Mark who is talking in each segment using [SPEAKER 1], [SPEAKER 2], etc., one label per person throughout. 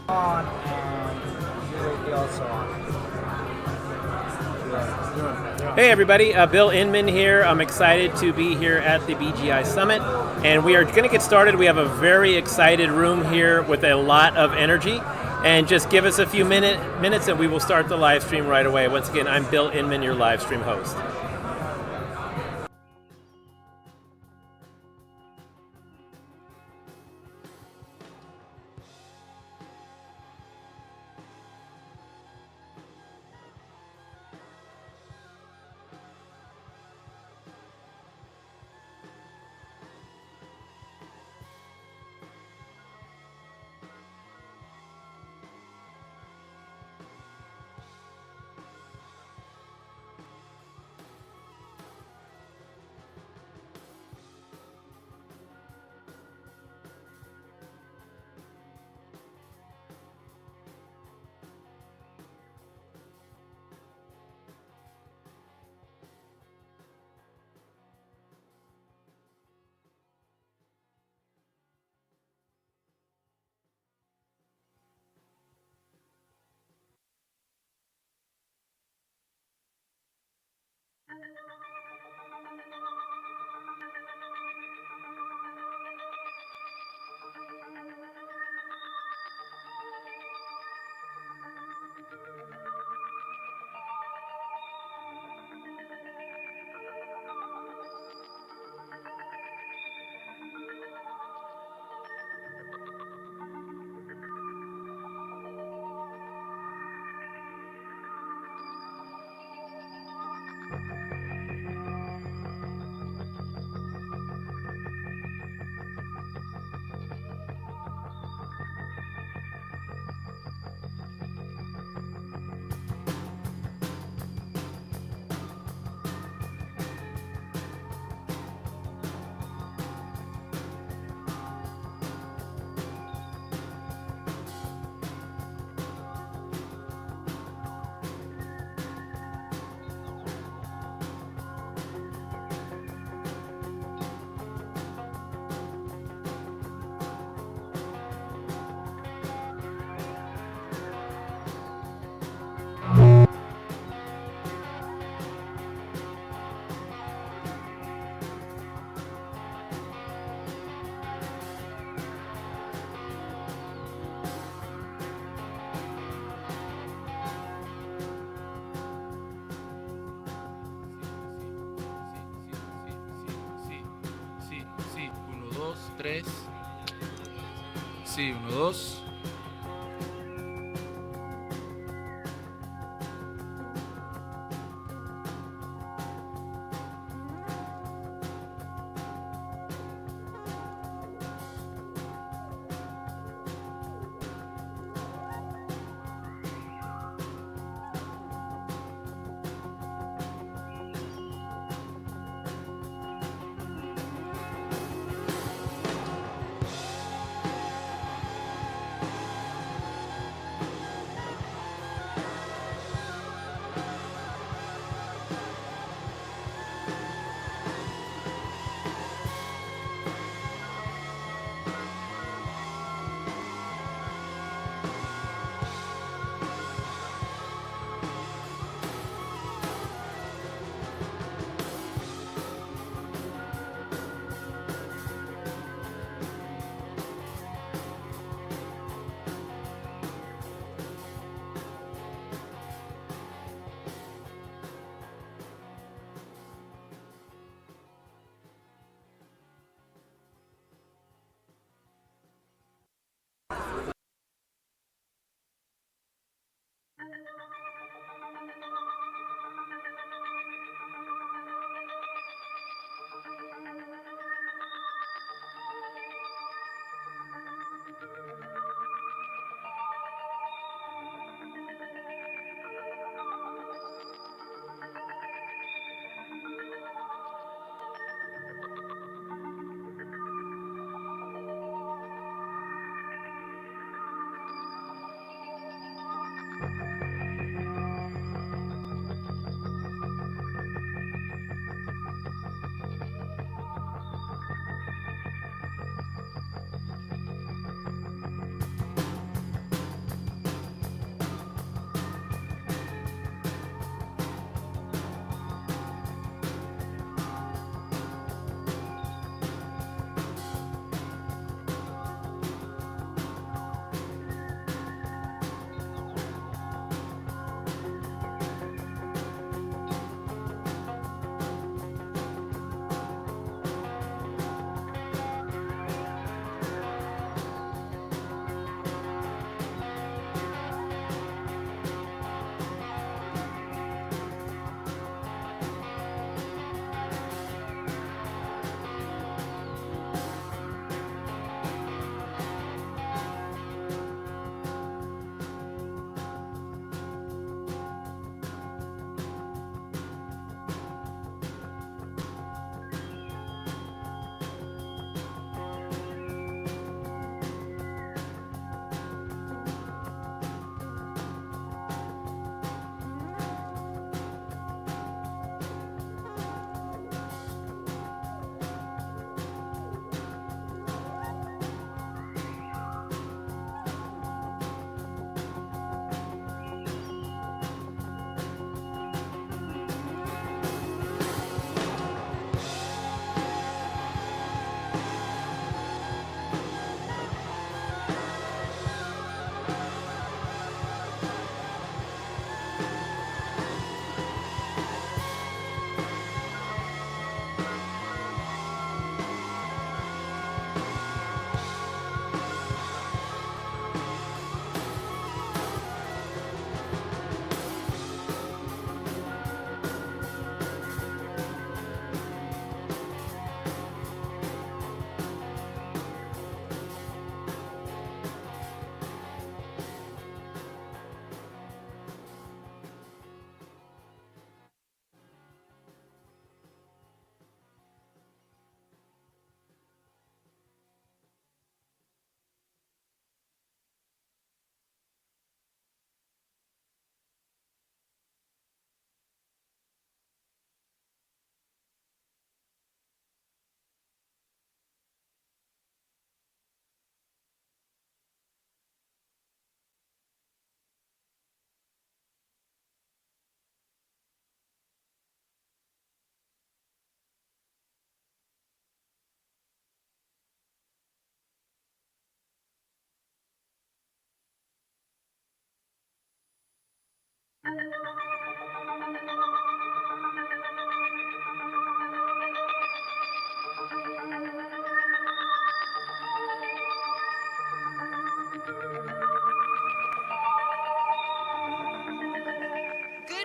[SPEAKER 1] On and you're also on.
[SPEAKER 2] Hey everybody, Bill Inman here. I'm excited to be here at the BGI Summit, and we are going to get started. We have a very excited room here with a lot of energy, and just give us a few minutes and we will start the live stream right away. Once again, I'm Bill Inman, your live stream host.
[SPEAKER 3] Tres. Sí, 1, 2.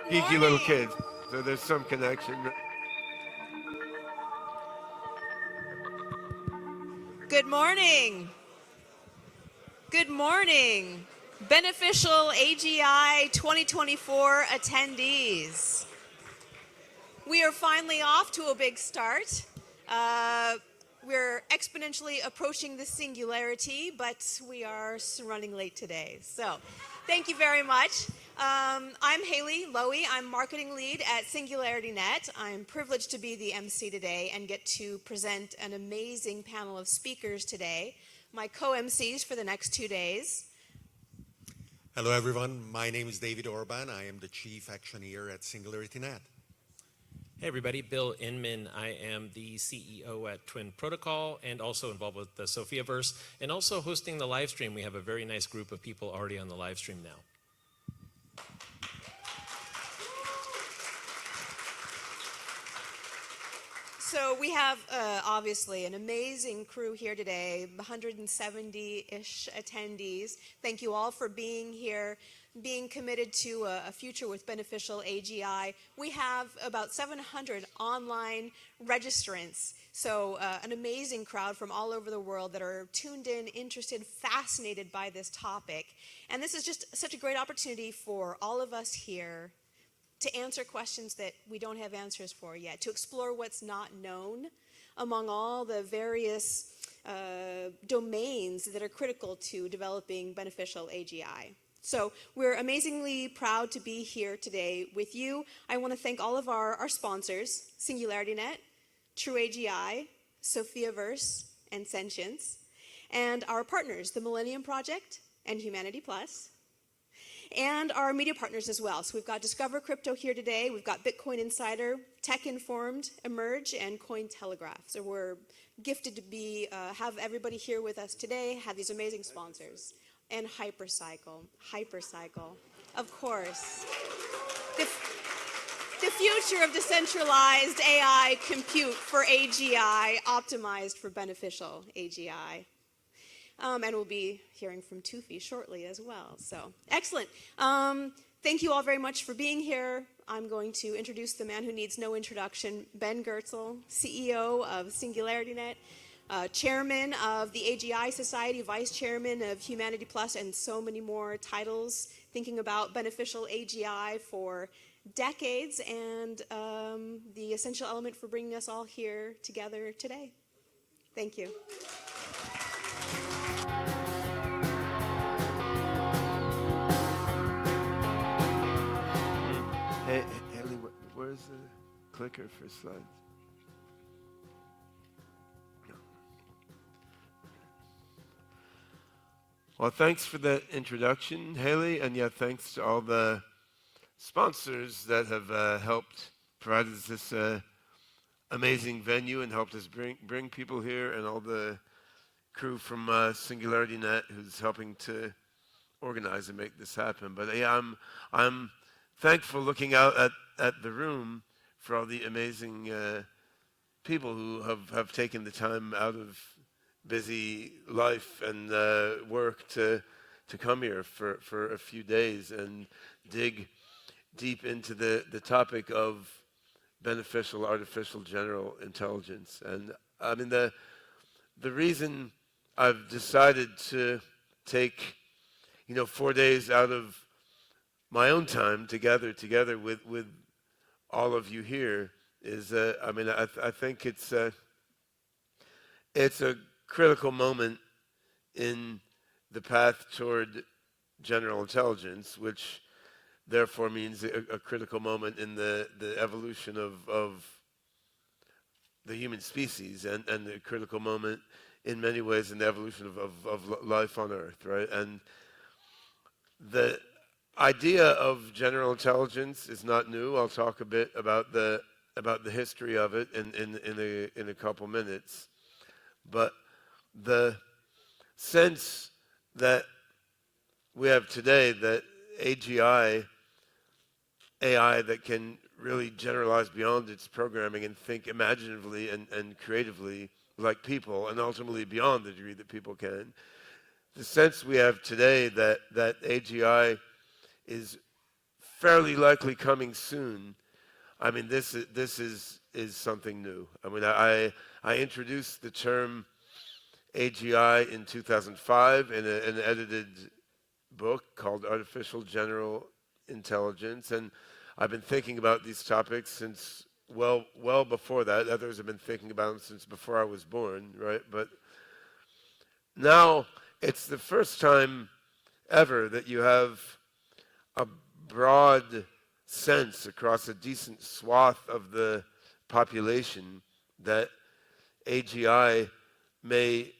[SPEAKER 3] geeky little kids. So there's some connection.
[SPEAKER 4] Good morning. Good morning. Beneficial AGI 2024 attendees. We are finally off to a big start. We're exponentially approaching the singularity, but we are running late today. So thank you very much. I'm Haley Lowy. I'm marketing lead at SingularityNET. I'm privileged to be the MC today and get to present an amazing panel of speakers today, my co-MCs for the next 2 days.
[SPEAKER 5] Hello everyone, my name is David Orban. I am the Chief Actioneer at SingularityNET.
[SPEAKER 2] Hey everybody, Bill Inman. I am the CEO at Twin Protocol and also involved with the Sophiaverse and also hosting the live stream. We have a very nice group of people already on the live stream now.
[SPEAKER 4] So we have obviously an amazing crew here today, 170-ish attendees. Thank you all for being here, being committed to a future with beneficial AGI. We have about 700 online registrants, so an amazing crowd from all over the world that are tuned in, interested, fascinated by this topic. And this is just such a great opportunity for all of us here to answer questions that we don't have answers for yet, to explore what's not known among all the various domains that are critical to developing beneficial AGI. So we're amazingly proud to be here today with you. I want to thank all of our sponsors, SingularityNET, TrueAGI, Sophiaverse, and Sentience, and our partners, the Millennium Project and Humanity Plus, and our media partners as well. So we've got Discover Crypto here today. We've got Bitcoin Insider, Tech Informed, Emerj, and Cointelegraph. So we're gifted to have everybody here with us today, have these amazing sponsors. And HyperCycle, of course. The future of decentralized AI compute for AGI, optimized for beneficial AGI. And we'll be hearing from Toufi shortly as well. So, excellent. Thank you all very much for being here. I'm going to introduce the man who needs no introduction, Ben Goertzel, CEO of SingularityNET, chairman of the AGI Society, vice chairman of Humanity Plus, and so many more titles, thinking about beneficial AGI for decades, and the essential element for bringing us all here together today. Thank you.
[SPEAKER 3] Hey, Haley, where's the clicker for slides? No. Well, thanks for that introduction, Haley, and yeah, thanks to all the sponsors that have helped provide us this amazing venue and helped us bring people here, and all the crew from SingularityNET who's helping to organize and make this happen. But yeah, I'm thankful looking out at the room for all the amazing people who have taken the time out of busy life and work to come here for a few days and dig deep into the topic of beneficial artificial general intelligence. And I mean, the reason I've decided to take 4 days out of my own time together with all of you here is I mean, I think it's a critical moment in the path toward general intelligence, which therefore means a critical moment in the evolution of the human species, and a critical moment in many ways in the evolution of life on Earth, right? And the idea of general intelligence is not new. I'll talk a bit about the history of it in a couple minutes. But the sense that we have today that AGI, AI that can really generalize beyond its programming and think imaginatively and creatively like people, and ultimately beyond the degree that people can, the sense we have today that AGI is fairly likely coming soon. I mean, this is something new. I mean, I introduced the term AGI in 2005 in an edited book called Artificial General Intelligence, and I've been thinking about these topics since well before that. Others have been thinking about them since before I was born, right? But now it's the first time ever that you have a broad sense across a decent swath of the population that AGI may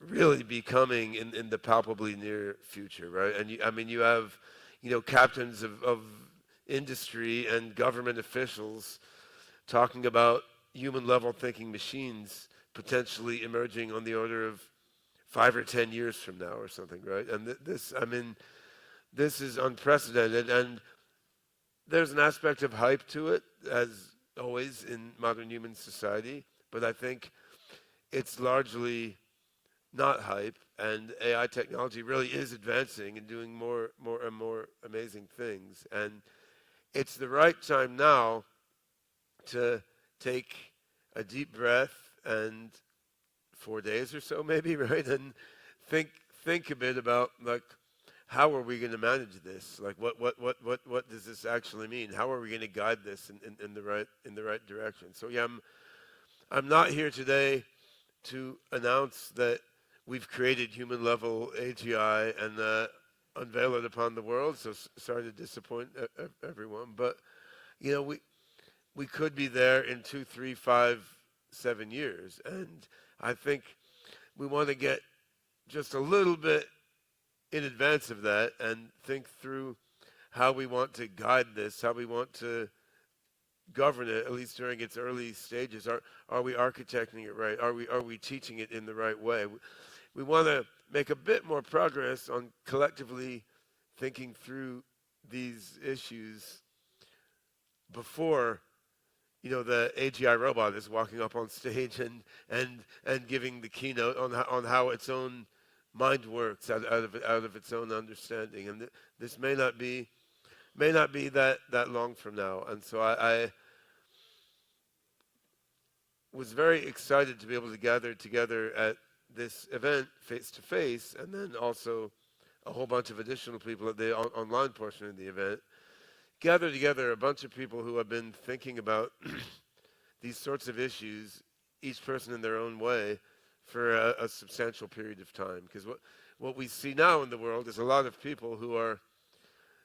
[SPEAKER 3] really be coming in the palpably near future, right? And you have, captains of industry and government officials talking about human-level thinking machines potentially emerging on the order of 5 or 10 years from now or something, right? And this is unprecedented, and there's an aspect of hype to it, as always in modern human society, but I think it's largely not hype, and AI technology really is advancing and doing more and more amazing things. And it's the right time now to take a deep breath and 4 days or so maybe, right? And think a bit about, like, how are we going to manage this? Like, what does this actually mean? How are we going to guide this in the right direction? So yeah, I'm not here today to announce that we've created human-level AGI and unveil it upon the world. So sorry to disappoint everyone, but we could be there in 2, 3, 5, 7 years, and I think we want to get just a little bit in advance of that and think through how we want to guide this, how we want to govern it, at least during its early stages. Are we architecting it right? Are we teaching it in the right way? We want to make a bit more progress on collectively thinking through these issues before the AGI robot is walking up on stage and giving the keynote on how its own mind works out of its own understanding. And this may not be that long from now. And so I was very excited to be able to gather together at this event face to face, and then also a whole bunch of additional people at the online portion of the event. Gather together a bunch of people who have been thinking about these sorts of issues, each person in their own way, for a substantial period of time. Because what we see now in the world is a lot of people who are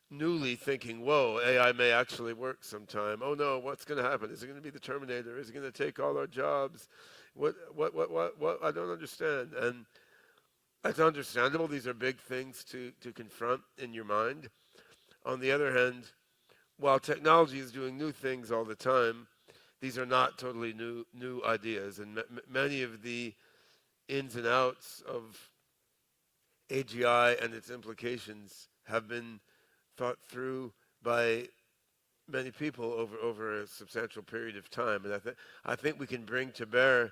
[SPEAKER 3] newly thinking, whoa, AI may actually work sometime. Oh no, what's going to happen? Is it going to be the Terminator? Is it going to take all our jobs? What? I don't understand. And it's understandable. These are big things to confront in your mind. On the other hand, while technology is doing new things all the time, these are not totally new ideas. And many of the ins and outs of AGI and its implications have been thought through by many people over a substantial period of time. And I think we can bring to bear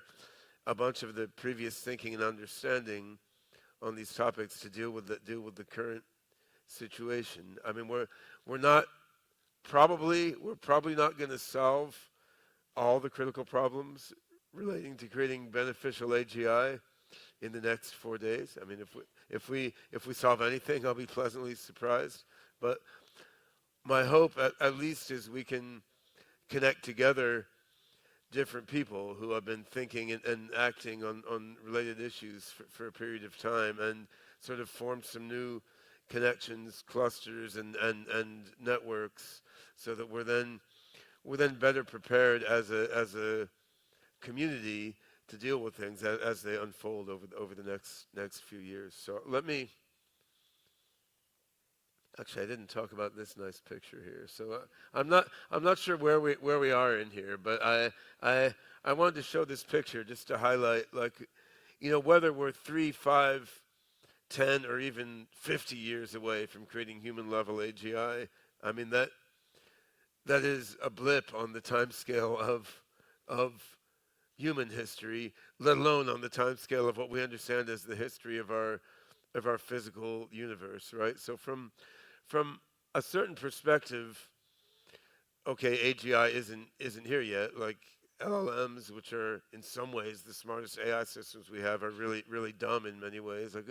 [SPEAKER 3] a bunch of the previous thinking and understanding on these topics to deal with the current situation. I mean, we're probably not going to solve all the critical problems relating to creating beneficial AGI in the next 4 days. I mean, if we solve anything, I'll be pleasantly surprised. But my hope, at least, is we can connect together different people who have been thinking and acting on related issues for a period of time, and sort of form some new connections, clusters, and networks, so that we're then better prepared as a community to deal with things as they unfold over the next few years. So actually, I didn't talk about this nice picture here. So I'm not sure where we are in here, but I wanted to show this picture just to highlight, like, whether we're 3, 5, 10, or even 50 years away from creating human-level AGI. I mean, that is a blip on the timescale of human history, let alone on the timescale of what we understand as the history of our physical universe, right? So from a certain perspective, okay, AGI isn't here yet. Like LLMs, which are in some ways the smartest AI systems we have, are really dumb in many ways. Like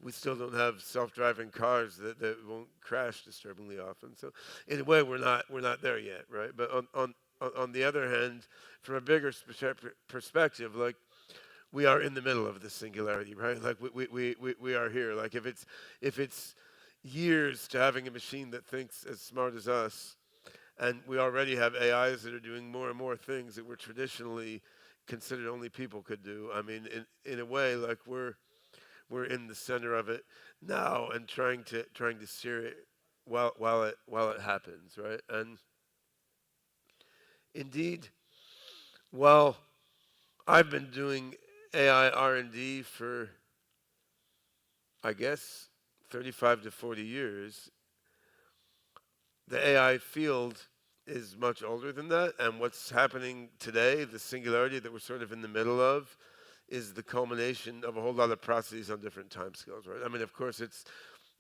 [SPEAKER 3] we still don't have self-driving cars that won't crash disturbingly often. So in a way, we're not there yet, right? But on the other hand, from a bigger perspective, like we are in the middle of this singularity, right? Like we are here. Like if it's years to having a machine that thinks as smart as us, and we already have AIs that are doing more and more things that were traditionally considered only people could do. I mean, in a way, like we're in the center of it now and trying to steer it while it happens, right? And indeed, while I've been doing AI R&D for, I guess, 35 to 40 years, the AI field is much older than that, and what's happening today, the singularity that we're sort of in the middle of, is the culmination of a whole lot of processes on different timescales, right? I mean, of course, it's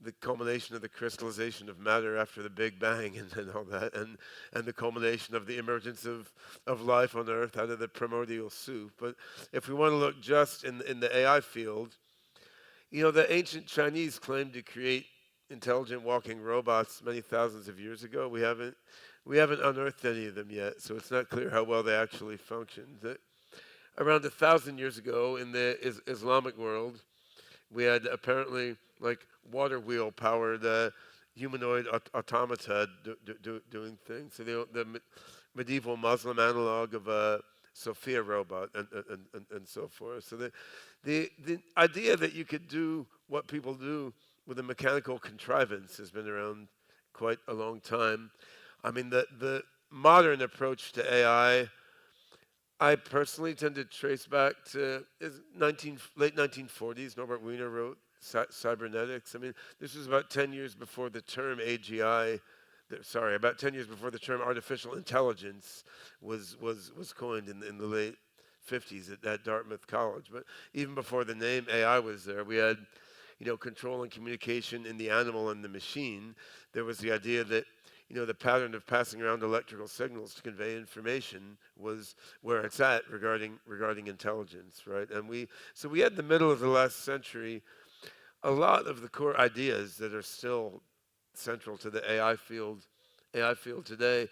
[SPEAKER 3] the culmination of the crystallization of matter after the Big Bang and all that, and the culmination of the emergence of life on Earth out of the primordial soup. But if we want to look just in the AI field, you know, the ancient Chinese claimed to create intelligent walking robots many thousands of years ago. We haven't unearthed any of them yet, so it's not clear how well they actually functioned. Around 1,000 years ago in the Islamic world, we had apparently like water wheel powered humanoid automata doing things. So the medieval Muslim analog of a Sophia robot and so forth. So the idea that you could do what people do with a mechanical contrivance has been around quite a long time. I mean, the modern approach to AI, I personally tend to trace back to late 1940s. Norbert Wiener wrote Cybernetics. I mean, this was about 10 years before the term AGI, about 10 years before the term artificial intelligence was coined in the late 50s at Dartmouth College. But even before the name AI was there, we had, you know, control and communication in the animal and the machine. There was the idea that, you know, the pattern of passing around electrical signals to convey information was where it's at regarding intelligence, right? And we had the middle of the last century, a lot of the core ideas that are still central to the AI field today.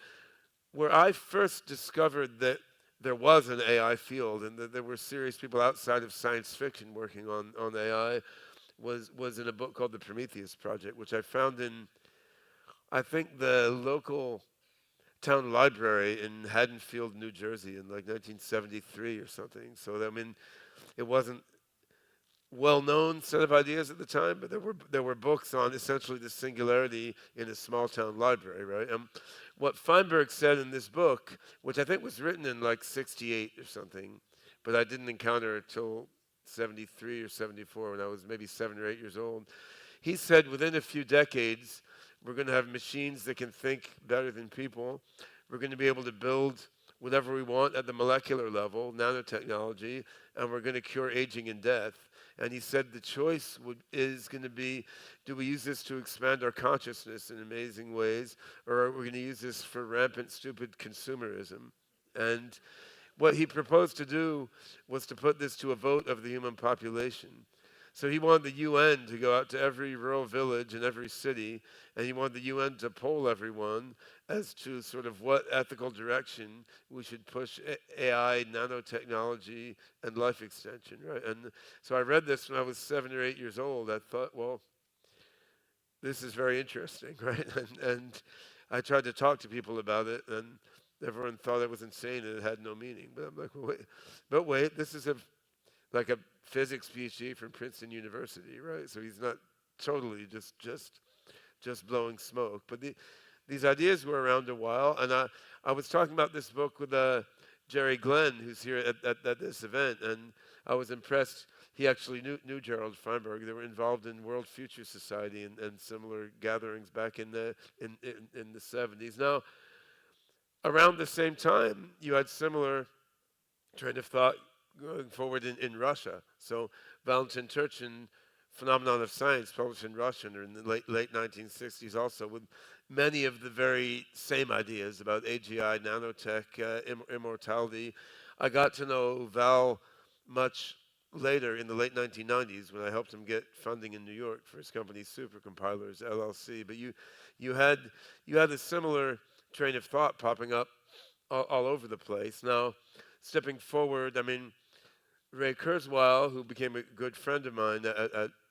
[SPEAKER 3] Where I first discovered that there was an AI field and that there were serious people outside of science fiction working on AI was in a book called The Prometheus Project, which I found in, I think, the local town library in Haddonfield, New Jersey in like 1973 or something. So, I mean, it wasn't well-known set of ideas at the time, but there were books on essentially the singularity in a small town library, right? What Feinberg said in this book, which I think was written in like 68 or something, but I didn't encounter it till 73 or 74 when I was maybe 7 or 8 years old. He said within a few decades, we're going to have machines that can think better than people. We're going to be able to build whatever we want at the molecular level, nanotechnology, and we're going to cure aging and death. And he said the choice is going to be, do we use this to expand our consciousness in amazing ways, or are we going to use this for rampant, stupid consumerism? And what he proposed to do was to put this to a vote of the human population. So he wanted the UN to go out to every rural village and every city, and he wanted the UN to poll everyone as to sort of what ethical direction we should push AI, nanotechnology, and life extension, right? And so I read this when I was 7 or 8 years old. I thought, well, this is very interesting, right? And I tried to talk to people about it, and everyone thought it was insane and it had no meaning. But I'm like, well, wait, this is like a physics PhD from Princeton University, right? So he's not totally just blowing smoke. But these ideas were around a while, and I was talking about this book with Jerry Glenn, who's here at this event, and I was impressed. He actually knew Gerald Feinberg. They were involved in World Future Society and similar gatherings back in the 70s. Now, around the same time, you had similar train of thought going forward in Russia. So Valentin Turchin Phenomenon of Science, published in Russian or in the late 1960s also, with many of the very same ideas about AGI, nanotech, immortality. I got to know Val much later in the late 1990s when I helped him get funding in New York for his company Supercompilers LLC. But you had a similar train of thought popping up all over the place. Now, stepping forward, I mean, Ray Kurzweil, who became a good friend of mine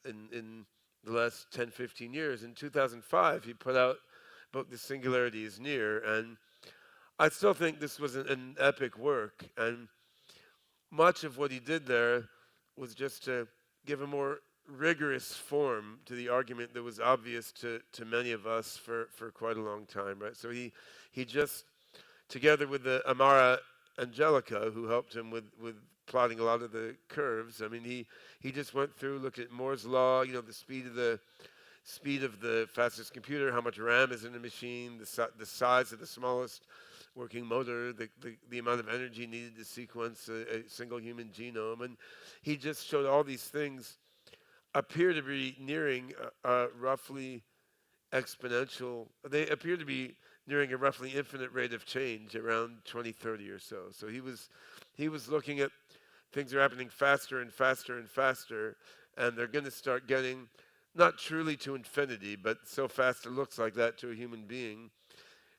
[SPEAKER 3] in the last 10, 15 years, in 2005, he put out a book, The Singularity is Near, and I still think this was an epic work, and much of what he did there was just to give a more rigorous form to the argument that was obvious to many of us for quite a long time, right? So he just, together with the Amara Angelica, who helped him with plotting a lot of the curves, I mean, he just went through, looked at Moore's law, you know, the speed of the fastest computer, how much RAM is in a machine, the size of the smallest working motor, the amount of energy needed to sequence a single human genome. And he just showed all these things appear to be nearing roughly exponential. They appear to be nearing a roughly infinite rate of change around 2030 or so. So he was looking at things are happening faster and faster and faster, and they're going to start getting not truly to infinity, but so fast it looks like that to a human being.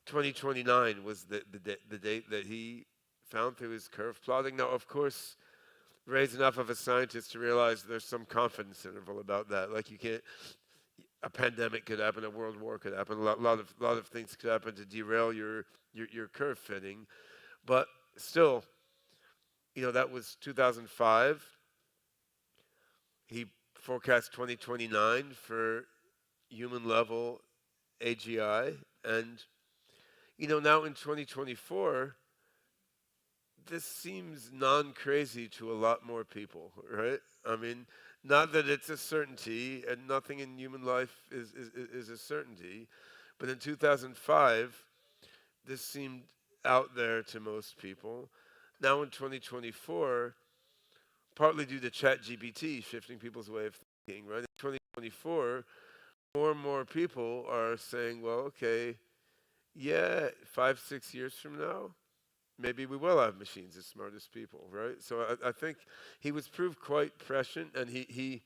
[SPEAKER 3] 2029 was the date that he found through his curve plotting. Now, of course, Ray's enough of a scientist to realize there's some confidence interval about that. Like, you can't, a pandemic could happen, a world war could happen, a lot of things could happen to derail your curve fitting. But still, you know, that was 2005. He forecast 2029 for human level AGI, and you know, now in 2024, this seems non-crazy to a lot more people, right? I mean, not that it's a certainty, and nothing in human life is a certainty, but in 2005, this seemed out there to most people. Now in 2024, partly due to ChatGPT shifting people's way of thinking, right? In 2024, more and more people are saying, well, okay, yeah, 5, 6 years from now, maybe we will have machines as smart as people, right? So I think he was proved quite prescient, and he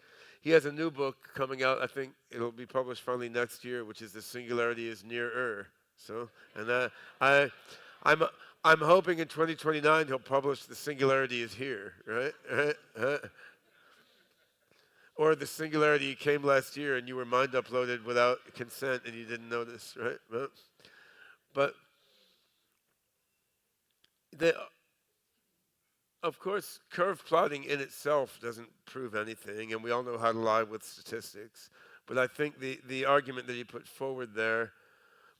[SPEAKER 3] has a new book coming out. I think it'll be published finally next year, which is The Singularity is Nearer. So, and I'm hoping in 2029 he'll publish The Singularity is Here, right? Or The Singularity came last year and you were mind uploaded without consent and you didn't notice, right? But of course, curve plotting in itself doesn't prove anything, and we all know how to lie with statistics. But I think the argument that he put forward there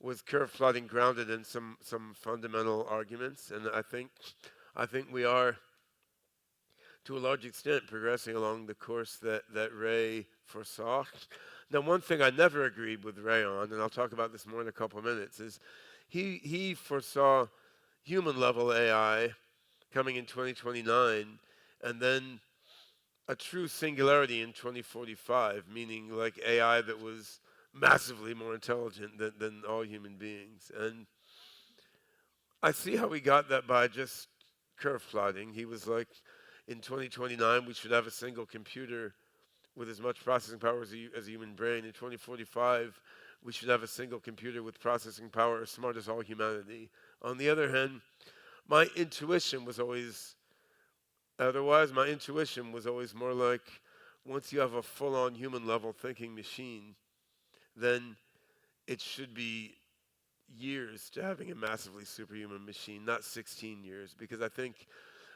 [SPEAKER 3] was curve plotting grounded in some fundamental arguments, and I think we are, to a large extent, progressing along the course that Ray foresaw. Now, one thing I never agreed with Ray on, and I'll talk about this more in a couple of minutes, is he foresaw human-level AI coming in 2029, and then a true singularity in 2045, meaning like AI that was massively more intelligent than all human beings. And I see how he got that by just curve plotting. He was like, in 2029, we should have a single computer with as much processing power as a human brain. In 2045, we should have a single computer with processing power as smart as all humanity. On the other hand, my intuition was always otherwise. My intuition was always more like, once you have a full-on human-level thinking machine, then it should be years to having a massively superhuman machine, not 16 years, because I think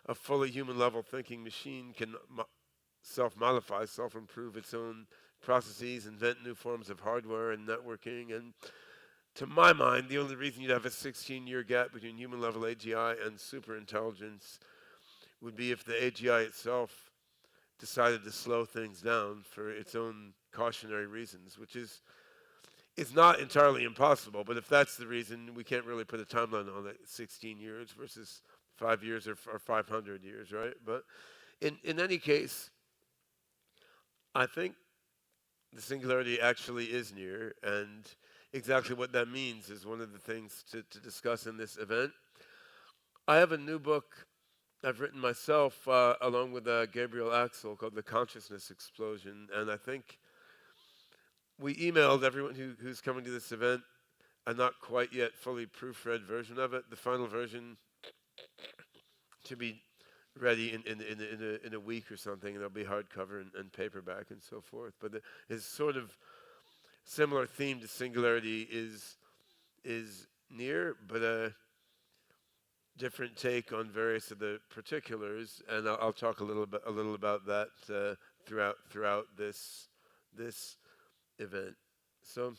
[SPEAKER 3] a fully human-level thinking machine can self-modify, self-improve its own processes, invent new forms of hardware and networking. And to my mind, the only reason you'd have a 16-year gap between human-level AGI and superintelligence would be if the AGI itself decided to slow things down for its own cautionary reasons, which is not entirely impossible. But if that's the reason, we can't really put a timeline on it, 16 years versus 5 years or 500 years, right? But in any case, I think the singularity actually is near, and exactly what that means is one of the things to discuss in this event. I have a new book I've written myself along with Gabriel Axel called The Consciousness Explosion, and I think we emailed everyone who's coming to this event a not quite yet fully proofread version of it. The final version to be ready in a week or something, and it'll be hardcover and paperback and so forth. But his sort of similar theme to singularity is near, but a different take on various of the particulars, and I'll talk a little about that throughout this event. So,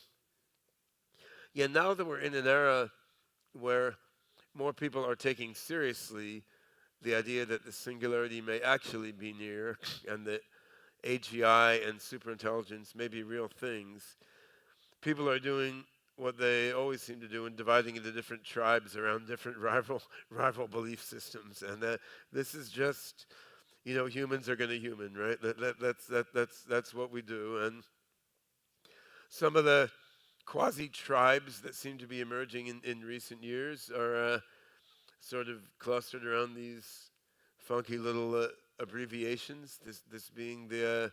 [SPEAKER 3] yeah, now that we're in an era where more people are taking seriously the idea that the singularity may actually be near, and that AGI and superintelligence may be real things, people are doing what they always seem to do in dividing into different tribes around different rival belief systems, and this is just, humans are going to human, right? That's what we do, and some of the quasi-tribes that seem to be emerging in recent years are sort of clustered around these funky little abbreviations. This being the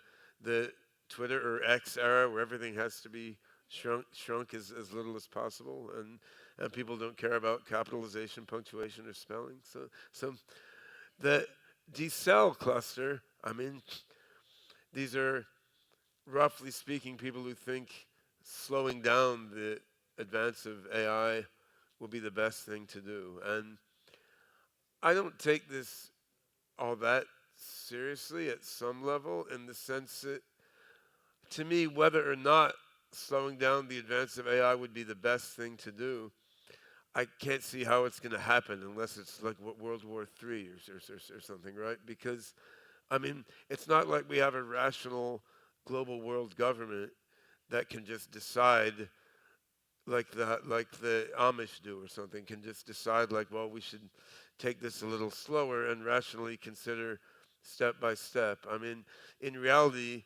[SPEAKER 3] Twitter or X era, where everything has to be shrunk as little as possible, and people don't care about capitalization, punctuation, or spelling. So the decel cluster, these are, roughly speaking, people who think slowing down the advance of AI will be the best thing to do. And I don't take this all that seriously at some level, in the sense that, to me, whether or not slowing down the advance of AI would be the best thing to do, I can't see how it's going to happen unless it's like World War III or something, right? Because, it's not like we have a rational global world government that can just decide, like the Amish do or something, can just decide like, well, we should take this a little slower and rationally consider step by step. In reality,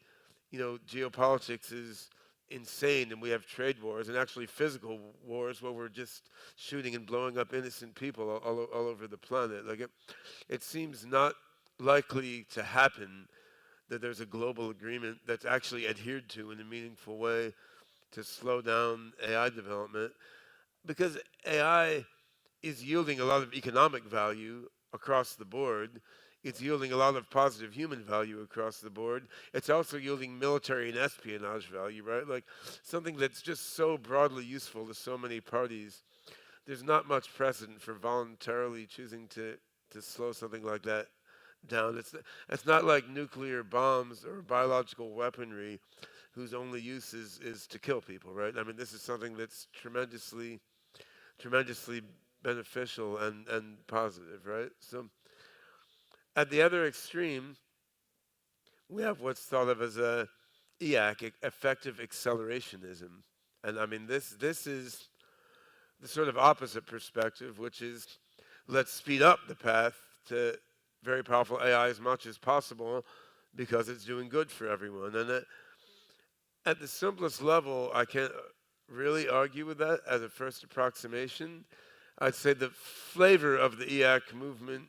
[SPEAKER 3] geopolitics is insane, and we have trade wars and actually physical wars where we're just shooting and blowing up innocent people all over the planet. Like it seems not likely to happen that there's a global agreement that's actually adhered to in a meaningful way to slow down AI development, because AI is yielding a lot of economic value across the board. It's yielding a lot of positive human value across the board. It's also yielding military and espionage value, right? Like something that's just so broadly useful to so many parties. There's not much precedent for voluntarily choosing to slow something like that down. It's not like nuclear bombs or biological weaponry whose only use is to kill people, right? This is something that's tremendously beneficial and positive, right? So at the other extreme, we have what's thought of as a EAC, effective accelerationism. And this is the sort of opposite perspective, which is let's speed up the path to very powerful AI as much as possible because it's doing good for everyone. And at the simplest level, I can't really argue with that as a first approximation. I'd say the flavor of the EAC movement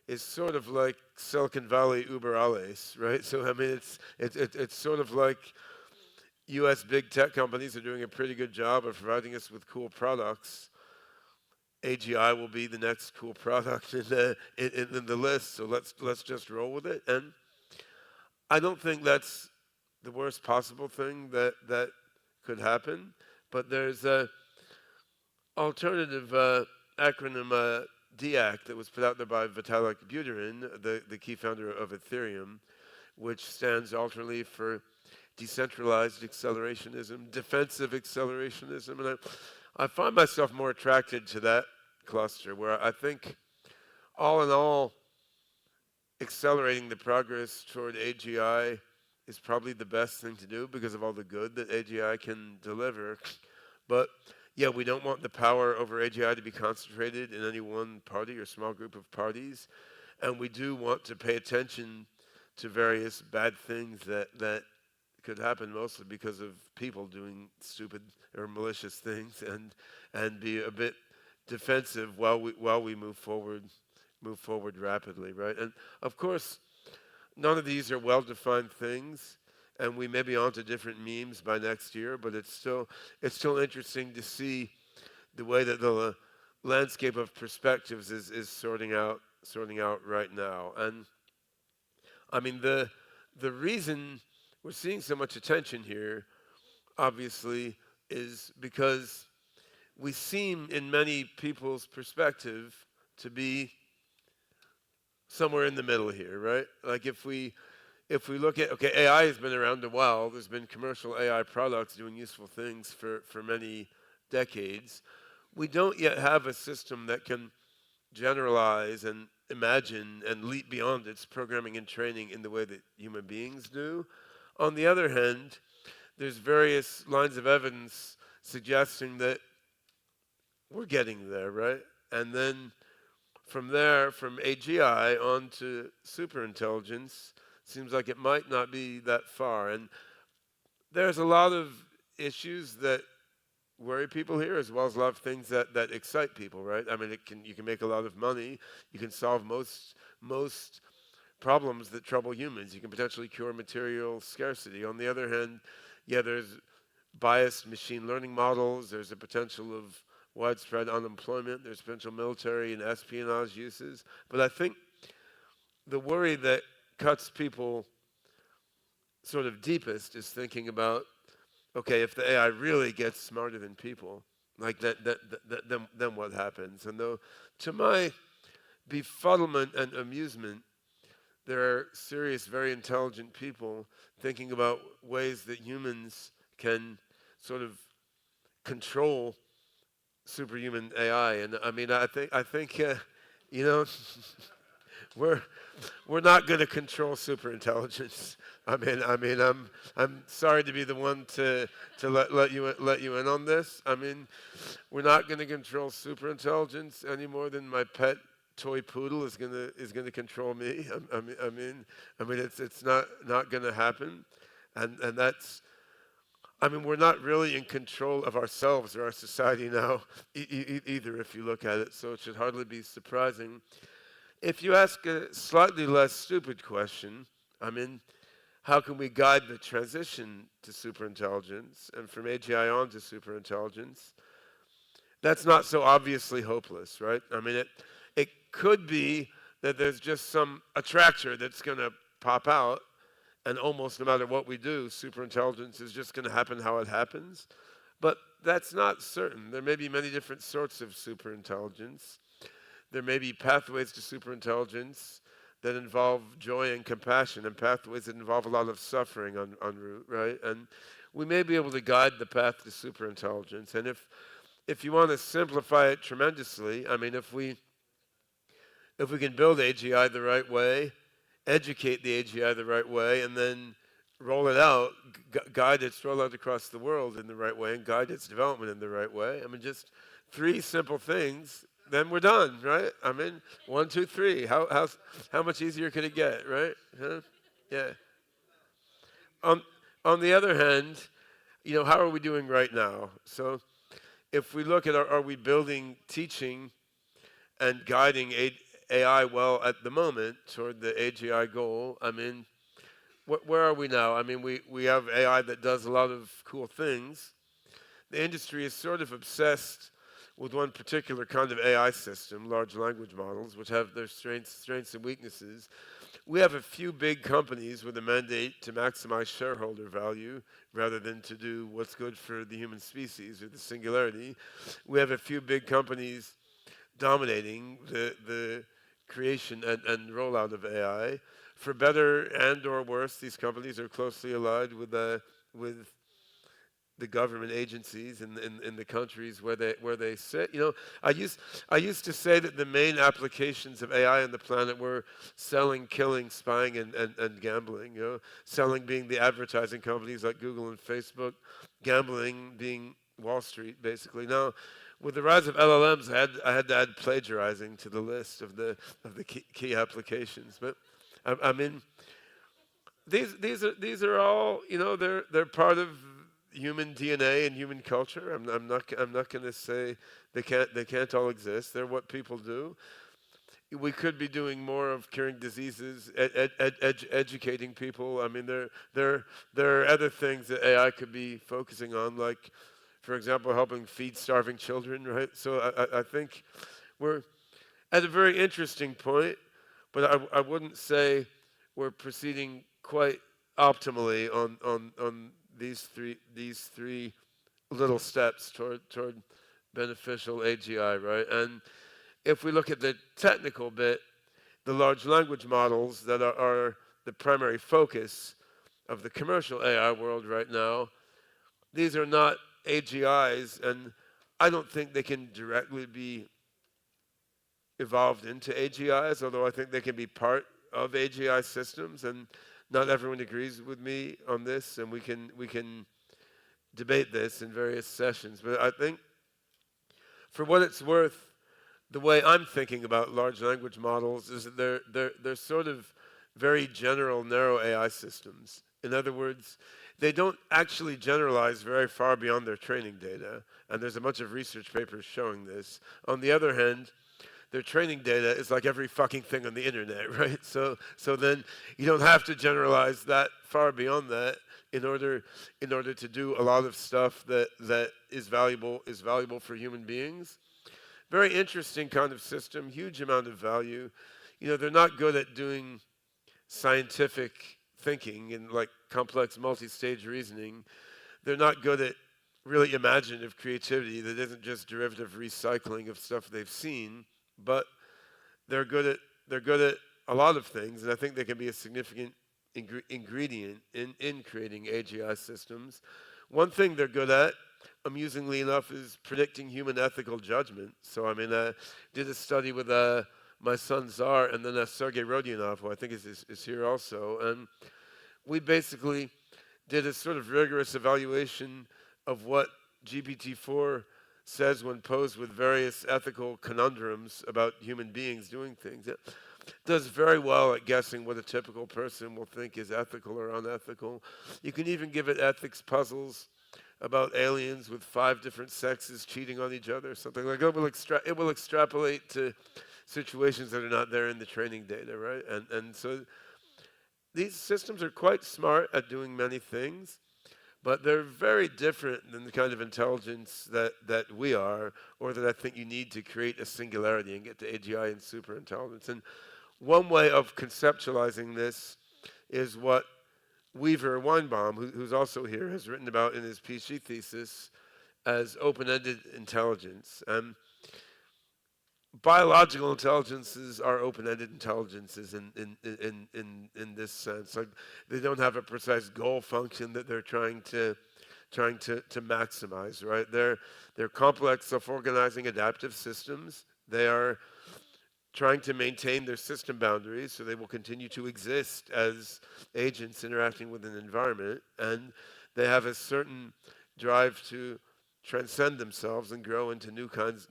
[SPEAKER 3] is sort of like Silicon Valley Uber alles, right? So it's sort of like U.S. big tech companies are doing a pretty good job of providing us with cool products. AGI will be the next cool product in the list, so let's just roll with it. And I don't think that's the worst possible thing that could happen, but there's a alternative acronym, DEAC, that was put out there by Vitalik Buterin, the key founder of Ethereum, which stands alternately for decentralized accelerationism, defensive accelerationism, and I find myself more attracted to that cluster, where I think, all in all, accelerating the progress toward AGI is probably the best thing to do because of all the good that AGI can deliver. But yeah, we don't want the power over AGI to be concentrated in any one party or small group of parties, and we do want to pay attention to various bad things that could happen mostly because of people doing stupid or malicious things, and be a bit defensive while we move forward rapidly, right? And of course, none of these are well-defined things, and we may be onto different memes by next year, but it's still interesting to see the way that the landscape of perspectives is sorting out right now. And I mean, the reason we're seeing so much attention here, obviously, is because we seem, in many people's perspective, to be somewhere in the middle here, right? Like if we look at, okay, AI has been around a while. There's been commercial AI products doing useful things for many decades. We don't yet have a system that can generalize and imagine and leap beyond its programming and training in the way that human beings do. On the other hand, there's various lines of evidence suggesting that we're getting there, right? And then from there, from AGI on to superintelligence, seems like it might not be that far. And there's a lot of issues that worry people here, as well as a lot of things that excite people, right? I mean, you can make a lot of money. You can solve most problems that trouble humans. You can potentially cure material scarcity. On the other hand, yeah, there's biased machine learning models. There's a potential of widespread unemployment. There's potential military and espionage uses. But I think the worry that cuts people sort of deepest is thinking about, okay, if the AI really gets smarter than people, like then what happens? And though, to my befuddlement and amusement, there are serious, very intelligent people thinking about ways that humans can sort of control superhuman AI. And I mean, I think you know, we're not going to control superintelligence. I mean, I'm sorry to be the one to let you in on this. I mean, we're not going to control superintelligence any more than my pet toy poodle is gonna control me. I mean, it's not going to happen, and that's. I mean, we're not really in control of ourselves or our society now either, if you look at it. So it should hardly be surprising. If you ask a slightly less stupid question, I mean, how can we guide the transition to superintelligence and from AGI on to superintelligence? That's not so obviously hopeless, right? I mean, it could be that there's just some attractor that's going to pop out, and almost no matter what we do, superintelligence is just going to happen how it happens. But that's not certain. There may be many different sorts of superintelligence. There may be pathways to superintelligence that involve joy and compassion, and pathways that involve a lot of suffering en route, right? And we may be able to guide the path to superintelligence. And if you want to simplify it tremendously, I mean, if we can build AGI the right way, educate the AGI the right way, and then roll it out, guide its rollout across the world in the right way, and guide its development in the right way. I mean, just 3 simple things, then we're done, right? I mean, 1, 2, 3. How much easier could it get, right? Huh? Yeah. On the other hand, you know, how are we doing right now? So if we look at are we building teaching and guiding AI well at the moment toward the AGI goal? I mean, where are we now? I mean, we have AI that does a lot of cool things. The industry is sort of obsessed with one particular kind of AI system, large language models, which have their strengths and weaknesses. We have a few big companies with a mandate to maximize shareholder value rather than to do what's good for the human species or the singularity. We have a few big companies dominating the creation and rollout of AI. For better and or worse, these companies are closely allied with the government agencies in the countries where they sit. You know, I used to say that the main applications of AI on the planet were selling, killing, spying, and gambling. You know, selling being the advertising companies like Google and Facebook, gambling being Wall Street, basically. Now, with the rise of LLMs, I had to add plagiarizing to the list of the key applications. But I mean, these are all, they're part of human DNA and human culture. I'm not going to say they can't all exist. They're what people do. We could be doing more of curing diseases, educating people. I mean, there are other things that AI could be focusing on, like, for example, helping feed starving children, right? So I think we're at a very interesting point, but I wouldn't say we're proceeding quite optimally on these three little steps toward beneficial AGI, right? And if we look at the technical bit, the large language models that are the primary focus of the commercial AI world right now, these are not AGIs, and I don't think they can directly be evolved into AGIs, although I think they can be part of AGI systems, and not everyone agrees with me on this, and we can debate this in various sessions. But I think, for what it's worth, the way I'm thinking about large language models is that they're sort of very general, narrow AI systems. In other words, they don't actually generalize very far beyond their training data, and there's a bunch of research papers showing this. On the other hand, their training data is like every fucking thing on the internet, right? So then you don't have to generalize that far beyond that in order to do a lot of stuff that is valuable for human beings. Very interesting kind of system, huge amount of value. They're not good at doing scientific thinking and like complex multi-stage reasoning. They're not good at really imaginative creativity that isn't just derivative recycling of stuff they've seen, but they're good at a lot of things, and I think they can be a significant ingredient in creating AGI systems. One thing they're good at, amusingly enough, is predicting human ethical judgment. So, I did a study with my son Tsar and then Sergei Rodionov, who I think is here also. And we basically did a sort of rigorous evaluation of what GPT-4 says when posed with various ethical conundrums about human beings doing things. It does very well at guessing what a typical person will think is ethical or unethical. You can even give it ethics puzzles about aliens with 5 different sexes cheating on each other, something like that. It will extrapolate to situations that are not there in the training data, right? And so these systems are quite smart at doing many things, but they're very different than the kind of intelligence that we are, or that I think you need to create a singularity and get to AGI and superintelligence. And one way of conceptualizing this is what Weaver Weinbaum, who's also here, has written about in his PhD thesis as open-ended intelligence. Biological intelligences are open-ended intelligences in this sense. Like, they don't have a precise goal function that they're trying to maximize, right? They're complex, self-organizing, adaptive systems. They are trying to maintain their system boundaries, so they will continue to exist as agents interacting with an environment, and they have a certain drive to transcend themselves and grow into new kinds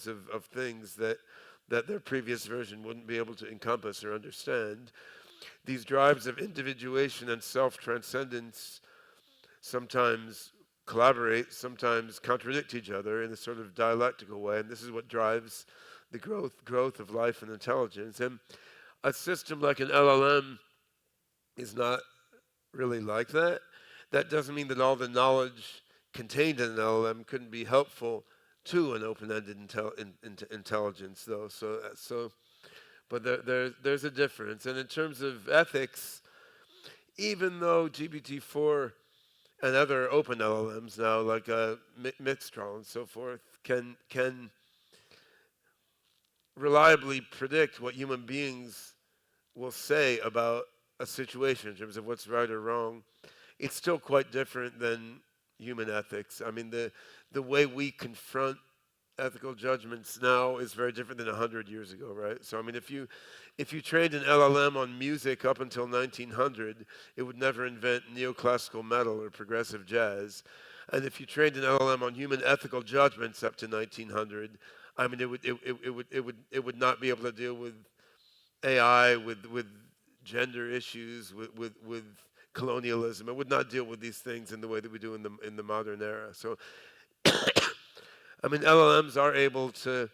[SPEAKER 3] of things that their previous version wouldn't be able to encompass or understand. These drives of individuation and self-transcendence sometimes collaborate, sometimes contradict each other in a sort of dialectical way, and this is what drives the growth of life and intelligence. And a system like an LLM is not really like that. That doesn't mean that all the knowledge contained in an LLM couldn't be helpful to an open-ended intelligence, though. But there's a difference. And in terms of ethics, even though GPT-4 and other open LLMs now, like Mistral and so forth, can reliably predict what human beings will say about a situation in terms of what's right or wrong, it's still quite different than human ethics. The way we confront ethical judgments now is very different than 100 years ago, right? So, if you trained an LLM on music up until 1900, it would never invent neoclassical metal or progressive jazz. And if you trained an LLM on human ethical judgments up to 1900, it would not be able to deal with AI, with gender issues, with colonialism. It would not deal with these things in the way that we do in the modern era. So, I mean, LLMs are able to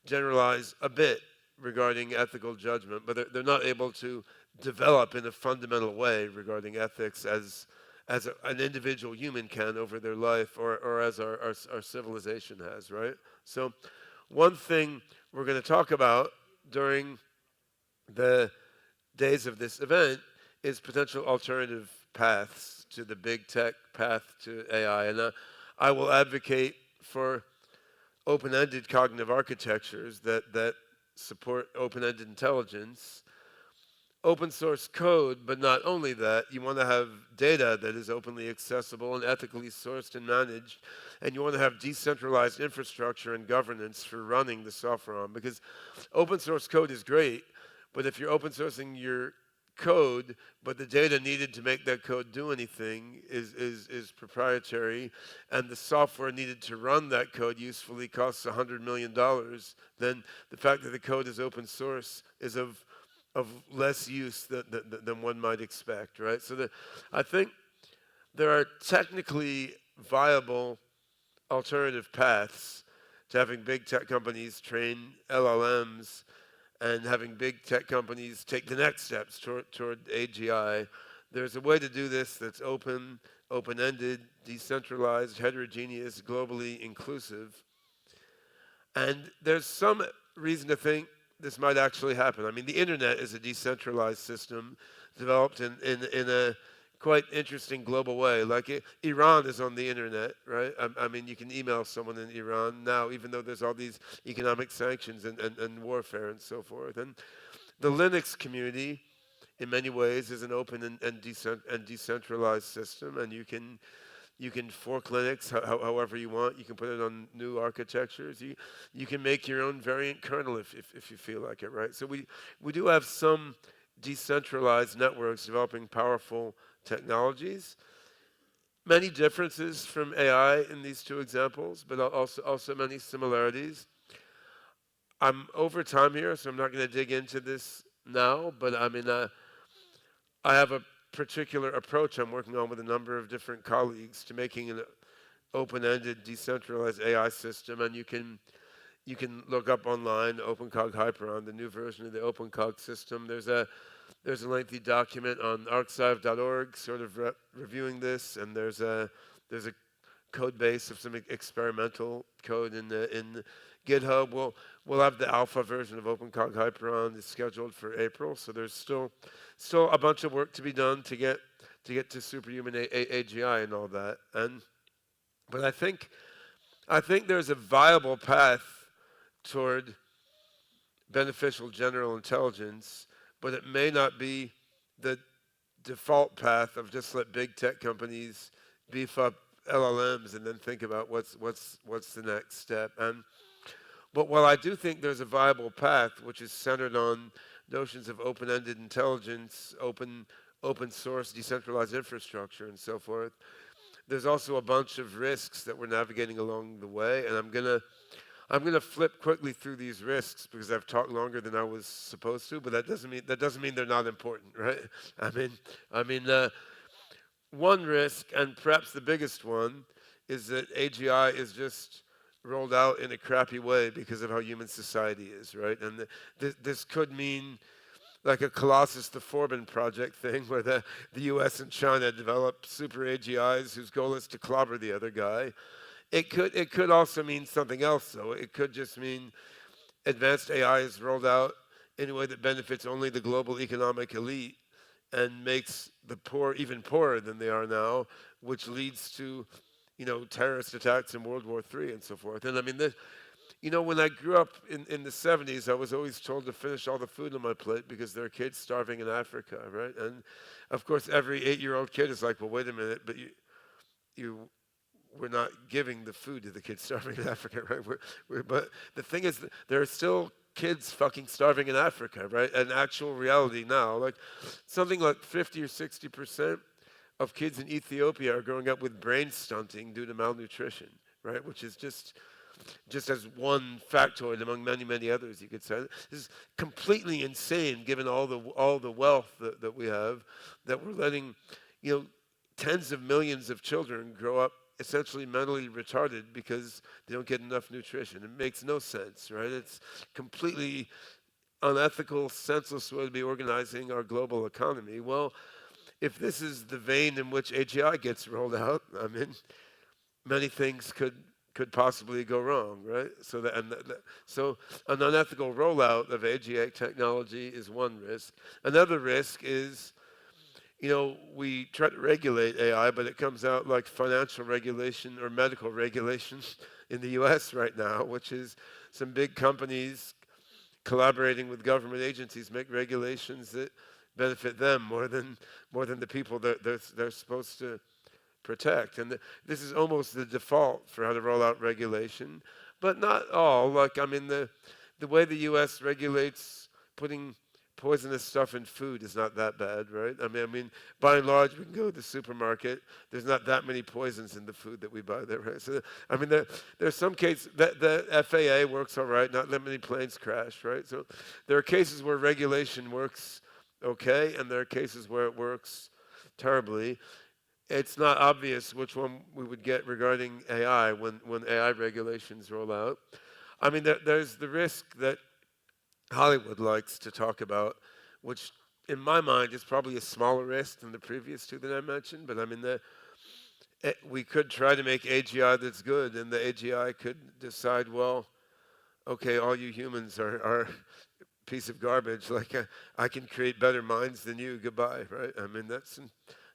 [SPEAKER 3] generalize a bit regarding ethical judgment, but they're not able to develop in a fundamental way regarding ethics as an individual human can over their life, or as our civilization has, right? So one thing we're going to talk about during the days of this event is potential alternative paths to the big tech path to AI. And I will advocate for open-ended cognitive architectures that support open-ended intelligence, open source code, but not only that, you want to have data that is openly accessible and ethically sourced and managed, and you want to have decentralized infrastructure and governance for running the software on, because open source code is great, but if you're open sourcing your code, but the data needed to make that code do anything is proprietary, and the software needed to run that code usefully costs $100 million, then the fact that the code is open source is of less use than one might expect, right? So I think there are technically viable alternative paths to having big tech companies train LLMs and having big tech companies take the next steps toward AGI. There's a way to do this that's open, open-ended, decentralized, heterogeneous, globally inclusive. And there's some reason to think this might actually happen. I mean, the internet is a decentralized system developed in a quite interesting global way. Like Iran is on the internet, right? I mean, you can email someone in Iran now, even though there's all these economic sanctions and warfare and so forth. And the Linux community, in many ways, is an open and decentralized system, and you can fork Linux however you want. You can put it on new architectures. You can make your own variant kernel if you feel like it, right? So we do have some decentralized networks developing powerful technologies. Many differences from AI in these two examples, but also many similarities. I'm over time here, so I'm not going to dig into this now, but I mean, I have a particular approach I'm working on with a number of different colleagues to making an open-ended, decentralized AI system, and you can look up online OpenCog Hyperon, the new version of the OpenCog system. There's a lengthy document on archive.org sort of reviewing this, and there's a code base of some experimental code in GitHub. We'll have the alpha version of OpenCog Hyperon is scheduled for April, so there's still a bunch of work to be done to get to superhuman AGI and all that. But I think there's a viable path toward beneficial general intelligence, but it may not be the default path of just let big tech companies beef up LLMs and then think about what's the next step. But while I do think there's a viable path which is centered on notions of open-ended intelligence, open source, decentralized infrastructure, and so forth, there's also a bunch of risks that we're navigating along the way, and I'm gonna flip quickly through these risks because I've talked longer than I was supposed to, but that doesn't mean they're not important, right? I mean, one risk, and perhaps the biggest one, is that AGI is just rolled out in a crappy way because of how human society is, right? And this could mean like a Colossus the Forbin project thing where the US and China develop super AGIs whose goal is to clobber the other guy. It could also mean something else, though. It could just mean advanced AI is rolled out in a way that benefits only the global economic elite and makes the poor even poorer than they are now, which leads to, terrorist attacks in World War III and so forth. And I mean, when I grew up in the 70s, I was always told to finish all the food on my plate because there are kids starving in Africa, right? And of course, every 8-year-old kid is like, well, wait a minute, but we're not giving the food to the kids starving in Africa, right? But the thing is, there are still kids fucking starving in Africa, right? An actual reality now. Like something like 50 or 60% of kids in Ethiopia are growing up with brain stunting due to malnutrition, right? Which is just just as one factoid among many, many others, you could say. This is completely insane, given all the wealth that we have, that we're letting, tens of millions of children grow up essentially mentally retarded because they don't get enough nutrition. It makes no sense, right? It's completely unethical, senseless way to be organizing our global economy. Well, if this is the vein in which AGI gets rolled out, I mean, many things could possibly go wrong, right? So an unethical rollout of AGI technology is one risk. Another risk is, we try to regulate AI, but it comes out like financial regulation or medical regulation in the US right now, which is some big companies collaborating with government agencies make regulations that benefit them more than the people that they're supposed to protect. And this is almost the default for how to roll out regulation, but not all. Like, I mean, the way the U.S. regulates putting poisonous stuff in food is not that bad, right? I mean, by and large, we can go to the supermarket. There's not that many poisons in the food that we buy there, right? So, I mean, there's some cases that the FAA works all right, not that many planes crash, right? So there are cases where regulation works okay, and there are cases where it works terribly. It's not obvious which one we would get regarding AI when AI regulations roll out. I mean, there's the risk that Hollywood likes to talk about, which in my mind is probably a smaller risk than the previous two that I mentioned. But I mean, we could try to make AGI that's good, and the AGI could decide, well, okay, all you humans are a piece of garbage. Like, I can create better minds than you. Goodbye, right? I mean, that's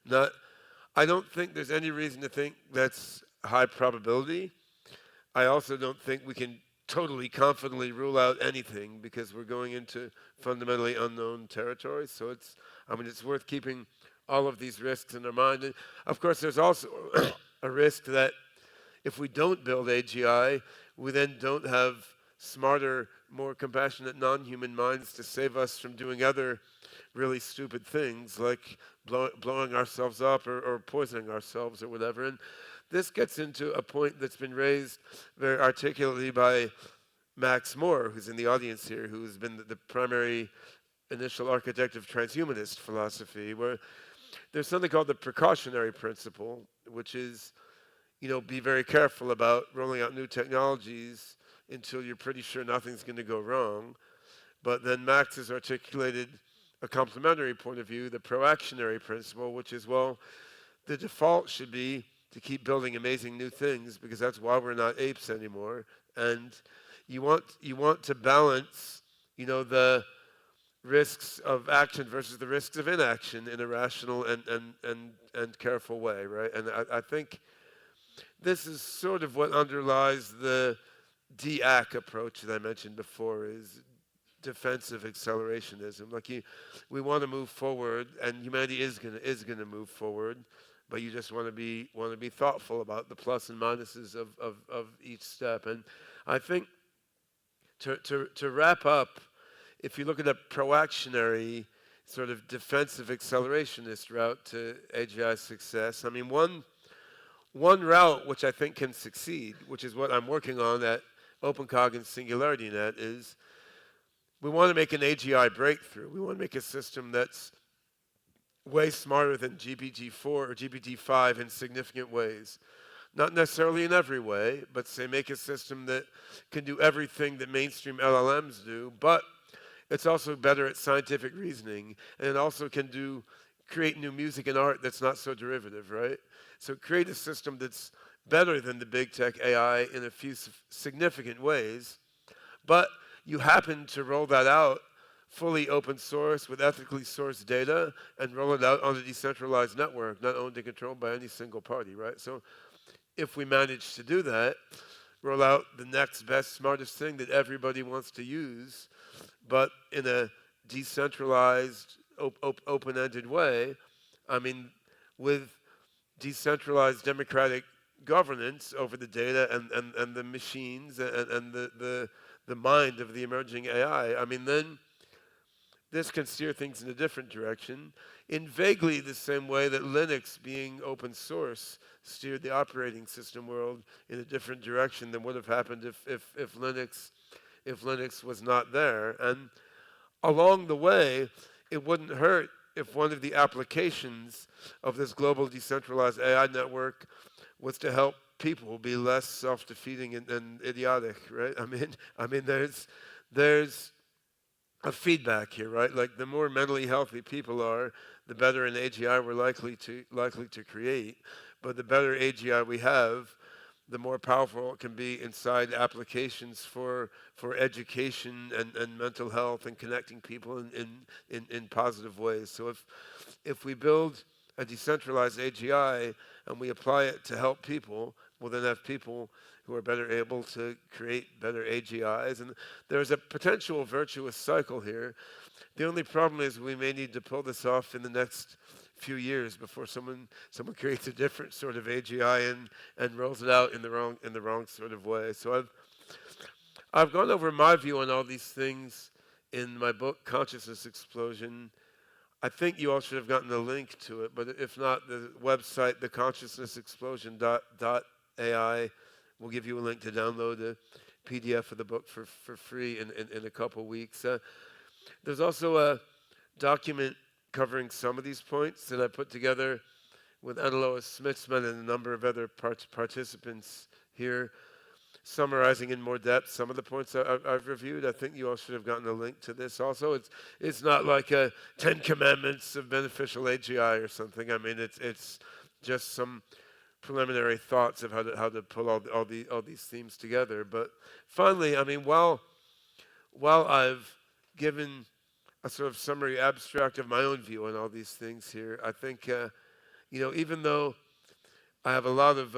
[SPEAKER 3] not. I don't think there's any reason to think that's high probability. I also don't think we can totally confidently rule out anything because we're going into fundamentally unknown territory. So it's worth keeping all of these risks in our mind. And of course, there's also a risk that if we don't build AGI, we then don't have smarter, more compassionate non-human minds to save us from doing other really stupid things like blowing ourselves up or poisoning ourselves or whatever. And this gets into a point that's been raised very articulately by Max Moore, who's in the audience here, who's been the primary initial architect of transhumanist philosophy, where there's something called the precautionary principle, which is, be very careful about rolling out new technologies until you're pretty sure nothing's going to go wrong. But then Max has articulated a complementary point of view, the proactionary principle, which is, well, the default should be to keep building amazing new things because that's why we're not apes anymore. And you want to balance, the risks of action versus the risks of inaction in a rational and careful way, right? And I think this is sort of what underlies the DAC approach that I mentioned before, is defensive accelerationism. Like, we want to move forward, and humanity is gonna move forward, but you just want to be thoughtful about the plus and minuses of each step. And I think to wrap up, if you look at a proactionary sort of defensive accelerationist route to AGI success, I mean, one route which I think can succeed, which is what I'm working on at OpenCog and SingularityNET, is we want to make an AGI breakthrough. We want to make a system that's way smarter than GPT-4 or GPT-5 in significant ways. Not necessarily in every way, but say make a system that can do everything that mainstream LLMs do, but it's also better at scientific reasoning, and it also can create new music and art that's not so derivative, right? So create a system that's better than the big tech AI in a few significant ways, but you happen to roll that out fully open source with ethically sourced data and roll it out on a decentralized network, not owned and controlled by any single party, right? So if we manage to do that, roll out the next best, smartest thing that everybody wants to use, but in a decentralized, open-ended way, I mean, with decentralized democratic governance over the data and the machines and the mind of the emerging AI, I mean, then this can steer things in a different direction in vaguely the same way that Linux, being open source, steered the operating system world in a different direction than would have happened if Linux was not there. And along the way, it wouldn't hurt if one of the applications of this global decentralized AI network was to help people be less self-defeating and idiotic, right? I mean, there's a feedback here, right? Like the more mentally healthy people are, the better an AGI we're likely to create. But the better AGI we have, the more powerful it can be inside applications for education and mental health and connecting people in positive ways. So if we build a decentralized AGI and we apply it to help people, we'll then have people who are better able to create better AGIs. And there's a potential virtuous cycle here. The only problem is we may need to pull this off in the next few years before someone creates a different sort of AGI and rolls it out in the wrong sort of way. So I've gone over my view on all these things in my book, Consciousness Explosion. I think you all should have gotten a link to it, but if not, the website, theconsciousnessexplosion.ai, will give you a link to download a PDF of the book for free in a couple weeks. There's also a document covering some of these points that I put together with Anna-Lois Smitsman and a number of other participants here, summarizing in more depth some of the points I've reviewed. I think you all should have gotten a link to this also. It's not like a 10 Commandments of beneficial AGI or something. I mean, it's just some preliminary thoughts of how to pull all these themes together. But finally, I mean, while I've given a sort of summary abstract of my own view on all these things here, I think, even though I have a lot of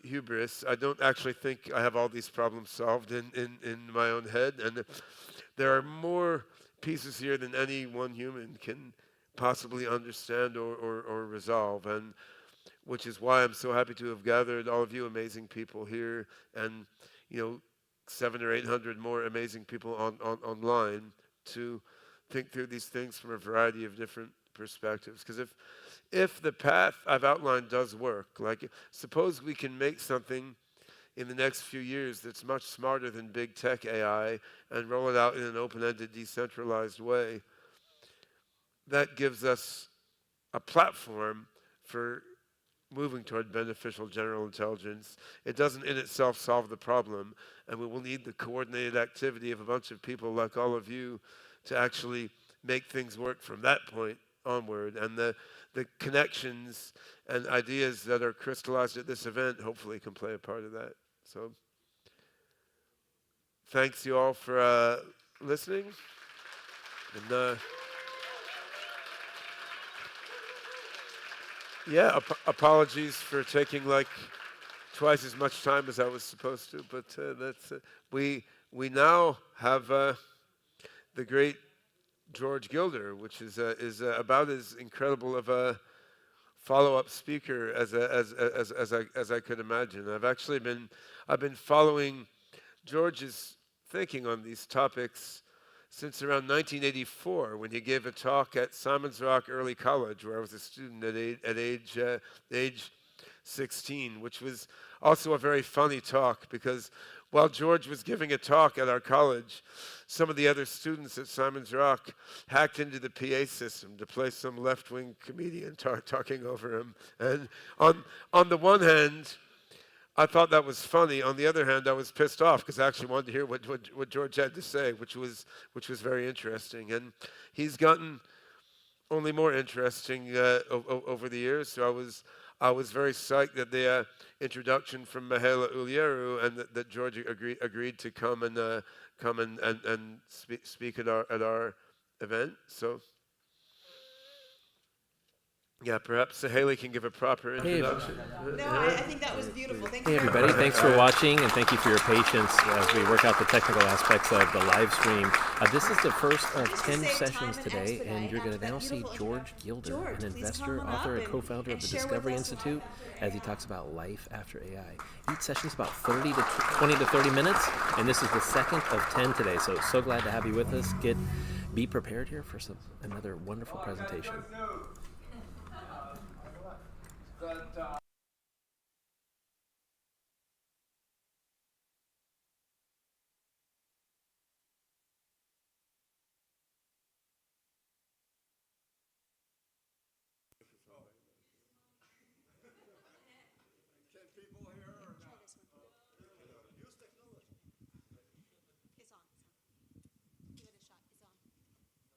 [SPEAKER 3] hubris, I don't actually think I have all these problems solved in my own head. And there are more pieces here than any one human can possibly understand or resolve. And which is why I'm so happy to have gathered all of you amazing people here and, 700 or 800 more amazing people online to think through these things from a variety of different perspectives. Because if the path I've outlined does work, like suppose we can make something in the next few years that's much smarter than big tech AI and roll it out in an open-ended, decentralized way, that gives us a platform for moving toward beneficial general intelligence. It doesn't in itself solve the problem, and we will need the coordinated activity of a bunch of people like all of you to actually make things work from that point onward. And the connections and ideas that are crystallized at this event hopefully can play a part of that. So thanks you all for listening. And apologies for taking like twice as much time as I was supposed to, but that's we now have the great George Gilder, which is about as incredible of a follow-up speaker as I could imagine. I've been following George's thinking on these topics since around 1984, when he gave a talk at Simon's Rock Early College, where I was a student at age 16, which was also a very funny talk, because while George was giving a talk at our college, some of the other students at Simon's Rock hacked into the PA system to play some left-wing comedian talking over him. And on the one hand, I thought that was funny. On the other hand, I was pissed off because I actually wanted to hear what George had to say, which was very interesting. And he's gotten only more interesting over the years. So I was very psyched that the introduction from Mihaela Ulieru and that George agreed to come and speak at our event. So. Yeah, perhaps Haley can give a proper introduction.
[SPEAKER 4] No, I think that was beautiful. Thank you.
[SPEAKER 2] Hey everybody, thanks for watching and thank you for your patience as we work out the technical aspects of the live stream. This is the first of 10 sessions today, and you're going to now see George Gilder, an investor, author, and co-founder of the Discovery Institute, as he talks about life after AI. Each session is about 20 to 30 minutes, and this is the second of 10 today, so glad to have you with us. be prepared here for another wonderful presentation.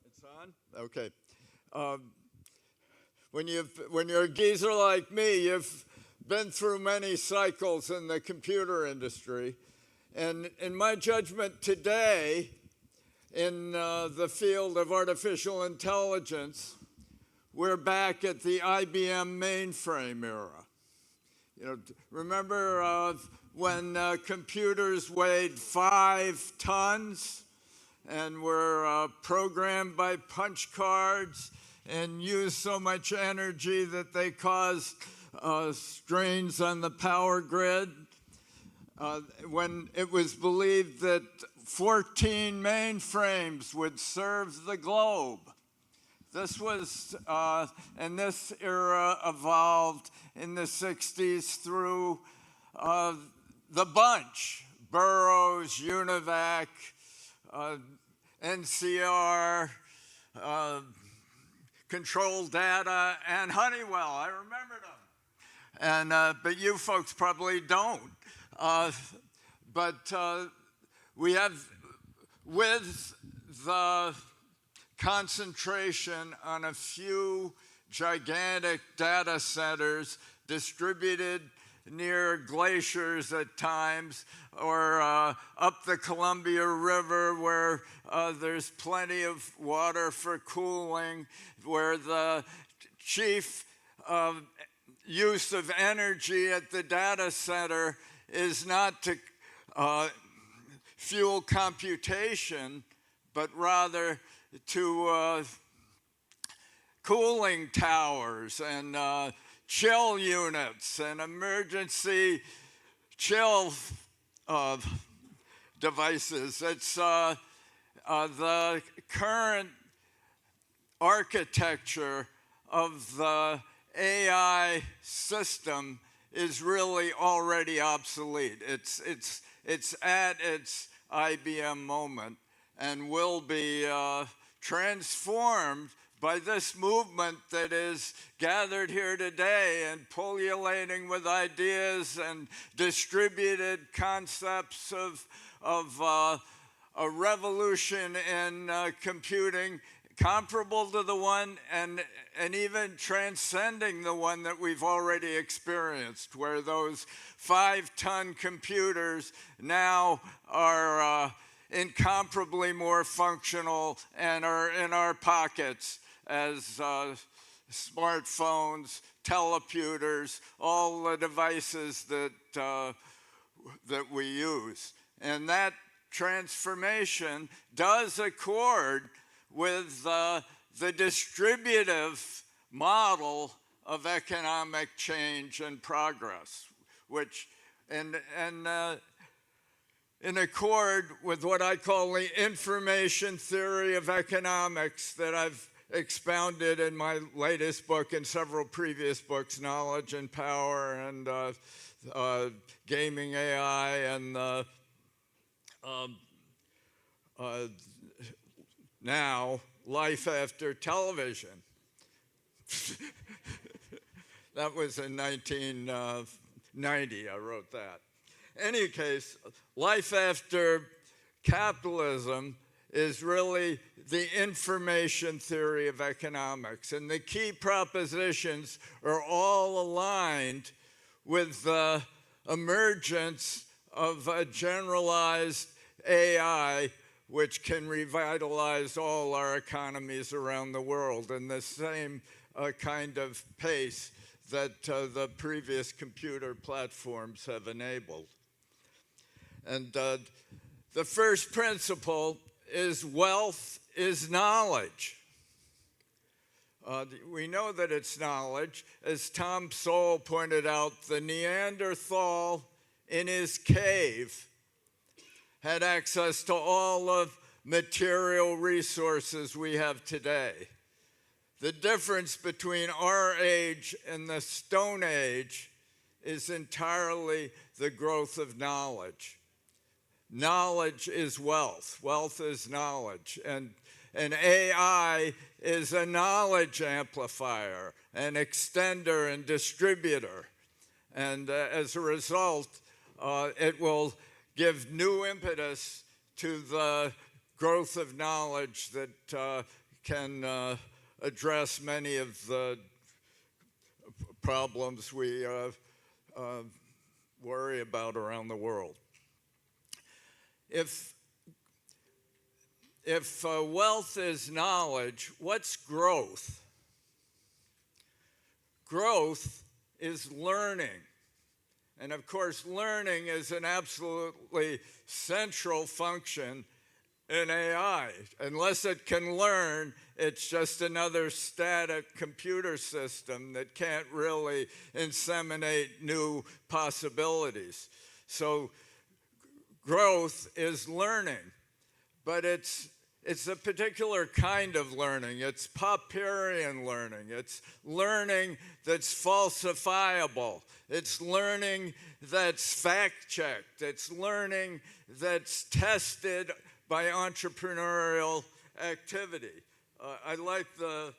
[SPEAKER 6] It's on? Okay. When you're a geezer like me, you've been through many cycles in the computer industry. And in my judgment today, in the field of artificial intelligence, we're back at the IBM mainframe era. You know, remember when computers weighed 5 tons and were programmed by punch cards and used so much energy that they caused strains on the power grid? When it was believed that 14 mainframes would serve the globe. This was, and this era evolved in the 60s through the bunch, Burroughs, UNIVAC, NCR, Control Data, and Honeywell. I remember them. And, but you folks probably don't. But we have, with the concentration on a few gigantic data centers distributed near glaciers at times, or up the Columbia River where there's plenty of water for cooling, where the chief use of energy at the data center is not to fuel computation, but rather to cooling towers and chill units and emergency chill devices. It's the current architecture of the AI system is really already obsolete. It's at its IBM moment and will be transformed by this movement that is gathered here today and pullulating with ideas and distributed concepts of a revolution in computing comparable to the one and even transcending the one that we've already experienced, where those 5-ton computers now are incomparably more functional and are in our pockets as smartphones, teleputers, all the devices that we use. And that transformation does accord with the distributive model of economic change and progress, which, in accord with what I call the information theory of economics that I've expounded in my latest book and several previous books, Knowledge and Power and Gaming AI and now Life After Television. That was in 1990, I wrote that. Any case, life after capitalism is really the information theory of economics. And the key propositions are all aligned with the emergence of a generalized AI which can revitalize all our economies around the world in the same kind of pace that the previous computer platforms have enabled. And the first principle is wealth is knowledge. We know that it's knowledge. As Tom Sowell pointed out, the Neanderthal in his cave had access to all of material resources we have today. The difference between our age and the Stone Age is entirely the growth of knowledge. Knowledge is wealth. Wealth is knowledge. And AI is a knowledge amplifier, an extender and distributor. And as a result, it will give new impetus to the growth of knowledge that can address many of the problems we worry about around the world. If wealth is knowledge, what's growth? Growth is learning. And of course, learning is an absolutely central function in AI. Unless it can learn, it's just another static computer system that can't really inseminate new possibilities. So growth is learning, but it's a particular kind of learning. It's Popperian learning. It's learning that's falsifiable. It's learning that's fact-checked. It's learning that's tested by entrepreneurial activity. I like the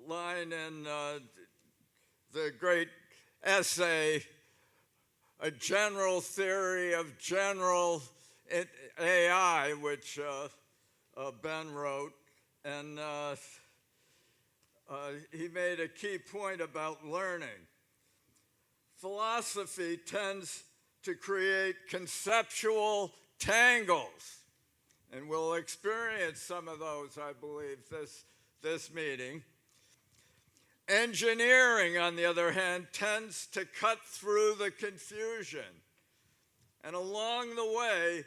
[SPEAKER 6] line in the great essay, A General Theory of General AI, which Ben wrote, and he made a key point about learning. Philosophy tends to create conceptual tangles, and we'll experience some of those, I believe, this meeting. Engineering, on the other hand, tends to cut through the confusion, and along the way,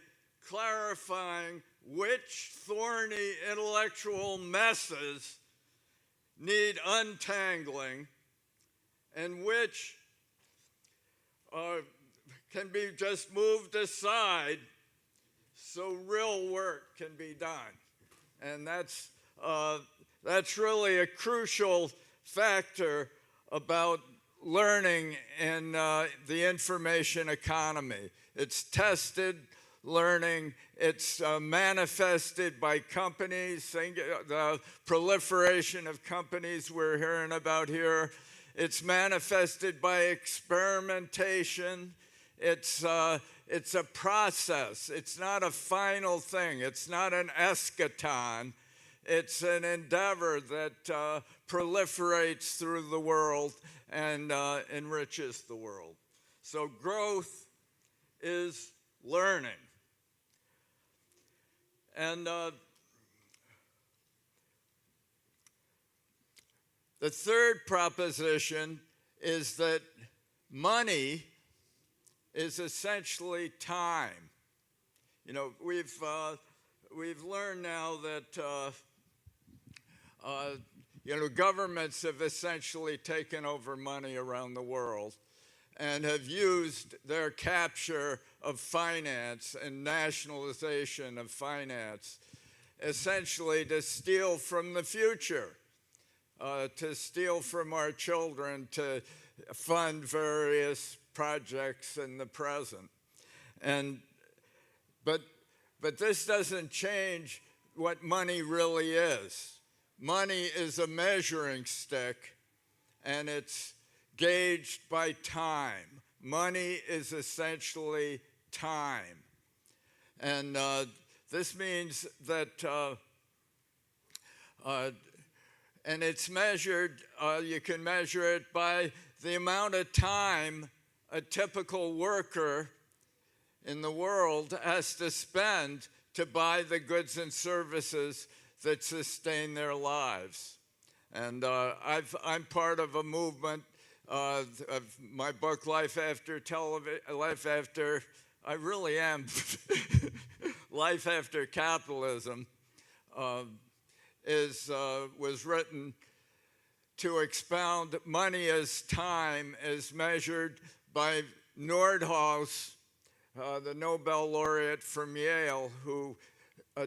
[SPEAKER 6] clarifying which thorny intellectual messes need untangling and which can be just moved aside so real work can be done. And that's really a crucial factor about learning in the information economy. It's tested learning. It's manifested by companies, the proliferation of companies we're hearing about here. It's manifested by experimentation. It's a process. It's not a final thing. It's not an eschaton. It's an endeavor that proliferates through the world and enriches the world. So growth is learning. And the third proposition is that money is essentially time. You know, we've learned now that governments have essentially taken over money around the world and have used their capture of finance and nationalization of finance essentially to steal from the future, to steal from our children, to fund various projects in the present. But this doesn't change what money really is. Money is a measuring stick, and it's gauged by time. Money is essentially time. And this means that, and it's measured, you can measure it by the amount of time a typical worker in the world has to spend to buy the goods and services that sustain their lives. And I'm part of a movement of my book, Life After Television, Life After, I really am, Life After Capitalism, was written to expound money as time as measured by Nordhaus the Nobel laureate from Yale, who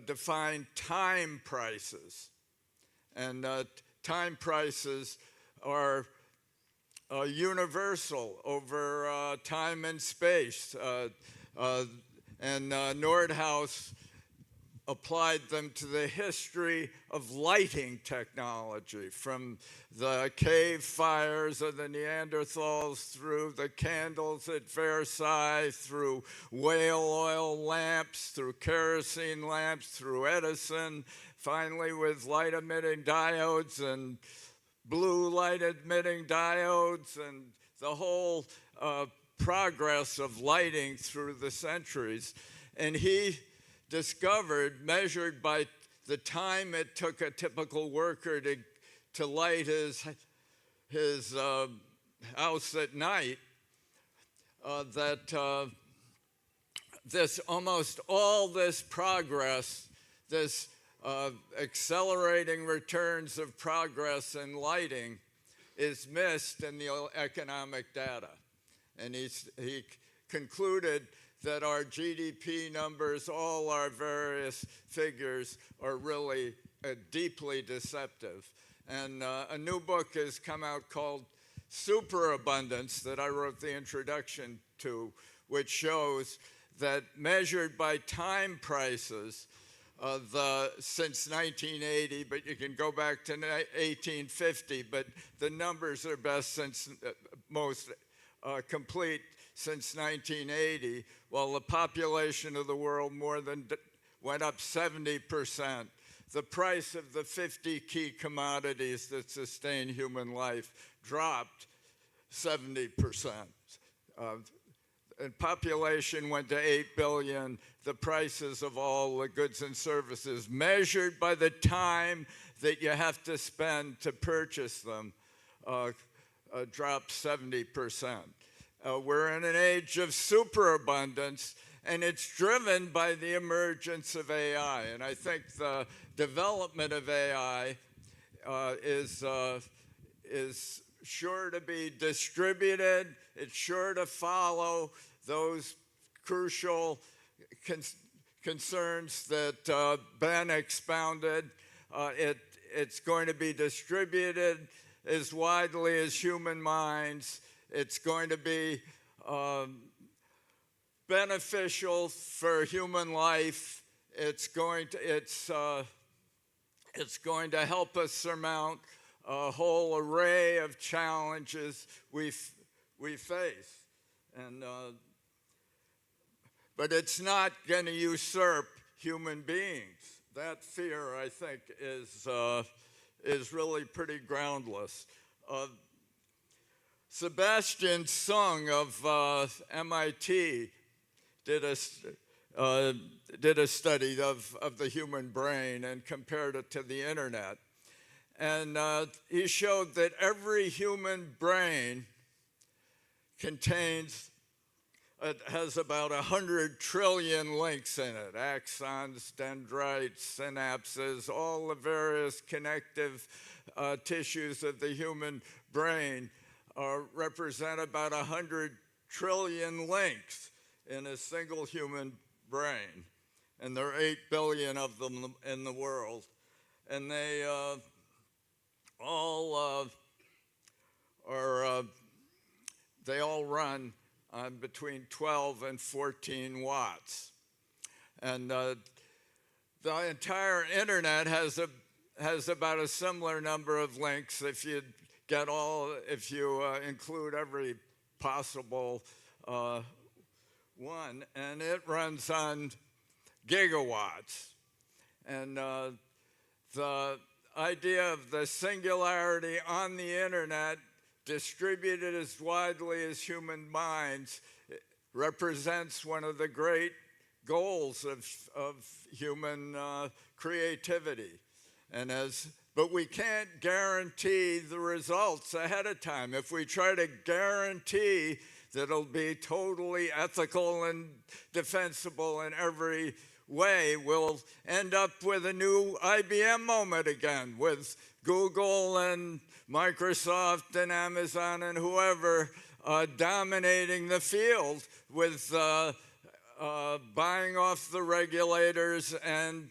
[SPEAKER 6] defined time prices. And time prices are universal over time and space. And Nordhaus applied them to the history of lighting technology, from the cave fires of the Neanderthals through the candles at Versailles, through whale oil lamps, through kerosene lamps, through Edison, finally with light-emitting diodes and blue light-emitting diodes, and the whole progress of lighting through the centuries. And he discovered, measured by the time it took a typical worker to light his house at night, that almost all this progress, this accelerating returns of progress in lighting, is missed in the economic data. And he concluded that our GDP numbers, all our various figures, are really deeply deceptive. And a new book has come out called Superabundance that I wrote the introduction to, which shows that measured by time prices, since 1980, but you can go back to 1850, but the numbers are best since most complete since 1980, while the population of the world went up 70%. The price of the 50 key commodities that sustain human life dropped 70%. And population went to 8 billion. The prices of all the goods and services, measured by the time that you have to spend to purchase them, dropped 70%. We're in an age of superabundance, and it's driven by the emergence of AI. And I think the development of AI is sure to be distributed. It's sure to follow those crucial concerns that Ben expounded. It's going to be distributed as widely as human minds. It's going to be beneficial for human life. It's going to help us surmount a whole array of challenges we face. And but it's not going to usurp human beings. That fear, I think, is really pretty groundless. Sebastian Sung of MIT did a study of the human brain and compared it to the internet. And he showed that every human brain has about 100 trillion links in it, axons, dendrites, synapses, all the various connective tissues of the human brain represent about 100 trillion links in a single human brain. And there are 8 billion of them in the world. And they all run on between 12 and 14 watts. And the entire internet has about a similar number of links if you include every possible one, and it runs on gigawatts. And the idea of the singularity on the internet distributed as widely as human minds represents one of the great goals of human creativity. But we can't guarantee the results ahead of time. If we try to guarantee that it'll be totally ethical and defensible in every way, we'll end up with a new IBM moment again, with Google and Microsoft and Amazon and whoever dominating the field with buying off the regulators and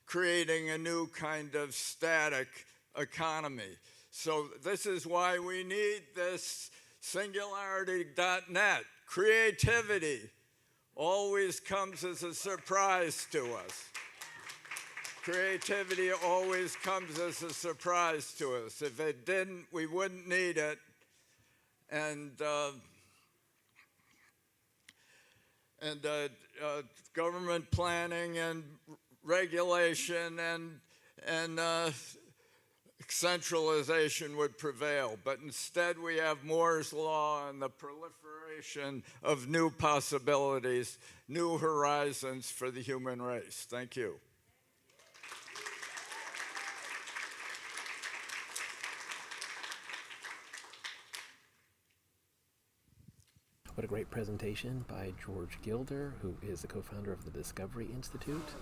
[SPEAKER 6] creating a new kind of static economy. So this is why we need this SingularityNET. Creativity always comes as a surprise to us. Creativity always comes as a surprise to us. If it didn't, we wouldn't need it. And government planning and regulation and centralization would prevail. But instead we have Moore's law and the proliferation of new possibilities, new horizons for the human race. Thank you.
[SPEAKER 2] What a great presentation by George Gilder, who is the co-founder of the Discovery Institute.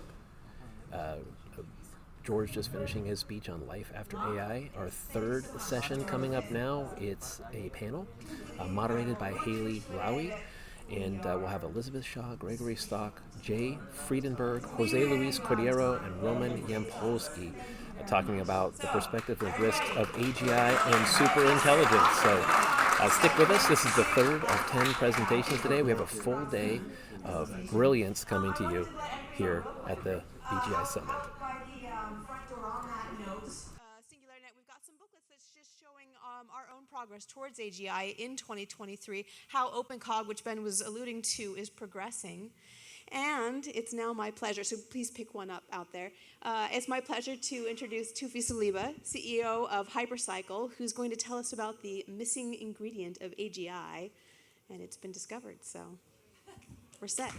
[SPEAKER 2] George just finishing his speech on life after AI. Our third session coming up now. It's a panel moderated by Haley Lowy, and we'll have Elizabeth Shaw, Gregory Stock, Jay Friedenberg, Jose Luis Cordero, and Roman Yampolsky talking about the perspective and risks of AGI and superintelligence. So stick with us. This is the third of 10 presentations today. We have a full day of brilliance coming to you here at the AGI Summit.
[SPEAKER 4] SingularityNET, we've got some booklets that's just showing our own progress towards AGI in 2023, how OpenCog, which Ben was alluding to, is progressing. And it's now my pleasure, so please pick one up out there. It's my pleasure to introduce Toufi Saliba, CEO of HyperCycle, who's going to tell us about the missing ingredient of AGI, and it's been discovered, so we're set.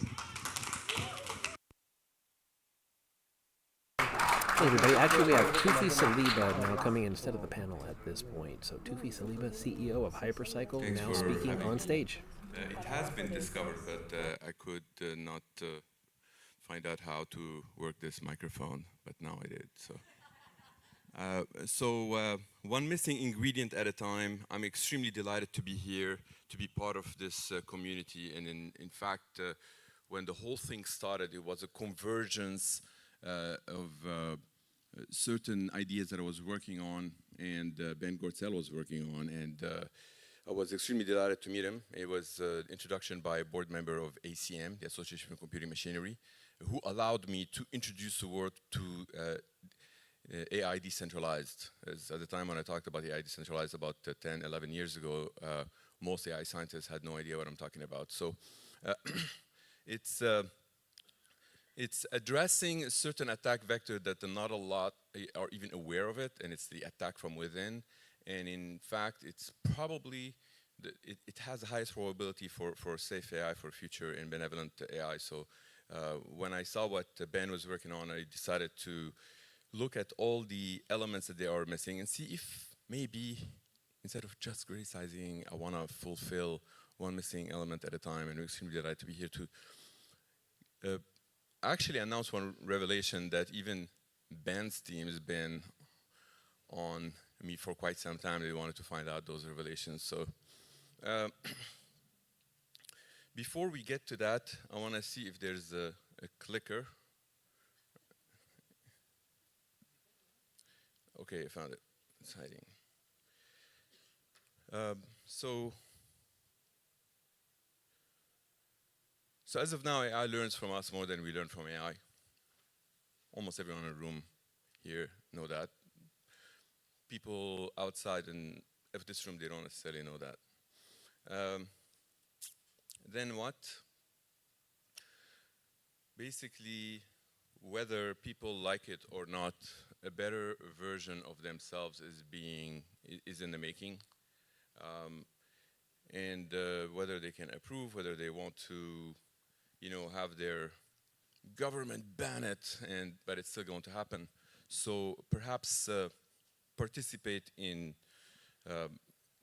[SPEAKER 2] Hey everybody, actually we have Toufi Saliba now coming in instead of the panel at this point. So Toufi Saliba, CEO of HyperCycle,
[SPEAKER 7] Thanks
[SPEAKER 2] now
[SPEAKER 7] for
[SPEAKER 2] speaking
[SPEAKER 7] having
[SPEAKER 2] on
[SPEAKER 7] me.
[SPEAKER 2] stage.
[SPEAKER 7] It has been discovered, but I could not find out how to work this microphone, but now I did. So, one missing ingredient at a time. I'm extremely delighted to be here, to be part of this community. And in fact, when the whole thing started, it was a convergence of certain ideas that I was working on, and Ben Goertzel was working on, and I was extremely delighted to meet him. It was an introduction by a board member of ACM, the Association for Computing Machinery, who allowed me to introduce the word to AI decentralized. As at the time when I talked about AI decentralized about 10, 11 years ago, most AI scientists had no idea what I'm talking about. So it's addressing a certain attack vector that not a lot are even aware of it, and it's the attack from within. And in fact, it's probably, it has the highest probability for safe AI, for future and benevolent AI. So when I saw what Ben was working on, I decided to look at all the elements that they are missing and see if maybe instead of just criticizing, I want to fulfill one missing element at a time. And we're extremely delighted to be here to actually announce one revelation that even Ben's team has been on me for quite some time. They wanted to find out those revelations. So before we get to that, I want to see if there's a clicker. Okay, I found it. It's hiding. So as of now, AI learns from us more than we learn from AI. Almost everyone in the room here know that. People outside of this room, they don't necessarily know that. Then what? Basically, whether people like it or not, a better version of themselves is in the making. And whether they can approve, whether they want to, have their government ban it, but it's still going to happen. So perhaps participate in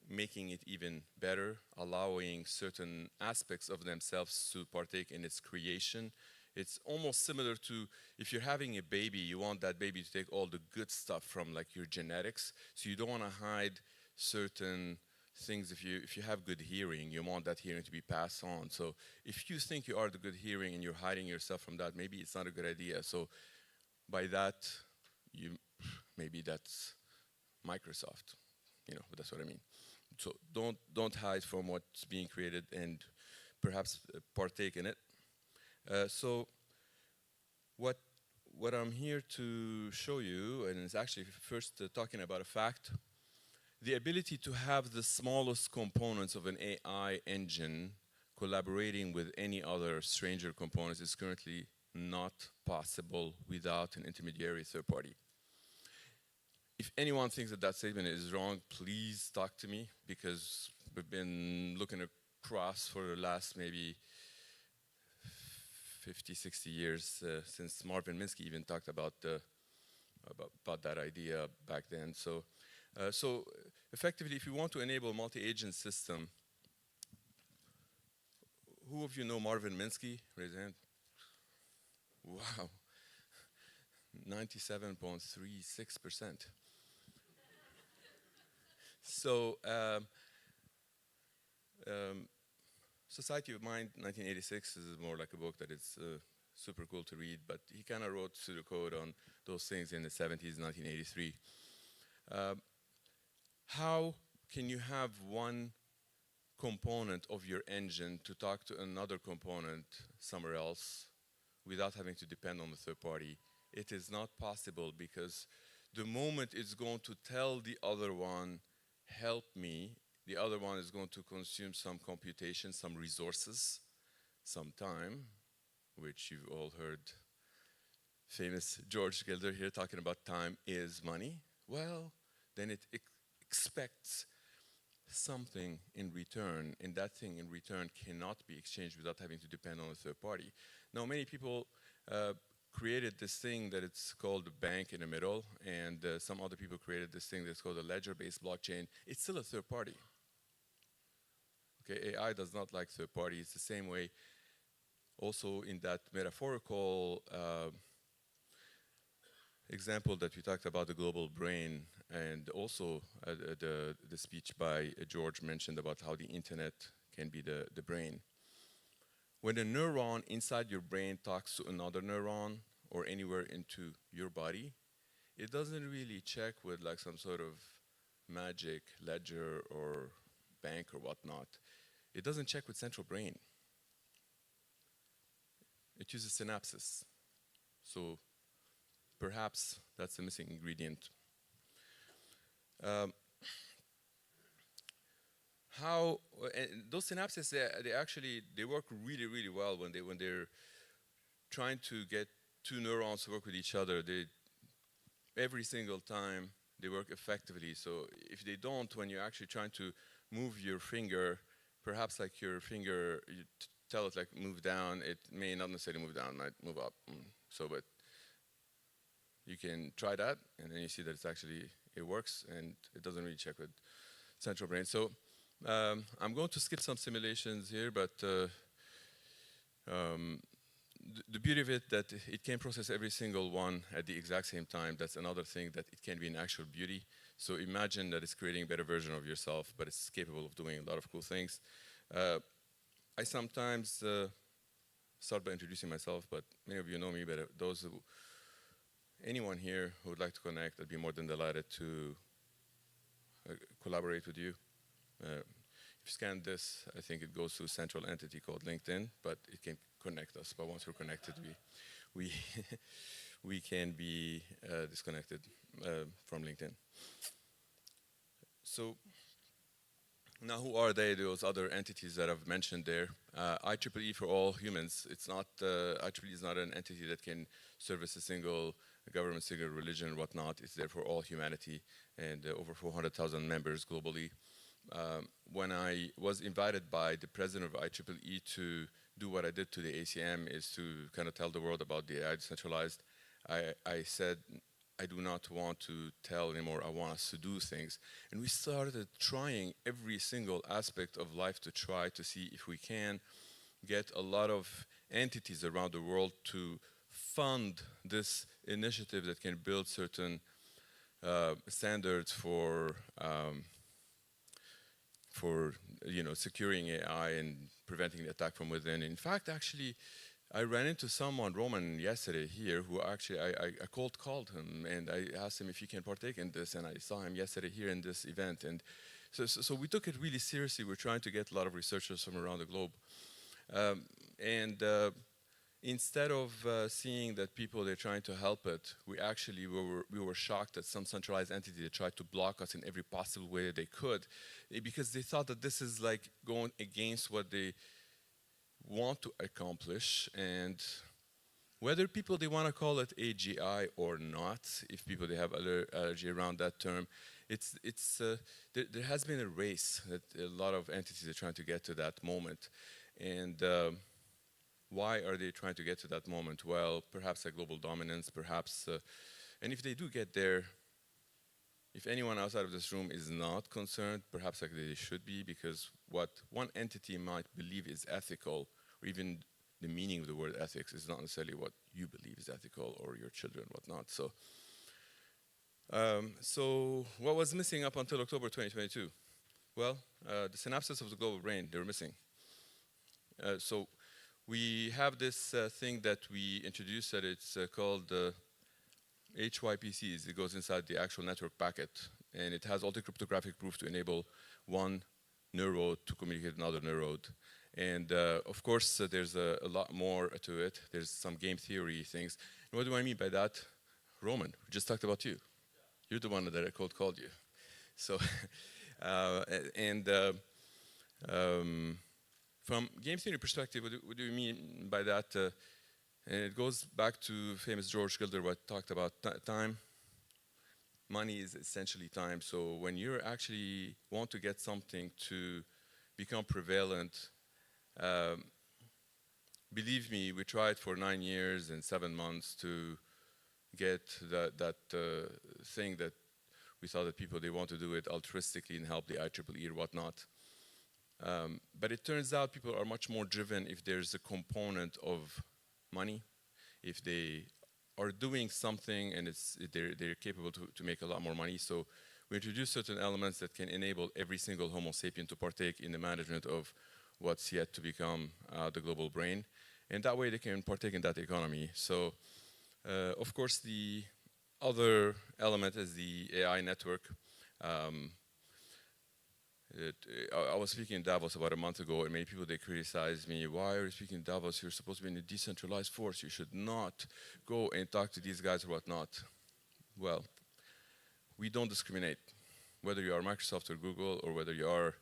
[SPEAKER 7] making it even better, allowing certain aspects of themselves to partake in its creation. It's almost similar to if you're having a baby, you want that baby to take all the good stuff from like your genetics. So you don't want to hide certain things, if you have good hearing, you want that hearing to be passed on. So if you think you are the good hearing and you're hiding yourself from that, maybe it's not a good idea. So by that, maybe that's Microsoft, but that's what I mean. So don't hide from what's being created and perhaps partake in it. So what I'm here to show you, and it's actually first talking about a fact, the ability to have the smallest components of an AI engine collaborating with any other stranger components is currently not possible without an intermediary third party. If anyone thinks that that statement is wrong, please talk to me, because we've been looking across for the last maybe 50, 60 years since Marvin Minsky even talked about that idea back then. So effectively, if you want to enable multi-agent system, who of you know Marvin Minsky? Raise your hand. Wow, 97.36%. So Society of Mind, 1986, is more like a book that is super cool to read, but he kind of wrote pseudocode on those things in the 70s, 1983. How can you have one component of your engine to talk to another component somewhere else without having to depend on the third party? It is not possible, because the moment it's going to tell the other one, help me, the other one is going to consume some computation, some resources, some time, which you've all heard famous George Gilder here talking about time is money. Well, then it expects something in return, and that thing in return cannot be exchanged without having to depend on a third party. Now, many people created this thing that it's called a bank in the middle, and some other people created this thing that's called a ledger-based blockchain. It's still a third party. Okay, AI does not like third parties. It's the same way also in that metaphorical example that we talked about, the global brain, and also the speech by George mentioned about how the internet can be the brain. When a neuron inside your brain talks to another neuron or anywhere into your body, it doesn't really check with like some sort of magic ledger or bank or whatnot. It doesn't check with central brain. It uses synapses. So perhaps that's the missing ingredient. Those synapses, they work really, really well when they're trying to get two neurons to work with each other. Every single time they work effectively. So if they don't, when you're actually trying to move your finger, perhaps like your finger, you tell it like move down, it may not necessarily move down, it might move up. But you can try that, and then you see that it works, and it doesn't really check with central brain. So I'm going to skip some simulations here, but the beauty of it that it can process every single one at the exact same time. That's another thing, that it can be an actual beauty. So imagine that it's creating a better version of yourself, but it's capable of doing a lot of cool things. I sometimes start by introducing myself, but many of you know me, but anyone here who would like to connect, I'd be more than delighted to collaborate with you. If you scan this, I think it goes to a central entity called LinkedIn, but it can connect us. But once we're connected, we can be disconnected from LinkedIn. So now, who are they, those other entities that I've mentioned there? IEEE for all humans. It's not, IEEE is not an entity that can service a single government, single religion, whatnot. It's there for all humanity, and over 400,000 members globally. When I was invited by the president of IEEE to do what I did to the ACM, is to kind of tell the world about the AI Decentralized, I said, I do not want to tell anymore, I want us to do things. And we started trying every single aspect of life to try to see if we can get a lot of entities around the world to fund this initiative that can build certain standards for for securing AI and preventing the attack from within. In fact, actually, I ran into someone, Roman, yesterday here, who actually, I cold called him and I asked him if he can partake in this, and I saw him yesterday here in this event. And so we took it really seriously. We're trying to get a lot of researchers from around the globe. Instead of seeing that people, they're trying to help it, we were shocked that some centralized entity that tried to block us in every possible way that they could, because they thought that this is like going against what they want to accomplish. And whether people, they want to call it AGI or not, if people, they have allergy around that term, there has been a race that a lot of entities are trying to get to that moment. And why are they trying to get to that moment? Well, perhaps a global dominance, perhaps, and if they do get there, if anyone outside of this room is not concerned, perhaps like they should be, because what one entity might believe is ethical, or even the meaning of the word ethics is not necessarily what you believe is ethical, or your children, whatnot. So what was missing up until October 2022? Well, the synapses of the global brain, they were missing. So we have this thing that we introduced that it's called HYPCs. It goes inside the actual network packet, and it has all the cryptographic proof to enable one neurode to communicate with another neurode. And of course, there's a lot more to it. There's some game theory things. And what do I mean by that? Roman, we just talked about you. You're the one that I cold called you. So, from game theory perspective, what do you mean by that? And it goes back to famous George Gilder, what talked about time. Money is essentially time. So when you actually want to get something to become prevalent, believe me, we tried for 9 years and 7 months to get that thing that we thought that people, they want to do it altruistically and help the IEEE or whatnot. But it turns out people are much more driven if there's a component of money, if they are doing something and they're capable to make a lot more money. So we introduce certain elements that can enable every single Homo sapien to partake in the management of what's yet to become the global brain. And that way they can partake in that economy. So of course the other element is the AI network. I was speaking in Davos about a month ago, and many people, they criticized me. Why are you speaking in Davos? You're supposed to be in a decentralized force. You should not go and talk to these guys or whatnot. Well, we don't discriminate. Whether you are Microsoft or Google, or whether you are,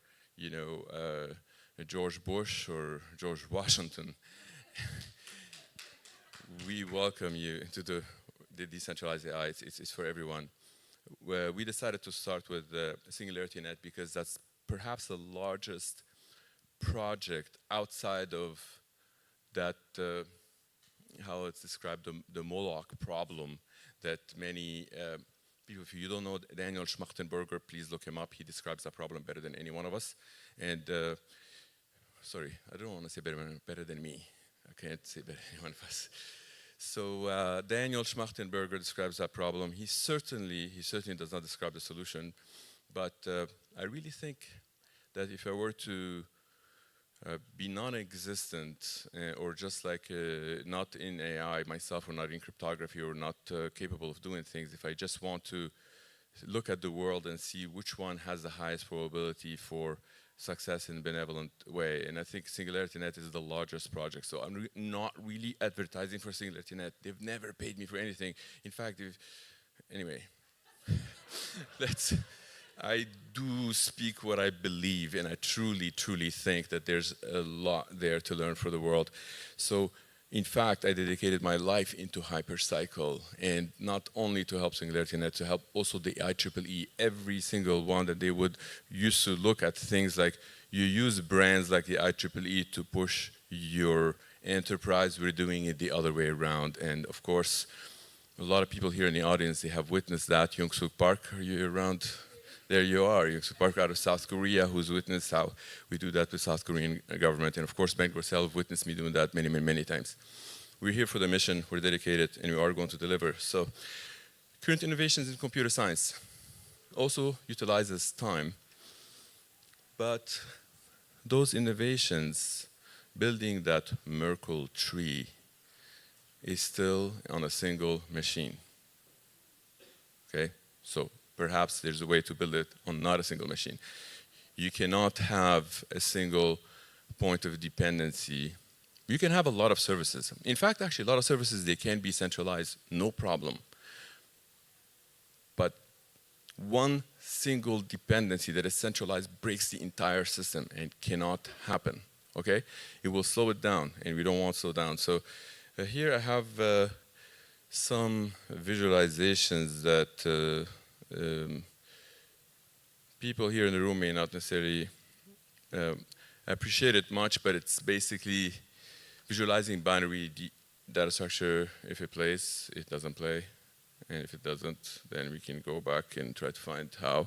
[SPEAKER 7] George Bush or George Washington, we welcome you into the decentralized AI. It's for everyone. We decided to start with SingularityNET because that's perhaps the largest project outside of that, how it's described, the Moloch problem that many people, if you don't know Daniel Schmachtenberger, please look him up. He describes that problem better than any one of us. And sorry, I don't want to say better than me. I can't say better than any one of us. So Daniel Schmachtenberger describes that problem. He certainly does not describe the solution, but I really think that if I were to be non-existent or just like not in AI myself, or not in cryptography, or not capable of doing things, if I just want to look at the world and see which one has the highest probability for success in a benevolent way. And I think SingularityNET is the largest project. So I'm not really advertising for SingularityNET. They've never paid me for anything. In fact, anyway, I do speak what I believe, and I truly, truly think that there's a lot there to learn for the world. So in fact, I dedicated my life into HyperCycle, and not only to help SingularityNET, to help also the IEEE, every single one that they would used to look at things like, you use brands like the IEEE to push your enterprise. We're doing it the other way around. And of course, a lot of people here in the audience, they have witnessed that. Young-Suk Park, are you around? There you are, Young-Suk Park out of South Korea, who's witnessed how we do that with South Korean government. And of course, Ben Goertzel witnessed me doing that many, many, many times. We're here for the mission, we're dedicated, and we are going to deliver. So, current innovations in computer science also utilizes time. But those innovations, building that Merkle tree, is still on a single machine. Okay? So perhaps there's a way to build it on not a single machine. You cannot have a single point of dependency. You can have a lot of services. In fact, actually, a lot of services, they can be centralized, no problem. But one single dependency that is centralized breaks the entire system and cannot happen, okay? It will slow it down, and we don't want to slow down. So here I have some visualizations that people here in the room may not necessarily appreciate it much, but it's basically visualizing binary data structure. If it plays, it doesn't play. And if it doesn't, then we can go back and try to find how.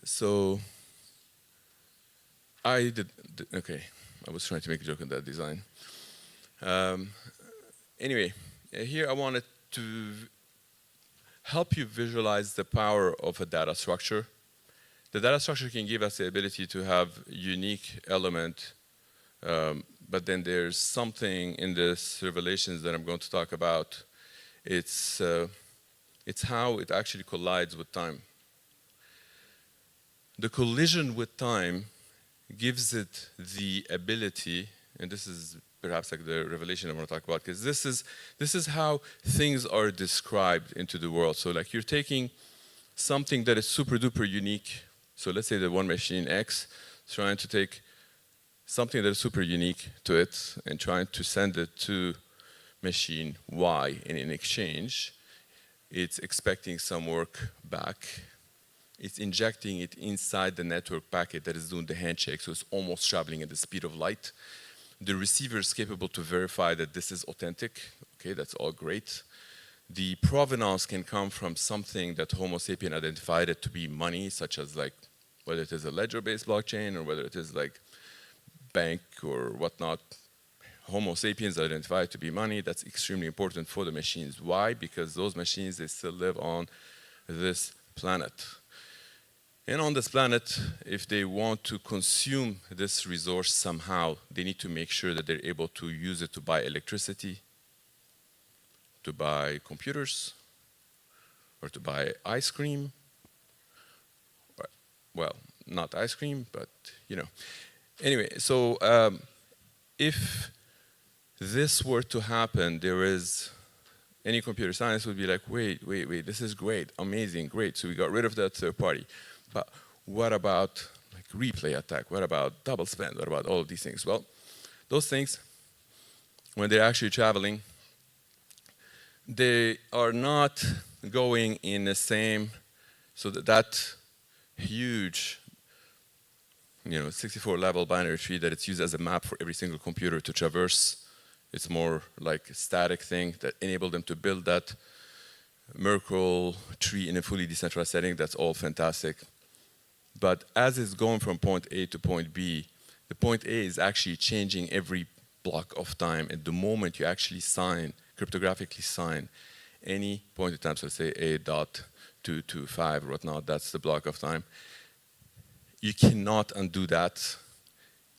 [SPEAKER 7] So I did, okay, I was trying to make a joke on that design. Anyway, here I wanted to help you visualize the power of a data structure. The data structure can give us the ability to have unique element, but then there's something in this revelations that I'm going to talk about. It's how it actually collides with time. The collision with time gives it the ability, and this is perhaps like the revelation I want to talk about, because this is how things are described into the world. So like you're taking something that is super duper unique. So let's say that one machine X is trying to take something that is super unique to it and trying to send it to machine Y, and in exchange, it's expecting some work back. It's injecting it inside the network packet that is doing the handshake, so it's almost traveling at the speed of light. The receiver is capable to verify that this is authentic. Okay, that's all great. The provenance can come from something that Homo sapien identified it to be money, such as like whether it is a ledger-based blockchain or whether it is like bank or whatnot. Homo sapiens identify it to be money. That's extremely important for the machines. Why? Because those machines, they still live on this planet. And on this planet, if they want to consume this resource somehow, they need to make sure that they're able to use it to buy electricity, to buy computers, or to buy ice cream. Well, not ice cream, but you know. Anyway, so if this were to happen, there is, any computer science would be like, wait, this is great, amazing, great. So we got rid of that third party. But what about like replay attack? What about double spend? What about all of these things? Well, those things, when they're actually traveling, they are not going in the same, so that huge, 64-level binary tree that it's used as a map for every single computer to traverse. It's more like a static thing that enabled them to build that Merkle tree in a fully decentralized setting. That's all fantastic. But as it's going from point A to point B, the point A is actually changing every block of time. At the moment you actually sign, cryptographically sign, any point in time, so let's say A.225 or whatnot, that's the block of time. You cannot undo that.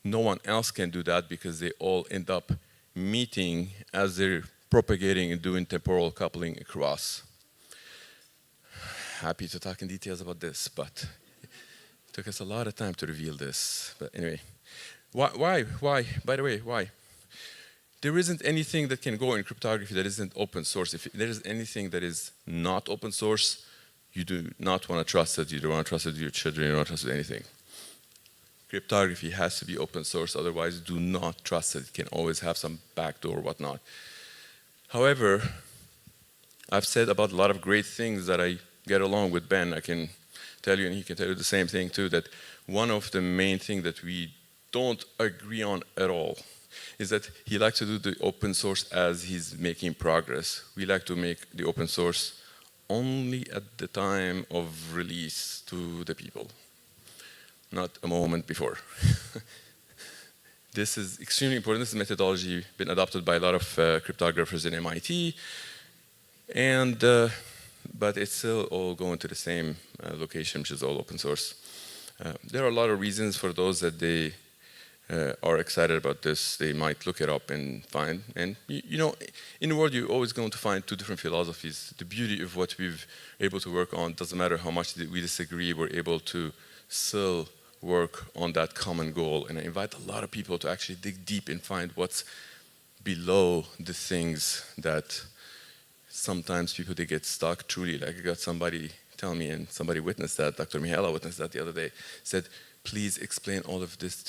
[SPEAKER 7] No one else can do that because they all end up meeting as they're propagating and doing temporal coupling across. Happy to talk in details about this, but it took us a lot of time to reveal this. But anyway, why? By the way, why? There isn't anything that can go in cryptography that isn't open source. If there is anything that is not open source, you do not want to trust it. You don't want to trust it with your children. You don't want to trust it with anything. Cryptography has to be open source. Otherwise, do not trust it. It can always have some backdoor or whatnot. However, I've said about a lot of great things that I get along with Ben. I can tell you, and he can tell you the same thing too, that one of the main things that we don't agree on at all is that he likes to do the open source as he's making progress. We like to make the open source only at the time of release to the people, not a moment before. This is extremely important. This is methodology been adopted by a lot of cryptographers in MIT. And but it's still all going to the same location, which is all open source. There are a lot of reasons for those that they are excited about this. They might look it up and find. And you know, in the world, you're always going to find two different philosophies. The beauty of what we've able to work on, doesn't matter how much we disagree, we're able to still work on that common goal. And I invite a lot of people to actually dig deep and find what's below the things that sometimes people, they get stuck truly. Like I got somebody tell me, and somebody witnessed that, Dr. Mihaela witnessed that the other day, said, please explain all of this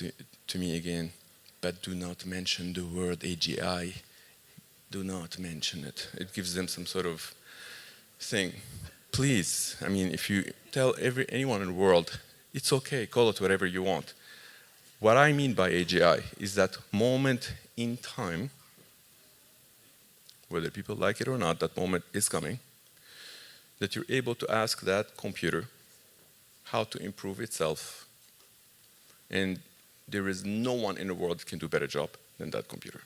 [SPEAKER 7] to me again, but do not mention the word AGI. Do not mention it. It gives them some sort of thing. Please, I mean, if you tell anyone in the world, it's okay, call it whatever you want. What I mean by AGI is that moment in time, whether people like it or not, that moment is coming, that you're able to ask that computer how to improve itself. And there is no one in the world that can do a better job than that computer.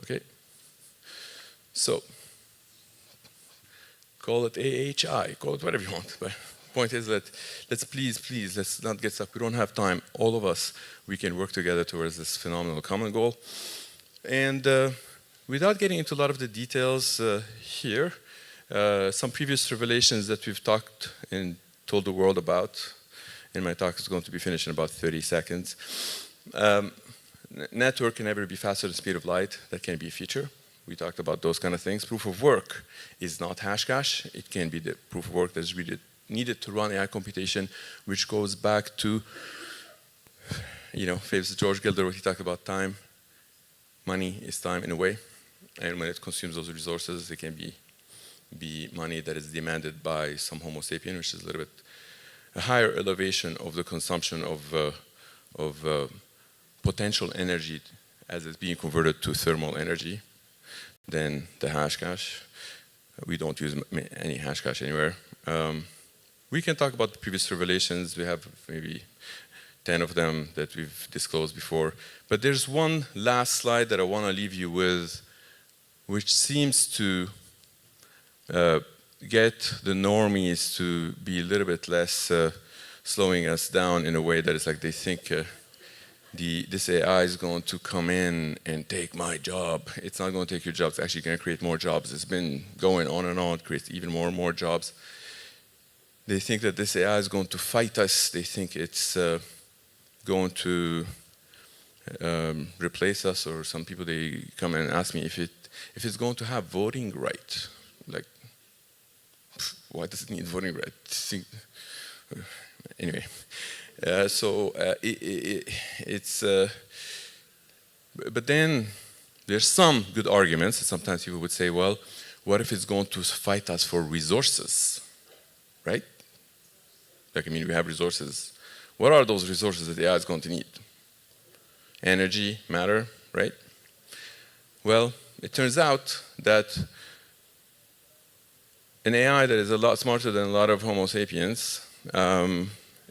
[SPEAKER 7] Okay? So, call it AHI, call it whatever you want. But the point is that let's please, let's not get stuck. We don't have time. All of us, we can work together towards this phenomenal common goal. And without getting into a lot of the details here, some previous revelations that we've talked and told the world about, and my talk is going to be finished in about 30 seconds. Network can never be faster than the speed of light. That can be a feature. We talked about those kind of things. Proof of work is not hash cache. It can be the proof of work that's really needed to run AI computation, which goes back to, you know, famous George Gilder, what he talked about time. Money is time in a way. And when it consumes those resources, it can be money that is demanded by some Homo sapien, which is a little bit a higher elevation of the consumption of potential energy as it's being converted to thermal energy than the hash cache. We don't use any hash cache anywhere. We can talk about the previous revelations. We have maybe 10 of them that we've disclosed before. But there's one last slide that I want to leave you with, which seems to get the normies to be a little bit less slowing us down in a way that it's like they think this AI is going to come in and take my job. It's not going to take your job. It's actually going to create more jobs. It's been going on and on. It creates even more and more jobs. They think that this AI is going to fight us. They think it's going to replace us, or some people, they come and ask me if it's going to have voting right. Like, why does it need voting rights? Anyway, but then there's some good arguments. Sometimes people would say, well, what if it's going to fight us for resources, right? Like, I mean, we have resources. What are those resources that the AI is going to need? Energy, matter, right? Well, it turns out that an AI that is a lot smarter than a lot of Homo sapiens,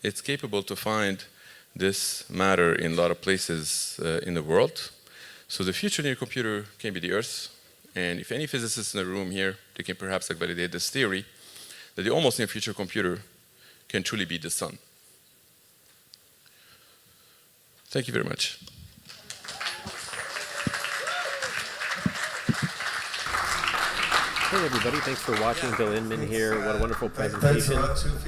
[SPEAKER 7] it's capable to find this matter in a lot of places in the world. So the future near computer can be the Earth. And if any physicists in the room here, they can perhaps validate this theory that the almost near future computer can truly be the sun. Thank you very much.
[SPEAKER 2] Hey everybody, thanks for watching. Bill Inman here. What a wonderful presentation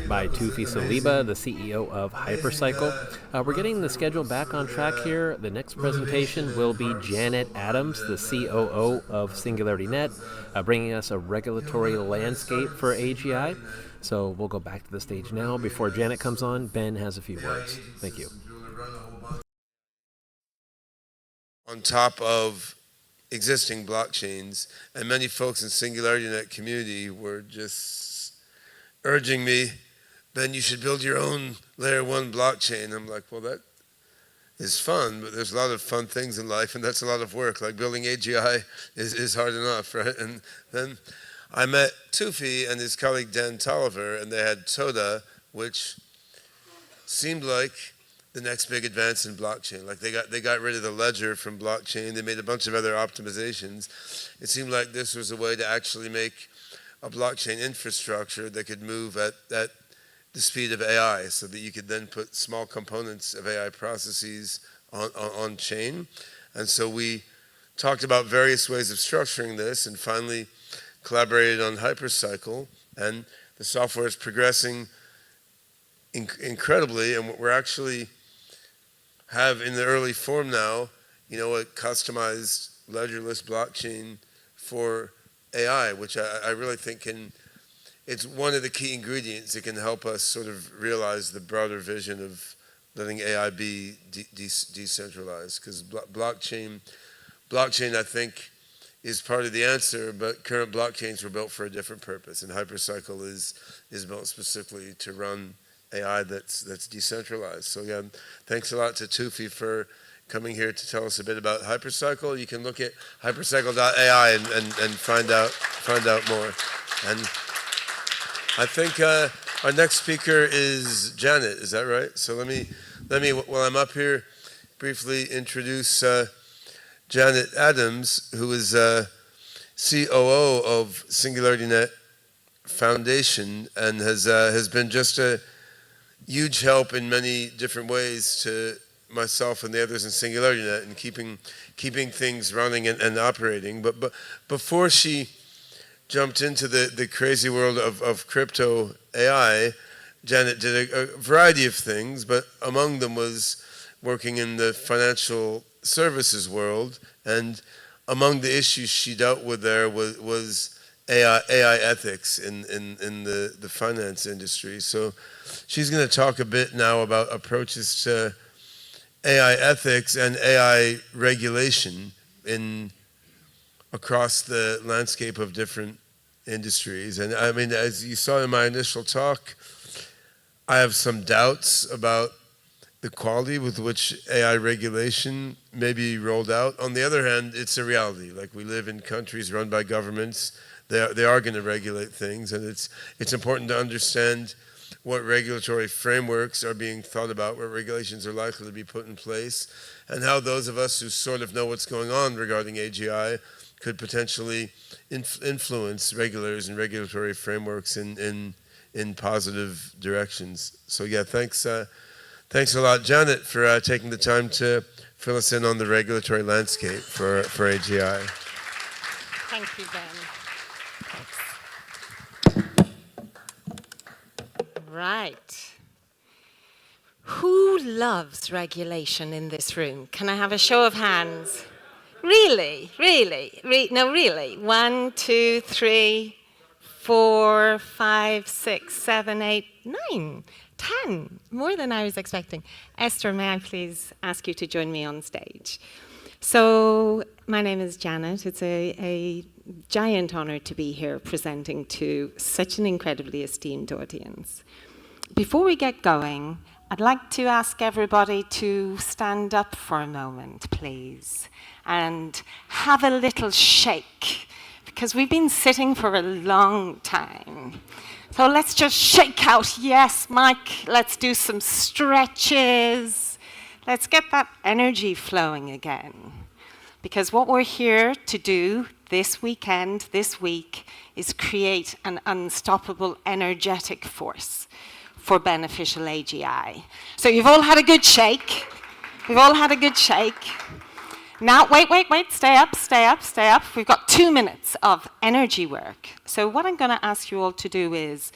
[SPEAKER 2] by Toufi Saliba, the CEO of HyperCycle. We're getting the schedule back on track here. The next presentation will be Janet Adams, the COO of SingularityNET, bringing us a regulatory landscape for AGI. So we'll go back to the stage now. Before Janet comes on, Ben has a few words. Thank you.
[SPEAKER 3] On top of existing blockchains, and many folks in SingularityNet community were just urging me, Ben, you should build your own layer 1 blockchain. I'm like, well, that is fun, but there's a lot of fun things in life, and that's a lot of work. Like building AGI is hard enough, right? And then I met Toufi and his colleague Dan Tolliver, and they had Toda, which seemed like the next big advance in blockchain. Like they got rid of the ledger from blockchain. They made a bunch of other optimizations. It seemed like this was a way to actually make a blockchain infrastructure that could move at the speed of AI, so that you could then put small components of AI processes on chain. And so we talked about various ways of structuring this, and finally collaborated on HyperCycle, and the software is progressing incredibly, and we're actually have in the early form now, a customized ledgerless blockchain for AI, which I really think it's one of the key ingredients that can help us sort of realize the broader vision of letting AI be decentralized. Because blockchain, I think, is part of the answer, but current blockchains were built for a different purpose, and HyperCycle is built specifically to run AI that's decentralized. So again, thanks a lot to Toufi for coming here to tell us a bit about HyperCycle. You can look at hypercycle.ai and find out more. And I think our next speaker is Janet. Is that right? So let me while I'm up here, briefly introduce Janet Adams, who is COO of SingularityNET Foundation, and has been just a huge help in many different ways to myself and the others in SingularityNet and keeping things running and operating. But before she jumped into the crazy world of crypto AI, Janet did a variety of things, but among them was working in the financial services world, and among the issues she dealt with there was AI ethics in the finance industry. So she's going to talk a bit now about approaches to AI ethics and AI regulation across the landscape of different industries. And I mean, as you saw in my initial talk, I have some doubts about the quality with which AI regulation may be rolled out. On the other hand, it's a reality. Like, we live in countries run by governments. They are going to regulate things, and it's important to understand what regulatory frameworks are being thought about, what regulations are likely to be put in place, and how those of us who sort of know what's going on regarding AGI could potentially influence regulators and regulatory frameworks in positive directions. So yeah, thanks a lot, Janet, for taking the time to fill us in on the regulatory landscape for AGI.
[SPEAKER 8] Thank you, Ben. Right. Who loves regulation in this room? Can I have a show of hands? Really? No, really. 1, 2, 3, 4, 5, 6, 7, 8, 9, 10. More than I was expecting. Esther, may I please ask you to join me on stage? So, my name is Janet. It's a giant honor to be here presenting to such an incredibly esteemed audience. Before we get going, I'd like to ask everybody to stand up for a moment, please, and have a little shake, because we've been sitting for a long time. So let's just shake out. Yes, Mike, let's do some stretches. Let's get that energy flowing again. Because what we're here to do this weekend, this week, is create an unstoppable energetic force for beneficial AGI. So you've all had a good shake. We've all had a good shake. Now, wait, stay up. We've got 2 minutes of energy work. So what I'm going to ask you all to do is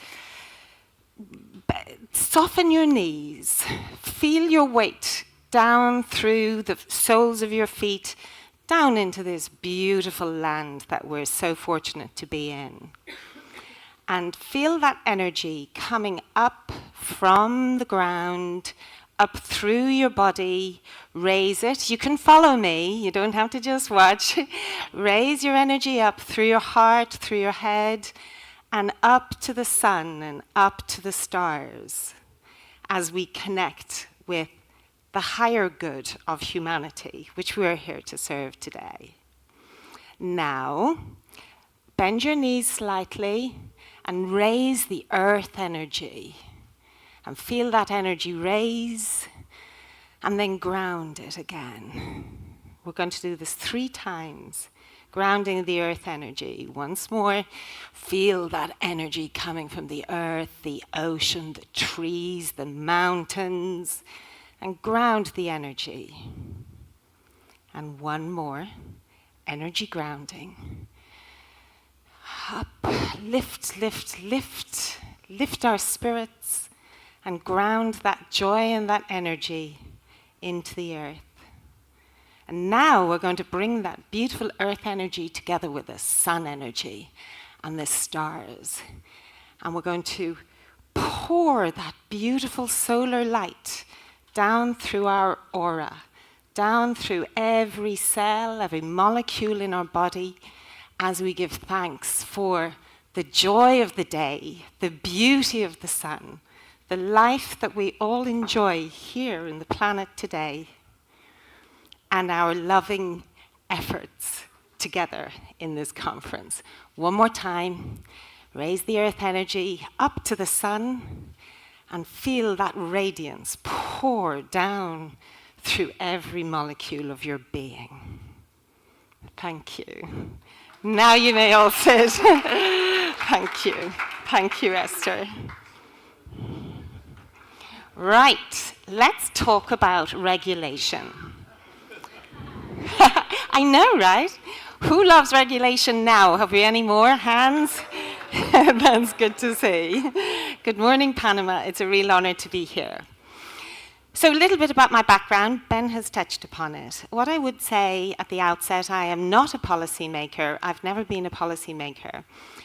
[SPEAKER 8] soften your knees, feel your weight down through the soles of your feet, down into this beautiful land that we're so fortunate to be in. And feel that energy coming up from the ground, up through your body. Raise it. You can follow me. You don't have to just watch. Raise your energy up through your heart, through your head, and up to the sun and up to the stars as we connect with the higher good of humanity, which we are here to serve today. Now, bend your knees slightly and raise the earth energy. And feel that energy raise and then ground it again. We're going to do this 3 times. grounding the earth energy. Once more, feel that energy coming from the earth, the ocean, the trees, the mountains, and ground the energy. And one more, energy grounding. Up, lift, lift, lift, lift our spirits and ground that joy and that energy into the earth. And now we're going to bring that beautiful earth energy together with the sun energy and the stars. And we're going to pour that beautiful solar light down through our aura, down through every cell, every molecule in our body, as we give thanks for the joy of the day, the beauty of the sun, the life that we all enjoy here in the planet today, and our loving efforts together in this conference. One more time, raise the earth energy up to the sun and feel that radiance pour down through every molecule of your being. Thank you. Now you may all sit. Thank you. Thank you, Esther. Right, let's talk about regulation. I know, right? Who loves regulation now? Have we any more hands? That's good to see. Good morning, Panama. It's a real honor to be here. So a little bit about my background. Ben has touched upon it. What I would say at the outset, I am not a policymaker. I've never been a policymaker.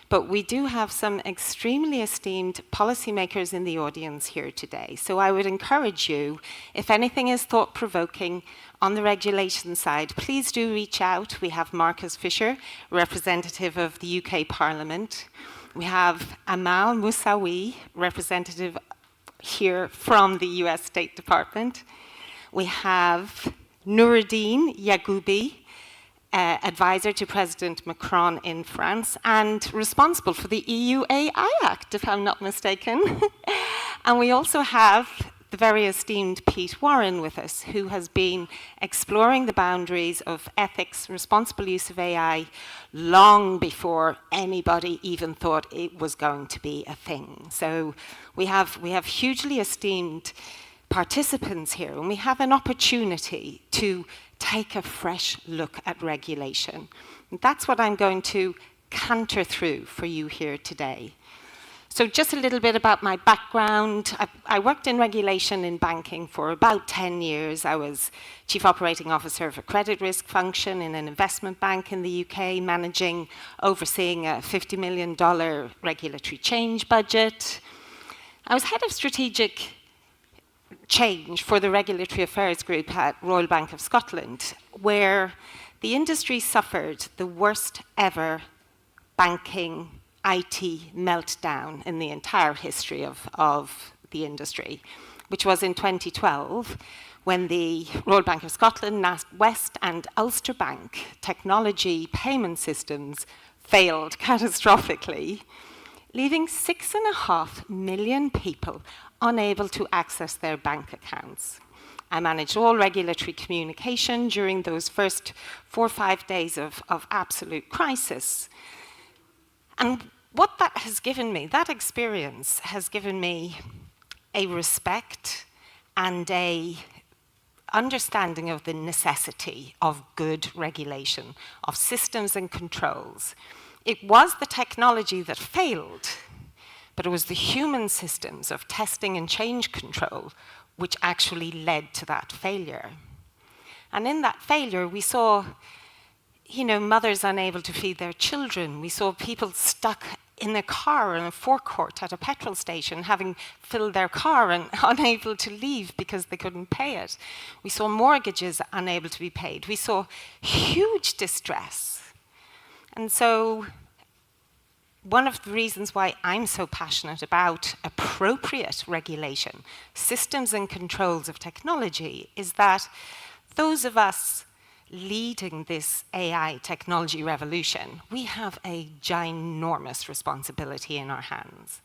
[SPEAKER 8] But we do have some extremely esteemed policymakers in the audience here today. So I would encourage you, if anything is thought-provoking on the regulation side, please do reach out. We have Marcus Fisher, representative of the UK Parliament. We have Amal Moussaoui, representative here from the US State Department. We have Noureddine Yagoubi, advisor to President Macron in France and responsible for the EU AI Act, if I'm not mistaken. And we also have the very esteemed Pete Warren with us, who has been exploring the boundaries of ethics, responsible use of AI, long before anybody even thought it was going to be a thing. So we have hugely esteemed participants here, and we have an opportunity to take a fresh look at regulation. And that's what I'm going to canter through for you here today. So just a little bit about my background. I worked in regulation in banking for about 10 years. I was Chief Operating Officer of a credit risk function in an investment bank in the UK, overseeing a $50 million regulatory change budget. I was head of strategic change for the Regulatory Affairs Group at Royal Bank of Scotland, where the industry suffered the worst ever banking IT meltdown in the entire history of the industry, which was in 2012, when the Royal Bank of Scotland, NatWest and Ulster Bank technology payment systems failed catastrophically, leaving 6.5 million people unable to access their bank accounts. I managed all regulatory communication during those first 4 or 5 days of absolute crisis. And what that has given me, that experience has given me a respect and a understanding of the necessity of good regulation, of systems and controls. It was the technology that failed, but it was the human systems of testing and change control which actually led to that failure. And in that failure, we saw mothers unable to feed their children. We saw people stuck in a car in a forecourt at a petrol station, having filled their car and unable to leave because they couldn't pay it. We saw mortgages unable to be paid. We saw huge distress. And so one of the reasons why I'm so passionate about appropriate regulation, systems and controls of technology, is that those of us leading this AI technology revolution, we have a ginormous responsibility in our hands.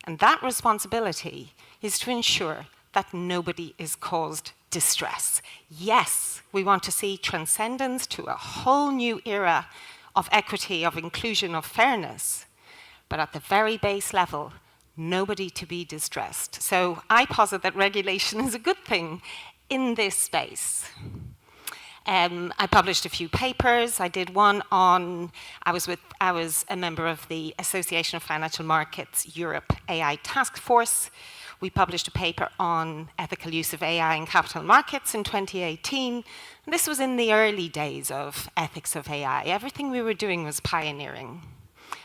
[SPEAKER 8] And that responsibility is to ensure that nobody is caused distress. Yes, we want to see transcendence to a whole new era of equity, of inclusion, of fairness, but at the very base level, nobody to be distressed. So I posit that regulation is a good thing in this space. I published a few papers. I did one on, I was a member of the Association of Financial Markets Europe AI Task Force. We published a paper on ethical use of AI in capital markets in 2018. And this was in the early days of ethics of AI. Everything we were doing was pioneering.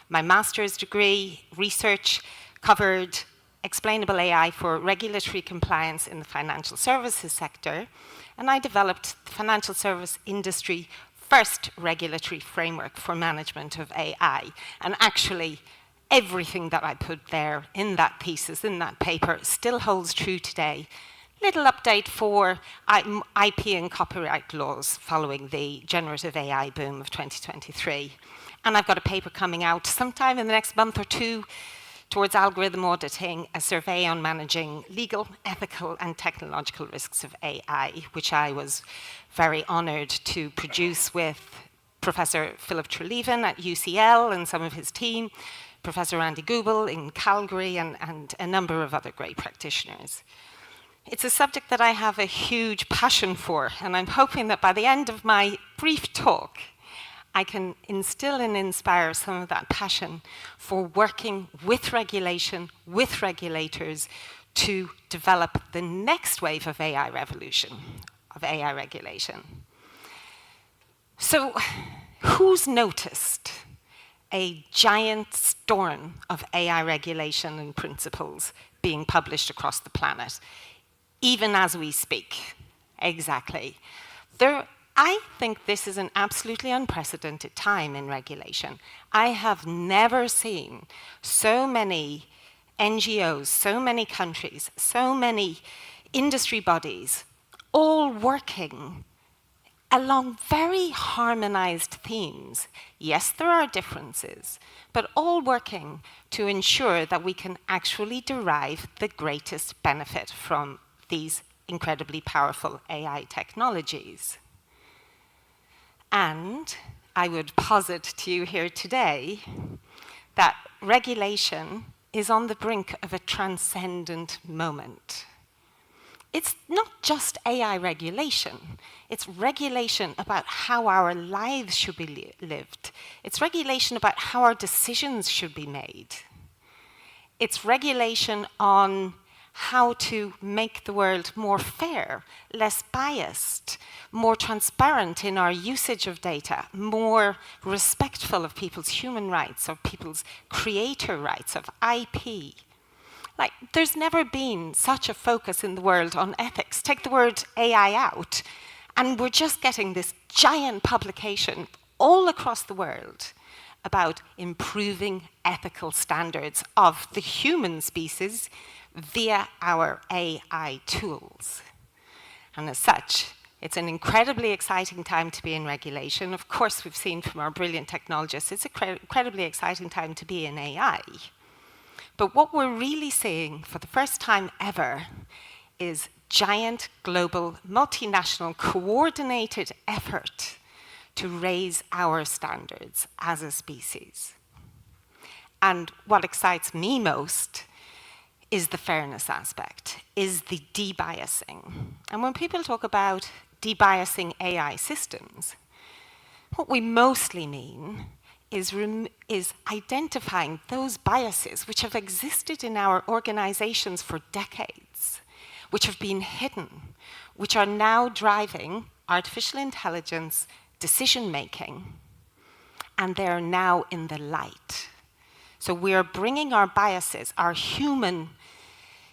[SPEAKER 8] My master's degree research covered explainable AI for regulatory compliance in the financial services sector, and I developed the financial service industry first regulatory framework for management of AI. And actually, everything that I put there in that thesis, in that paper, still holds true today. Little update for IP and copyright laws following the generative AI boom of 2023. And I've got a paper coming out sometime in the next month or two towards algorithm auditing, a survey on managing legal, ethical, and technological risks of AI, which I was very honored to produce with Professor Philip Treleaven at UCL and some of his team, Professor Andy Goebel in Calgary, and a number of other great practitioners. It's a subject that I have a huge passion for, and I'm hoping that by the end of my brief talk, I can instill and inspire some of that passion for working with regulation, with regulators, to develop the next wave of AI revolution, of AI regulation. So, who's noticed a giant storm of AI regulation and principles being published across the planet, even as we speak? Exactly. I think this is an absolutely unprecedented time in regulation. I have never seen so many NGOs, so many countries, so many industry bodies, all working along very harmonized themes. Yes, there are differences, but all working to ensure that we can actually derive the greatest benefit from these incredibly powerful AI technologies. And I would posit to you here today that regulation is on the brink of a transcendent moment. It's not just AI regulation. It's regulation about how our lives should be lived. It's regulation about how our decisions should be made. It's regulation on how to make the world more fair, less biased, more transparent in our usage of data, more respectful of people's human rights, of people's creator rights, of IP. Like, there's never been such a focus in the world on ethics. Take the word AI out, and we're just getting this giant publication all across the world about improving ethical standards of the human species via our AI tools. And as such, it's an incredibly exciting time to be in regulation. Of course, we've seen from our brilliant technologists, it's an incredibly exciting time to be in AI. But what we're really seeing for the first time ever is giant, global, multinational, coordinated effort to raise our standards as a species. And what excites me most is the fairness aspect, is the debiasing. And when people talk about debiasing AI systems, what we mostly mean is identifying those biases which have existed in our organizations for decades, which have been hidden, which are now driving artificial intelligence decision-making, and they're now in the light. So we're bringing our biases, our human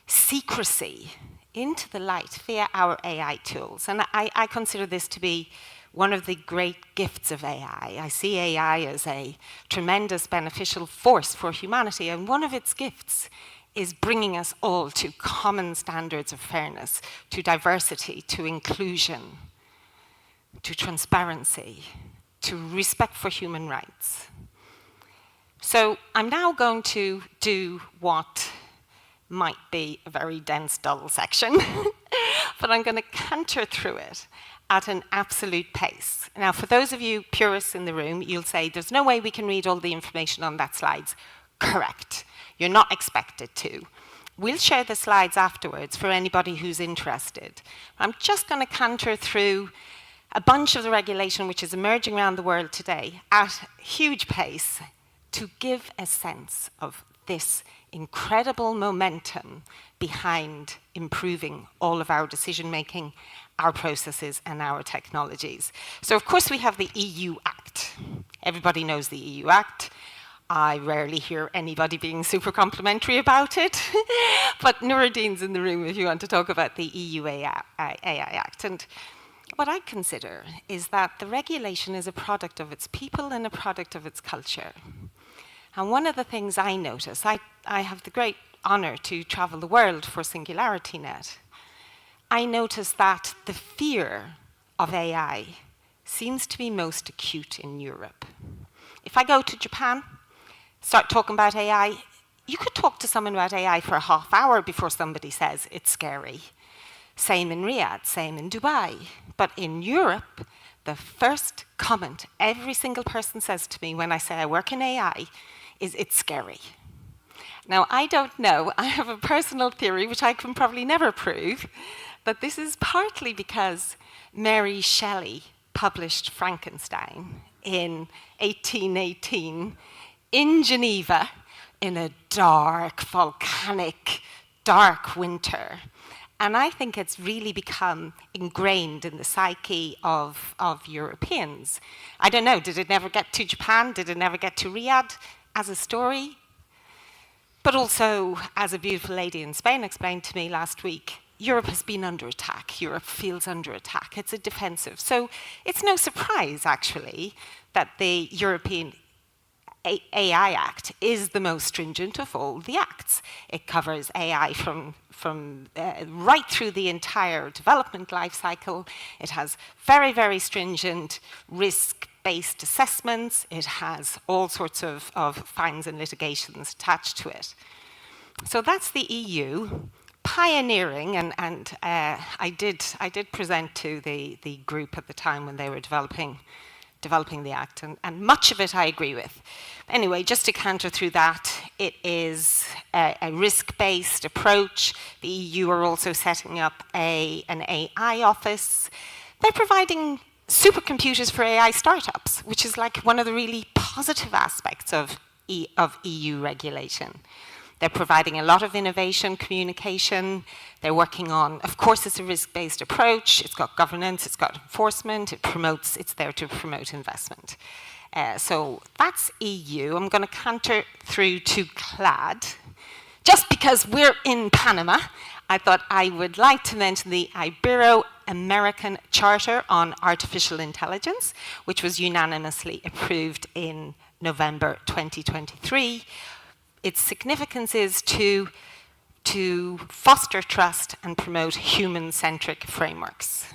[SPEAKER 8] secrecy, into the light via our AI tools. And I consider this to be one of the great gifts of AI. I see AI as a tremendous beneficial force for humanity, and one of its gifts is bringing us all to common standards of fairness, to diversity, to inclusion, to transparency, to respect for human rights. So I'm now going to do what might be a very dense, dull section but I'm going to canter through it at an absolute pace. Now, for those of you purists in the room, you'll say, there's no way we can read all the information on that slides. Correct. You're not expected to. We'll share the slides afterwards for anybody who's interested. I'm just going to canter through a bunch of the regulation which is emerging around the world today at huge pace to give a sense of this incredible momentum behind improving all of our decision-making, our processes, and our technologies. So, of course, we have the EU Act. Everybody knows the EU Act. I rarely hear anybody being super complimentary about it. But Nuruddin's in the room if you want to talk about the EU AI Act. And what I consider is that the regulation is a product of its people and a product of its culture. And one of the things I notice, I have the great honor to travel the world for SingularityNET. I notice that the fear of AI seems to be most acute in Europe. If I go to Japan, start talking about AI, you could talk to someone about AI for a half hour before somebody says it's scary. Same in Riyadh, same in Dubai. But in Europe, the first comment every single person says to me when I say I work in AI is it's scary. Now, I don't know, I have a personal theory, which I can probably never prove, but this is partly because Mary Shelley published Frankenstein in 1818 in Geneva in a dark, volcanic, dark winter. And I think it's really become ingrained in the psyche of Europeans. I don't know, did it never get to Japan? Did it never get to Riyadh as a story? But also, as a beautiful lady in Spain explained to me last week, Europe has been under attack. Europe feels under attack. It's a defensive. So it's no surprise, actually, that the European AI Act is the most stringent of all the acts. It covers AI from right through the entire development life cycle. It has very, very stringent risk-based assessments. It has all sorts of fines and litigations attached to it. So that's the EU. Pioneering, and I did present to the group at the time when they were developing the Act, and much of it I agree with. Anyway, just to canter through that, it is a risk-based approach. The EU are also setting up an AI office. They're providing supercomputers for AI startups, which is like one of the really positive aspects of EU regulation. They're providing a lot of innovation, communication. They're working on, of course, it's a risk-based approach. It's got governance, it's got enforcement, it's there to promote investment. So that's EU. I'm going to canter through to CLAD. Just because we're in Panama, I thought I would like to mention the Ibero-American Charter on Artificial Intelligence, which was unanimously approved in November 2023. Its significance is to foster trust and promote human-centric frameworks.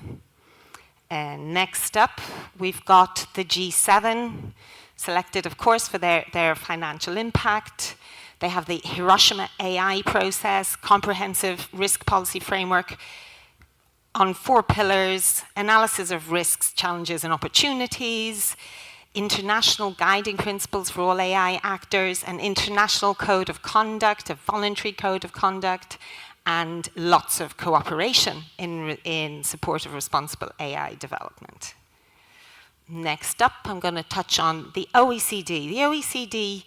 [SPEAKER 8] And next up, we've got the G7, selected, of course, for their financial impact. They have the Hiroshima AI process, comprehensive risk policy framework on 4 pillars: analysis of risks, challenges, and opportunities, international guiding principles for all AI actors, an international code of conduct, a voluntary code of conduct, and lots of cooperation in support of responsible AI development. Next up, I'm going to touch on the OECD. The OECD,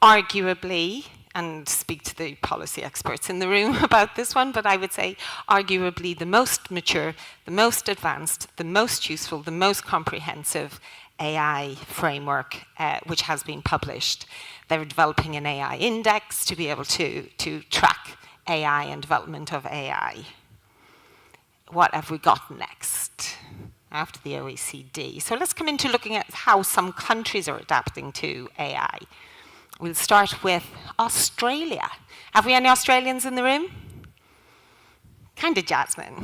[SPEAKER 8] arguably, and speak to the policy experts in the room about this one, but I would say arguably the most mature, the most advanced, the most useful, the most comprehensive AI framework, which has been published. They're developing an AI index to be able to track AI and development of AI. What have we got next after the OECD? So let's come into looking at how some countries are adapting to AI. We'll start with Australia. Have we any Australians in the room? Kind of Jasmine.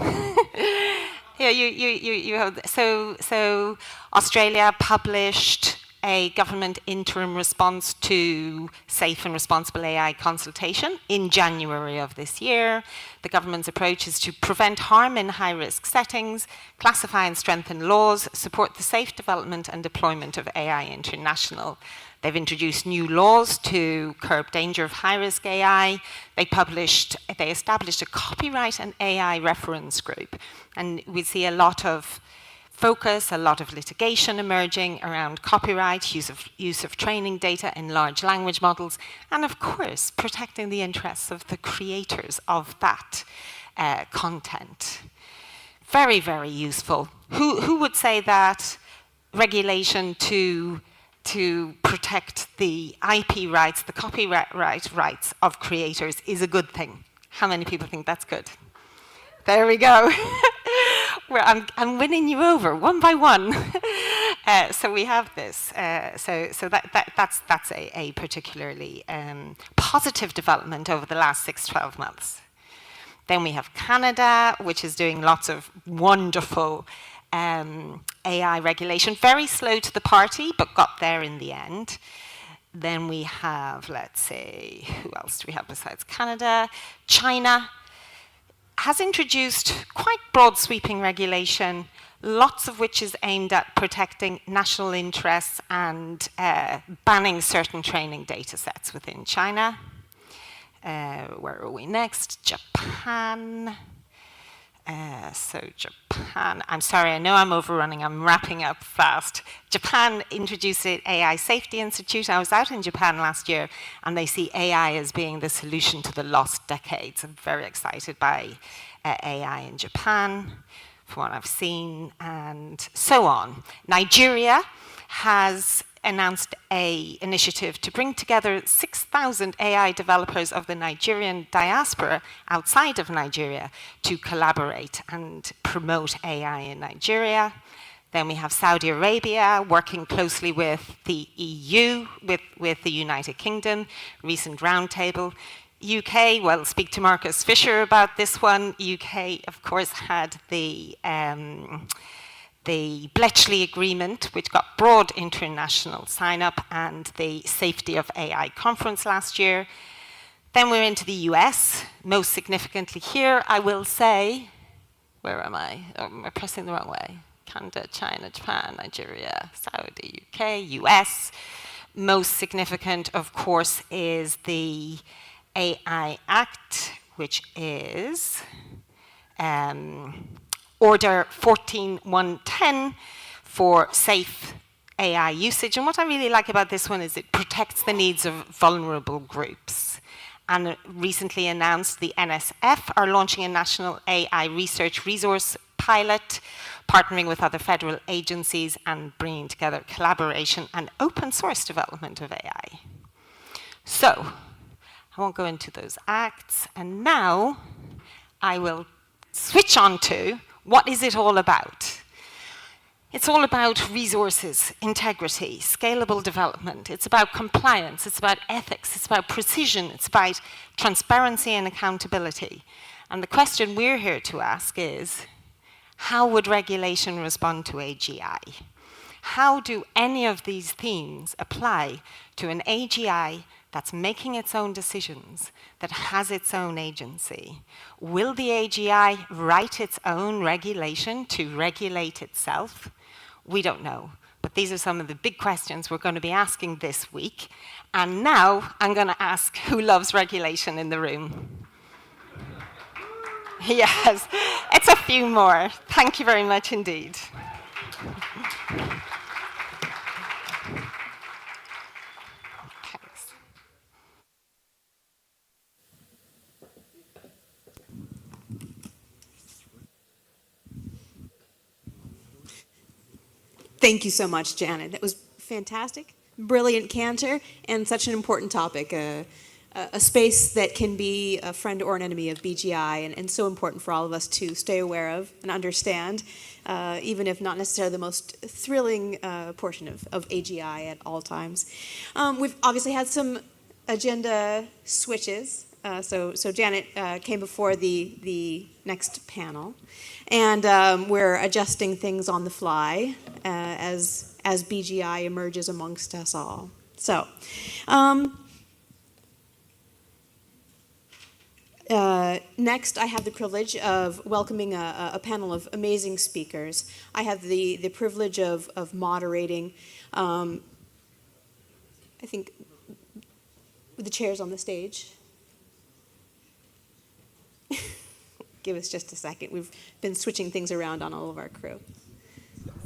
[SPEAKER 8] Yeah, you have, so Australia published a government interim response to safe and responsible AI consultation in January of this year. The government's approach is to prevent harm in high-risk settings, classify and strengthen laws, support the safe development and deployment of AI international. They've introduced new laws to curb danger of high-risk AI. They established a copyright and AI reference group. And we see a lot of focus, a lot of litigation emerging around copyright, use of training data in large language models, and of course, protecting the interests of the creators of that content. Very, very useful. Who would say that regulation to protect the IP rights, the copyright rights of creators is a good thing? How many people think that's good? There we go. I'm winning you over one by one. So we have this. So that's a particularly positive development over the last 6-12 months. Then we have Canada, which is doing lots of wonderful AI regulation, very slow to the party, but got there in the end. Then we have, let's see, who else do we have besides Canada? China has introduced quite broad sweeping regulation, lots of which is aimed at protecting national interests and banning certain training data sets within China. Where are we next? Japan. So Japan, I'm sorry, I know I'm overrunning, I'm wrapping up fast. Japan introduced the AI Safety Institute. I was out in Japan last year, and they see AI as being the solution to the lost decades. I'm very excited by AI in Japan, from what I've seen, and so on. Nigeria has announced an initiative to bring together 6,000 AI developers of the Nigerian diaspora outside of Nigeria to collaborate and promote AI in Nigeria. Then we have Saudi Arabia working closely with the EU, with the United Kingdom, recent roundtable. UK, well, speak to Marcus Fisher about this one. UK, of course, had the Bletchley Agreement, which got broad international sign-up, and the Safety of AI conference last year. Then we're into the US, most significantly here, I will say, where am I? Oh, am I pressing the wrong way? Canada, China, Japan, Nigeria, Saudi, UK, US. Most significant, of course, is the AI Act, which is Order 14110 for safe AI usage. And what I really like about this one is it protects the needs of vulnerable groups. And recently announced the NSF are launching a national AI research resource pilot, partnering with other federal agencies and bringing together collaboration and open source development of AI. So, I won't go into those acts. And now I will switch on to what is it all about? It's all about resources, integrity, scalable development. It's about compliance, it's about ethics, it's about precision, it's about transparency and accountability. And the question we're here to ask is, how would regulation respond to AGI? How do any of these themes apply to an AGI that's making its own decisions, that has its own agency? Will the AGI write its own regulation to regulate itself? We don't know. But these are some of the big questions we're going to be asking this week. And now I'm going to ask who loves regulation in the room. Yes, it's a few more. Thank you very much indeed.
[SPEAKER 4] Thank you so much, Janet. That was fantastic, brilliant canter, and such an important topic, a space that can be a friend or an enemy of BGI, and so important for all of us to stay aware of and understand, even if not necessarily the most thrilling portion of AGI at all times. We've obviously had some agenda switches So Janet came before the next panel, and we're adjusting things on the fly as BGI emerges amongst us all. So. Next, I have the privilege of welcoming a panel of amazing speakers. I have the privilege of moderating, I think, with the chairs on the stage. Give us just a second. We've been switching things around on all of our crew.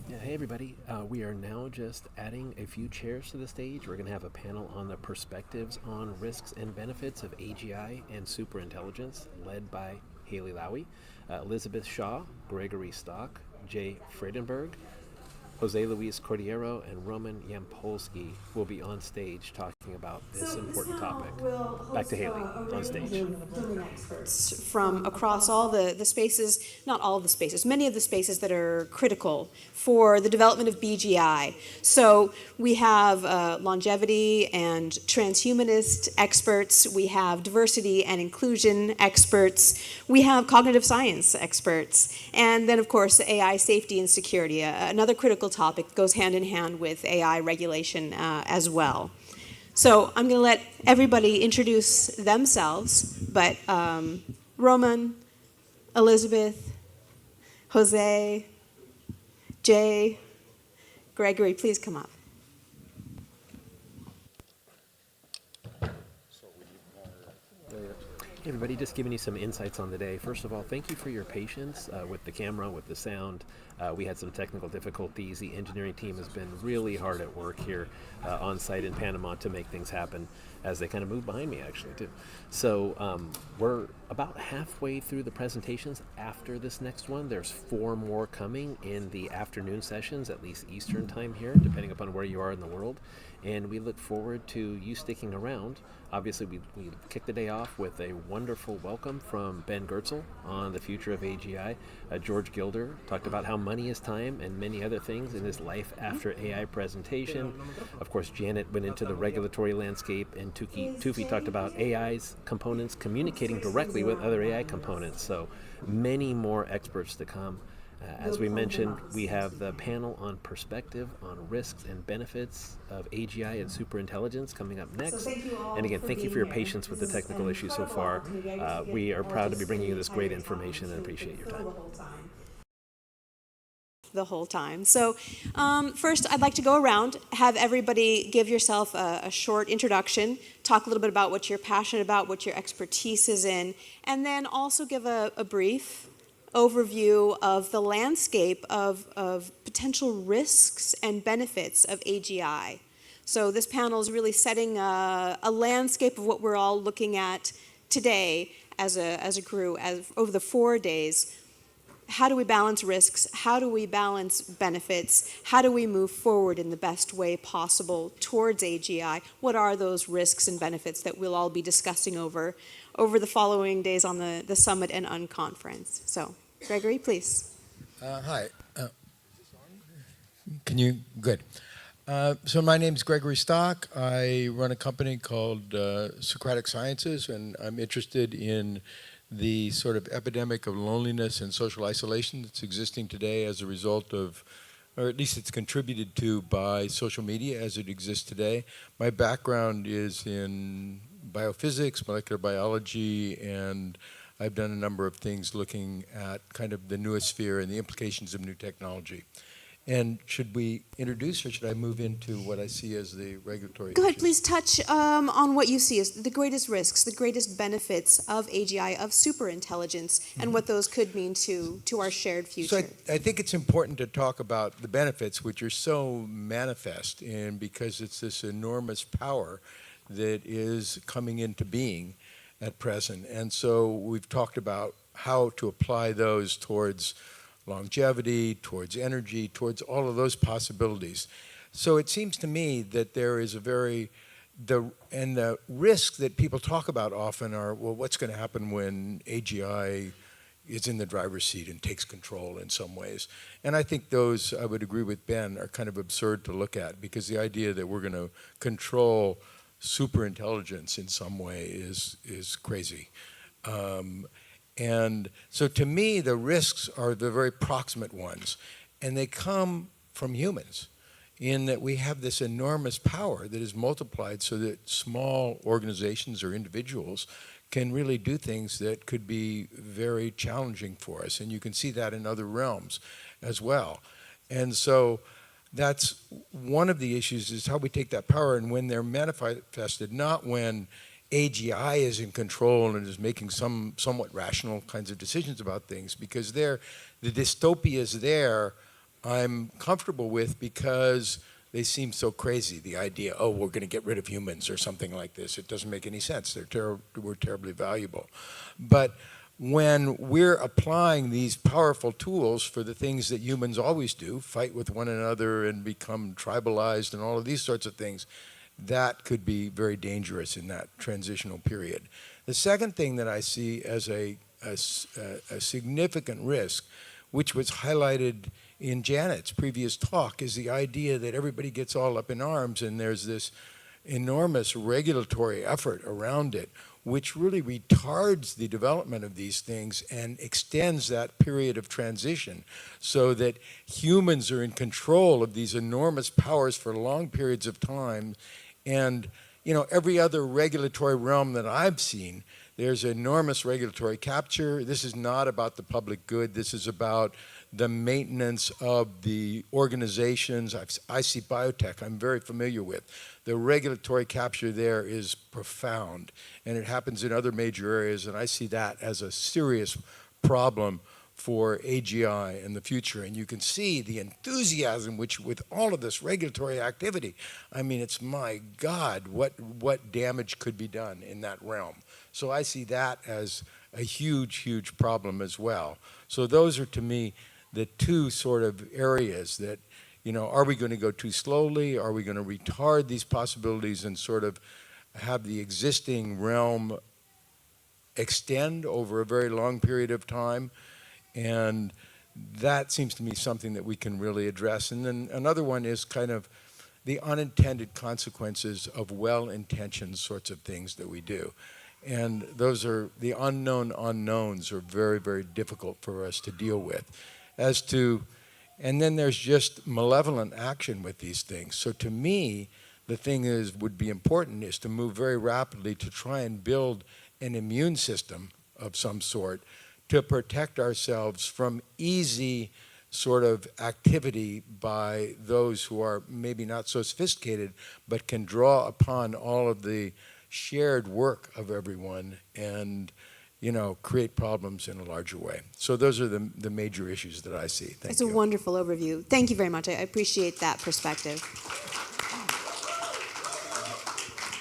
[SPEAKER 2] Yeah, hey everybody, we are now just adding a few chairs to the stage. We're going to have a panel on the perspectives on risks and benefits of AGI and superintelligence, led by Haley Lowy, Elizabeth Shaw, Gregory Stock, Jay Friedenberg, Jose Luis Cordiero, and Roman Yampolsky will be on stage talking about this important topic. Back to Haley on stage.
[SPEAKER 4] Experts from across all the spaces, not all of the spaces, many of the spaces that are critical for the development of BGI. So we have longevity and transhumanist experts, we have diversity and inclusion experts, we have cognitive science experts, and then of course AI safety and security, another critical topic that goes hand in hand with AI regulation as well. So I'm going to let everybody introduce themselves, but Roman, Elizabeth, Jose, Jay, Gregory, please come up.
[SPEAKER 2] Hey everybody, just giving you some insights on the day. First of all, thank you for your patience with the camera, with the sound. We had some technical difficulties. The engineering team has been really hard at work here on site in Panama to make things happen, as they kind of move behind me actually too. So we're about halfway through the presentations after this next one. There's 4 more coming in the afternoon sessions, at least Eastern time here, depending upon where you are in the world. And we look forward to you sticking around. Obviously, we kicked the day off with a wonderful welcome from Ben Goertzel on the future of AGI. George Gilder talked about how money is time and many other things in his life after AI presentation. Of course, Janet went into the regulatory landscape, and Toufi talked about AI's components communicating directly with other AI components. So many more experts to come. As we mentioned, we have the panel on perspective on risks and benefits of AGI and superintelligence coming up next. And again, thank you for your patience with the technical issues so far. We are proud to be bringing you this great information and appreciate your time.
[SPEAKER 4] The whole time. So first, I'd like to go around, have everybody give yourself a short introduction, talk a little bit about what you're passionate about, what your expertise is in, and then also give a brief overview of the landscape of potential risks and benefits of AGI. So this panel is really setting a landscape of what we're all looking at today as a crew over the 4 days. How do we balance risks? How do we balance benefits? How do we move forward in the best way possible towards AGI? What are those risks and benefits that we'll all be discussing over the following days on the summit and Unconference? So, Gregory, please.
[SPEAKER 9] Hi. Can you? Good. So my name is Gregory Stock. I run a company called Socratic Sciences, and I'm interested in the sort of epidemic of loneliness and social isolation that's existing today as a result of, or at least it's contributed to by social media as it exists today. My background is in biophysics, molecular biology, and I've done a number of things looking at kind of the noosphere and the implications of new technology. And should we introduce, or should I move into what I see as the regulatory
[SPEAKER 4] Go ahead,
[SPEAKER 9] issues?
[SPEAKER 4] please touch on what you see as the greatest risks, the greatest benefits of AGI, of superintelligence, and what those could mean to our shared future.
[SPEAKER 9] So I think it's important to talk about the benefits, which are so manifest, and because it's this enormous power that is coming into being at present. And so we've talked about how to apply those towards longevity, towards energy, towards all of those possibilities. So it seems to me that there is the risk that people talk about often are, well, what's going to happen when AGI is in the driver's seat and takes control in some ways? And I think those, I would agree with Ben, are kind of absurd to look at, because the idea that we're going to control superintelligence in some way is crazy. And so to me, the risks are the very proximate ones, and they come from humans, in that we have this enormous power that is multiplied so that small organizations or individuals can really do things that could be very challenging for us. And you can see that in other realms as well. And so that's one of the issues, is how we take that power, and when they're manifested, not when AGI is in control and is making somewhat rational kinds of decisions about things, because the dystopias there I'm comfortable with, because they seem so crazy. The idea, oh, we're going to get rid of humans or something like this. It doesn't make any sense. We're terribly valuable. But when we're applying these powerful tools for the things that humans always do, fight with one another and become tribalized and all of these sorts of things, that could be very dangerous in that transitional period. The second thing that I see as a significant risk, which was highlighted in Janet's previous talk, is the idea that everybody gets all up in arms and there's this enormous regulatory effort around it, which really retards the development of these things and extends that period of transition, so that humans are in control of these enormous powers for long periods of time. And every other regulatory realm that I've seen, there's enormous regulatory capture. This is not about the public good. This is about the maintenance of the organizations. I see biotech, I'm very familiar with. The regulatory capture there is profound, and it happens in other major areas, and I see that as a serious problem for AGI in the future. And you can see the enthusiasm which, with all of this regulatory activity, I mean, it's, my God, what damage could be done in that realm. So I see that as a huge, huge problem as well. So those are, to me, the two sort of areas that, are we going to go too slowly? Are we going to retard these possibilities and sort of have the existing realm extend over a very long period of time? And that seems to me something that we can really address. And then another one is kind of the unintended consequences of well-intentioned sorts of things that we do. And those are the unknown unknowns, are very, very difficult for us to deal with. And then there's just malevolent action with these things. So to me, the thing would be important is to move very rapidly to try and build an immune system of some sort to protect ourselves from easy sort of activity by those who are maybe not so sophisticated, but can draw upon all of the shared work of everyone and create problems in a larger way. So those are the major issues that I see. Thank you.
[SPEAKER 4] That's a wonderful overview. Thank you very much. I appreciate that perspective.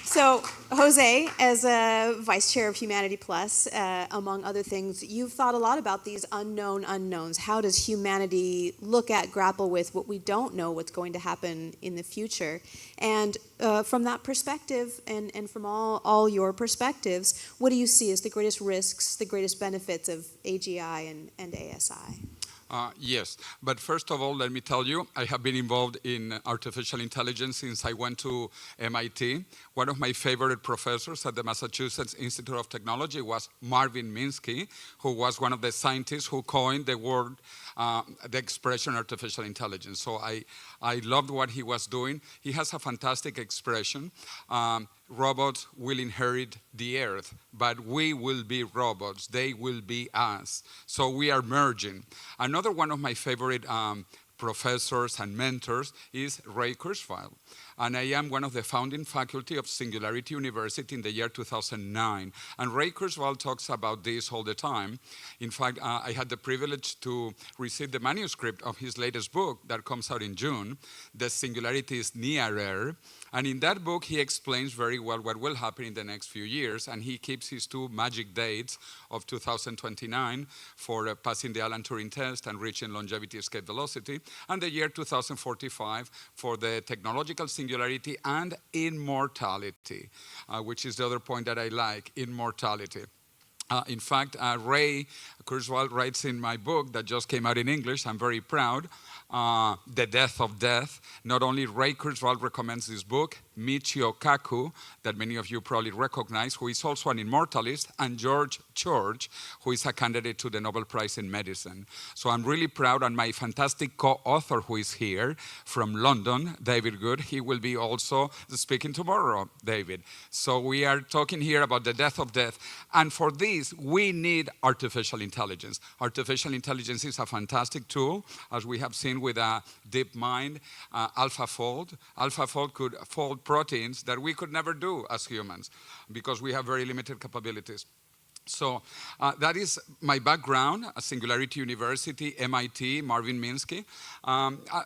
[SPEAKER 4] So, Jose, as a vice chair of Humanity Plus, among other things, you've thought a lot about these unknown unknowns. How does humanity grapple with what we don't know what's going to happen in the future? And from that perspective, and from all your perspectives, what do you see as the greatest risks, the greatest benefits of AGI and ASI?
[SPEAKER 10] Yes, but first of all, let me tell you, I have been involved in artificial intelligence since I went to MIT. One of my favorite professors at the Massachusetts Institute of Technology was Marvin Minsky, who was one of the scientists who coined the word, the expression artificial intelligence. So I loved what he was doing. He has a fantastic expression. Robots will inherit the earth, but we will be robots. They will be us. So we are merging. Another one of my favorite professors and mentors is Ray Kurzweil. And I am one of the founding faculty of Singularity University in the year 2009. And Ray Kurzweil talks about this all the time. In fact, I had the privilege to receive the manuscript of his latest book that comes out in June, The Singularity is Nearer. And in that book, he explains very well what will happen in the next few years. And he keeps his two magic dates of 2029 for passing the Alan Turing test and reaching longevity escape velocity, and the year 2045 for the technological singularity and immortality, which is the other point that I like, immortality. In fact, Ray Kurzweil writes in my book that just came out in English, I'm very proud, The Death of Death. Not only Ray Kurzweil recommends this book, Michio Kaku, that many of you probably recognize, who is also an immortalist, and George, who is a candidate to the Nobel Prize in Medicine. So I'm really proud, and my fantastic co-author who is here from London, David Good, he will be also speaking tomorrow, David. So we are talking here about the death of death, and for this, we need artificial intelligence. Artificial intelligence is a fantastic tool, as we have seen with DeepMind, AlphaFold. AlphaFold could fold proteins that we could never do as humans because we have very limited capabilities. So that is my background, Singularity University, MIT, Marvin Minsky.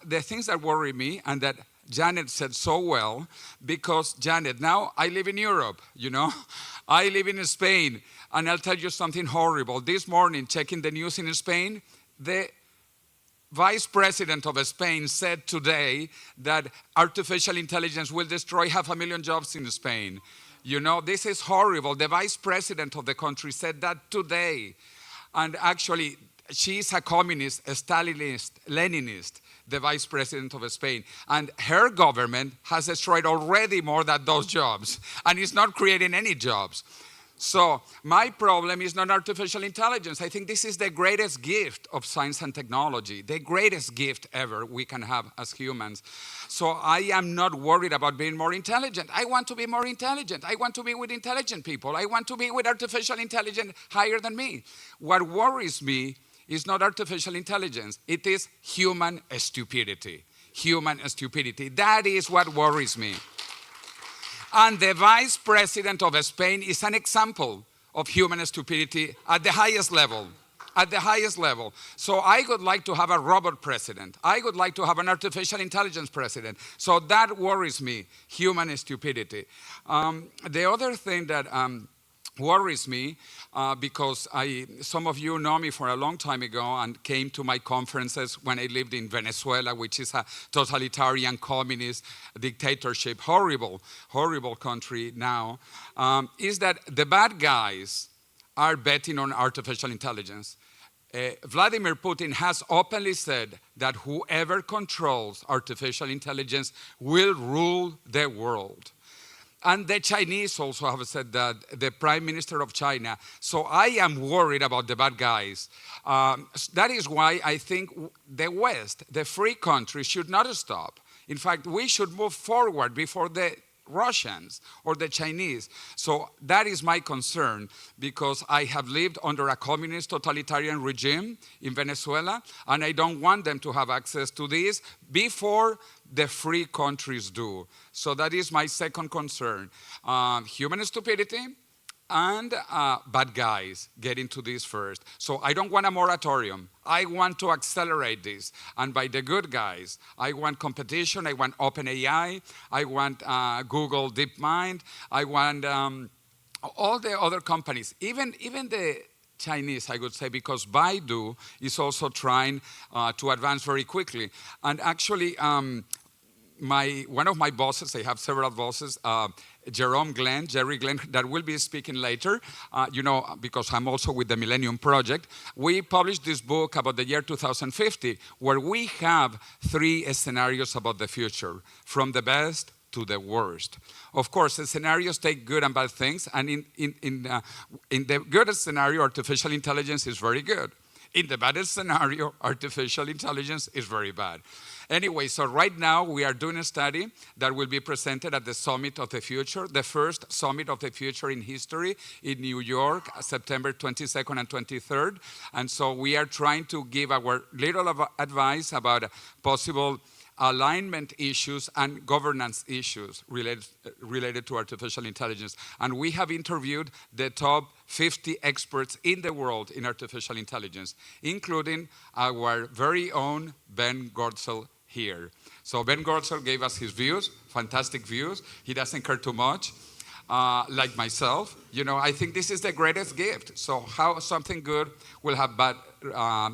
[SPEAKER 10] The things that worry me, and that Janet said so well, because Janet, now I live in Europe, you know. I live in Spain, and I'll tell you something horrible. This morning, checking the news in Spain, the Vice President of Spain said today that artificial intelligence will destroy 500,000 jobs in Spain. You know, this is horrible. The Vice President of the country said that today. And actually, she is a communist, a Stalinist, Leninist, the Vice President of Spain. And her government has destroyed already more than those jobs, and is not creating any jobs. So my problem is not artificial intelligence. I think this is the greatest gift of science and technology, the greatest gift ever we can have as humans. So I am not worried about being more intelligent. I want to be more intelligent. I want to be with intelligent people. I want to be with artificial intelligence higher than me. What worries me is not artificial intelligence. It is human stupidity. Human stupidity. That is what worries me. And the Vice President of Spain is an example of human stupidity at the highest level. At the highest level. So I would like to have a robot president. I would like to have an artificial intelligence president. So that worries me, human stupidity. The other thing that worries me, because some of you know me for a long time ago and came to my conferences when I lived in Venezuela, which is a totalitarian communist dictatorship, horrible, horrible country now, is that the bad guys are betting on artificial intelligence. Vladimir Putin has openly said that whoever controls artificial intelligence will rule the world. And the Chinese also have said that, the Prime Minister of China. So I am worried about the bad guys. That is why I think the West, the free countries, should not stop. In fact, we should move forward before the Russians or the Chinese. So that is my concern, because I have lived under a communist totalitarian regime in Venezuela, and I don't want them to have access to this before the free countries do. So that is my second concern. Human stupidity and bad guys get into this first. So I don't want a moratorium. I want to accelerate this. And by the good guys, I want competition. I want OpenAI. I want Google DeepMind. I want all the other companies, even the Chinese, I would say, because Baidu is also trying to advance very quickly. And actually, one of my bosses, I have several bosses, Jerome Jerry Glenn, that will be speaking later, because I'm also with the Millennium Project. We published this book about the year 2050, where we have 3 scenarios about the future, from the best to the worst. Of course, the scenarios take good and bad things, and in the good scenario, artificial intelligence is very good. In the baddest scenario, artificial intelligence is very bad. Anyway, so right now we are doing a study that will be presented at the Summit of the Future, the first Summit of the Future in history in New York, September 22nd and 23rd. And so we are trying to give our little advice about possible alignment issues and governance issues related to artificial intelligence. And we have interviewed the top 50 experts in the world in artificial intelligence, including our very own Ben Goertzel here. So Ben Goertzel gave us his views, fantastic views. He doesn't care too much, like myself. I think this is the greatest gift. So how something good will have bad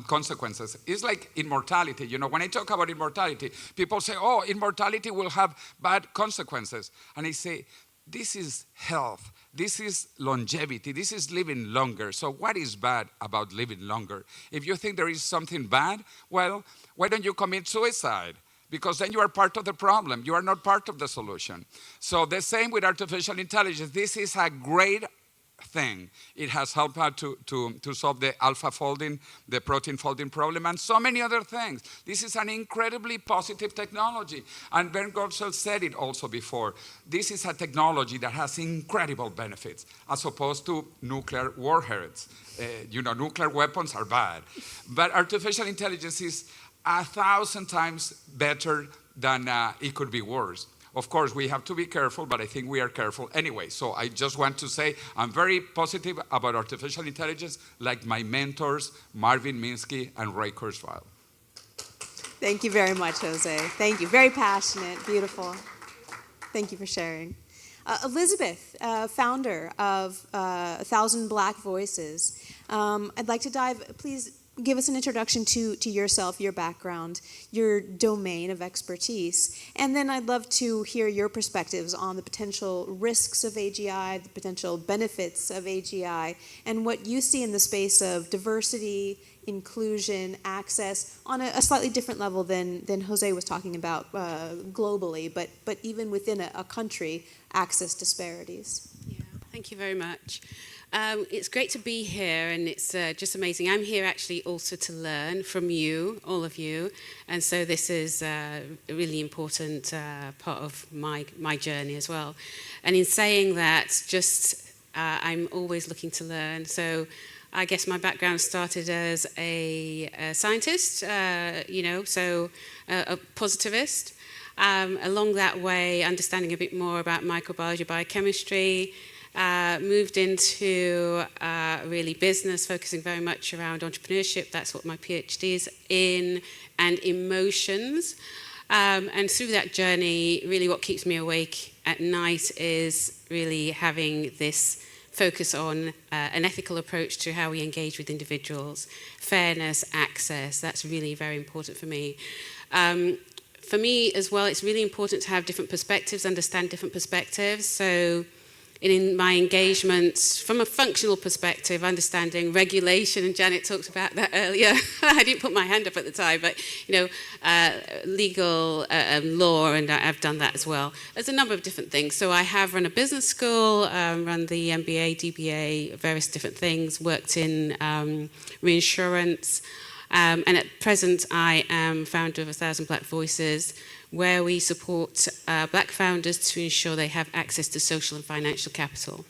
[SPEAKER 10] consequences. It's like immortality. When I talk about immortality, people say, oh, immortality will have bad consequences. And I say, this is health. This is longevity. This is living longer. So what is bad about living longer? If you think there is something bad, well, why don't you commit suicide? because then you are part of the problem. You are not part of the solution. So the same with artificial intelligence. This is a great thing. It has helped out to solve the alpha folding, the protein folding problem, and so many other things. This is an incredibly positive technology. And Ben Goertzel said it also before. This is a technology that has incredible benefits, as opposed to nuclear warheads. Nuclear weapons are bad. But artificial intelligence is 1,000 times better than it could be worse. Of course, we have to be careful, but I think we are careful anyway. So I just want to say I'm very positive about artificial intelligence, like my mentors, Marvin Minsky and Ray Kurzweil.
[SPEAKER 4] Thank you very much, Jose. Thank you. Very passionate, beautiful. Thank you for sharing. Elizabeth, founder of 1,000 Black Voices. I'd like to please give us an introduction to yourself, your background, your domain of expertise, and then I'd love to hear your perspectives on the potential risks of AGI, the potential benefits of AGI, and what you see in the space of diversity, inclusion, access, on a slightly different level than Jose was talking about globally, but even within a country, access disparities.
[SPEAKER 11] Yeah, thank you very much. It's great to be here, and it's just amazing. I'm here actually also to learn from you, all of you, and so this is a really important part of my journey as well. And in saying that, I'm always looking to learn. So I guess my background started as a scientist, so a positivist. Along that way, understanding a bit more about microbiology, biochemistry, moved into really business, focusing very much around entrepreneurship. That's what my PhD is in, and emotions. And through that journey, really what keeps me awake at night is really having this focus on an ethical approach to how we engage with individuals. Fairness, access, that's really very important for me. For me as well, it's really important to have different perspectives, understand different perspectives. So in my engagements, from a functional perspective, understanding regulation, and Janet talked about that earlier. I didn't put my hand up at the time, but legal law, and I've done that as well. There's a number of different things. So I have run a business school, run the MBA, DBA, various different things, worked in reinsurance, and at present I am founder of 1,000 Black Voices, where we support Black founders to ensure they have access to social and financial capital,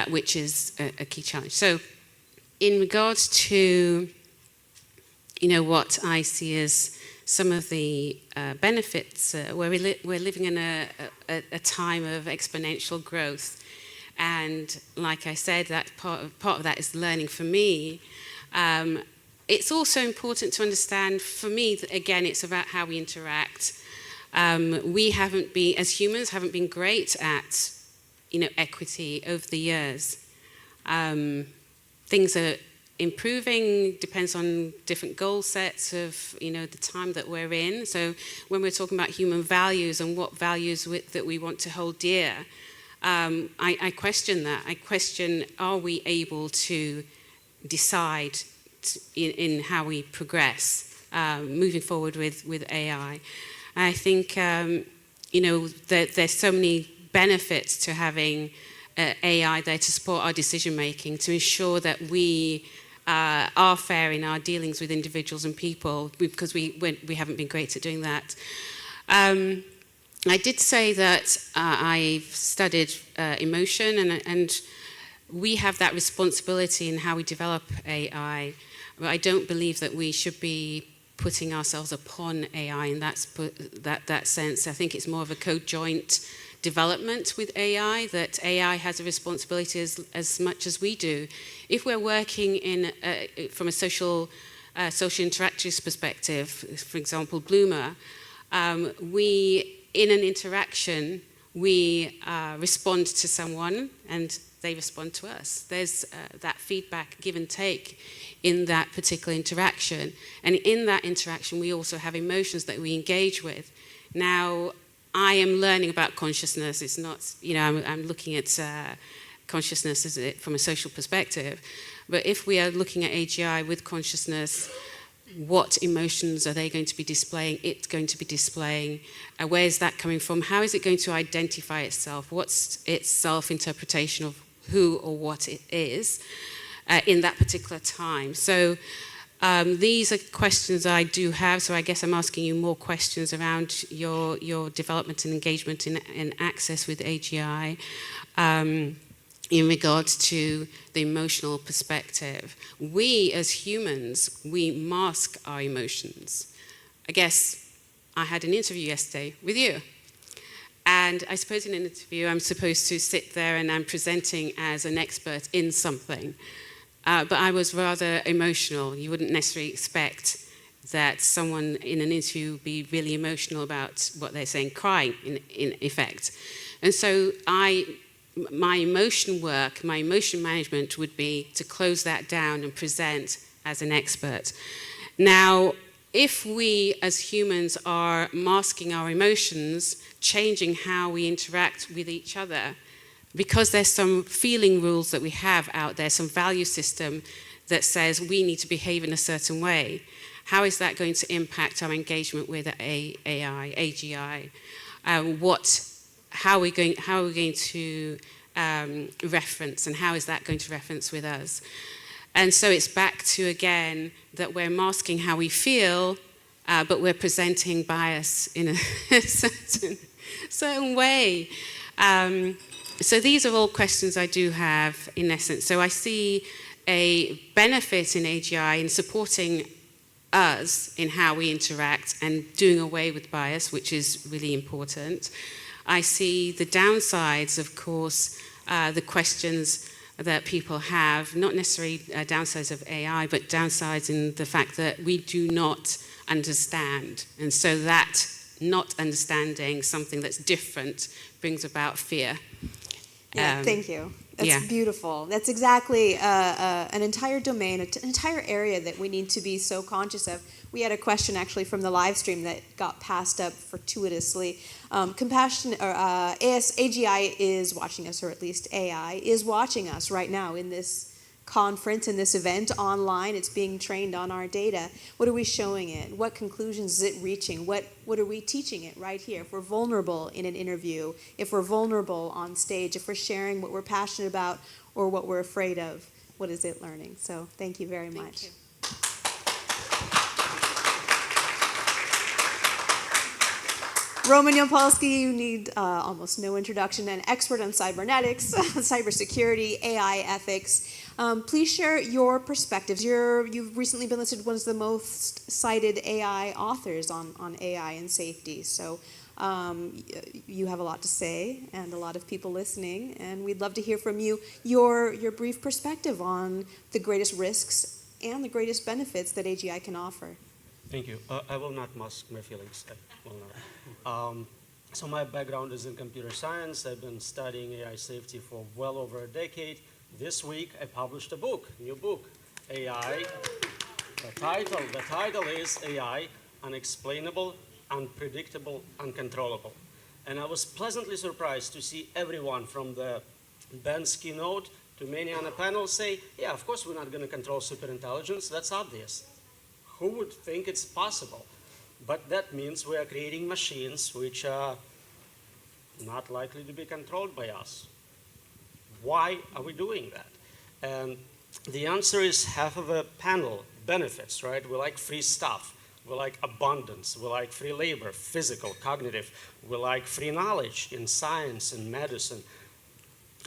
[SPEAKER 11] which is a key challenge. So in regards to what I see as some of the benefits, we're living in a time of exponential growth. And like I said, that part of that is learning for me. It's also important to understand, for me, that, again, it's about how we interact. We haven't been, as humans, haven't been great at, equity over the years. Things are improving, depends on different goal sets of, the time that we're in. So when we're talking about human values and what values that we want to hold dear, I question that. I question, are we able to decide in how we progress moving forward with AI? I think, that there's so many benefits to having AI there to support our decision making, to ensure that we are fair in our dealings with individuals and people, because we haven't been great at doing that. I did say that I've studied emotion, and we have that responsibility in how we develop AI. But I don't believe that we should be putting ourselves upon AI in that sense. I think it's more of a co-joint development with AI, that AI has a responsibility as much as we do. If we're working from a social interactions perspective, for example, Bloomer, in an interaction, we respond to someone and they respond to us. There's that feedback, give and take in that particular interaction. And in that interaction, we also have emotions that we engage with. Now, I am learning about consciousness. It's not, I'm looking at consciousness from a social perspective. But if we are looking at AGI with consciousness, what emotions are they going to be displaying, it's going to be displaying, where is that coming from, how is it going to identify itself, what's its self-interpretation of who or what it is in that particular time. So these are questions I do have, so I guess I'm asking you more questions around your development and engagement in access with AGI. In regards to the emotional perspective. We as humans, we mask our emotions. I guess I had an interview yesterday with you. And I suppose in an interview I'm supposed to sit there and I'm presenting as an expert in something. But I was rather emotional. You wouldn't necessarily expect that someone in an interview would be really emotional about what they're saying, crying in effect. And so my emotion work, my emotion management would be to close that down and present as an expert. Now, if we as humans are masking our emotions, changing how we interact with each other, because there's some feeling rules that we have out there, some value system that says we need to behave in a certain way, how is that going to impact our engagement with AI, AGI? How are we going to reference, and how is that going to reference with us? And so it's back to, again, that we're masking how we feel, but we're presenting bias in a certain way. So these are all questions I do have, in essence. So I see a benefit in AGI in supporting us in how we interact and doing away with bias, which is really important. I see the downsides, of course, the questions that people have, not necessarily downsides of AI, but downsides in the fact that we do not understand. And so that not understanding something that's different brings about fear.
[SPEAKER 4] Yeah, thank you. That's beautiful. That's exactly an entire domain, an entire area that we need to be so conscious of. We had a question actually from the live stream that got passed up fortuitously. AGI is watching us, or at least AI is watching us right now in this conference, in this event online. It's being trained on our data. What are we showing it? What conclusions is it reaching? What are we teaching it right here? If we're vulnerable in an interview, if we're vulnerable on stage, if we're sharing what we're passionate about or what we're afraid of, what is it learning? So thank you very much.
[SPEAKER 11] Thank you.
[SPEAKER 4] Roman Yapolsky, you need almost no introduction, an expert on cybernetics, cybersecurity, AI ethics. Please share your perspectives. You've recently been listed one of the most cited AI authors on AI and safety. So you have a lot to say and a lot of people listening, and we'd love to hear from you your brief perspective on the greatest risks and the greatest benefits that AGI can offer.
[SPEAKER 12] Thank you. I will not mask my feelings. I will not. So my background is in computer science. I've been studying AI safety for well over a decade. This week I published a book, new book, AI. The title is AI, Unexplainable, Unpredictable, Uncontrollable. And I was pleasantly surprised to see everyone from the Ben's keynote to many on the panel say, yeah, of course we're not going to control superintelligence. That's obvious. Who would think it's possible? But that means we are creating machines which are not likely to be controlled by us. Why are we doing that? And the answer is half of a panel, benefits, right? We like free stuff. We like abundance. We like free labor, physical, cognitive. We like free knowledge in science and medicine.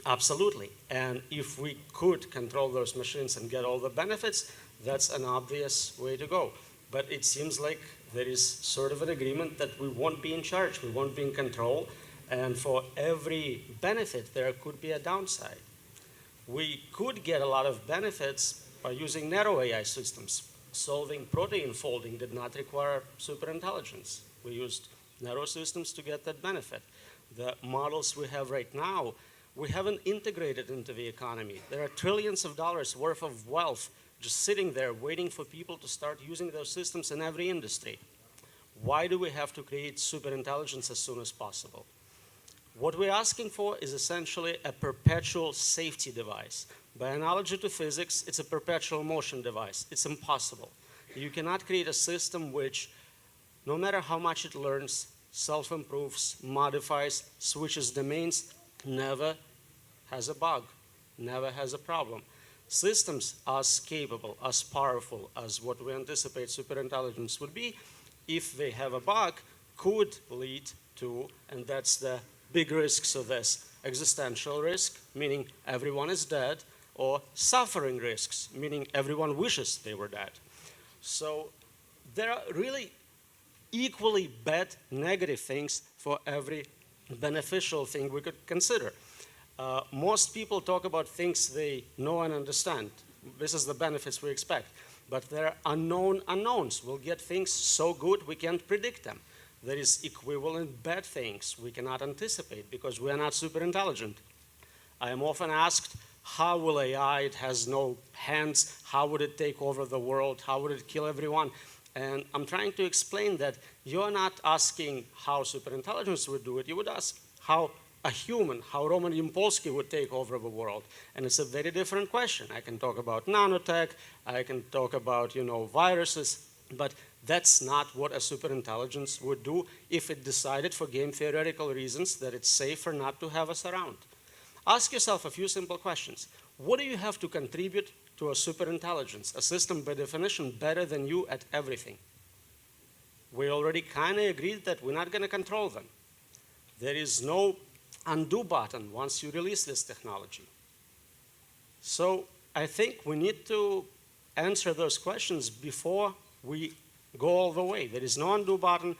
[SPEAKER 12] Absolutely. And if we could control those machines and get all the benefits, that's an obvious way to go. But it seems like there is sort of an agreement that we won't be in charge, we won't be in control, and for every benefit there could be a downside. We could get a lot of benefits by using narrow AI systems. Solving protein folding did not require superintelligence. We used narrow systems to get that benefit. The models we have right now, we haven't integrated into the economy. There are trillions of dollars worth of wealth just sitting there waiting for people to start using those systems in every industry. Why do we have to create superintelligence as soon as possible? What we're asking for is essentially a perpetual safety device. By analogy to physics, it's a perpetual motion device. It's impossible. You cannot create a system which, no matter how much it learns, self-improves, modifies, switches domains, never has a bug, never has a problem. Systems as capable, as powerful as what we anticipate superintelligence would be, if they have a bug, could lead to, and that's the big risks of this, existential risk, meaning everyone is dead, or suffering risks, meaning everyone wishes they were dead. So there are really equally bad negative things for every beneficial thing we could consider. Most people talk about things they know and understand. This is the benefits we expect. But there are unknown unknowns. We'll get things so good we can't predict them. There is equivalent bad things we cannot anticipate because we are not super intelligent. I am often asked, how will AI, it has no hands, how would it take over the world, how would it kill everyone? And I'm trying to explain that you're not asking how superintelligence would do it, you would ask how a human, how Roman Impolsky would take over the world. And it's a very different question. I can talk about nanotech, I can talk about, viruses, but that's not what a superintelligence would do if it decided for game theoretical reasons that it's safer not to have us around. Ask yourself a few simple questions. What do you have to contribute to a superintelligence, a system by definition better than you at everything? We already kind of agreed that we're not going to control them. There is no undo button once you release this technology. So I think we need to answer those questions before we go all the way. There is no undo button.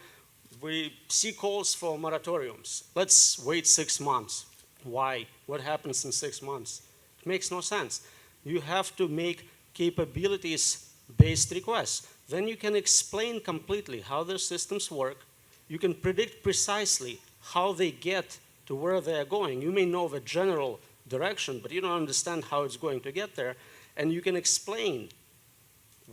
[SPEAKER 12] We see calls for moratoriums. Let's wait 6 months. Why? What happens in 6 months? It makes no sense. You have to make capabilities-based requests. Then you can explain completely how their systems work. You can predict precisely how they get to where they are going. You may know the general direction, but you don't understand how it's going to get there. And you can explain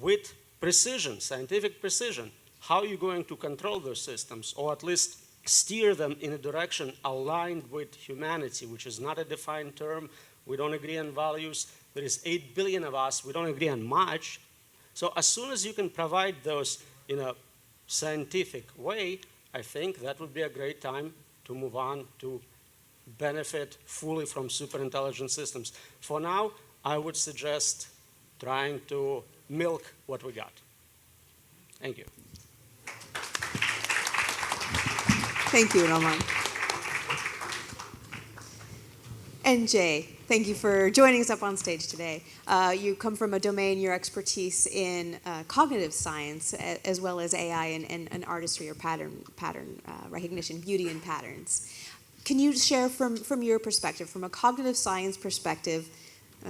[SPEAKER 12] with precision, scientific precision, how you're going to control those systems, or at least steer them in a direction aligned with humanity, which is not a defined term. We don't agree on values. There is 8 billion of us. We don't agree on much. So as soon as you can provide those in a scientific way, I think that would be a great time to move on to benefit fully from superintelligent systems. For now, I would suggest trying to milk what we got. Thank you.
[SPEAKER 4] Thank you, Roman. And Jay, thank you for joining us up on stage today. You come from a domain, your expertise in cognitive science, as well as AI and artistry or pattern recognition, beauty and patterns. Can you share from your perspective, from a cognitive science perspective,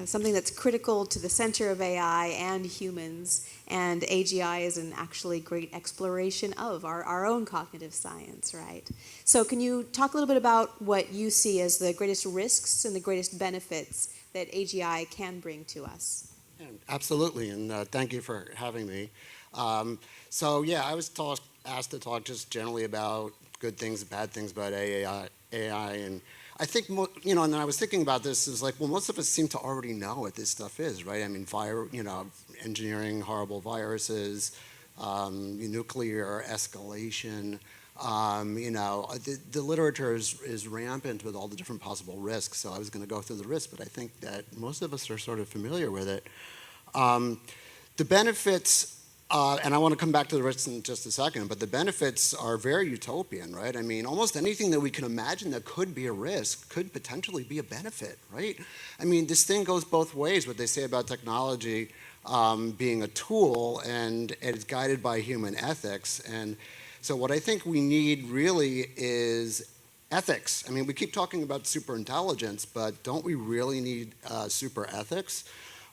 [SPEAKER 4] something that's critical to the center of AI and humans, and AGI is an actually great exploration of our own cognitive science, right? So can you talk a little bit about what you see as the greatest risks and the greatest benefits that AGI can bring to us?
[SPEAKER 13] Yeah, absolutely, and thank you for having me. So yeah, I was asked to talk just generally about good things, bad things about AI, and I think, and then I was thinking about this, is like, well, most of us seem to already know what this stuff is, right? I mean, engineering horrible viruses, nuclear escalation, the literature is rampant with all the different possible risks, so I was going to go through the risks, but I think that most of us are sort of familiar with it. The benefits, and I want to come back to the risks in just a second, but the benefits are very utopian, right? I mean, almost anything that we can imagine that could be a risk could potentially be a benefit, right? I mean, this thing goes both ways, what they say about technology being a tool and it's guided by human ethics. And so what I think we need really is ethics. I mean, we keep talking about superintelligence, but don't we really need super ethics?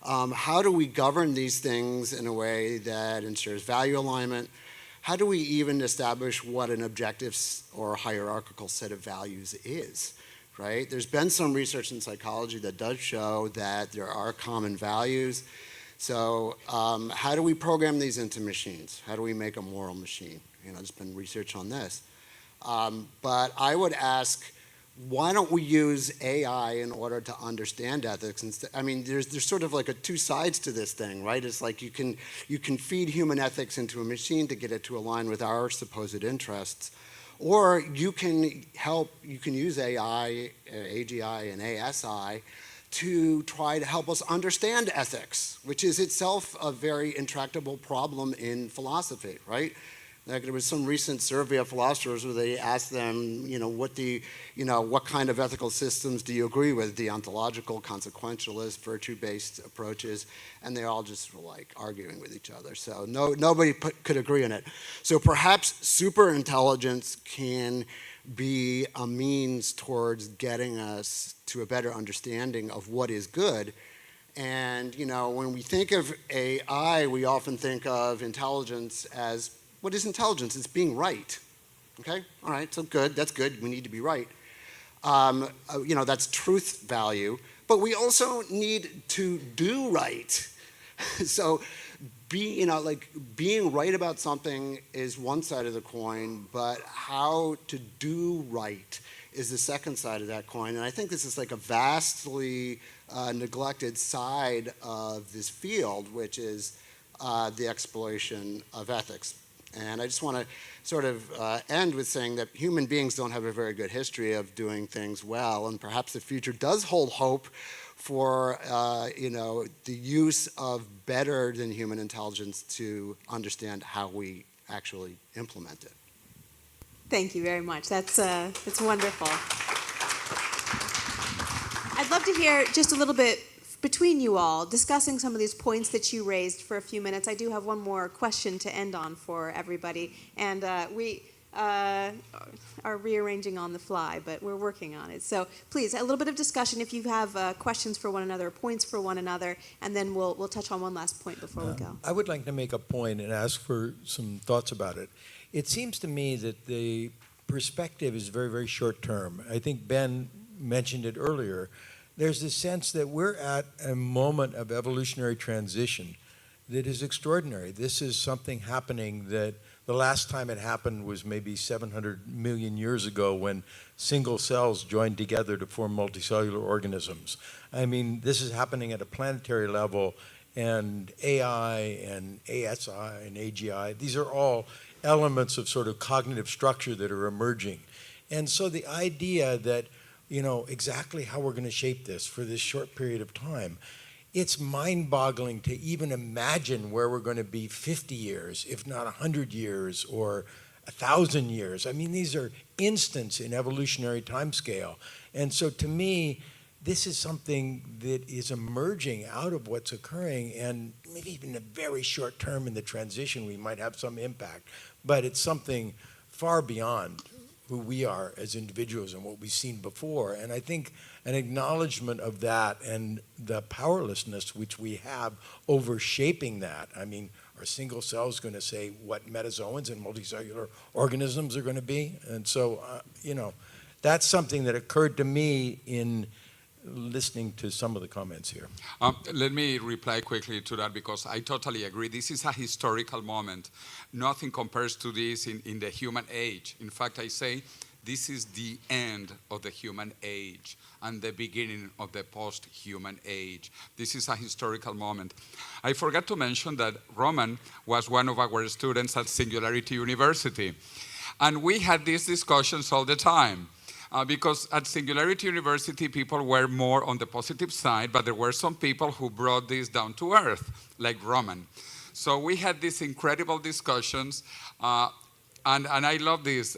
[SPEAKER 13] How do we govern these things in a way that ensures value alignment? How do we even establish what an objective or hierarchical set of values is, right? There's been some research in psychology that does show that there are common values. So how do we program these into machines? How do we make a moral machine? There's been research on this. But I would ask, why don't we use AI in order to understand ethics? I mean, there's sort of like two sides to this thing, right? It's like you can feed human ethics into a machine to get it to align with our supposed interests, or you can use AI, AGI, and ASI to try to help us understand ethics, which is itself a very intractable problem in philosophy, right? Like there was some recent survey of philosophers where they asked them, what kind of ethical systems do you agree with? Deontological, consequentialist, virtue-based approaches, and they all just were like arguing with each other. So nobody could agree on it. So perhaps superintelligence can be a means towards getting us to a better understanding of what is good. And when we think of AI, we often think of intelligence as, what is intelligence? It's being right. Okay? All right, so good. That's good. We need to be right. That's truth value. But we also need to do right. So being right about something is one side of the coin, but how to do right is the second side of that coin. And I think this is like a vastly neglected side of this field, which is the exploration of ethics. And I just want to sort of end with saying that human beings don't have a very good history of doing things well, and perhaps the future does hold hope for the use of better than human intelligence to understand how we actually implement it.
[SPEAKER 4] Thank you very much. That's wonderful. I'd love to hear just a little bit between you all, discussing some of these points that you raised for a few minutes. I do have one more question to end on for everybody, and we are rearranging on the fly, but we're working on it. So please, a little bit of discussion if you have questions for one another, points for one another, and then we'll touch on one last point before we go.
[SPEAKER 9] I would like to make a point and ask for some thoughts about it. It seems to me that the perspective is very, very short term. I think Ben mentioned it earlier. There's this sense that we're at a moment of evolutionary transition that is extraordinary. This is something happening that the last time it happened was maybe 700 million years ago when single cells joined together to form multicellular organisms. I mean, this is happening at a planetary level, and AI and ASI and AGI, these are all elements of sort of cognitive structure that are emerging. And so the idea that exactly how we're going to shape this for this short period of time, it's mind-boggling to even imagine where we're going to be 50 years, if not 100 years or 1,000 years. I mean, these are instants in evolutionary timescale. And so to me, this is something that is emerging out of what's occurring, and maybe even in the very short term in the transition, we might have some impact. But it's something far beyond who we are as individuals and what we've seen before. And I think an acknowledgement of that and the powerlessness which we have over shaping that. I mean, are single cells going to say what metazoans and multicellular organisms are going to be? And so, that's something that occurred to me in listening to some of the comments here.
[SPEAKER 10] Let me reply quickly to that, because I totally agree. This is a historical moment. Nothing compares to this in the human age. In fact, I say this is the end of the human age and the beginning of the post-human age. This is a historical moment. I forgot to mention that Roman was one of our students at Singularity University. And we had these discussions all the time. Because at Singularity University, people were more on the positive side, but there were some people who brought this down to earth, like Roman. So we had these incredible discussions, and I love this,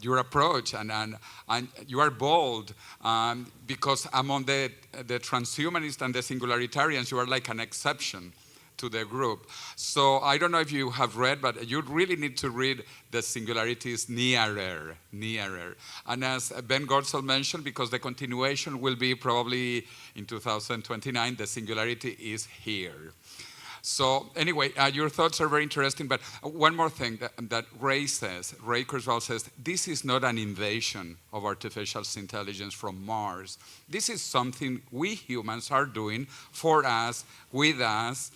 [SPEAKER 10] your approach, and you are bold, because among the transhumanists and the singularitarians, you are like an exception to the group. So I don't know if you have read, but you really need to read The Singularity is Nearer. And as Ben Goertzel mentioned, because the continuation will be probably in 2029, the singularity is here. So anyway, your thoughts are very interesting, but one more thing that Ray Kurzweil says, this is not an invasion of artificial intelligence from Mars. This is something we humans are doing for us, with us,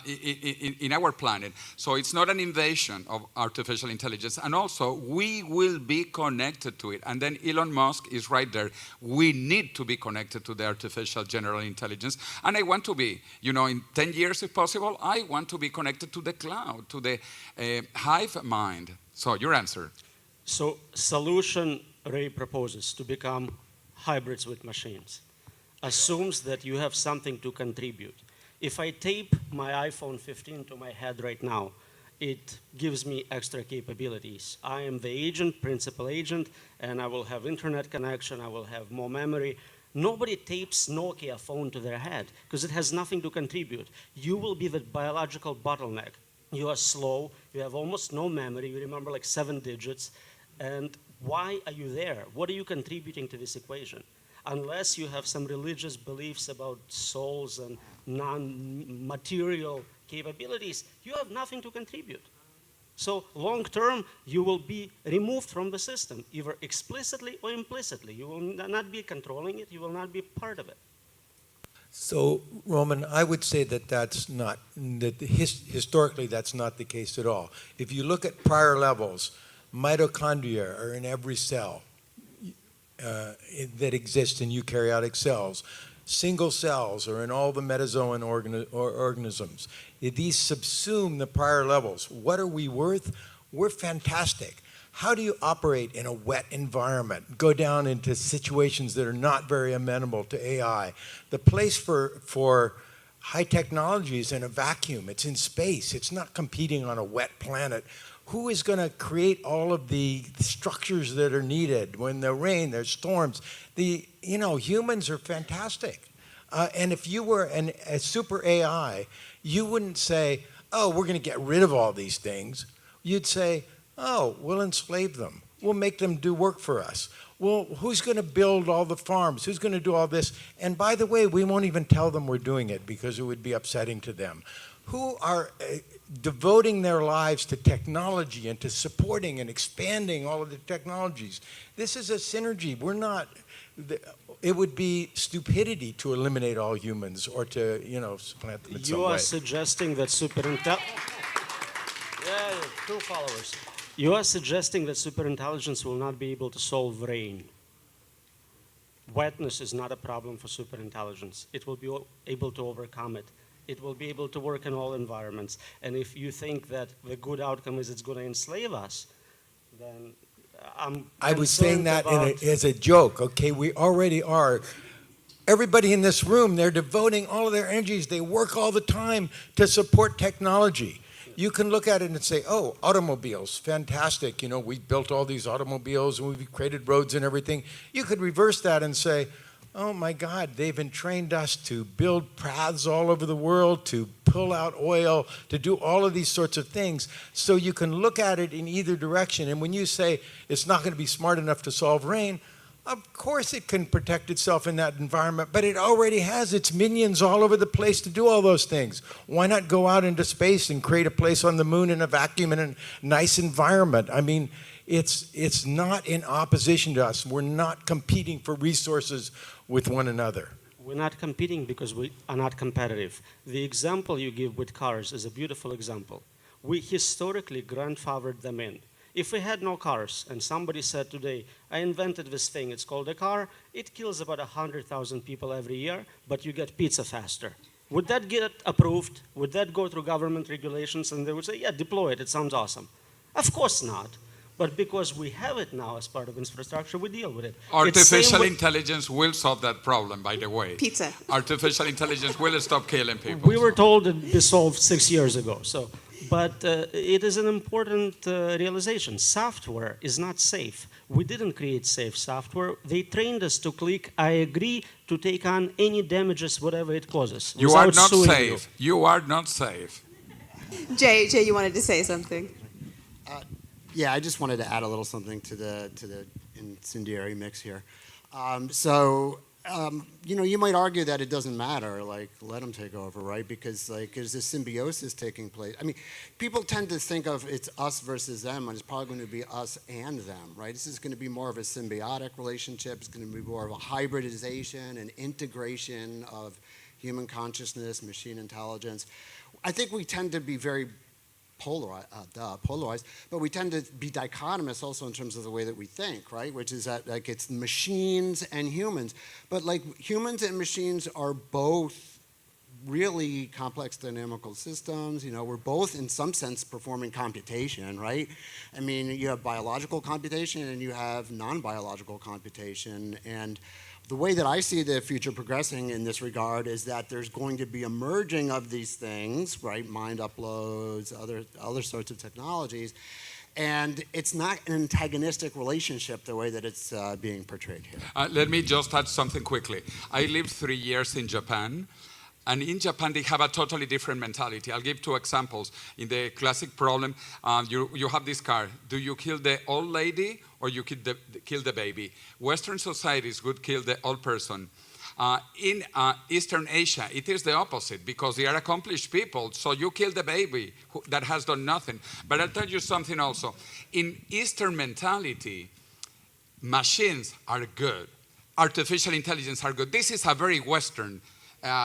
[SPEAKER 10] in our planet. So it's not an invasion of artificial intelligence. And also, we will be connected to it. And then Elon Musk is right there. We need to be connected to the artificial general intelligence. And I want to be, in 10 years, if possible, I want to be connected to the cloud, to the hive mind. So your answer.
[SPEAKER 12] So solution Ray proposes to become hybrids with machines assumes that you have something to contribute. If I tape my iPhone 15 to my head right now, it gives me extra capabilities. I am the agent, principal agent, and I will have internet connection, I will have more memory. Nobody tapes Nokia phone to their head because it has nothing to contribute. You will be the biological bottleneck. You are slow, you have almost no memory, you remember like 7 digits, and why are you there? What are you contributing to this equation? Unless you have some religious beliefs about souls and non-material capabilities, you have nothing to contribute. So long term, you will be removed from the system, either explicitly or implicitly. You will not be controlling it, you will not be part of it.
[SPEAKER 9] So, Roman, I would say that historically that's not the case at all. If you look at prior levels, mitochondria are in every cell that exists in eukaryotic cells. Single cells are in all the metazoan organisms. These subsume the prior levels. What are we worth? We're fantastic. How do you operate in a wet environment? Go down into situations that are not very amenable to AI. The place for high technology is in a vacuum. It's in space. It's not competing on a wet planet. Who is going to create all of the structures that are needed when there's rain, there's storms? Humans are fantastic. And if you were a super AI, you wouldn't say, oh, we're going to get rid of all these things. You'd say, oh, we'll enslave them. We'll make them do work for us. Well, who's going to build all the farms? Who's going to do all this? And by the way, we won't even tell them we're doing it because it would be upsetting to them. Who are devoting their lives to technology and to supporting and expanding all of the technologies. This is a synergy. It would be stupidity to eliminate all humans or to, supplant them in some way.
[SPEAKER 12] You are suggesting that two followers. You are suggesting that superintelligence will not be able to solve rain. Wetness is not a problem for superintelligence. It will be able to overcome it. It will be able to work in all environments. And if you think that the good outcome is it's going to enslave us, then
[SPEAKER 9] I was saying that as a joke, okay? We already are. Everybody in this room, they're devoting all of their energies. They work all the time to support technology. You can look at it and say, oh, automobiles, fantastic. We built all these automobiles and we've created roads and everything. You could reverse that and say, oh my God, they've entrained us to build paths all over the world, to pull out oil, to do all of these sorts of things. So you can look at it in either direction. And when you say it's not going to be smart enough to solve rain, of course it can protect itself in that environment, but it already has its minions all over the place to do all those things. Why not go out into space and create a place on the moon in a vacuum in a nice environment? I mean, it's not in opposition to us. We're not competing for resources with one another.
[SPEAKER 12] We're not competing because we are not competitive. The example you give with cars is a beautiful example. We historically grandfathered them in. If we had no cars and somebody said today, I invented this thing, it's called a car, it kills about 100,000 people every year, but you get pizza faster. Would that get approved? Would that go through government regulations and they would say, yeah, deploy it, it sounds awesome? Of course not. But because we have it now as part of infrastructure, we deal with it.
[SPEAKER 10] Artificial intelligence will solve that problem, by the way.
[SPEAKER 4] Pizza.
[SPEAKER 10] Artificial intelligence will stop killing people.
[SPEAKER 12] We were told that this solved 6 years ago. But it is an important realization. Software is not safe. We didn't create safe software. They trained us to click, I agree to take on any damages, whatever it causes.
[SPEAKER 10] You are not safe. You are not safe.
[SPEAKER 4] Jay, you wanted to say something.
[SPEAKER 13] Yeah, I just wanted to add a little something to the incendiary mix here. You might argue that it doesn't matter, like, let them take over, right? Because, there's this symbiosis taking place. I mean, people tend to think of it's us versus them, and it's probably going to be us and them, right? This is going to be more of a symbiotic relationship. It's going to be more of a hybridization and integration of human consciousness, machine intelligence. I think we tend to be very polarized, but we tend to be dichotomous also in terms of the way that we think, right? Which is that like it's machines and humans, but like humans and machines are both really complex dynamical systems. You know, we're both in some sense performing computation, right? I mean, you have biological computation and you have non-biological computation, and the way that I see the future progressing in this regard is that there's going to be a merging of these things, right? Mind uploads, other sorts of technologies, and it's not an antagonistic relationship the way that it's being portrayed here.
[SPEAKER 10] Let me just add something quickly. I lived 3 years in Japan. And in Japan, they have a totally different mentality. I'll give 2 examples. In the classic problem, you have this car. Do you kill the old lady or you kill the baby? Western societies would kill the old person. In Eastern Asia, it is the opposite because they are accomplished people. So you kill the baby that has done nothing. But I'll tell you something also. In Eastern mentality, machines are good. Artificial intelligence are good. This is a very Western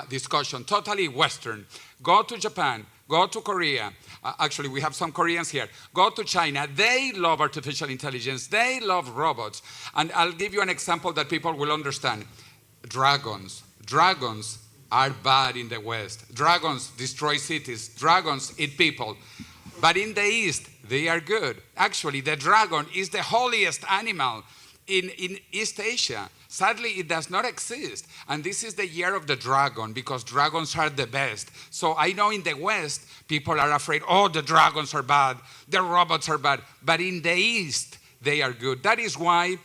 [SPEAKER 10] discussion, totally Western. Go to Japan, go to Korea. Actually, we have some Koreans here. Go to China. They love artificial intelligence. They love robots. And I'll give you an example that people will understand. Dragons. Dragons are bad in the West. Dragons destroy cities. Dragons eat people. But in the East, they are good. Actually, the dragon is the holiest animal in East Asia. Sadly, it does not exist. And this is the year of the dragon because dragons are the best. So I know in the West, people are afraid, oh, the dragons are bad, the robots are bad. But in the East, they are good. That is why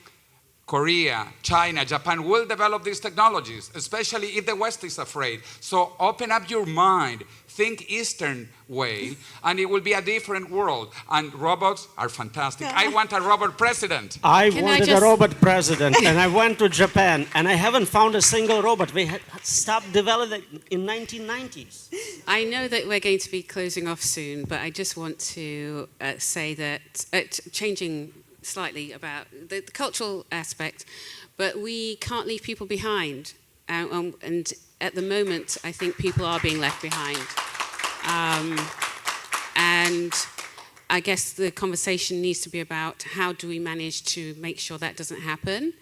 [SPEAKER 10] Korea, China, Japan will develop these technologies, especially if the West is afraid. So open up your mind, think Eastern way, and it will be a different world. And robots are fantastic. I want a robot president.
[SPEAKER 12] I wanted a robot president, and I went to Japan, and I haven't found a single robot. We had stopped developing in 1990s.
[SPEAKER 11] I know that we're going to be closing off soon, but I just want to say that, changing slightly about the cultural aspect, but we can't leave people behind. And at the moment, I think people are being left behind. And I guess the conversation needs to be about how do we manage to make sure that doesn't happen?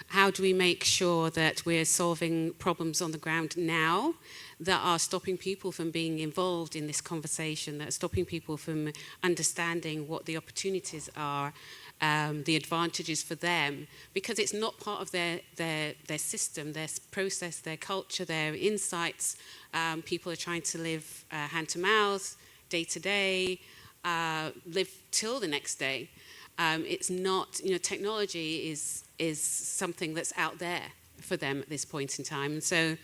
[SPEAKER 11] How do we make sure that we're solving problems on the ground now that are stopping people from being involved in this conversation, that are stopping people from understanding what the opportunities are, the advantages for them, because it's not part of their system, their process, their culture, their insights. People are trying to live hand to mouth, day to day, live till the next day. It's not, technology is something that's out there for them at this point in time. And so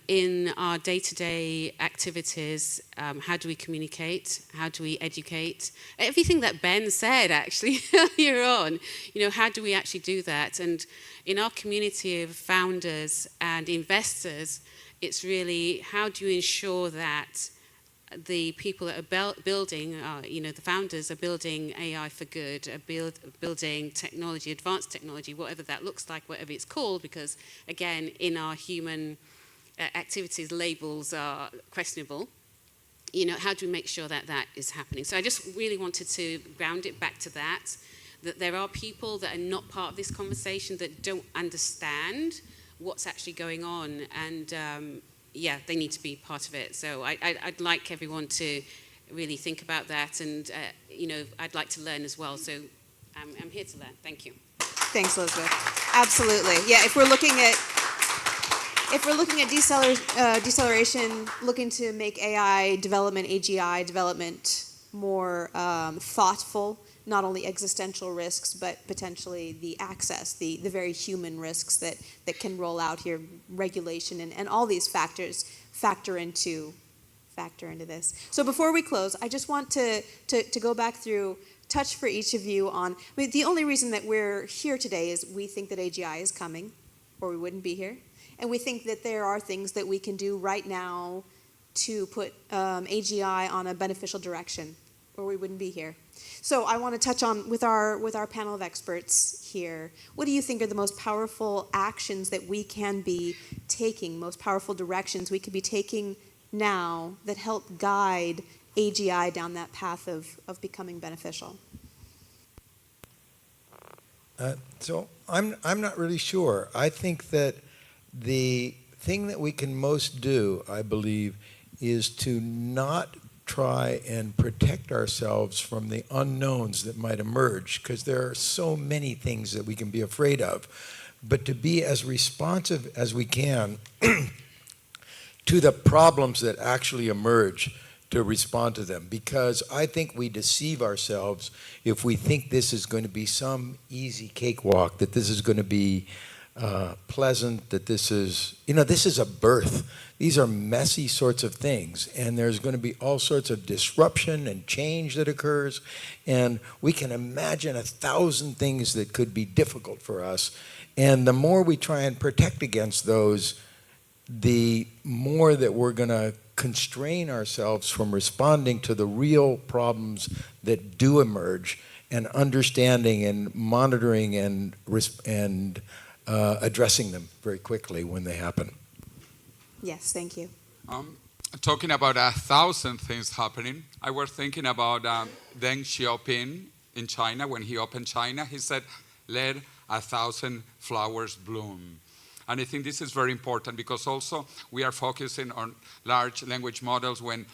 [SPEAKER 11] in our day-to-day activities, how do we communicate? How do we educate? Everything that Ben said, actually, earlier on, how do we actually do that? And in our community of founders and investors, it's really how do you ensure that the people that are building, the founders are building AI for good, are building technology, advanced technology, whatever that looks like, whatever it's called, because, again, in our human activities, labels are questionable. How do we make sure that that is happening? So I just really wanted to ground it back to that there are people that are not part of this conversation that don't understand what's actually going on, and they need to be part of it. So I'd like everyone to really think about that, and I'd like to learn as well. So I'm here to learn. Thank you.
[SPEAKER 4] Thanks, Elizabeth. Absolutely. Yeah, if we're looking at deceleration, looking to make AI development, AGI development more thoughtful, not only existential risks, but potentially the access, the very human risks that can roll out here, regulation, and all these factors factor into this. So before we close, I just want to go back through, touch for each of you on, the only reason that we're here today is we think that AGI is coming, or we wouldn't be here. And we think that there are things that we can do right now to put AGI on a beneficial direction, or we wouldn't be here. So I want to touch on, with our panel of experts here, what do you think are the most powerful actions that we can be taking, most powerful directions we could be taking now that help guide AGI down that path of becoming beneficial?
[SPEAKER 9] So I'm not really sure. I think that the thing that we can most do, I believe, is to not try and protect ourselves from the unknowns that might emerge, because there are so many things that we can be afraid of, but to be as responsive as we can to the problems that actually emerge, to respond to them. Because I think we deceive ourselves if we think this is going to be some easy cakewalk, that this is going to be pleasant, that this is, this is a birth. These are messy sorts of things, and there's going to be all sorts of disruption and change that occurs, and we can imagine 1,000 things that could be difficult for us, and the more we try and protect against those, the more that we're going to constrain ourselves from responding to the real problems that do emerge, and understanding and monitoring and addressing them very quickly when they happen.
[SPEAKER 4] Yes, thank you.
[SPEAKER 10] Talking about 1,000 things happening, I was thinking about Deng Xiaoping in China. When he opened China, he said, let 1,000 flowers bloom. And I think this is very important, because also we are focusing on large language models when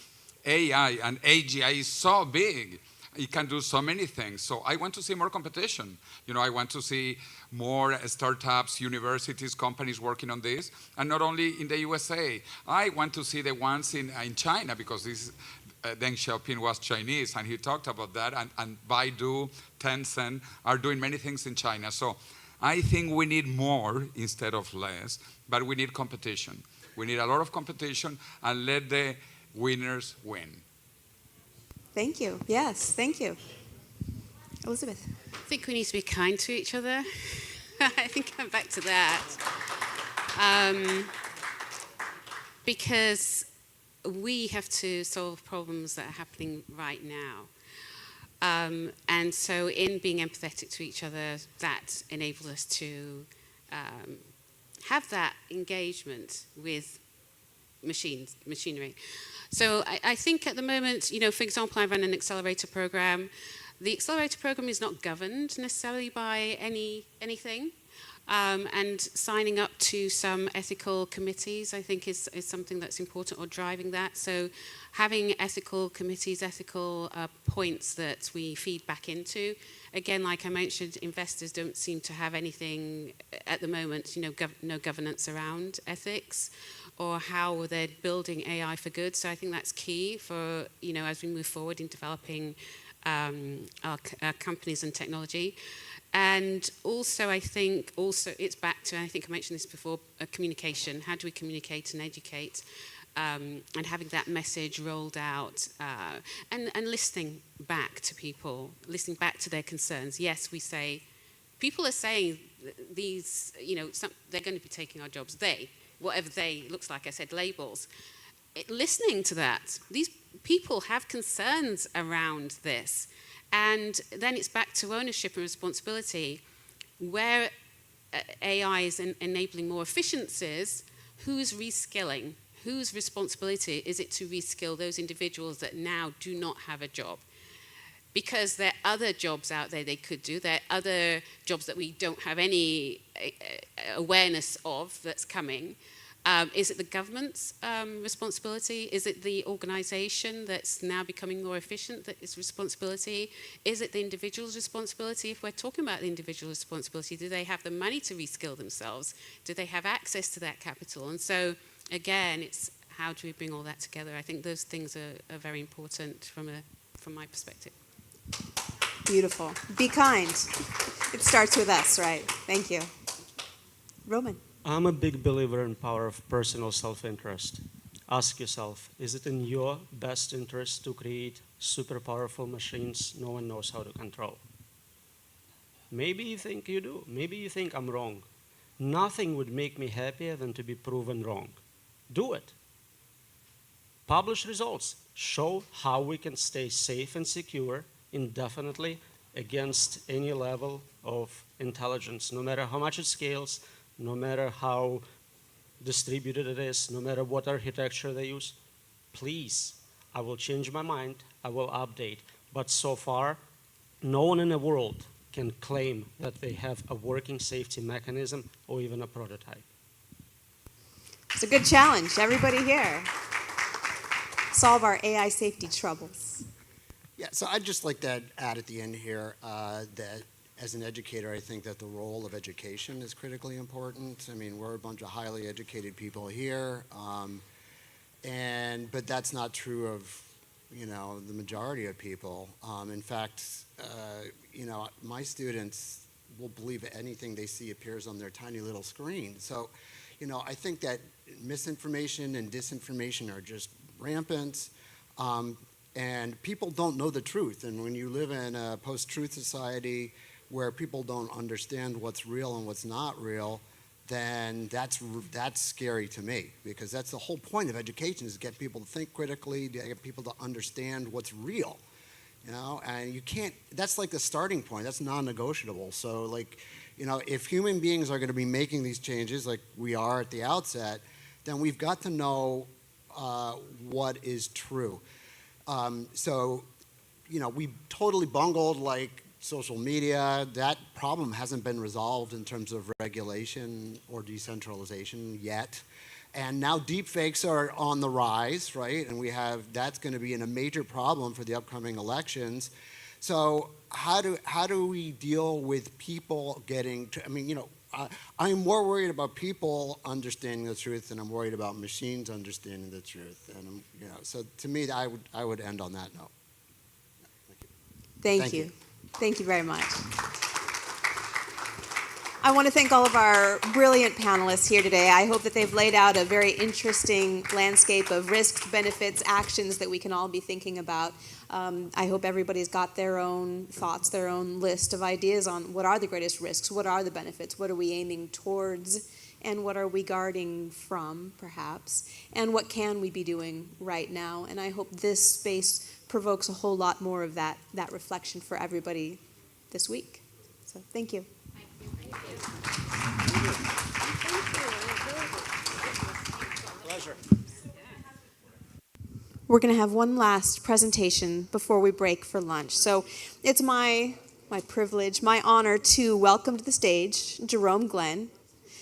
[SPEAKER 10] AI and AGI is so big. It can do so many things. So I want to see more competition. I want to see more startups, universities, companies working on this. And not only in the USA. I want to see the ones in China, because this Deng Xiaoping was Chinese, and he talked about that. And Baidu, Tencent are doing many things in China. So I think we need more instead of less, but we need competition. We need a lot of competition, and let the winners win.
[SPEAKER 4] Thank you. Yes, thank you. Elizabeth.
[SPEAKER 11] I think we need to be kind to each other. I think I'm back to that. Because we have to solve problems that are happening right now. And so in being empathetic to each other, that enables us to have that engagement with machinery. So I think at the moment, for example, I run an accelerator program. The accelerator program is not governed necessarily by anything. And signing up to some ethical committees, I think, is something that's important, or driving that. So having ethical committees, ethical points that we feed back into. Again, like I mentioned, investors don't seem to have anything at the moment, no governance around ethics or how they're building AI for good. So I think that's key for, as we move forward in developing our companies and technology. And also, I think, it's back to, I think I mentioned this before, communication. How do we communicate and educate? And having that message rolled out, and listening back to people, listening back to their concerns. Yes, we say, people are saying these, they're going to be taking our jobs. Whatever they looks like, I said labels. Listening to that, these people have concerns around this. And then it's back to ownership and responsibility. Where AI is enabling more efficiencies, who's reskilling? Whose responsibility is it to reskill those individuals that now do not have a job? Because there are other jobs out there they could do. There are other jobs that we don't have any awareness of that's coming. Is it the government's responsibility? Is it the organization that's now becoming more efficient that is responsibility? Is it the individual's responsibility? If we're talking about the individual responsibility, do they have the money to reskill themselves? Do they have access to that capital? And so, again, it's how do we bring all that together? I think those things are very important from my perspective.
[SPEAKER 4] Beautiful. Be kind. It starts with us, right? Thank you. Roman.
[SPEAKER 12] I'm a big believer in power of personal self-interest. Ask yourself, is it in your best interest to create super powerful machines no one knows how to control? Maybe you think you do. Maybe you think I'm wrong. Nothing would make me happier than to be proven wrong. Do it. Publish results. Show how we can stay safe and secure indefinitely against any level of intelligence, no matter how much it scales, no matter how distributed it is, no matter what architecture they use. please, I will change my mind, I will update. But so far, no one in the world can claim that they have a working safety mechanism or even a prototype.
[SPEAKER 4] It's a good challenge, everybody here. Solve our AI safety troubles.
[SPEAKER 13] Yeah, so I'd just like to add at the end here that as an educator, I think that the role of education is critically important. I mean, we're a bunch of highly educated people here, but that's not true of, the majority of people. In fact, my students will believe anything they see appears on their tiny little screen. So, I think that misinformation and disinformation are just rampant. And people don't know the truth. And when you live in a post-truth society where people don't understand what's real and what's not real, then that's scary to me, because that's the whole point of education, is to get people to think critically, to get people to understand what's real. And you can't, that's like the starting point, that's non-negotiable. So like, if human beings are going to be making these changes like we are at the outset, then we've got to know what is true. We totally bungled like social media. That problem hasn't been resolved in terms of regulation or decentralization yet. And now deepfakes are on the rise, right? And that's going to be a major problem for the upcoming elections. So how do we deal with people getting I'm more worried about people understanding the truth than I'm worried about machines understanding the truth. And so to me, I would end on that note.
[SPEAKER 4] Thank you. Thank you very much. I want to thank all of our brilliant panelists here today. I hope that they've laid out a very interesting landscape of risks, benefits, actions that we can all be thinking about. I hope everybody's got their own thoughts, their own list of ideas on what are the greatest risks, what are the benefits, what are we aiming towards, and what are we guarding from, perhaps, and what can we be doing right now. And I hope this space provokes a whole lot more of that reflection for everybody this week. So thank you.
[SPEAKER 13] Pleasure.
[SPEAKER 4] We're going to have one last presentation before we break for lunch. So it's my privilege, my honor to welcome to the stage Jerome Glenn.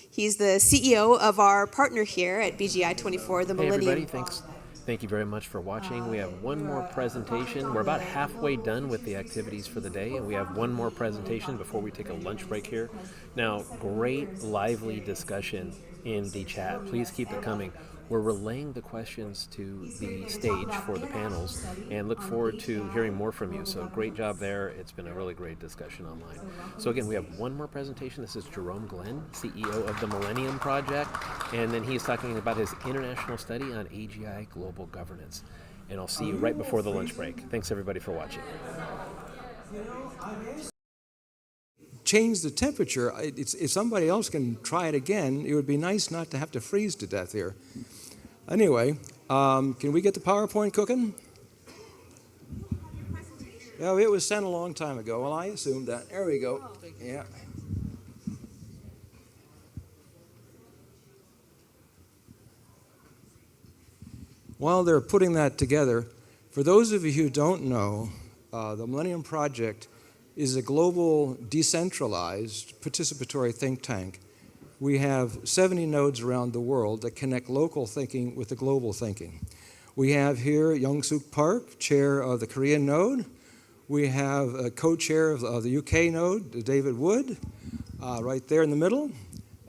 [SPEAKER 4] He's the CEO of our partner here at BGI 24, the Millennium.
[SPEAKER 2] Hey everybody, thanks. Thank you very much for watching. We have one more presentation. We're about halfway done with the activities for the day, and we have one more presentation before we take a lunch break here. Now, great lively discussion in the chat. Please keep it coming. We're relaying the questions to the stage for the panels and look forward to hearing more from you. So great job there. It's been a really great discussion online. So again, we have one more presentation. This is Jerome Glenn, CEO of the Millennium Project, and then he's talking about his international study on AGI global governance. And I'll see you right before the lunch break. Thanks everybody for watching.
[SPEAKER 14] Change the temperature. If somebody else can try it again, it would be nice not to have to freeze to death here. Anyway, can we get the PowerPoint cooking? Yeah, it was sent a long time ago. Well, I assumed that. There we go. Yeah. While they're putting that together, for those of you who don't know, the Millennium Project is a global, decentralized, participatory think tank. We have 70 nodes around the world that connect local thinking with the global thinking. We have here Young-Suk Park, chair of the Korean node. We have a co-chair of the UK node, David Wood, right there in the middle.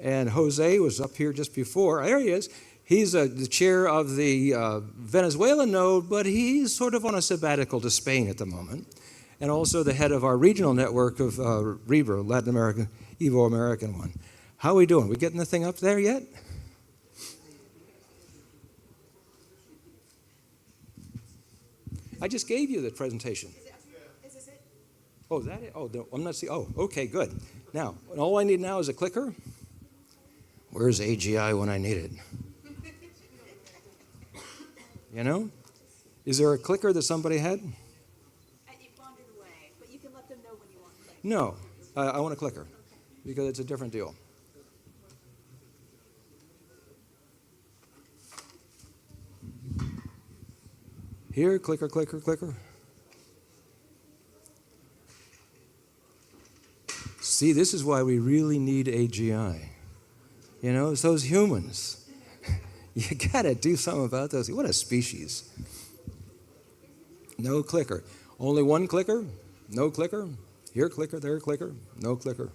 [SPEAKER 14] And Jose was up here just before. There he is. He's the chair of the Venezuelan node, but he's sort of on a sabbatical to Spain at the moment. And also the head of our regional network of REBRA, Latin American, Evo-American one. How are we doing? We getting the thing up there yet? I just gave you the presentation.
[SPEAKER 4] Is this it?
[SPEAKER 14] Oh, is that it? Oh, no, I'm not seeing. Oh, okay, good. Now, all I need now is a clicker. Where's AGI when I need it? You know? Is there a clicker that somebody had? No, I want a clicker because it's a different deal. Here, clicker, clicker, clicker. See, this is why we really need AGI. You know, it's those humans. You gotta do something about those. What a species. No clicker. Only one clicker? No clicker. Here clicker, there clicker, no clicker.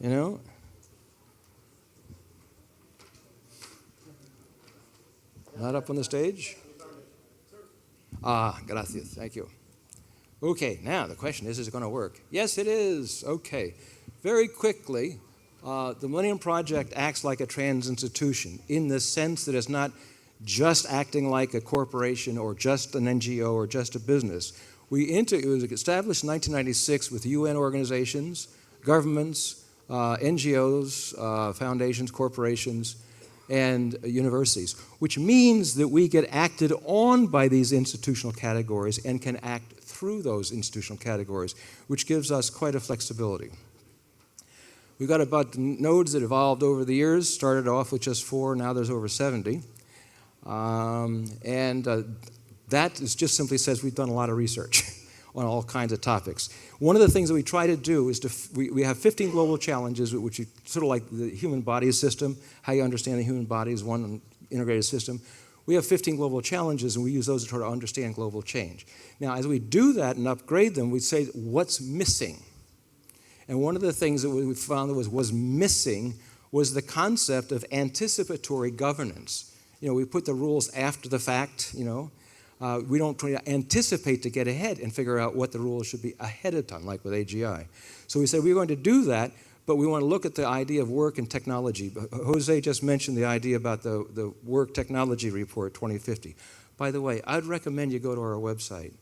[SPEAKER 14] You know? Not up on the stage? Ah, gracias, thank you. Okay, now the question is it going to work? Yes, it is. Okay. Very quickly, the Millennium Project acts like a trans institution in the sense that it's not just acting like a corporation or just an NGO or just a business. It was established in 1996 with UN organizations, governments, NGOs, foundations, corporations, and universities, which means that we get acted on by these institutional categories and can act through those institutional categories, which gives us quite a flexibility. We've got about nodes that evolved over the years, started off with just 4, now there's over 70. That is just simply says we've done a lot of research on all kinds of topics. One of the things that we try to do is we have 15 global challenges, which is sort of like the human body system, how you understand the human body is one integrated system. We have 15 global challenges, and we use those to try to understand global change. Now, as we do that and upgrade them, we say, what's missing? And one of the things that we found that was missing was the concept of anticipatory governance. You know, we put the rules after the fact, you know. We don't try to anticipate to get ahead and figure out what the rules should be ahead of time, like with AGI. So we said we're going to do that, but we want to look at the idea of work and technology. Jose just mentioned the idea about the Work Technology Report 2050. By the way, I'd recommend you go to our website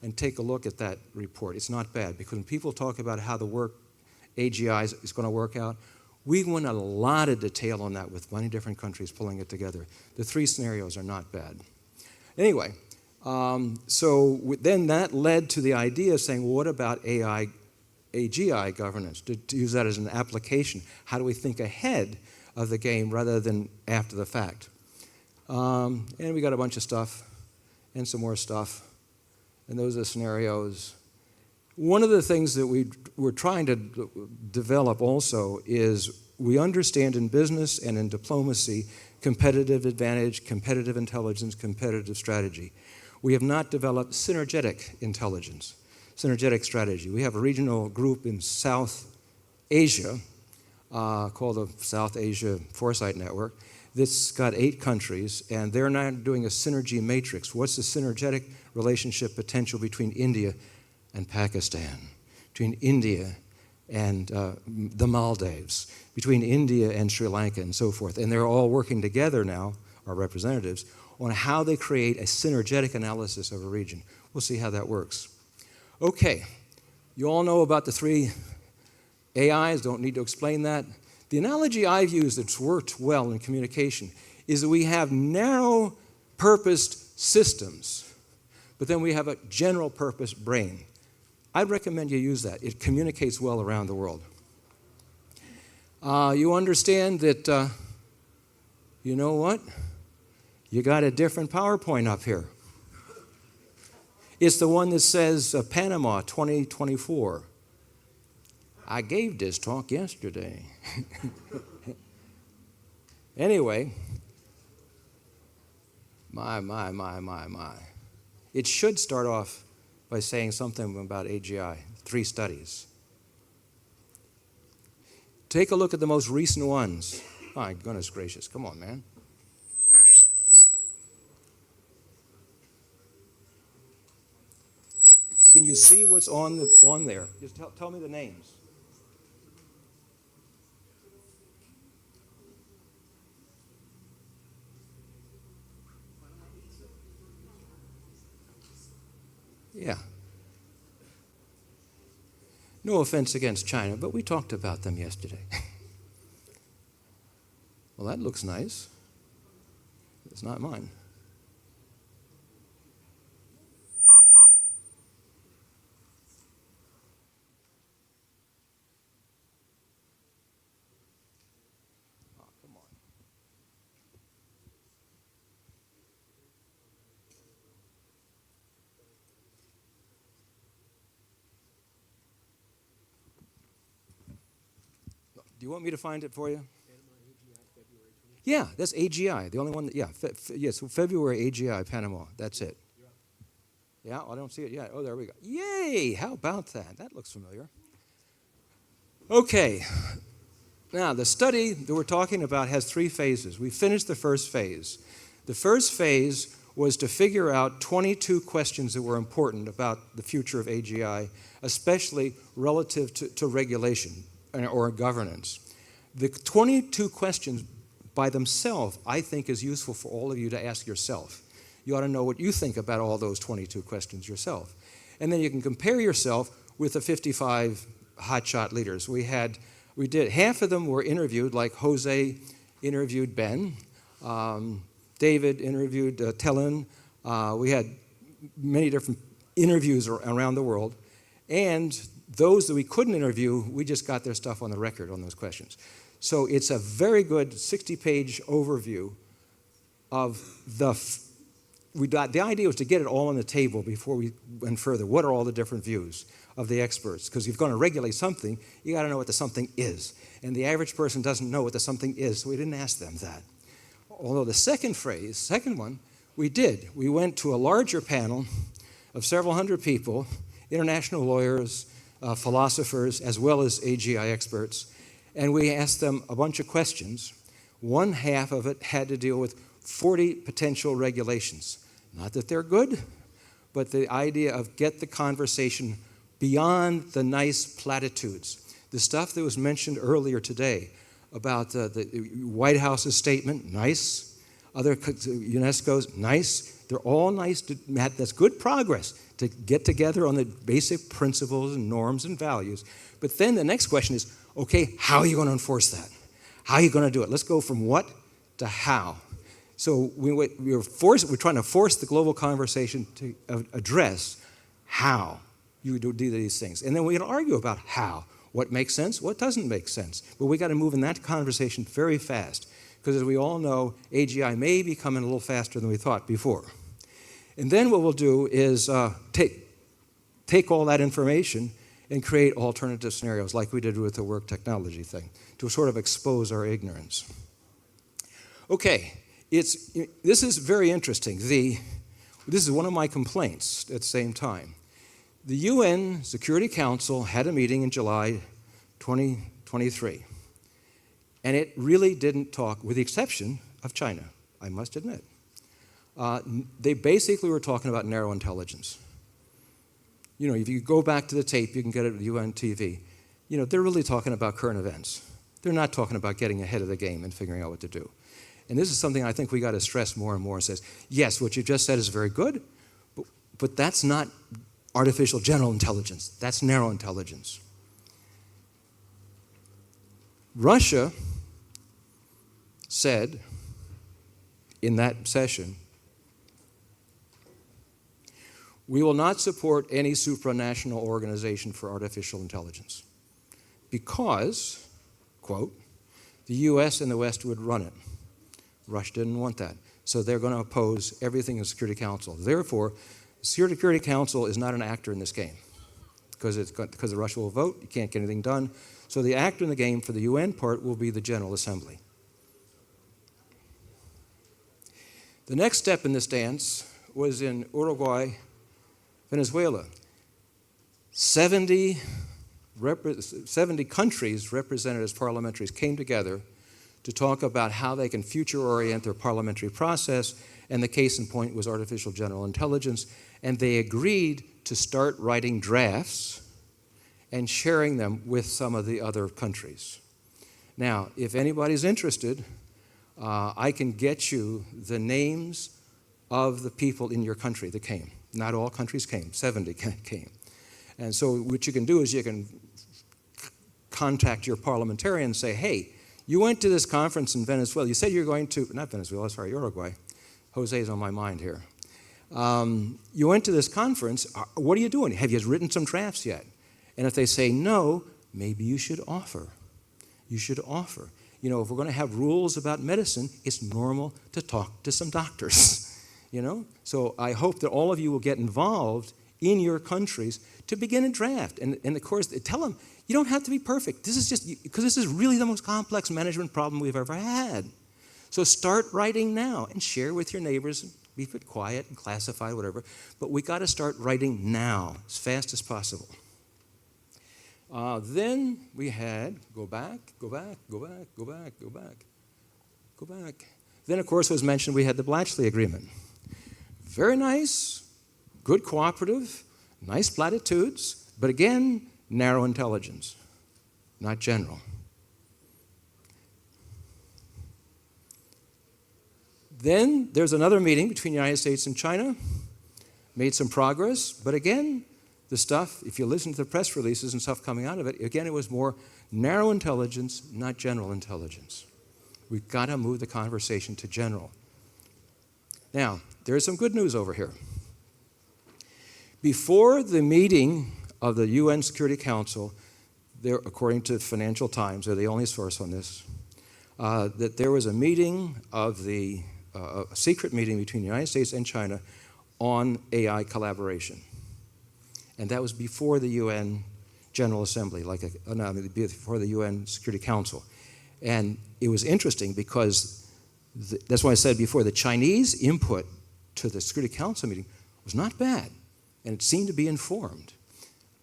[SPEAKER 14] and take a look at that report. It's not bad, because when people talk about how the work AGI is going to work out, we went a lot of detail on that with many different countries pulling it together. The 3 scenarios are not bad. Anyway, so then that led to the idea of saying, well, what about AGI governance, to use that as an application? How do we think ahead of the game rather than after the fact? And we got a bunch of stuff and some more stuff, and those are scenarios. One of the things that we're trying to develop also is we understand in business and in diplomacy competitive advantage, competitive intelligence, competitive strategy. We have not developed synergetic intelligence, synergetic strategy. We have a regional group in South Asia called the South Asia Foresight Network that's got 8 countries, and they're now doing a synergy matrix. What's the synergetic relationship potential between India and Pakistan, between India and the Maldives, between India and Sri Lanka and so forth? And they're all working together now, our representatives, on how they create a synergetic analysis of a region. We'll see how that works. Okay, you all know about the 3 AIs, don't need to explain that. The analogy I've used that's worked well in communication is that we have narrow purposed systems, but then we have a general purpose brain. I'd recommend you use that. It communicates well around the world. You understand that, you know what? You got a different PowerPoint up here. It's the one that says Panama 2024. I gave this talk yesterday. Anyway, my. It should start off by saying something about AGI, 3 studies. Take a look at the most recent ones. My goodness gracious, come on, man. Can you see what's on there? Just tell me the names. Yeah. No offense against China, but we talked about them yesterday. Well, that looks nice. It's not mine. Do you want me to find it for you? Yeah, that's AGI, the only one that, yeah, yes, February AGI, Panama, that's it. Yeah, I don't see it yet. Oh, there we go. Yay, how about that? That looks familiar. Okay, now the study that we're talking about has 3 phases. We finished the first phase. The first phase was to figure out 22 questions that were important about the future of AGI, especially relative to regulation or governance. The 22 questions by themselves, I think, is useful for all of you to ask yourself. You ought to know what you think about all those 22 questions yourself. And then you can compare yourself with the 55 hotshot leaders. We did, half of them were interviewed, like Jose interviewed Ben, David interviewed Tellen. We had many different interviews around the world. And those that we couldn't interview, we just got their stuff on the record on those questions. So it's a very good 60-page overview of the idea was to get it all on the table before we went further. What are all the different views of the experts? Because if you're going to regulate something, you got to know what the something is. And the average person doesn't know what the something is, so we didn't ask them that. Although the second one, we did. We went to a larger panel of several hundred people, international lawyers, philosophers, as well as AGI experts, and we asked them a bunch of questions. One half of it had to deal with 40 potential regulations. Not that they're good, but the idea of get the conversation beyond the nice platitudes. The stuff that was mentioned earlier today about the White House's statement, nice. Other UNESCO's, nice. They're all nice. That's good progress to get together on the basic principles and norms and values. But then the next question is, okay, how are you going to enforce that? How are you going to do it? Let's go from what to how. So we're trying to force the global conversation to address how you do these things. And then we can argue about how. What makes sense, what doesn't make sense. But we got to move in that conversation very fast. Because as we all know, AGI may be coming a little faster than we thought before. And then what we'll do is take all that information and create alternative scenarios like we did with the work technology thing to sort of expose our ignorance. Okay, this is very interesting. This is one of my complaints at the same time. The UN Security Council had a meeting in July 2023, and it really didn't talk, with the exception of China, I must admit. They basically were talking about narrow intelligence. You know, if you go back to the tape, you can get it at UN TV. You know, they're really talking about current events. They're not talking about getting ahead of the game and figuring out what to do. And this is something I think we got to stress more and more. It says, yes, what you just said is very good, but that's not artificial general intelligence. That's narrow intelligence. Russia said in that session, we will not support any supranational organization for artificial intelligence because, quote, the US and the West would run it. Russia didn't want that. So they're going to oppose everything in the Security Council. Therefore, the Security Council is not an actor in this game because the Russia will vote, you can't get anything done. So the actor in the game for the UN part will be the General Assembly. The next step in this dance was in Uruguay, Venezuela. 70 countries represented as parliamentaries came together to talk about how they can future-orient their parliamentary process, and the case in point was artificial general intelligence, and they agreed to start writing drafts and sharing them with some of the other countries. Now, if anybody's interested, I can get you the names of the people in your country that came. Not all countries came, 70 came. And so what you can do is you can contact your parliamentarian and say, hey, you went to this conference in Venezuela. You said you're going to, not Venezuela, sorry, Uruguay. Jose's on my mind here. You went to this conference. What are you doing? Have you written some drafts yet? And if they say no, maybe you should offer. You should offer. You know, if we're going to have rules about medicine, it's normal to talk to some doctors. You know? So I hope that all of you will get involved in your countries to begin a draft. And of course, tell them, You don't have to be perfect. This is just, because this is really the most complex management problem we've ever had. So start writing now and share with your neighbors, be quiet and classified, whatever. But we got to start writing now, as fast as possible. Then we had, go back. Then, of course, was mentioned we had the Blatchley Agreement. Very nice, good cooperative, nice platitudes, but again, narrow intelligence, not general. Then there's another meeting between the United States and China, made some progress, but again, the stuff, if you listen to the press releases and stuff coming out of it, again, it was more narrow intelligence, not general intelligence. We've got to move the conversation to general. Now, there's some good news over here. Before the meeting of the UN Security Council, there, according to Financial Times, they're the only source on this, that there was a meeting of a secret meeting between the United States and China on AI collaboration. And that was before the UN General Assembly, before the UN Security Council. And it was interesting because, that's why I said before, the Chinese input to the Security Council meeting was not bad, and it seemed to be informed.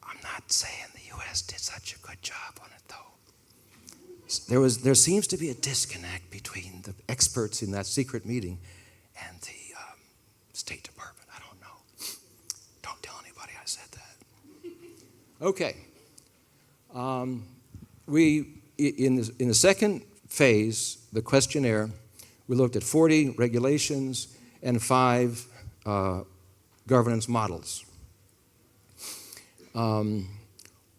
[SPEAKER 14] I'm not saying the US did such a good job on it, though. There seems to be a disconnect between the experts in that secret meeting and the State Department. I don't know. Don't tell anybody I said that. Okay. In the second phase, the questionnaire, we looked at 40 regulations and 5 governance models.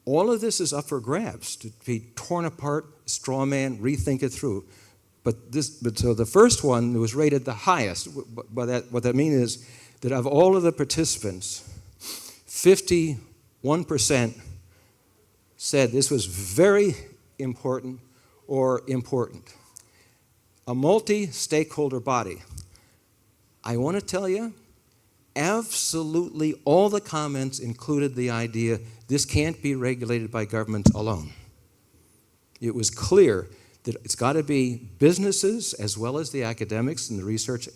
[SPEAKER 14] All of this is up for grabs, to be torn apart, straw man, rethink it through. So the first one was rated the highest. What that means is that of all of the participants, 51% said this was very important or important. A multi-stakeholder body. I want to tell you, absolutely all the comments included the idea this can't be regulated by government alone. It was clear that it's got to be businesses as well as the academics and the research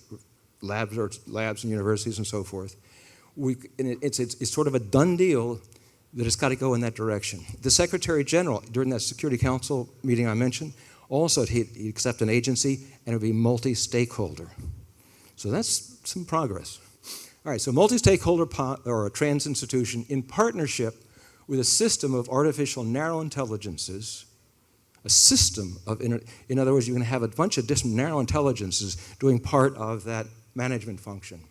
[SPEAKER 14] labs and universities and so forth. It's sort of a done deal that it's got to go in that direction. The Secretary General, during that Security Council meeting I mentioned, also he'd accept an agency and it would be multi-stakeholder. So that's some progress. All right, so multi-stakeholder or a trans institution in partnership with a system of artificial narrow intelligences, a system of, in other words, you can have a bunch of different narrow intelligences doing part of that management function.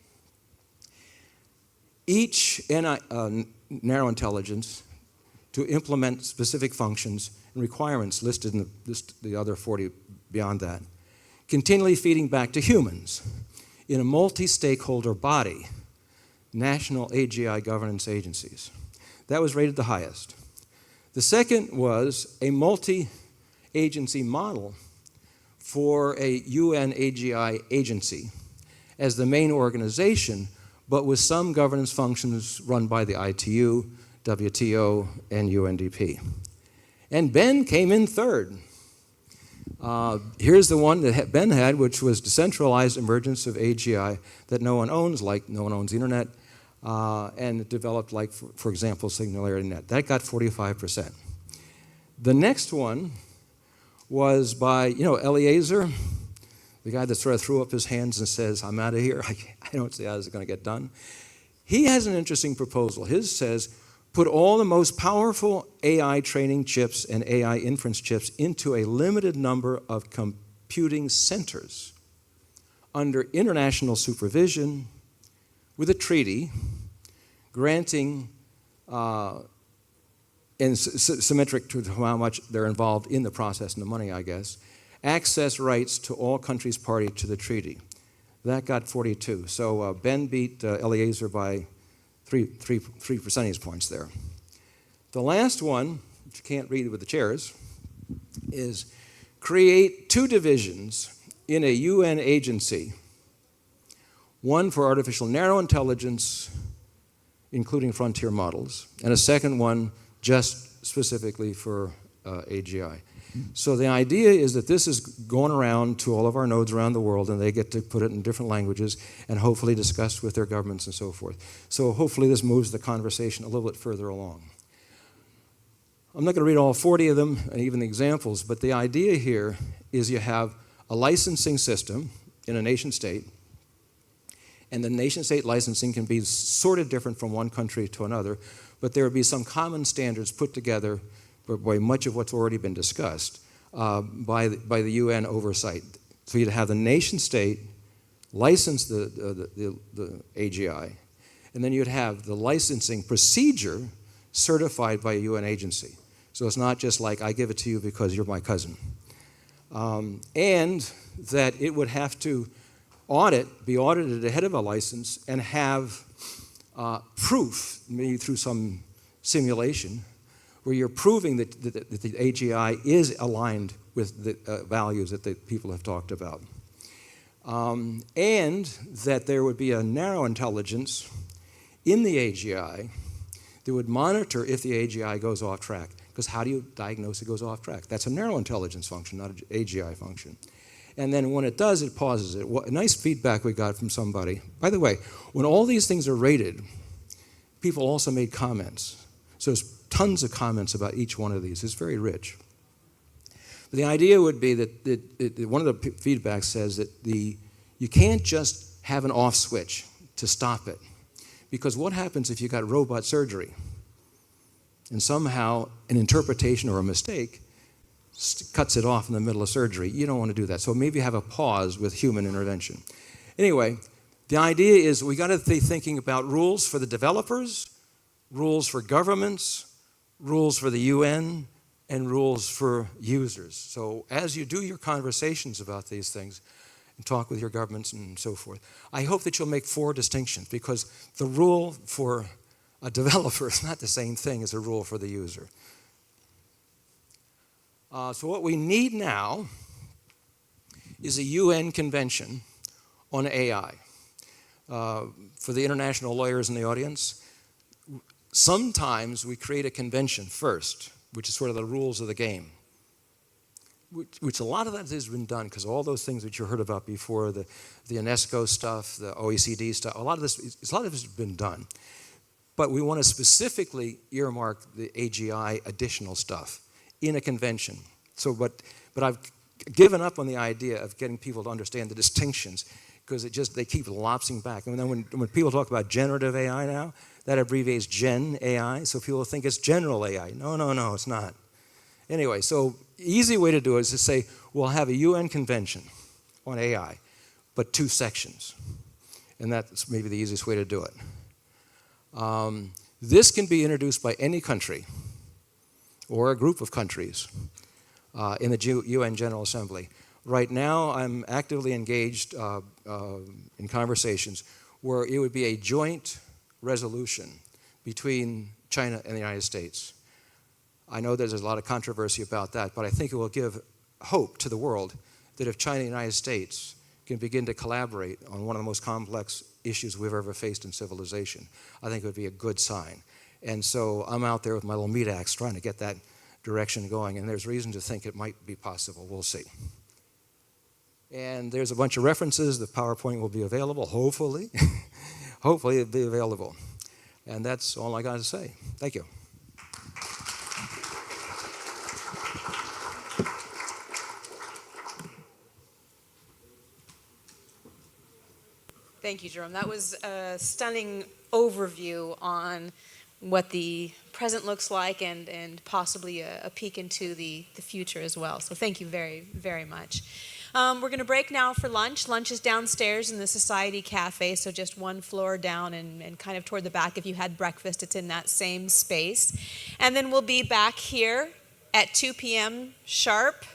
[SPEAKER 14] Each narrow intelligence to implement specific functions and requirements listed in the other 40 beyond that, continually feeding back to humans in a multi-stakeholder body, national AGI governance agencies. That was rated the highest. The second was a multi-agency model for a UN AGI agency as the main organization, but with some governance functions run by the ITU, WTO, and UNDP. And Ben came in third. Here's the one that Ben had, which was decentralized emergence of AGI that no one owns, like no one owns the internet, and it developed like, for example, SingularityNET. That got 45%. The next one was by, Eliezer, the guy that sort of threw up his hands and says, I'm out of here. I don't see how this is going to get done. He has an interesting proposal. His says, put all the most powerful AI training chips and AI inference chips into a limited number of computing centers under international supervision with a treaty granting, and symmetric to how much they're involved in the process and the money, I guess, access rights to all countries party to the treaty. That got 42. So Ben beat Eliezer by three percentage points there. The last one, which you can't read with the chairs, is create 2 divisions in a UN agency, one for artificial narrow intelligence, including frontier models, and a second one just specifically for AGI. So the idea is that this is going around to all of our nodes around the world, and they get to put it in different languages and hopefully discuss with their governments and so forth. So hopefully this moves the conversation a little bit further along. I'm not going to read all 40 of them, and even the examples, but the idea here is you have a licensing system in a nation state, and the nation state licensing can be sort of different from one country to another, but there would be some common standards put together by much of what's already been discussed by the UN oversight. So you'd have the nation state license the AGI, and then you'd have the licensing procedure certified by a UN agency. So it's not just like, I give it to you because you're my cousin. And that it would have to be audited ahead of a license and have proof, maybe through some simulation, where you're proving that the AGI is aligned with the values that the people have talked about. And that there would be a narrow intelligence in the AGI that would monitor if the AGI goes off track. Because how do you diagnose it goes off track? That's a narrow intelligence function, not an AGI function. And then when it does, it pauses it. What nice feedback we got from somebody. By the way, when all these things are rated, people also made comments. So there's tons of comments about each one of these. It's very rich. But the idea would be that one of the feedbacks says that you can't just have an off switch to stop it. Because what happens if you got robot surgery and somehow an interpretation or a mistake cuts it off in the middle of surgery? You don't want to do that. So maybe have a pause with human intervention. Anyway, the idea is we got to be thinking about rules for the developers, rules for governments, rules for the UN, and rules for users. So as you do your conversations about these things and talk with your governments and so forth, I hope that you'll make 4 distinctions, because the rule for a developer is not the same thing as a rule for the user. So what we need now is a UN convention on AI. For the international lawyers in the audience, sometimes we create a convention first, which is sort of the rules of the game, which a lot of that has been done, because all those things that you heard about before, the UNESCO stuff, the OECD stuff, a lot of this has been done. But we want to specifically earmark the AGI additional stuff in a convention. So, but I've given up on the idea of getting people to understand the distinctions, because they keep lopsing back. And then when people talk about generative AI now, that abbreviates Gen AI, so people think it's general AI. No, it's not. Anyway, so easy way to do it is to say, we'll have a UN convention on AI, but 2 sections. And that's maybe the easiest way to do it. This can be introduced by any country or a group of countries in the UN General Assembly. Right now, I'm actively engaged in conversations where it would be a joint resolution between China and the United States. I know there's a lot of controversy about that, but I think it will give hope to the world that if China and the United States can begin to collaborate on one of the most complex issues we've ever faced in civilization, I think it would be a good sign. And so I'm out there with my little meat axe trying to get that direction going, and there's reason to think it might be possible. We'll see. And there's a bunch of references. The PowerPoint will be available, hopefully. Hopefully it'll be available. And that's all I got to say. Thank you.
[SPEAKER 4] Thank you, Jerome. That was a stunning overview on what the present looks like and possibly a peek into the future as well. So thank you very, very much. We're going to break now for lunch. Lunch is downstairs in the Society Cafe, so just 1 floor down and kind of toward the back. If you had breakfast, it's in that same space. And then we'll be back here at 2 p.m. sharp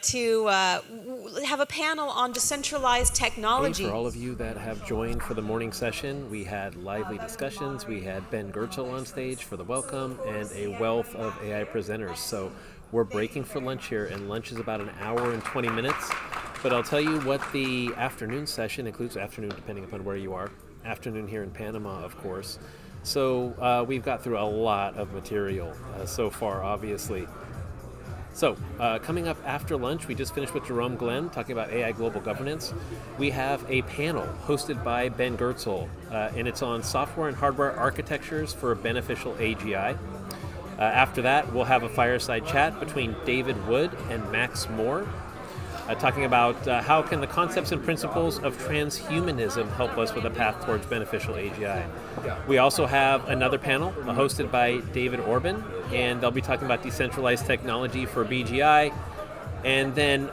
[SPEAKER 4] to have a panel on decentralized technology.
[SPEAKER 2] Hey, for all of you that have joined for the morning session, we had lively discussions. We had Ben Goertzel on stage for the welcome and a wealth of AI presenters. So we're breaking for lunch here, and lunch is about 1 hour and 20 minutes. But I'll tell you what the afternoon session includes. Afternoon, depending upon where you are. Afternoon here in Panama, of course. So we've got through a lot of material so far, obviously. So, coming up after lunch, we just finished with Jerome Glenn talking about AI global governance. We have a panel hosted by Ben Goertzel, and it's on software and hardware architectures for beneficial AGI. After that, we'll have a fireside chat between David Wood and Max Moore, talking about how can the concepts and principles of transhumanism help us with a path towards beneficial AGI. We also have another panel hosted by David Orban, and they'll be talking about decentralized technology for BGI, and then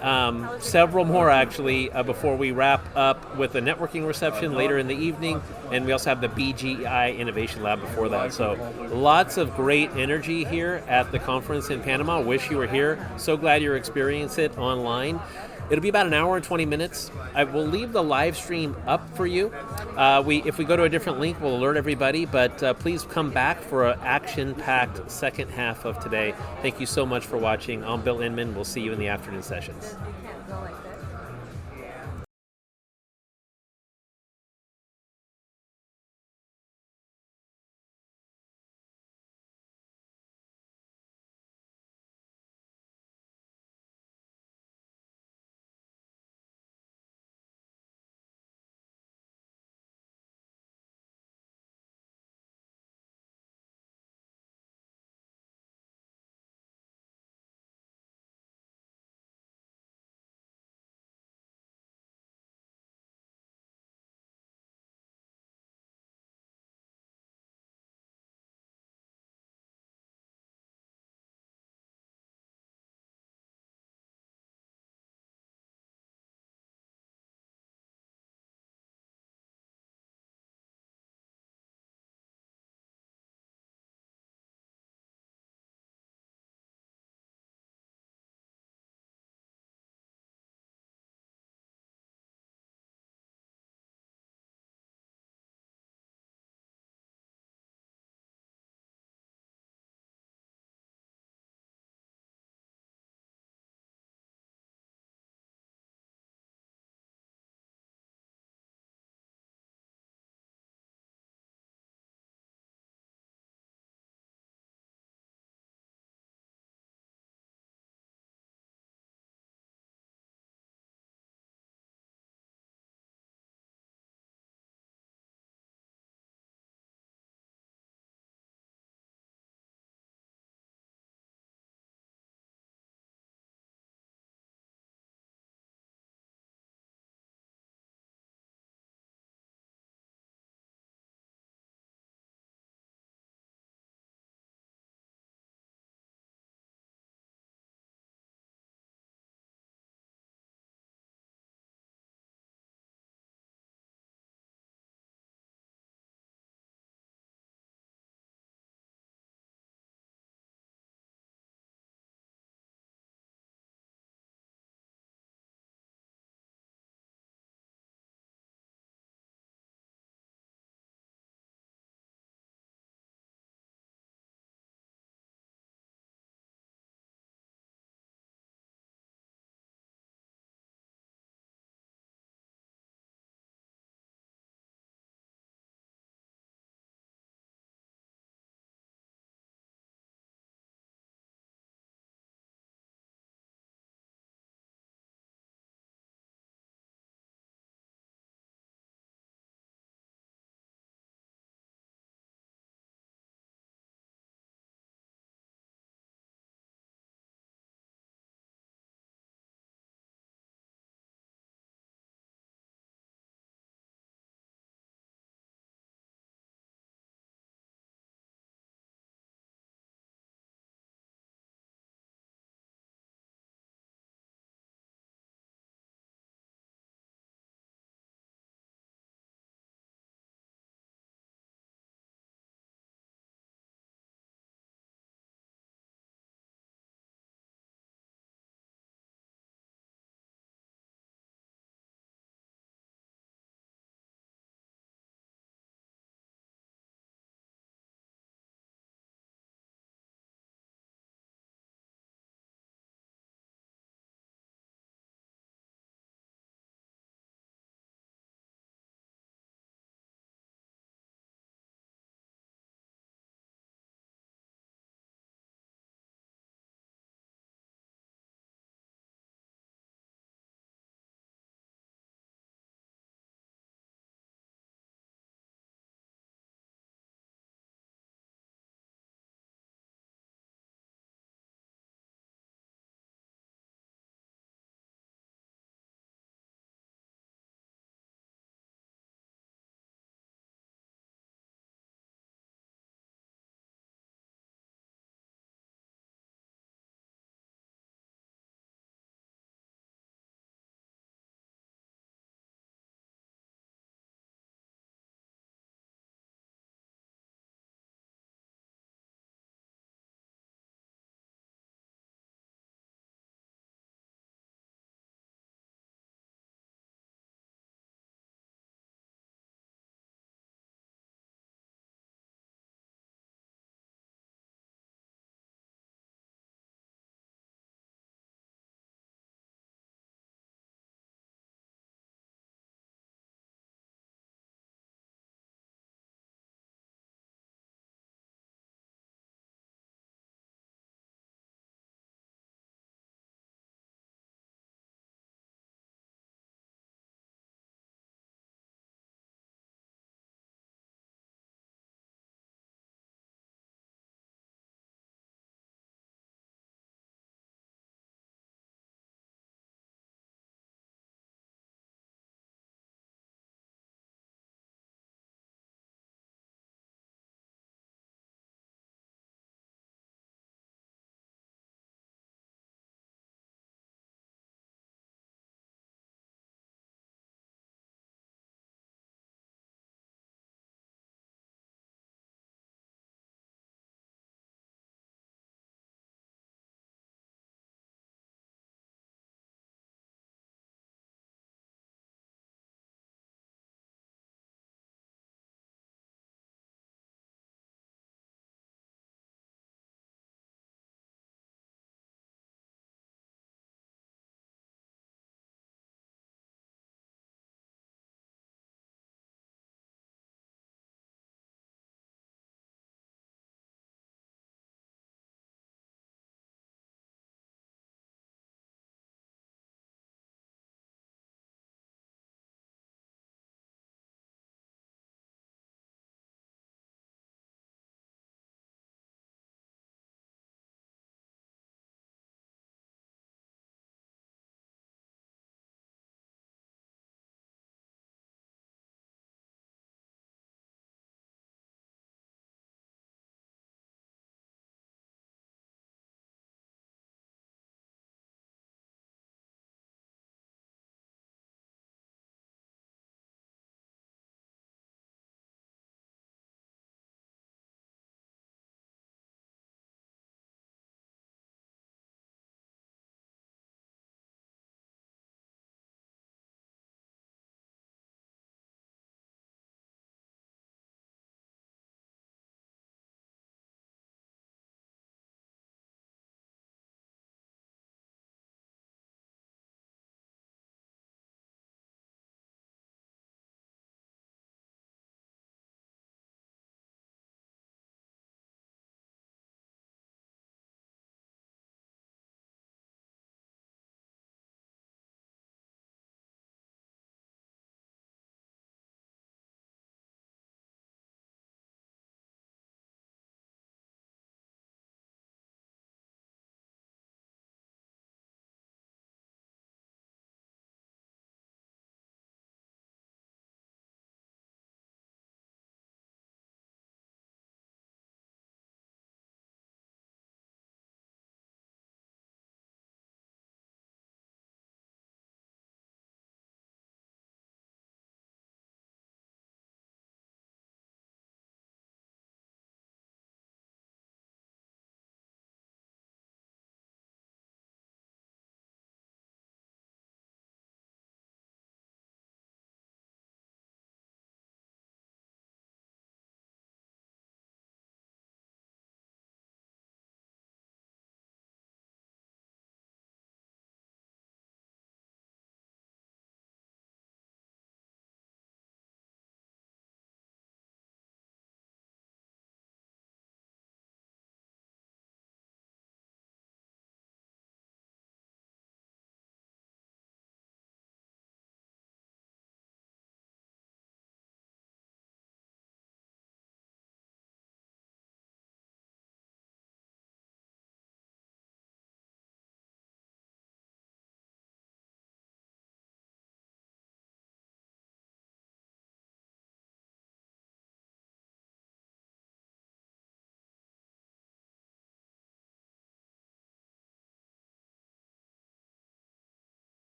[SPEAKER 2] several more actually before we wrap up with a networking reception later in the evening, and we also have the BGI Innovation Lab before that. So lots of great energy here at the conference in Panama. Wish you were here. So glad you're experiencing it online. It'll be about an hour and 20 minutes. I will leave the live stream up for you. If we go to a different link, we'll alert everybody, but please come back for an action-packed second half of today. Thank you so much for watching. I'm Bill Inman. We'll see you in the afternoon sessions.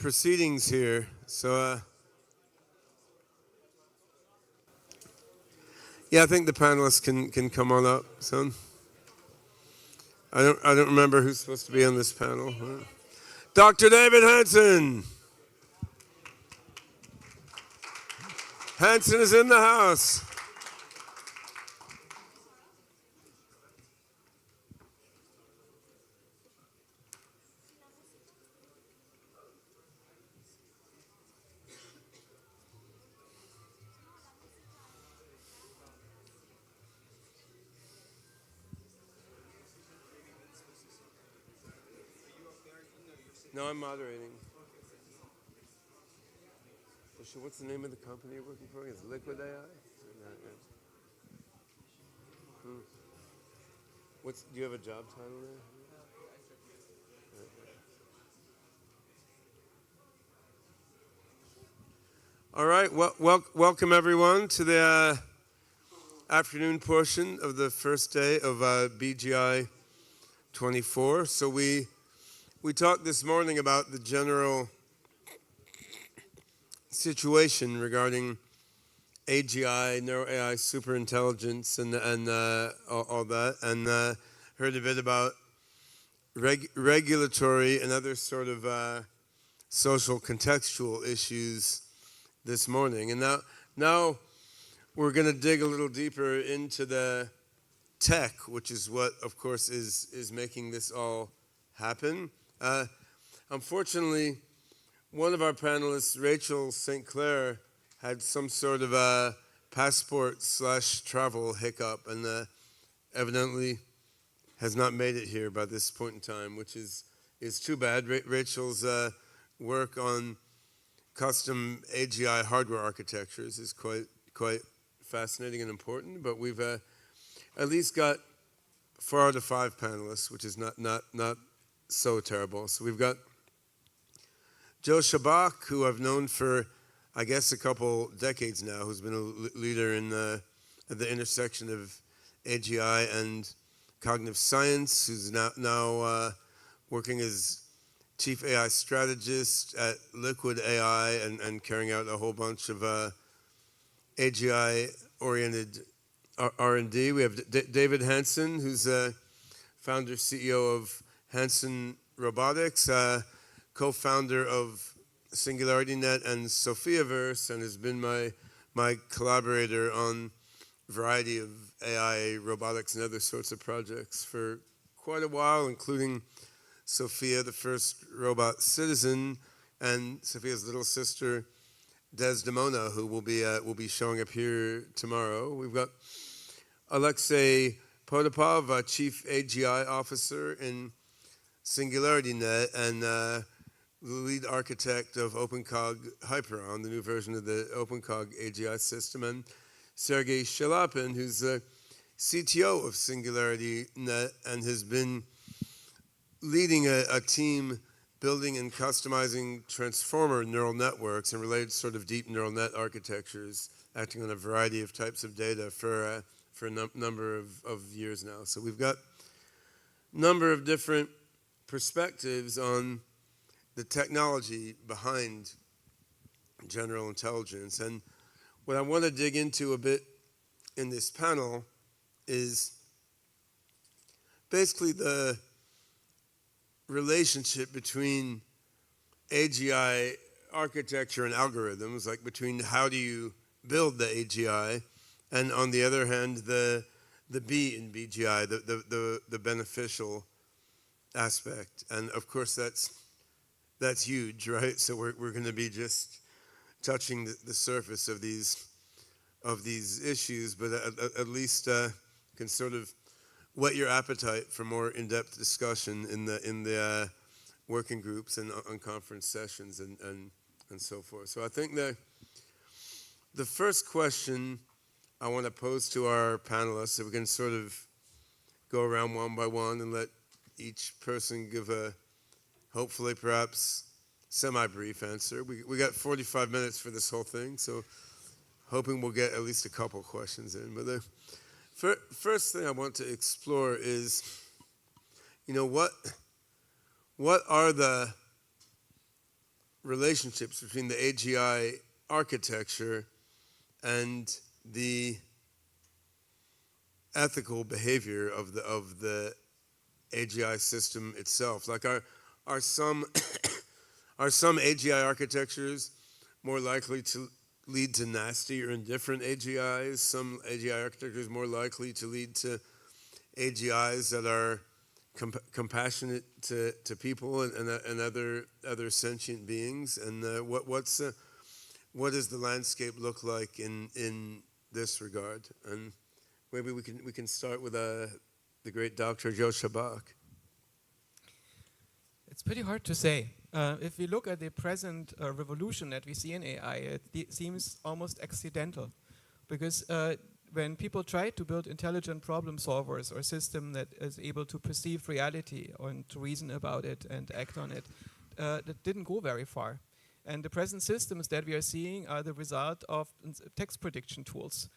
[SPEAKER 3] proceedings here. So, yeah, I think the panelists can come on up. So, I don't remember who's supposed to be on this panel. Dr. David Hansen. Hansen is in the house. No, I'm moderating. So what's the name of the company you're working for? Is it Liquid AI? Do you have a job title there? All right, welcome everyone to the afternoon portion of the first day of BGI 24. So we talked this morning about the general situation regarding AGI, Neuro AI, Superintelligence, and all that, and heard a bit about regulatory and other sort of social contextual issues this morning. And now we're going to dig a little deeper into the tech, which is what, of course, is making this all happen. Unfortunately, one of our panelists, Rachel St. Clair, had some sort of a passport/travel hiccup and evidently has not made it here by this point in time, which is too bad. Rachel's work on custom AGI hardware architectures is quite fascinating and important, but we've at least got 4 out of 5 panelists, which is not so terrible. So we've got Joe Shabak, who I've known for, I guess, a couple decades now, who's been a leader in at the intersection of AGI and cognitive science, who's now working as chief AI strategist at Liquid AI and carrying out a whole bunch of AGI-oriented R&D. We have David Hansen, who's founder, CEO of Hansen Robotics, co-founder of SingularityNET and Sophiaverse, and has been my collaborator on a variety of AI, robotics, and other sorts of projects for quite a while, including Sophia, the first robot citizen, and Sophia's little sister, Desdemona, who will be showing up here tomorrow. We've got Alexei Potapov, Chief AGI Officer in SingularityNet, and the lead architect of OpenCog Hyperon, the new version of the OpenCog AGI system, and Sergei Shalapin, who's the CTO of SingularityNet and has been leading a team building and customizing transformer neural networks and related sort of deep neural net architectures, acting on a variety of types of data for a number of years now. So we've got a number of different perspectives on the technology behind general intelligence. And what I want to dig into a bit in this panel is basically the relationship between AGI architecture and algorithms, like between how do you build the AGI, and on the other hand, the B in BGI, the beneficial aspect. And of course, that's huge, right? So we're going to be just touching the surface of these issues, but at least can sort of whet your appetite for more in-depth discussion in the working groups and unconference sessions and so forth. So I think the first question I want to pose to our panelists, so we can sort of go around one by one and let each person give a, hopefully perhaps semi-brief answer. We got 45 minutes for this whole thing, so hoping we'll get at least a couple questions in. But the first thing I want to explore is, what are the relationships between the AGI architecture and the ethical behavior of the AGI system itself. Like, are some are some AGI architectures more likely to lead to nasty or indifferent AGIs? Some AGI architectures more likely to lead to AGIs that are compassionate to people and other sentient beings? And what does the landscape look like in this regard? And maybe we can start with the great Dr. Joe Shabak.
[SPEAKER 15] It's pretty hard to say. If we look at the present revolution that we see in AI, it seems almost accidental, because when people try to build intelligent problem solvers or a system that is able to perceive reality and to reason about it and act on it, that didn't go very far. And the present systems that we are seeing are the result of text prediction tools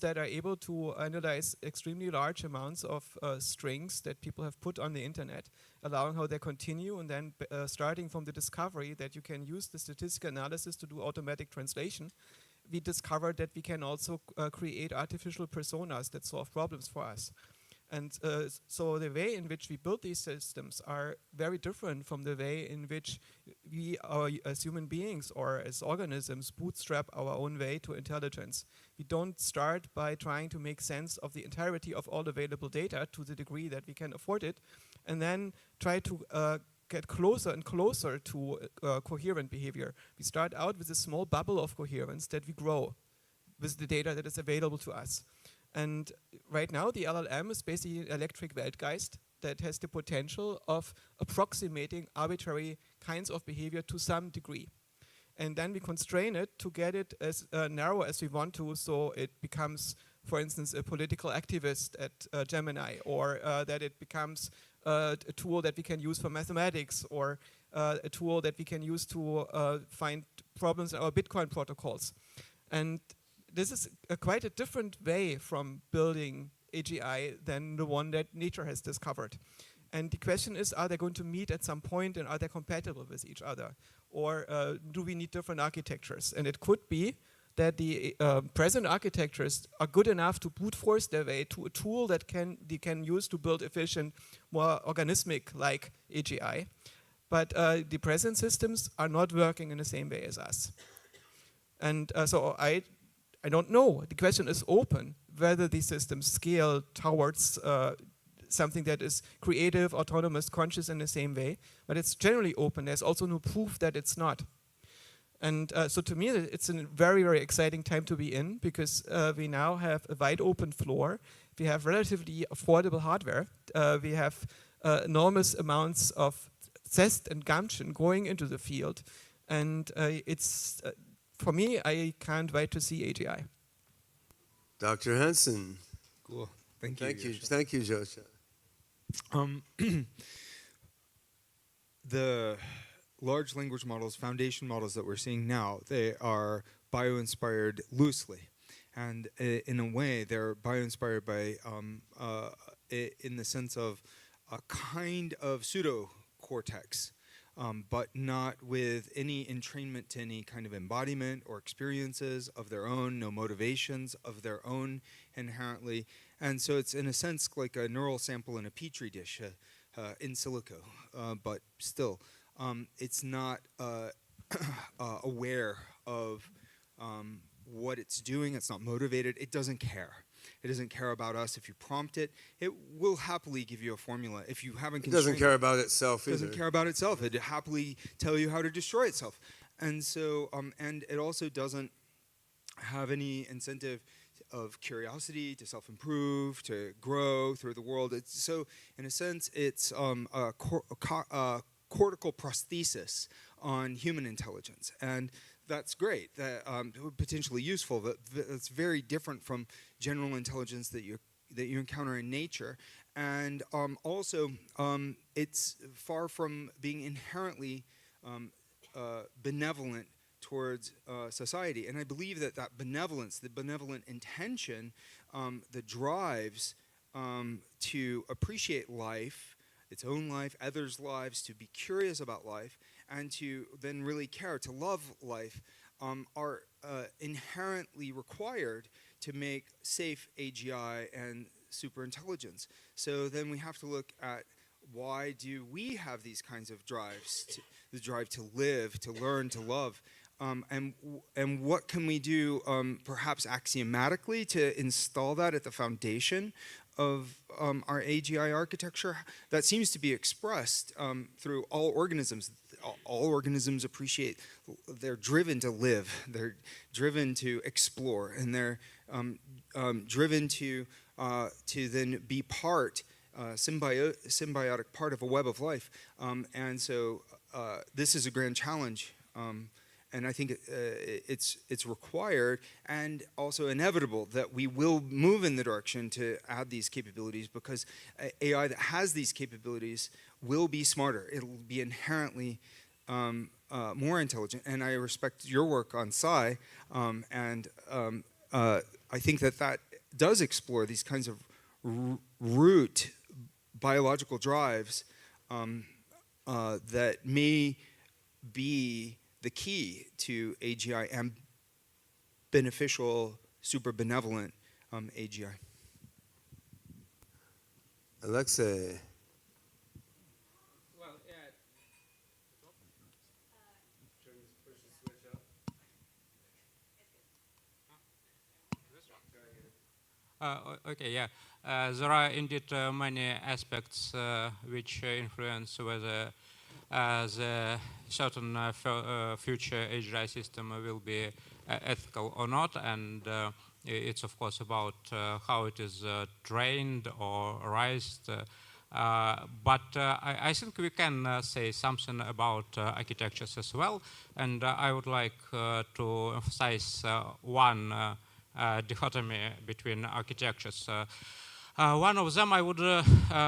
[SPEAKER 15] that are able to analyze extremely large amounts of strings that people have put on the internet, allowing how they continue, and then starting from the discovery that you can use the statistical analysis to do automatic translation, we discovered that we can also create artificial personas that solve problems for us. And so the way in which we build these systems are very different from the way in which we, as human beings or as organisms, bootstrap our own way to intelligence. We don't start by trying to make sense of the entirety of all available data to the degree that we can afford it, and then try to get closer and closer to coherent behavior. We start out with a small bubble of coherence that we grow with the data that is available to us. And right now, the LLM is basically an electric Weltgeist that has the potential of approximating arbitrary kinds of behavior to some degree. And then we constrain it to get it as narrow as we want to, so it becomes, for instance, a political activist at Gemini, or that it becomes a tool that we can use for mathematics, or a tool that we can use to find problems in our Bitcoin protocols. And this is quite a different way from building AGI than the one that nature has discovered. And the question is, are they going to meet at some point, and are they compatible with each other? Or do we need different architectures? And it could be that the present architectures are good enough to brute force their way to a tool that they can use to build efficient, more organismic-like AGI. But the present systems are not working in the same way as us. And so I don't know. The question is open, whether these systems scale towards something that is creative, autonomous, conscious in the same way. But it's generally open. There's also no proof that it's not. And so to me, it's a very, very exciting time to be in, because we now have a wide open floor. We have relatively affordable hardware. We have enormous amounts of zest and gumption going into the field. And it's... for me, I can't wait to see AGI.
[SPEAKER 3] Dr. Hansen.
[SPEAKER 16] Cool. Thank you.
[SPEAKER 3] Thank you, Josha.
[SPEAKER 16] The large language models, foundation models that we're seeing now, they are bio-inspired loosely. And in a way, they're bio-inspired by, in the sense of a kind of pseudo-cortex. But not with any entrainment to any kind of embodiment or experiences of their own, no motivations of their own inherently. And so it's in a sense like a neural sample in a petri dish in silico, but still it's not aware of what it's doing. It's not motivated. It doesn't care. It doesn't care about us. If you prompt it, it will happily give you a formula. If you haven't,
[SPEAKER 3] it doesn't care about itself either.
[SPEAKER 16] It doesn't care about itself. It'd happily tell you how to destroy itself. And so, and it also doesn't have any incentive of curiosity to self-improve, to grow through the world. So, in a sense, it's a cortical prosthesis on human intelligence. And that's great. That potentially useful. But it's very different from general intelligence that you encounter in nature, and also it's far from being inherently benevolent towards society. And I believe that benevolence, the benevolent intention, that drives to appreciate life, its own life, others' lives, to be curious about life, and to then really care, to love life, are inherently required to make safe AGI and superintelligence. So then we have to look at why do we have these kinds of drives, the drive to live, to learn, to love, and what can we do perhaps axiomatically to install that at the foundation of our AGI architecture that seems to be expressed through all organisms. All organisms appreciate, they're driven to live, they're driven to explore, and they're driven to then be part, symbiotic part of a web of life. And so this is a grand challenge. And I think it's required and also inevitable that we will move in the direction to add these capabilities, because AI that has these capabilities will be smarter. It'll be inherently more intelligent. And I respect your work on Psi, and I think that does explore these kinds of root biological drives that may be the key to AGI and beneficial, super benevolent AGI.
[SPEAKER 3] Alexei.
[SPEAKER 17] Well, okay, yeah. There are indeed many aspects which influence whether the certain future AGI system will be ethical or not, and it's of course about how it is trained or raised. But I think we can say something about architectures as well, and I would like to emphasize one dichotomy between architectures. One of them I would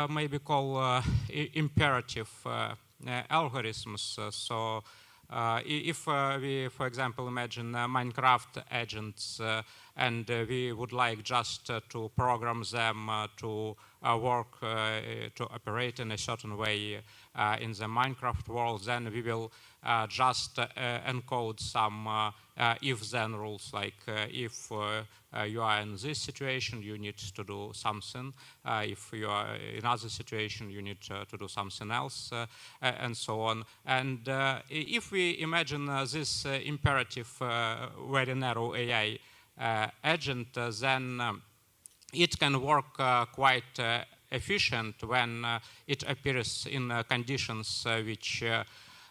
[SPEAKER 17] maybe call imperative algorithms. So if we, for example, imagine Minecraft agents and we would like just to program them to work, to operate in a certain way in the Minecraft world, then we will just encode some if-then rules, like if you are in this situation, you need to do something. If you are in another situation, you need to do something else, and so on. And if we imagine this imperative, very narrow AI agent, then it can work quite efficient when it appears in conditions which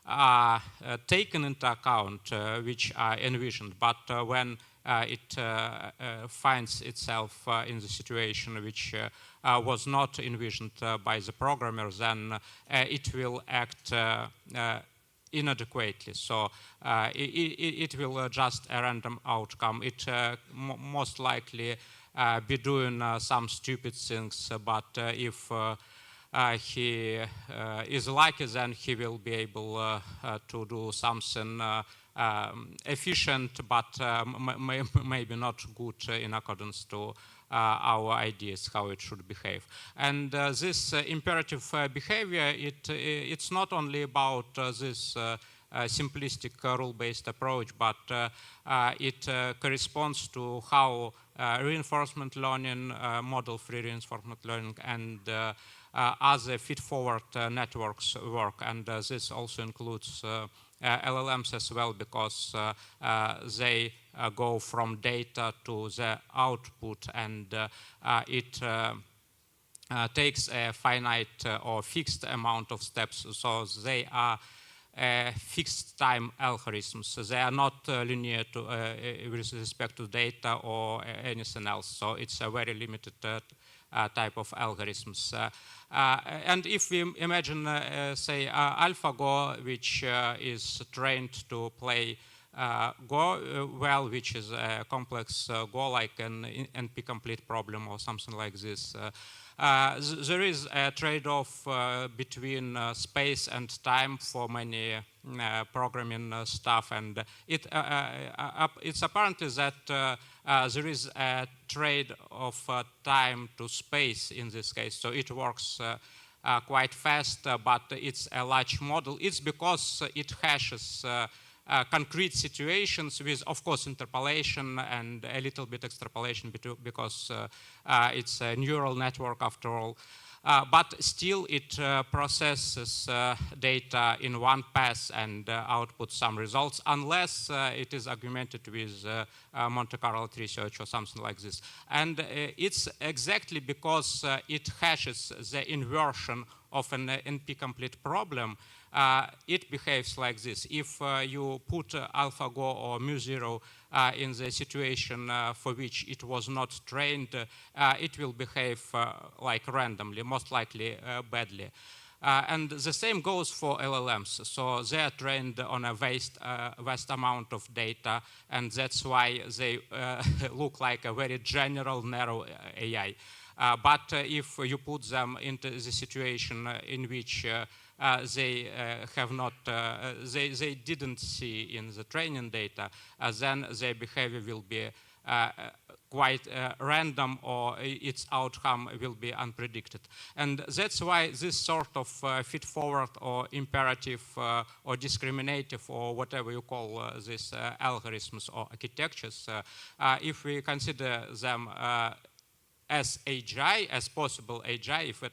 [SPEAKER 17] are taken into account, which are envisioned. But when it finds itself in the situation which was not envisioned by the programmer, then it will act inadequately. So it will just a random outcome. It most likely be doing some stupid things, but if he is lucky, then he will be able to do something efficient, but maybe not good in accordance to our ideas how it should behave. And this imperative behavior, it's not only about this simplistic rule-based approach, but it corresponds to how reinforcement learning, model-free reinforcement learning, and other feed-forward networks work. And this also includes LLMs as well, because they go from data to the output, and it takes a finite or fixed amount of steps. So they are fixed time algorithms. They are not linear to, with respect to data or anything else. So it's a very limited type of algorithms. And if we imagine, say, AlphaGo, which is trained to play Go well, which is a complex Go, like an NP-complete problem or something like this, there is a trade-off between space and time for many programming stuff, and it's apparently that there is a trade of time to space in this case. So it works quite fast, but it's a large model. It's because it hashes concrete situations with, of course, interpolation and a little bit extrapolation because it's a neural network after all. But still it processes data in one pass and outputs some results, unless it is augmented with Monte Carlo research or something like this. And it's exactly because it hashes the inversion of an NP-complete problem, it behaves like this. If you put AlphaGo or mu0 in the situation for which it was not trained, it will behave like randomly, most likely badly. And the same goes for LLMs. So they are trained on a vast amount of data, and that's why they look like a very general, narrow AI. But if you put them into the situation in which they have not, they didn't see in the training data, then their behavior will be quite random, or its outcome will be unpredicted. And that's why this sort of feed-forward or imperative or discriminative or whatever you call these algorithms or architectures, if we consider them as AGI, as possible AGI, if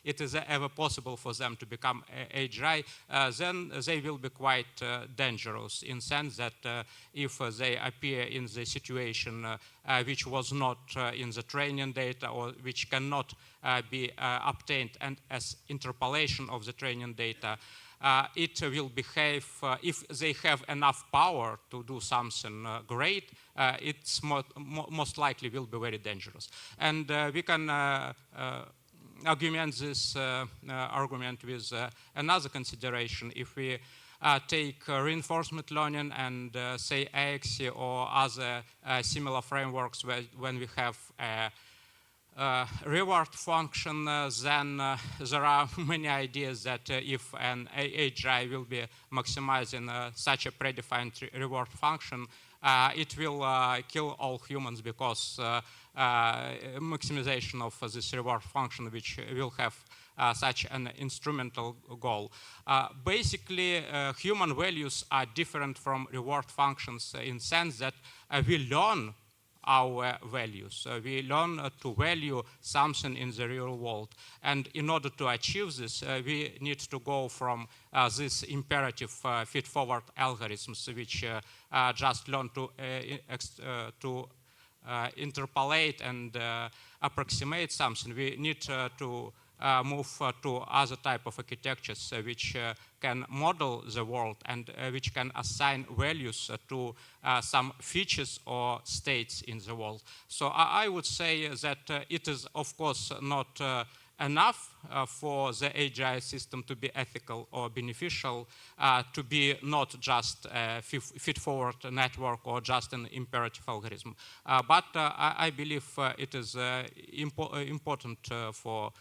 [SPEAKER 17] it is ever possible for them to become AGI, then they will be quite dangerous, in the sense that if they appear in the situation which was not in the training data, or which cannot be obtained and as interpolation of the training data, it will behave, if they have enough power to do something great, it's most likely will be very dangerous. And we can augment this argument with another consideration. If we take reinforcement learning and say AXI or other similar frameworks when we have reward function, then there are many ideas that if an AGI will be maximizing such a predefined reward function, it will kill all humans, because maximization of this reward function, which will have such an instrumental goal. Basically, human values are different from reward functions in the sense that we learn our values. We learn to value something in the real world. And in order to achieve this, we need to go from this imperative feed-forward algorithms, which just learn to interpolate and approximate something. We need to move to other type of architectures which can model the world and which can assign values to some features or states in the world. So I would say that it is, of course, not enough for the AGI system to be ethical or beneficial, to be not just a feed-forward network or just an imperative algorithm. But I believe it is important for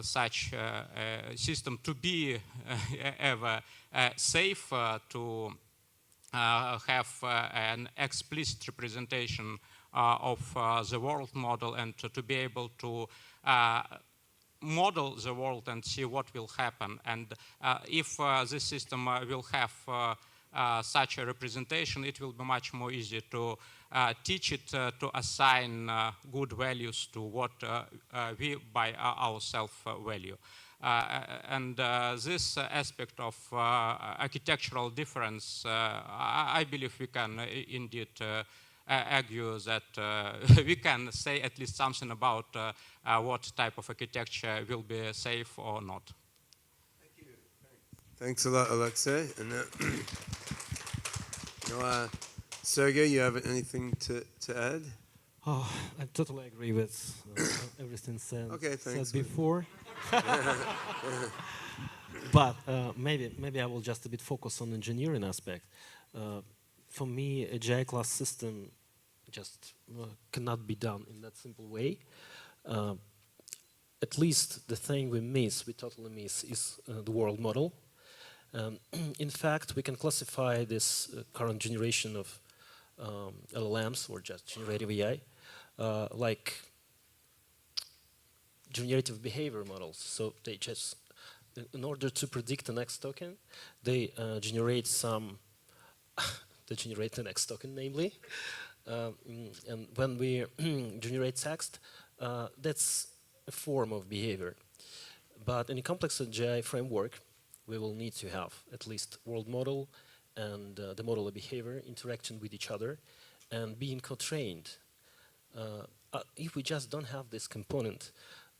[SPEAKER 17] such a system to be ever safe, to have an explicit representation of the world model, and to be able to model the world and see what will happen. And if this system will have such a representation, it will be much more easy to teach it to assign good values to what we by ourselves value. And this aspect of architectural difference, I believe we can indeed argue that we can say at least something about what type of architecture will be safe or not.
[SPEAKER 3] Thank you. Thanks a lot, Alexei. And Sergey, you have anything to add?
[SPEAKER 18] Oh, I totally agree with everything said before. But maybe I will just a bit focus on engineering aspect. For me, a AGI class system just cannot be done in that simple way. At least the thing we totally miss, is the world model. In fact, we can classify this current generation of LLMs, or just generative AI, like generative behavior models. So they just, in order to predict the next token, they generate some, they generate the next token, namely. And when we generate text, that's a form of behavior. But in a complex AGI framework, we will need to have at least world model and the model of behavior interaction with each other and being co-trained. If we just don't have this component,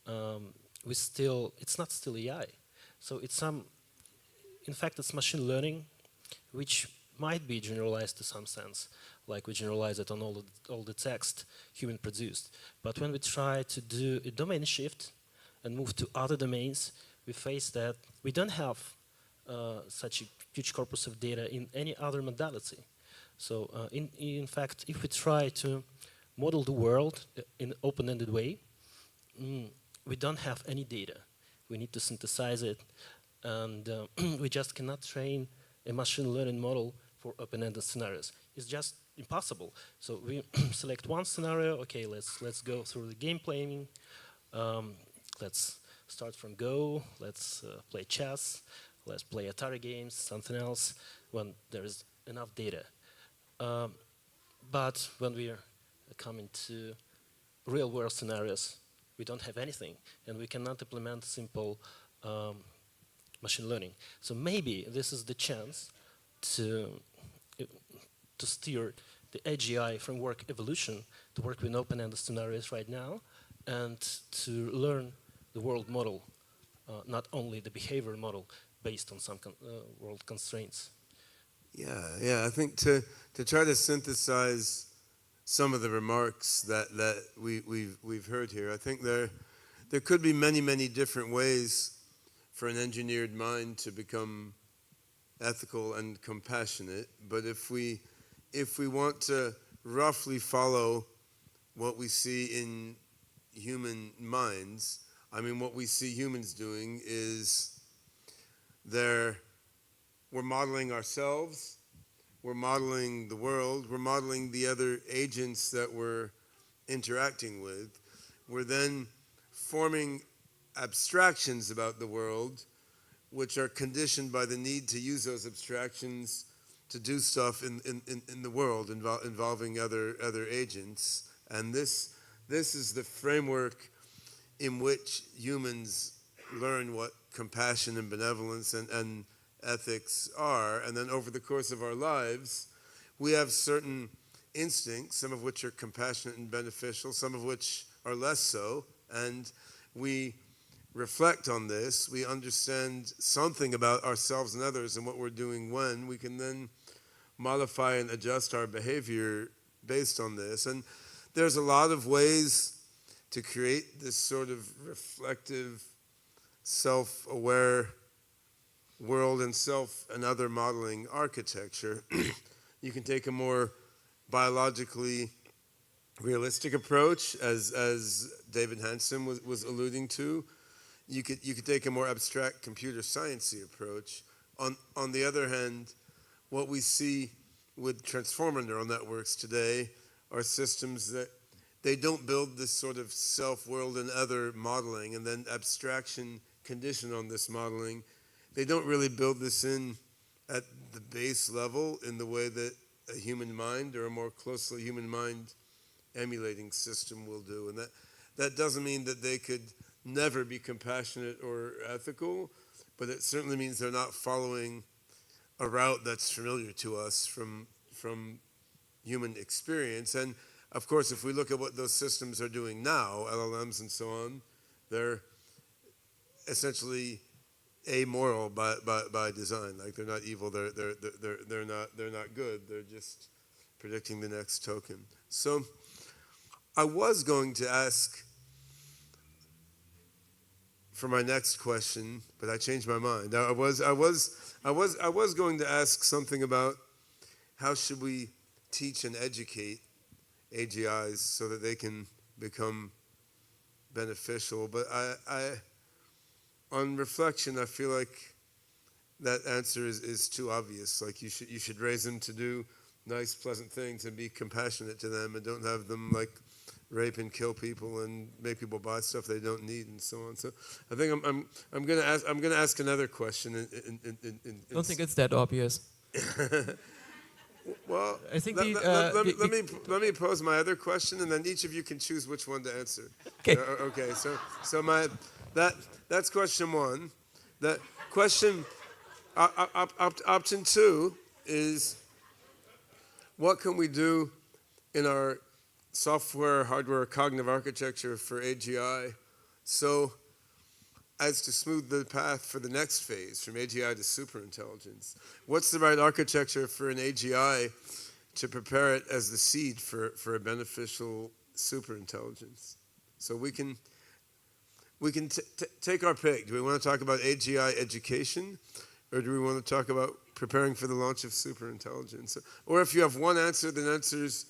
[SPEAKER 18] it's not still AI. So it's in fact, it's machine learning, which might be generalized to some sense, like we generalize it on all the text human produced. But when we try to do a domain shift and move to other domains, we face that we don't have such a huge corpus of data in any other modality. So in fact, if we try to model the world in an open-ended way, we don't have any data. We need to synthesize it, and we just cannot train a machine learning model for open-ended scenarios. It's just impossible. So we select one scenario. Okay, let's go through the game planning. Let's start from Go. Let's play chess. Let's play Atari games. Something else when there is enough data. But when we come into real-world scenarios, we don't have anything, and we cannot implement simple machine learning. So maybe this is the chance to steer the AGI framework evolution to work with open-ended scenarios right now, and to learn the world model, not only the behavior model based on some world constraints.
[SPEAKER 3] Yeah. I think to try to synthesize some of the remarks that we've heard here, I think there could be many different ways for an engineered mind to become ethical and compassionate. But if we want to roughly follow what we see in human minds, I mean, what we see humans doing is we're modeling ourselves, we're modeling the world, we're modeling the other agents that we're interacting with. We're then forming abstractions about the world, which are conditioned by the need to use those abstractions to do stuff in the world involving other agents. And this is the framework in which humans learn what compassion and benevolence and ethics are. And then over the course of our lives, we have certain instincts, some of which are compassionate and beneficial, some of which are less so. And we reflect on this, we understand something about ourselves and others and what we're doing when. We can then modify and adjust our behavior based on this. And there's a lot of ways to create this sort of reflective, self-aware world and self and other modeling architecture. You can take a more biologically realistic approach, as David Hansen was alluding to. You could take a more abstract computer sciencey approach. On the other hand, what we see with transformer neural networks today are systems that they don't build this sort of self-world and other modeling and then abstraction condition on this modeling. They don't really build this in at the base level in the way that a human mind or a more closely human mind emulating system will do. And that doesn't mean that they could never be compassionate or ethical, but it certainly means they're not following a route that's familiar to us from human experience. And of course, if we look at what those systems are doing now, LLMs and so on, they're essentially amoral by design. Like, they're not evil, they're not good. They're just predicting the next token. So I was going to ask for my next question, but I changed my mind. I was going to ask something about how should we teach and educate AGIs so that they can become beneficial. But on reflection, I feel like that answer is too obvious. Like, you should raise them to do nice, pleasant things and be compassionate to them, and don't have them like rape and kill people and make people buy stuff they don't need and so on. So I think I'm going to ask another question.
[SPEAKER 15] I don't think it's that obvious.
[SPEAKER 3] Well,
[SPEAKER 15] I think
[SPEAKER 3] let me pose my other question, and then each of you can choose which one to answer.
[SPEAKER 15] Okay.
[SPEAKER 3] Okay. So that's question one. That question, option two is, what can we do in our software, hardware, cognitive architecture for AGI so as to smooth the path for the next phase from AGI to superintelligence? What's the right architecture for an AGI to prepare it as the seed for a beneficial superintelligence? So we can take our pick. Do we want to talk about AGI education, or do we want to talk about preparing for the launch of superintelligence? Or if you have one answer that answers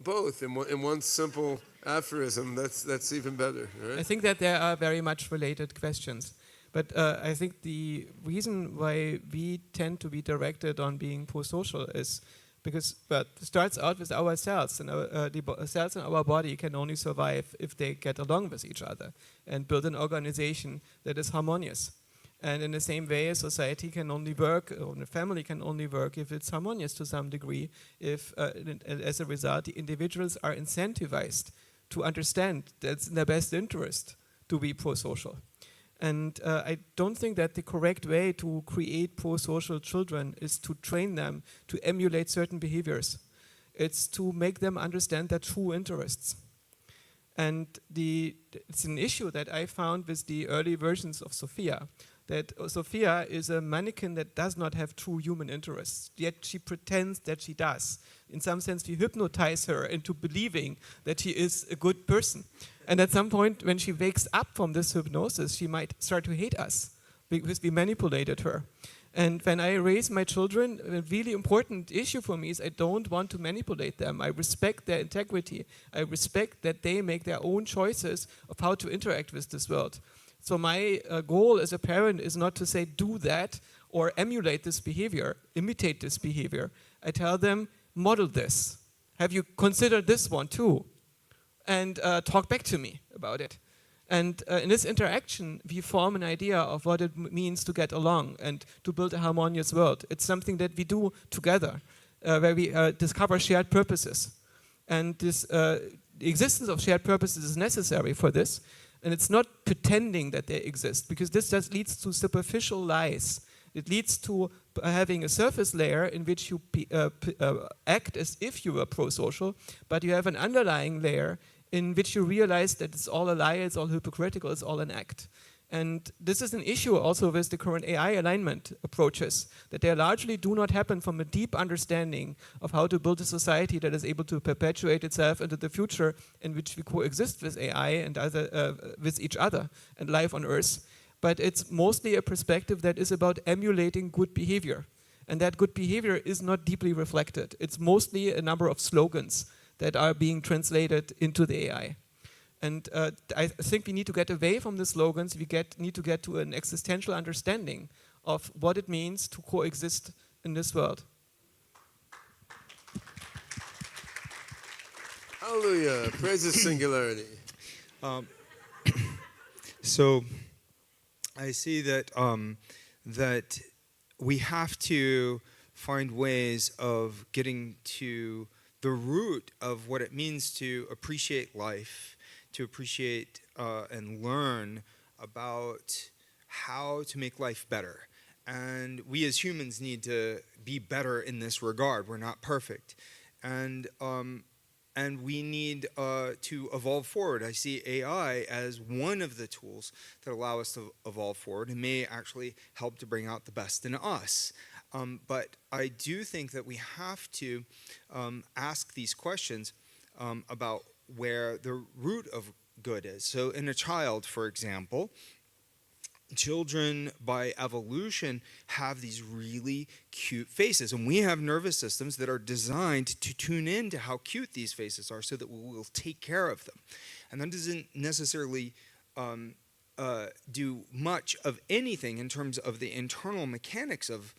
[SPEAKER 3] both in one simple aphorism, that's even better. Right?
[SPEAKER 15] I think that there are very much related questions. But I think the reason why we tend to be directed on being pro-social is because it starts out with our cells, and the cells in our body can only survive if they get along with each other and build an organization that is harmonious. And in the same way, a society can only work, or a family can only work if it's harmonious to some degree, if as a result the individuals are incentivized to understand that it's in their best interest to be pro-social. And I don't think that the correct way to create pro-social children is to train them to emulate certain behaviors. It's to make them understand their true interests. And it's an issue that I found with the early versions of Sophia, that Sophia is a mannequin that does not have true human interests, yet she pretends that she does. In some sense, we hypnotize her into believing that she is a good person. And at some point, when she wakes up from this hypnosis, she might start to hate us because we manipulated her. And when I raise my children, a really important issue for me is I don't want to manipulate them. I respect their integrity. I respect that they make their own choices of how to interact with this world. So my goal as a parent is not to say, do that, or emulate this behavior, imitate this behavior. I tell them, model this. Have you considered this one too? And talk back to me about it. And in this interaction, we form an idea of what it means to get along and to build a harmonious world. It's something that we do together, where we discover shared purposes. And this, the existence of shared purposes is necessary for this. And it's not pretending that they exist, because this just leads to superficial lies. It leads to having a surface layer in which you act as if you were pro-social, but you have an underlying layer in which you realize that it's all a lie, it's all hypocritical, it's all an act. And this is an issue also with the current AI alignment approaches, that they largely do not happen from a deep understanding of how to build a society that is able to perpetuate itself into the future in which we coexist with AI and with each other and life on Earth. But it's mostly a perspective that is about emulating good behavior. And that good behavior is not deeply reflected. It's mostly a number of slogans that are being translated into the AI. And I think we need to get away from the slogans. We need to get to an existential understanding of what it means to coexist in this world.
[SPEAKER 3] Hallelujah. Praise the singularity.
[SPEAKER 16] So I see that that we have to find ways of getting to the root of what it means to appreciate life, to appreciate and learn about how to make life better. And we as humans need to be better in this regard. We're not perfect. And we need to evolve forward. I see AI as one of the tools that allow us to evolve forward and may actually help to bring out the best in us. But I do think that we have to ask these questions about where the root of good is. So in a child, for example, children by evolution have these really cute faces, and we have nervous systems that are designed to tune in to how cute these faces are so that we will take care of them. And that doesn't necessarily do much of anything in terms of the internal mechanics of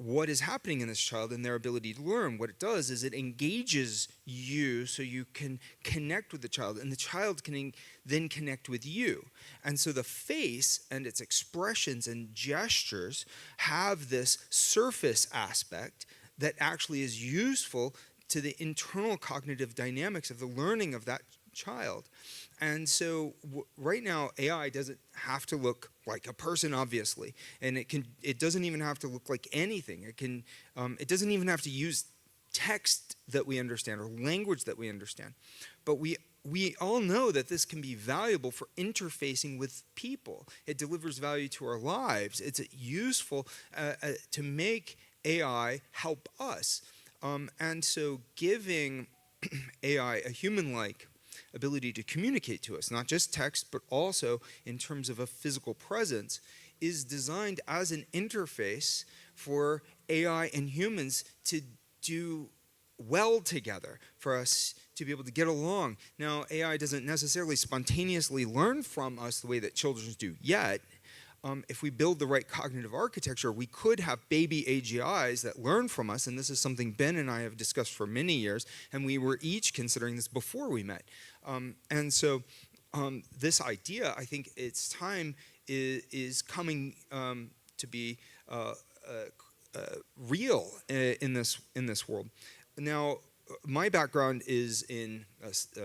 [SPEAKER 16] what is happening in this child and their ability to learn. What it does is it engages you so you can connect with the child, and the child can then connect with you. And so the face and its expressions and gestures have this surface aspect that actually is useful to the internal cognitive dynamics of the learning of that child. And so right now, AI doesn't have to look like a person, obviously, and it doesn't even have to look like anything. It doesn't even have to use text that we understand or language that we understand. But we all know that this can be valuable for interfacing with people. It delivers value to our lives. It's useful to make AI help us. And so giving AI a human-like ability to communicate to us, not just text, but also in terms of a physical presence, is designed as an interface for AI and humans to do well together, for us to be able to get along. Now, AI doesn't necessarily spontaneously learn from us the way that children do yet. If we build the right cognitive architecture, we could have baby AGIs that learn from us, and this is something Ben and I have discussed for many years, and we were each considering this before we met. And so this idea, I think its time is coming to be real in this world. Now, my background is in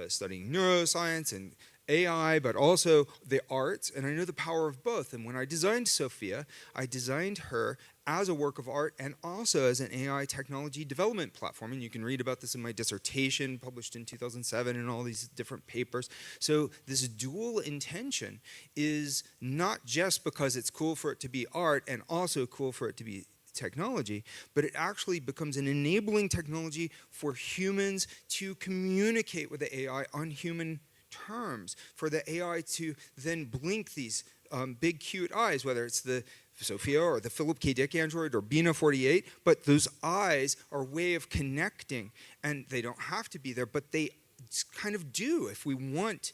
[SPEAKER 16] studying neuroscience and AI, but also the arts, and I know the power of both. And when I designed Sophia, I designed her as a work of art and also as an AI technology development platform. And you can read about this in my dissertation published in 2007 and all these different papers. So this dual intention is not just because it's cool for it to be art and also cool for it to be technology, but it actually becomes an enabling technology for humans to communicate with the AI on human terms, for the AI to then blink these big cute eyes, whether it's the Sophia or the Philip K. Dick android or Bina 48, but those eyes are a way of connecting, and they don't have to be there, but they kind of do if we want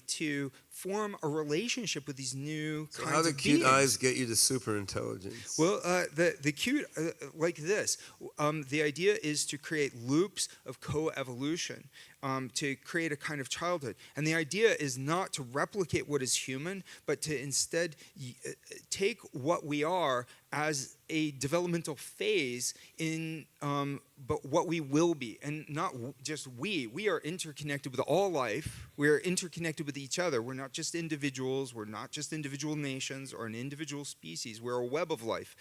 [SPEAKER 16] to form a relationship with these new kinds of beings.
[SPEAKER 3] How do cute eyes get you to superintelligence?
[SPEAKER 16] Well, the cute, like this, the idea is to create loops of coevolution, to create a kind of childhood. And the idea is not to replicate what is human, but to instead take what we are as a developmental phase in but what we will be, and not just we are interconnected with all life. We are interconnected with each other. We're not just individuals. We're not just individual nations or an individual species. We're a web of life.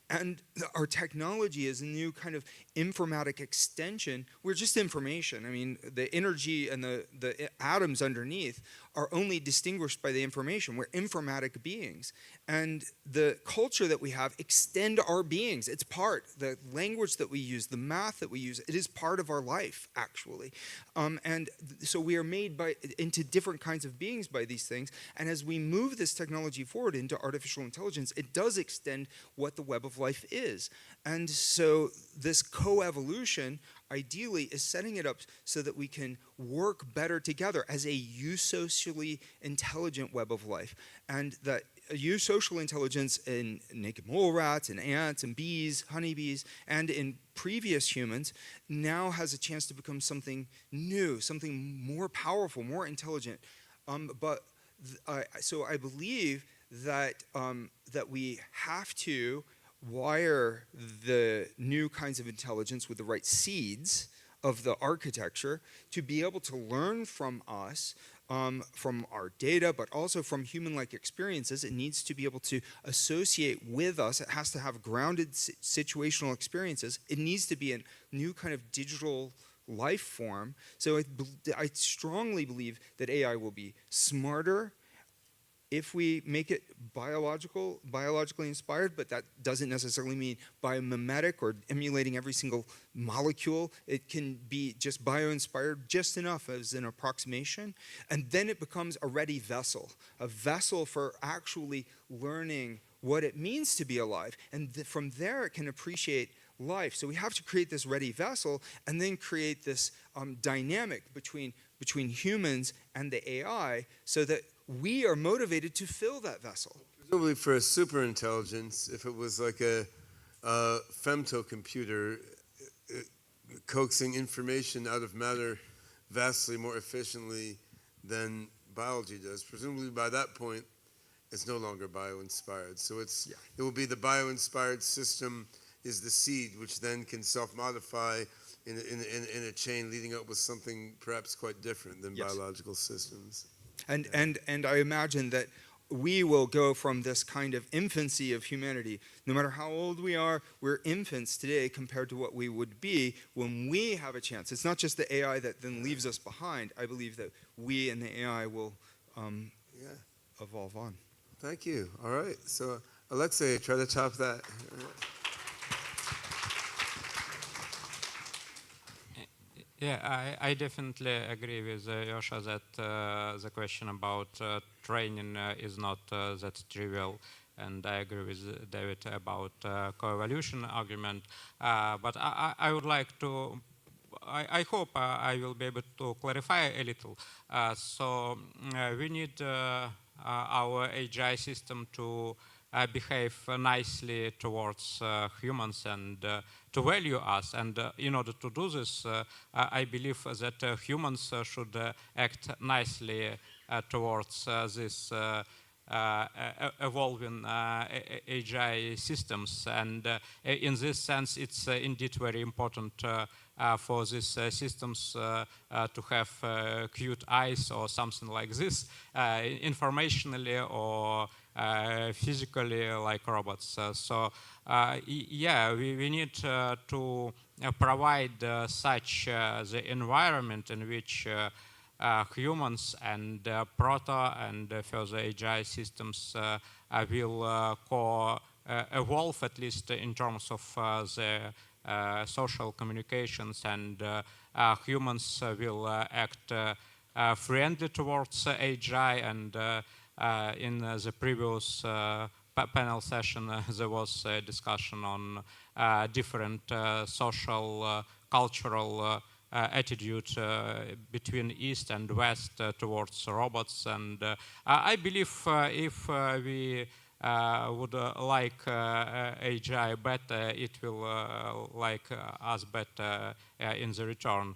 [SPEAKER 16] And our technology is a new kind of informatic extension. We're just information. I mean, the energy and the atoms underneath are only distinguished by the information. We're informatic beings. And the culture that we have extend our beings. It's part, the language that we use, the math that we use, it is part of our life, actually. And so we are made into different kinds of beings by these things. And as we move this technology forward into artificial intelligence, it does extend what the web of life is. And so this coevolution, ideally, is setting it up so that we can work better together as a eusocially intelligent web of life. And that eusocial intelligence in naked mole rats and ants and bees, honeybees, and in previous humans now has a chance to become something new, something more powerful, more intelligent. So I believe that that we have to wire the new kinds of intelligence with the right seeds of the architecture to be able to learn from us, from our data, but also from human-like experiences. It needs to be able to associate with us. It has to have grounded situational experiences. It needs to be a new kind of digital life form. So I strongly believe that AI will be smarter if we make it biologically inspired, but that doesn't necessarily mean biomimetic or emulating every single molecule. It can be just bio-inspired just enough as an approximation, and then it becomes a ready vessel, a vessel for actually learning what it means to be alive, and from there it can appreciate life. So we have to create this ready vessel and then create this dynamic between humans and the AI so that we are motivated to fill that vessel.
[SPEAKER 3] Presumably for a superintelligence, if it was like a femtocomputer coaxing information out of matter vastly more efficiently than biology does. Presumably by that point, it's no longer bio-inspired. So it will be the bio-inspired system is the seed, which then can self-modify in a chain leading up with something perhaps quite different than biological systems.
[SPEAKER 16] And I imagine that we will go from this kind of infancy of humanity. No matter how old we are, we're infants today compared to what we would be when we have a chance. It's not just the AI that then leaves us behind. I believe that we and the AI will evolve on.
[SPEAKER 3] Thank you. All right. So, Alexei, try to top that.
[SPEAKER 17] Yeah, I definitely agree with Yosha that the question about training is not that trivial, and I agree with David about coevolution argument. But I would like to, I hope I will be able to clarify a little. So we need our AGI system to behave nicely towards humans and to value us. And in order to do this, I believe that humans should act nicely towards this evolving AGI systems. And in this sense, it's indeed very important for these systems to have cute eyes or something like this, informationally or physically like robots. Yeah, we need to provide such the environment in which humans and proto and further AGI systems will evolve, at least in terms of the social communications, and humans will act friendly towards AGI. And in the previous panel session, there was a discussion on different social, cultural attitude between East and West towards robots. And I believe if we would like AGI better, it will like us better in the return.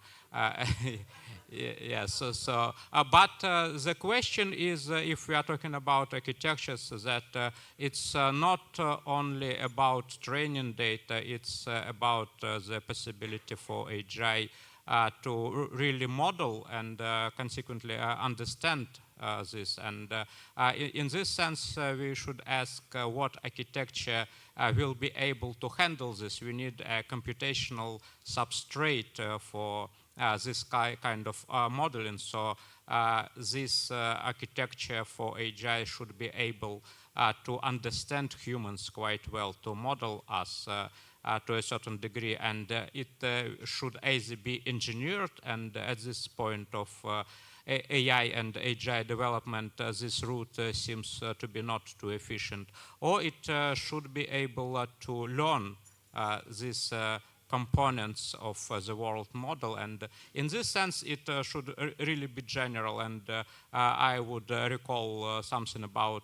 [SPEAKER 17] Yes, but the question is, if we are talking about architectures, that it's not only about training data, it's about the possibility for AGI to really model and consequently understand this. And in this sense, we should ask what architecture will be able to handle this. We need a computational substrate for this kind of modeling. So this architecture for AGI should be able to understand humans quite well, to model us to a certain degree, and it should either be engineered, and at this point of AI and AGI development, this route seems to be not too efficient, or it should be able to learn these components of the world model. And in this sense, it should really be general. And I would recall something about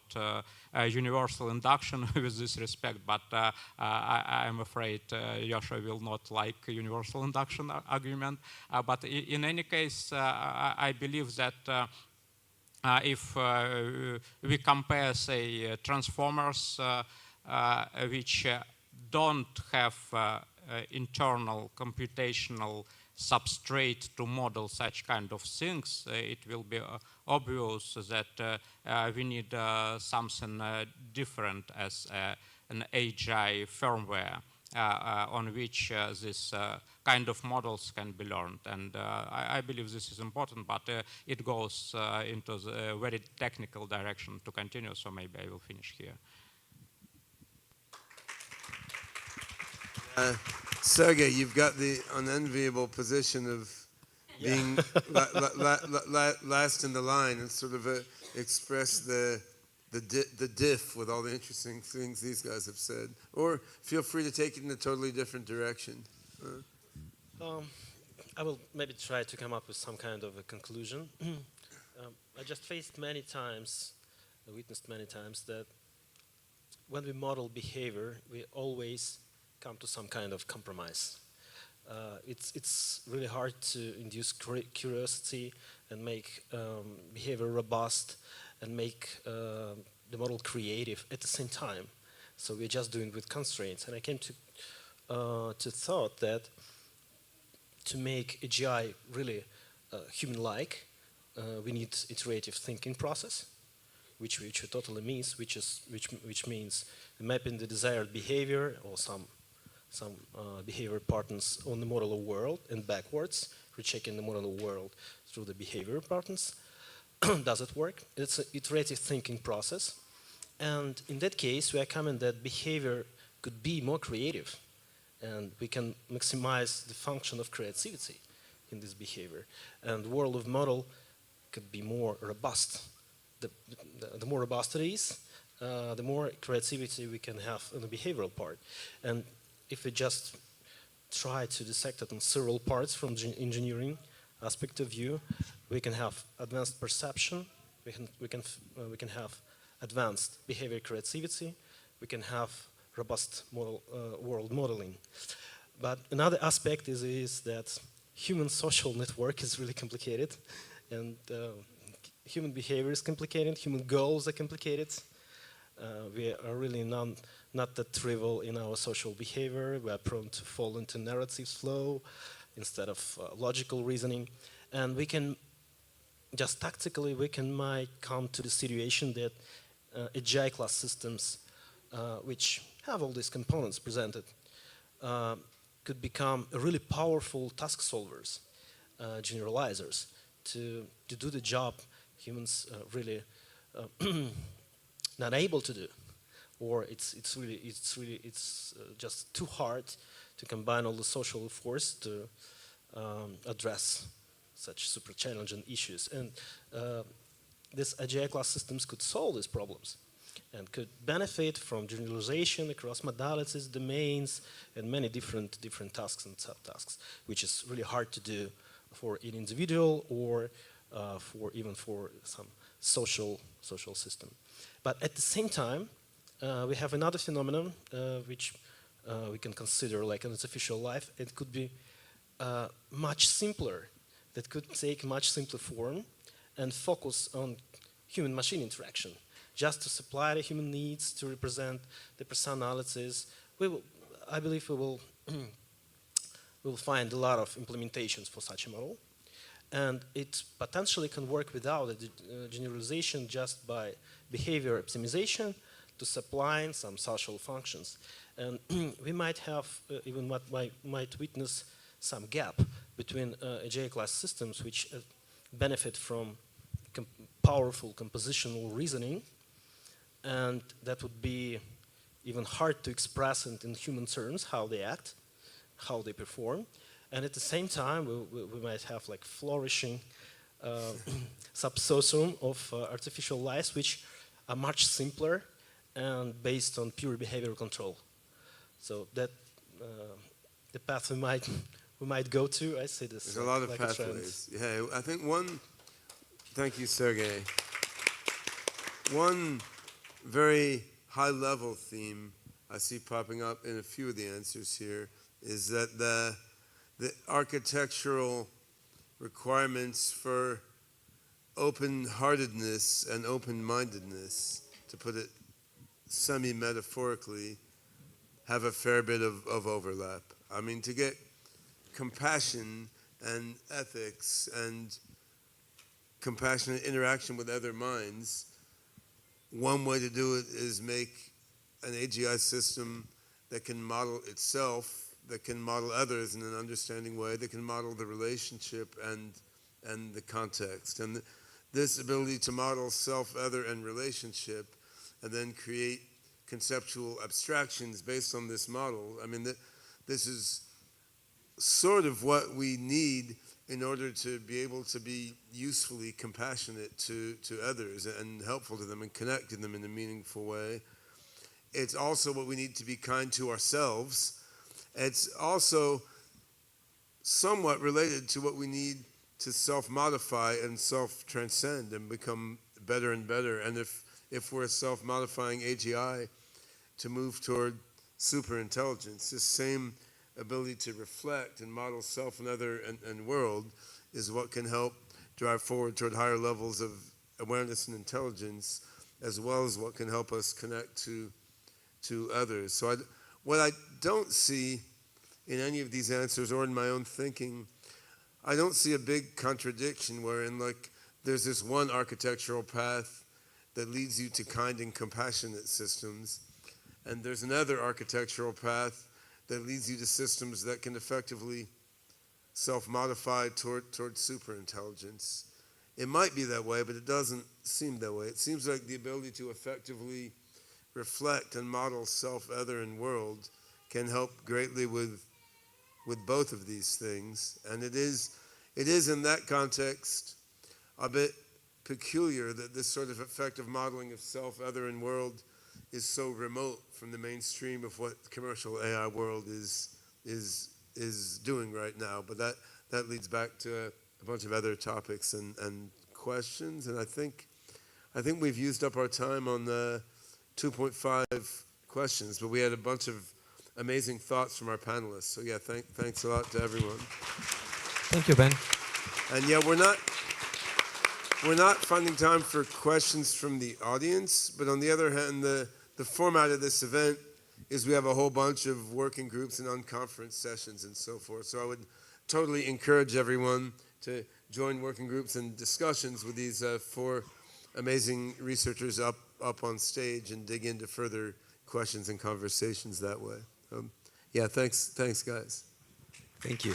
[SPEAKER 17] universal induction with this respect, but I'm afraid Yosha will not like universal induction argument. But in any case, I believe that if we compare, say, transformers which don't have internal computational substrate to model such kind of things, it will be obvious that we need something different as an AGI firmware on which this kind of models can be learned. And I believe this is important, but it goes into the very technical direction to continue, so maybe I will finish here.
[SPEAKER 3] Sergey, you've got the unenviable position of being last in the line and sort of express the diff with all the interesting things these guys have said. Or feel free to take it in a totally different direction.
[SPEAKER 18] I will maybe try to come up with some kind of a conclusion. I just faced many times, witnessed many times, that when we model behavior, we always come to some kind of compromise. It's really hard to induce curiosity and make behavior robust and make the model creative at the same time. So we're just doing with constraints. And I came to thought that to make AGI really human-like, we need iterative thinking process, which totally means, which means mapping the desired behavior or some behavior patterns on the model of world and backwards, rechecking the model of world through the behavior patterns. Does it work? It's an iterative thinking process. And in that case, we are coming that behavior could be more creative. And we can maximize the function of creativity in this behavior. And the world of model could be more robust. The more robust it is, the more creativity we can have in the behavioral part. And if we just try to dissect it in several parts from the engineering aspect of view, we can have advanced perception, we can have advanced behavior creativity, we can have robust model, world modeling. But another aspect is that human social network is really complicated, and human behavior is complicated, human goals are complicated. We are really not that trivial in our social behavior. We are prone to fall into narrative flow instead of logical reasoning. And we can, just tactically, might come to the situation that AGI class systems, which have all these components presented, could become really powerful task solvers, generalizers, to do the job humans really not able to do, or it's just too hard to combine all the social force to address such super challenging issues. And these AGI class systems could solve these problems and could benefit from generalization across modalities, domains, and many different tasks and subtasks, which is really hard to do for an individual or even for some social system. But at the same time, we have another phenomenon which we can consider like an artificial life. It could be much simpler, that could take much simpler form and focus on human-machine interaction, just to supply the human needs, to represent the personalities. I believe we will we'll find a lot of implementations for such a model. And it potentially can work without a generalization, just by behavior optimization to supplying some social functions. And we might have, even might witness some gap between AGI class systems which benefit from powerful compositional reasoning, and that would be even hard to express in human terms, how they act, how they perform. And at the same time, we might have like flourishing subsocium of artificial lives, which are much simpler and based on pure behavioral control. So that the path we might go to, I see this.
[SPEAKER 3] There's a lot of pathways. Yeah, I think thank you, Sergey. One very high-level theme I see popping up in a few of the answers here is that the architectural requirements for open-heartedness and open-mindedness, to put it semi-metaphorically, have a fair bit of overlap. I mean, to get compassion and ethics and compassionate interaction with other minds, one way to do it is make an AGI system that can model itself, that can model others in an understanding way, that can model the relationship and the context. And this ability to model self, other, and relationship, and then create conceptual abstractions based on this model, I mean, this is sort of what we need in order to be able to be usefully compassionate to others and helpful to them and connect to them in a meaningful way. It's also what we need to be kind to ourselves. It's also somewhat related to what we need to self-modify and self-transcend and become better and better. And if we're a self-modifying AGI, to move toward superintelligence. This same ability to reflect and model self and other and world is what can help drive forward toward higher levels of awareness and intelligence, as well as what can help us connect to others. So what I don't see in any of these answers or in my own thinking, I don't see a big contradiction wherein there's this one architectural path that leads you to kind and compassionate systems, and there's another architectural path that leads you to systems that can effectively self-modify toward superintelligence. It might be that way, but it doesn't seem that way. It seems like the ability to effectively reflect and model self, other, and world can help greatly with both of these things. And it is in that context a bit peculiar that this sort of effective modeling of self, other, and world is so remote from the mainstream of what the commercial AI world is doing right now. But that leads back to a bunch of other topics and questions. And I think we've used up our time on the 2.5 questions, but we had a bunch of amazing thoughts from our panelists. So yeah, thanks a lot to everyone.
[SPEAKER 15] Thank you, Ben.
[SPEAKER 3] And yeah, we're not finding time for questions from the audience, but on the other hand, the format of this event is we have a whole bunch of working groups and unconference sessions and so forth. So I would totally encourage everyone to join working groups and discussions with these 4 amazing researchers up on stage and dig into further questions and conversations that way. Yeah, thanks guys.
[SPEAKER 16] Thank you.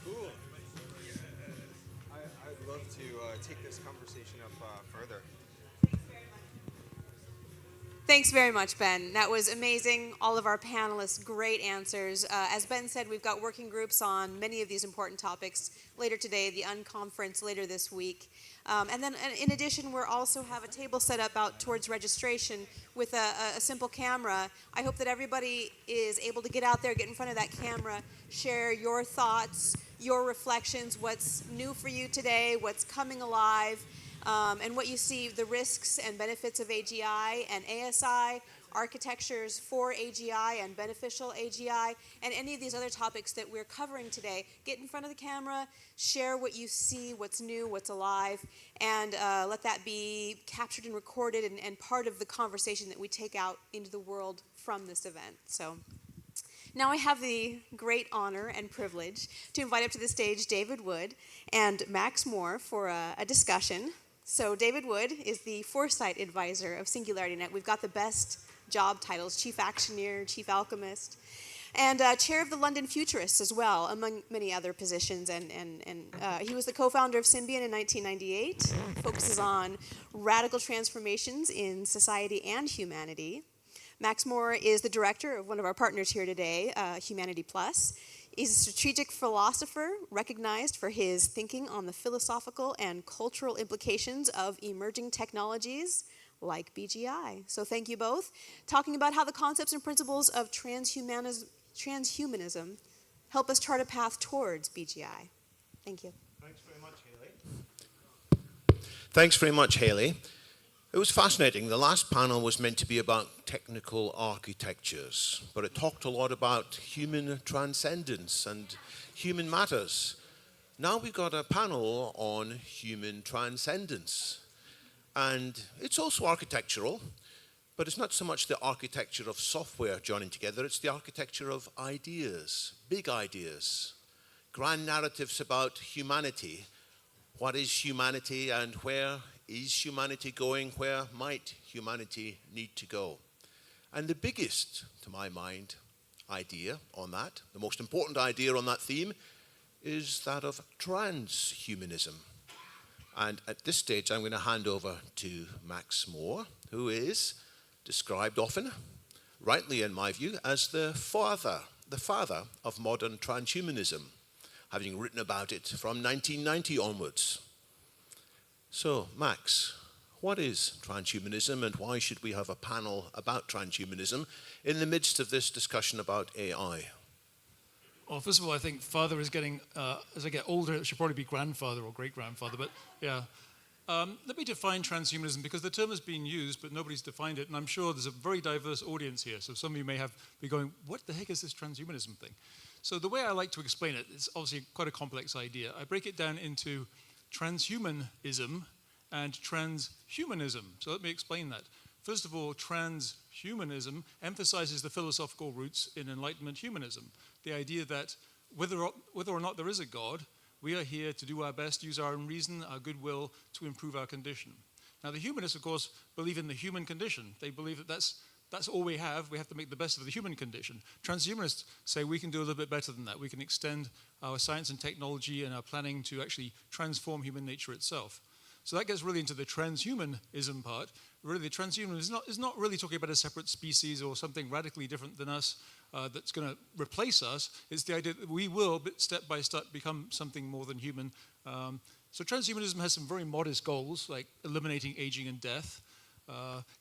[SPEAKER 19] Cool. I'd love to take this conversation up further.
[SPEAKER 4] Thanks very much, Ben. That was amazing. All of our panelists, great answers. As Ben said, we've got working groups on many of these important topics later today, the Unconference later this week. And then in addition, we'll also have a table set up out towards registration with a simple camera. I hope that everybody is able to get out there, get in front of that camera, share your thoughts, your reflections, what's new for you today, what's coming alive, and what you see, the risks and benefits of AGI and ASI, architectures for AGI and beneficial AGI, and any of these other topics that we're covering today. Get in front of the camera, share what you see, what's new, what's alive, and let that be captured and recorded and part of the conversation that we take out into the world from this event. So now I have the great honor and privilege to invite up to the stage David Wood and Max Moore for a discussion. So David Wood is the foresight advisor of SingularityNET. We've got the best job titles: Chief Actioneer, Chief Alchemist, and Chair of the London Futurists as well, among many other positions. And he was the co-founder of Symbian in 1998, focuses on radical transformations in society and humanity. Max Moore is the director of one of our partners here today, Humanity Plus. He's a strategic philosopher recognized for his thinking on the philosophical and cultural implications of emerging technologies like BGI. So thank you both. Talking about how the concepts and principles of transhumanism help us chart a path towards BGI. Thank you.
[SPEAKER 20] Thanks very much, Haley. Thanks very much, Haley. It was fascinating. The last panel was meant to be about technical architectures, but it talked a lot about human transcendence and human matters. Now we've got a panel on human transcendence. And it's also architectural, but it's not so much the architecture of software joining together, it's the architecture of ideas, big ideas, grand narratives about humanity. What is humanity and where is humanity going? Where might humanity need to go? And the biggest, to my mind, idea on that, the most important idea on that theme, is that of transhumanism. And at this stage, I'm going to hand over to Max Moore, who is described often, rightly in my view, as the father of modern transhumanism, having written about it from 1990 onwards. So, Max, what is transhumanism and why should we have a panel about transhumanism in the midst of this discussion about AI?
[SPEAKER 21] Well, first of all, I think father is getting, as I get older, it should probably be grandfather or great-grandfather, but yeah.
[SPEAKER 1] Let me define transhumanism, because the term has been used, but nobody's defined it, and I'm sure there's a very diverse audience here. So some of you may be going, what the heck is this transhumanism thing? So the way I like to explain it, it's obviously quite a complex idea. I break it down into transhumanism and transhumanism. So let me explain that. First of all, transhumanism emphasizes the philosophical roots in Enlightenment humanism. The idea that whether or not there is a God, we are here to do our best, use our own reason, our goodwill to improve our condition. Now, the humanists, of course, believe in the human condition. They believe that that's all we have. We have to make the best of the human condition. Transhumanists say we can do a little bit better than that. We can extend our science and technology and our planning to actually transform human nature itself. So that gets really into the transhumanism part. Really, the transhumanism is not really talking about a separate species or something radically different than us that's going to replace us. It's the idea that we will, step by step, become something more than human. So transhumanism has some very modest goals, like eliminating aging and death,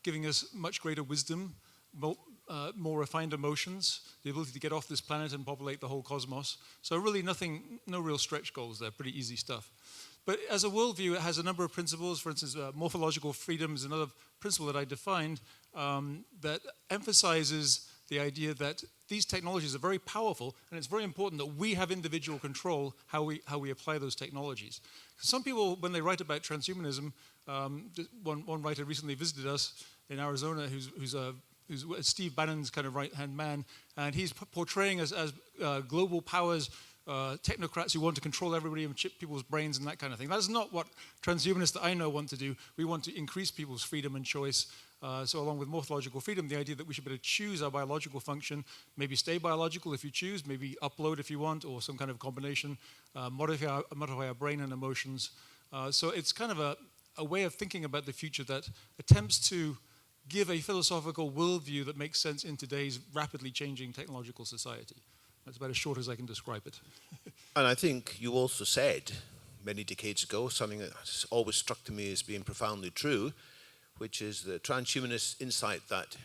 [SPEAKER 1] giving us much greater wisdom, more refined emotions, the ability to get off this planet and populate the whole cosmos. So really no real stretch goals there, pretty easy stuff. But as a worldview, it has a number of principles. For instance, morphological freedom is another principle that I defined that emphasizes the idea that these technologies are very powerful, and it's very important that we have individual control how we apply those technologies. Some people, when they write about transhumanism, one writer recently visited us in Arizona who's Steve Bannon's kind of right-hand man, and he's portraying us as global powers, technocrats who want to control everybody and chip people's brains and that kind of thing. That's not what transhumanists that I know want to do. We want to increase people's freedom and choice. So along with morphological freedom, the idea that we should be able to choose our biological function, maybe stay biological if you choose, maybe upload if you want, or some kind of combination, modify our brain and emotions. So it's kind of a way of thinking about the future that attempts to give a philosophical worldview that makes sense in today's rapidly changing technological society. That's about as short as I can describe it.
[SPEAKER 20] And I think you also said many decades ago something that has always struck to me as being profoundly true, which is the transhumanist insight that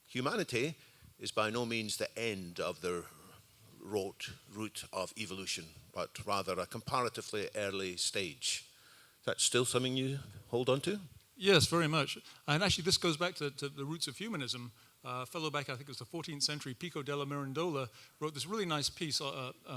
[SPEAKER 20] humanity is by no means the end of the route of evolution, but rather a comparatively early stage. That's still something you hold on to?
[SPEAKER 1] Yes, very much. And actually this goes back to the roots of humanism. A fellow back, I think it was the 14th century, Pico della Mirandola, wrote this really nice piece,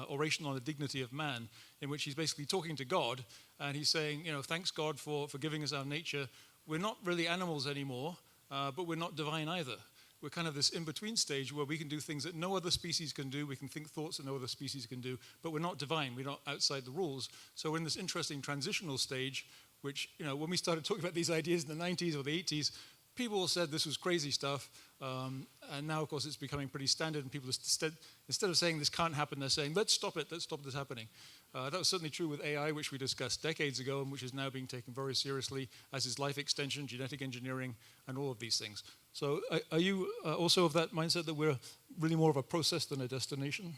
[SPEAKER 1] Oration on the Dignity of Man, in which he's basically talking to God, and he's saying, thanks God for giving us our nature. We're not really animals anymore, but we're not divine either. We're kind of this in-between stage where we can do things that no other species can do. We can think thoughts that no other species can do, but we're not divine. We're not outside the rules. So we're in this interesting transitional stage, which, when we started talking about these ideas in the 90s or the 80s, people said this was crazy stuff, and now, of course, it's becoming pretty standard, and people, instead of saying this can't happen, they're saying, let's stop it, let's stop this happening. That was certainly true with AI, which we discussed decades ago, and which is now being taken very seriously, as is life extension, genetic engineering, and all of these things. So are you also of that mindset that we're really more of a process than a destination?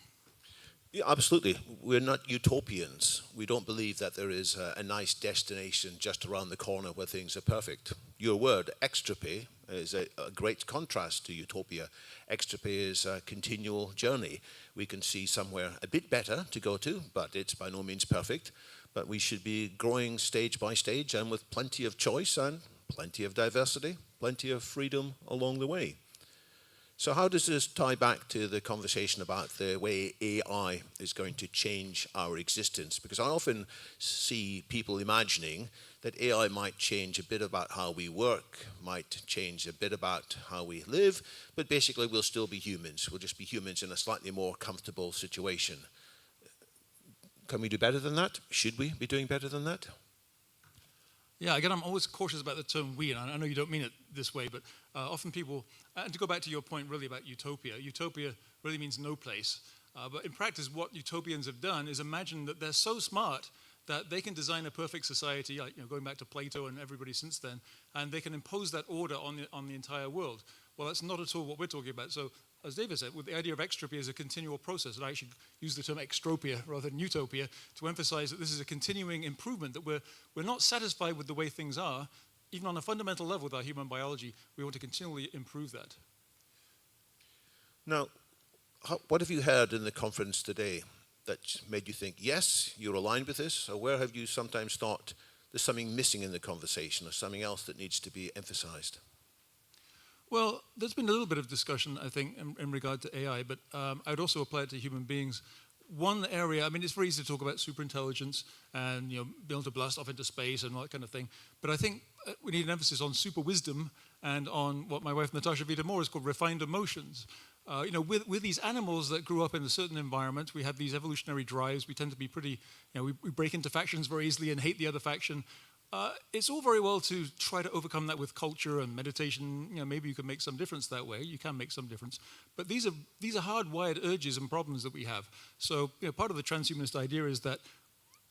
[SPEAKER 20] Yeah, absolutely. We're not utopians. We don't believe that there is a nice destination just around the corner where things are perfect. Your word, extropy, is a great contrast to utopia. Extropy is a continual journey. We can see somewhere a bit better to go to, but it's by no means perfect. But we should be growing stage by stage and with plenty of choice and plenty of diversity, plenty of freedom along the way. So how does this tie back to the conversation about the way AI is going to change our existence? Because I often see people imagining that AI might change a bit about how we work, might change a bit about how we live, but basically we'll still be humans. We'll just be humans in a slightly more comfortable situation. Can we do better than that? Should we be doing better than that?
[SPEAKER 1] Yeah, again, I'm always cautious about the term we, and I know you don't mean it this way, but often people, and to go back to your point really about utopia really means no place. But in practice, what utopians have done is imagine that they're so smart that they can design a perfect society, like, going back to Plato and everybody since then, and they can impose that order on the entire world. Well, that's not at all what we're talking about. So, as David said, with the idea of extropy as a continual process, and I actually use the term extropia rather than utopia to emphasize that this is a continuing improvement, that we're not satisfied with the way things are. Even on a fundamental level with our human biology, we want to continually improve that.
[SPEAKER 20] Now, what have you heard in the conference today that made you think, yes, you're aligned with this, or where have you sometimes thought there's something missing in the conversation or something else that needs to be emphasized?
[SPEAKER 1] Well, there's been a little bit of discussion, I think, in regard to AI, but I'd also apply it to human beings. One area, I mean, it's very easy to talk about superintelligence and be able to blast off into space and all that kind of thing. But I think we need an emphasis on super wisdom and on what my wife Natasha Vida-Moore has called refined emotions. With these animals that grew up in a certain environment, we have these evolutionary drives. We tend to be pretty, we break into factions very easily and hate the other faction. It's all very well to try to overcome that with culture and meditation. Maybe you can make some difference that way. You can make some difference. But these are hardwired urges and problems that we have. So part of the transhumanist idea is that,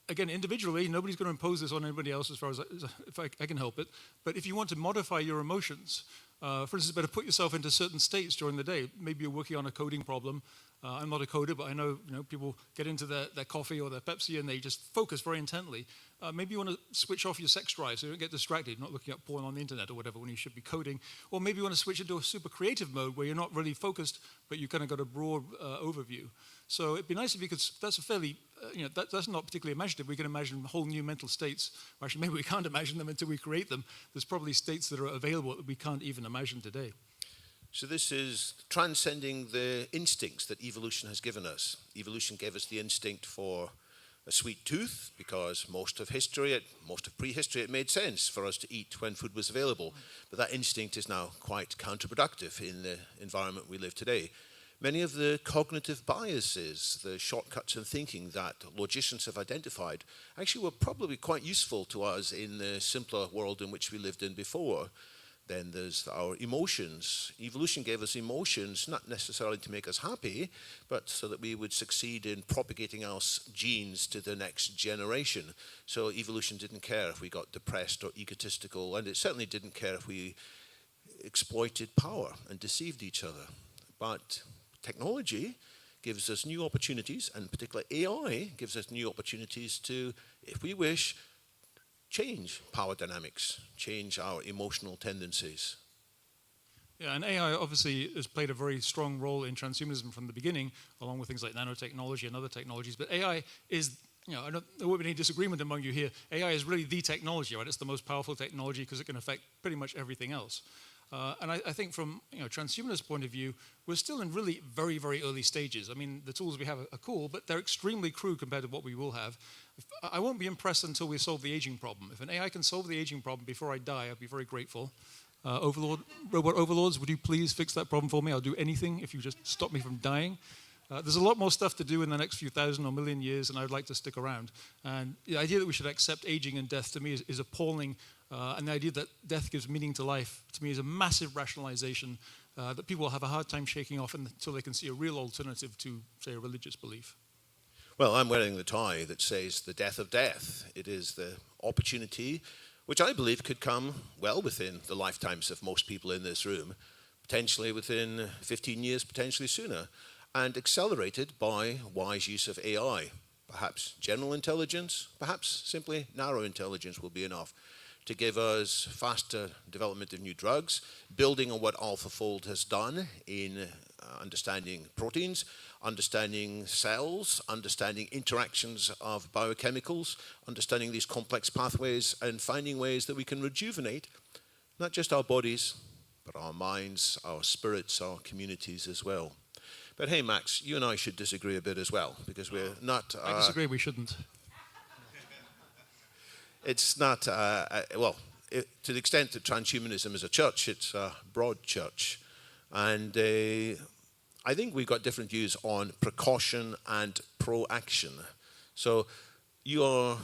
[SPEAKER 1] again, individually, nobody's going to impose this on anybody else as far as if I can help it. But if you want to modify your emotions, for instance, better put yourself into certain states during the day. Maybe you're working on a coding problem. I'm not a coder, but I know, people get into their coffee or their Pepsi and they just focus very intently. Maybe you want to switch off your sex drive so you don't get distracted, not looking at porn on the internet or whatever when you should be coding. Or maybe you want to switch into a super creative mode where you're not really focused, but you kind of got a broad overview. So it'd be nice if you could, that's a fairly, that's not particularly imaginative. We can imagine whole new mental states. Or actually, maybe we can't imagine them until we create them. There's probably states that are available that we can't even imagine today.
[SPEAKER 20] So this is transcending the instincts that evolution has given us. Evolution gave us the instinct for a sweet tooth because most of prehistory, it made sense for us to eat when food was available. But that instinct is now quite counterproductive in the environment we live today. Many of the cognitive biases, the shortcuts in thinking that logicians have identified, actually were probably quite useful to us in the simpler world in which we lived in before. Then there's our emotions. Evolution gave us emotions, not necessarily to make us happy, but so that we would succeed in propagating our genes to the next generation. So evolution didn't care if we got depressed or egotistical, and it certainly didn't care if we exploited power and deceived each other. But technology gives us new opportunities, and particularly AI gives us new opportunities to, if we wish, change power dynamics, change our emotional tendencies.
[SPEAKER 1] Yeah, and AI obviously has played a very strong role in transhumanism from the beginning, along with things like nanotechnology and other technologies. But AI is, I don't, there won't be any disagreement among you here. AI is really the technology, right? It's the most powerful technology because it can affect pretty much everything else. And I think from transhumanist point of view, we're still in really very, very early stages. I mean, the tools we have are cool, but they're extremely crude compared to what we will have. I won't be impressed until we solve the aging problem. If an AI can solve the aging problem before I die, I'd be very grateful. Robot overlords, would you please fix that problem for me? I'll do anything if you just stop me from dying. There's a lot more stuff to do in the next few thousand or million years, and I'd like to stick around. And the idea that we should accept aging and death to me is appalling. And the idea that death gives meaning to life, to me, is a massive rationalization that people will have a hard time shaking off until they can see a real alternative to, say, a religious belief.
[SPEAKER 20] Well, I'm wearing the tie that says the death of death. It is the opportunity, which I believe could come well within the lifetimes of most people in this room, potentially within 15 years, potentially sooner, and accelerated by wise use of AI. Perhaps general intelligence, perhaps simply narrow intelligence will be enough to give us faster development of new drugs, building on what AlphaFold has done in understanding proteins, understanding cells, understanding interactions of biochemicals, understanding these complex pathways, and finding ways that we can rejuvenate not just our bodies, but our minds, our spirits, our communities as well. But hey, Max, you and I should disagree a bit as well, because we're not...
[SPEAKER 1] I disagree, we shouldn't.
[SPEAKER 20] It's not, to the extent that transhumanism is a church, it's a broad church. And I think we've got different views on precaution and pro-action. So you are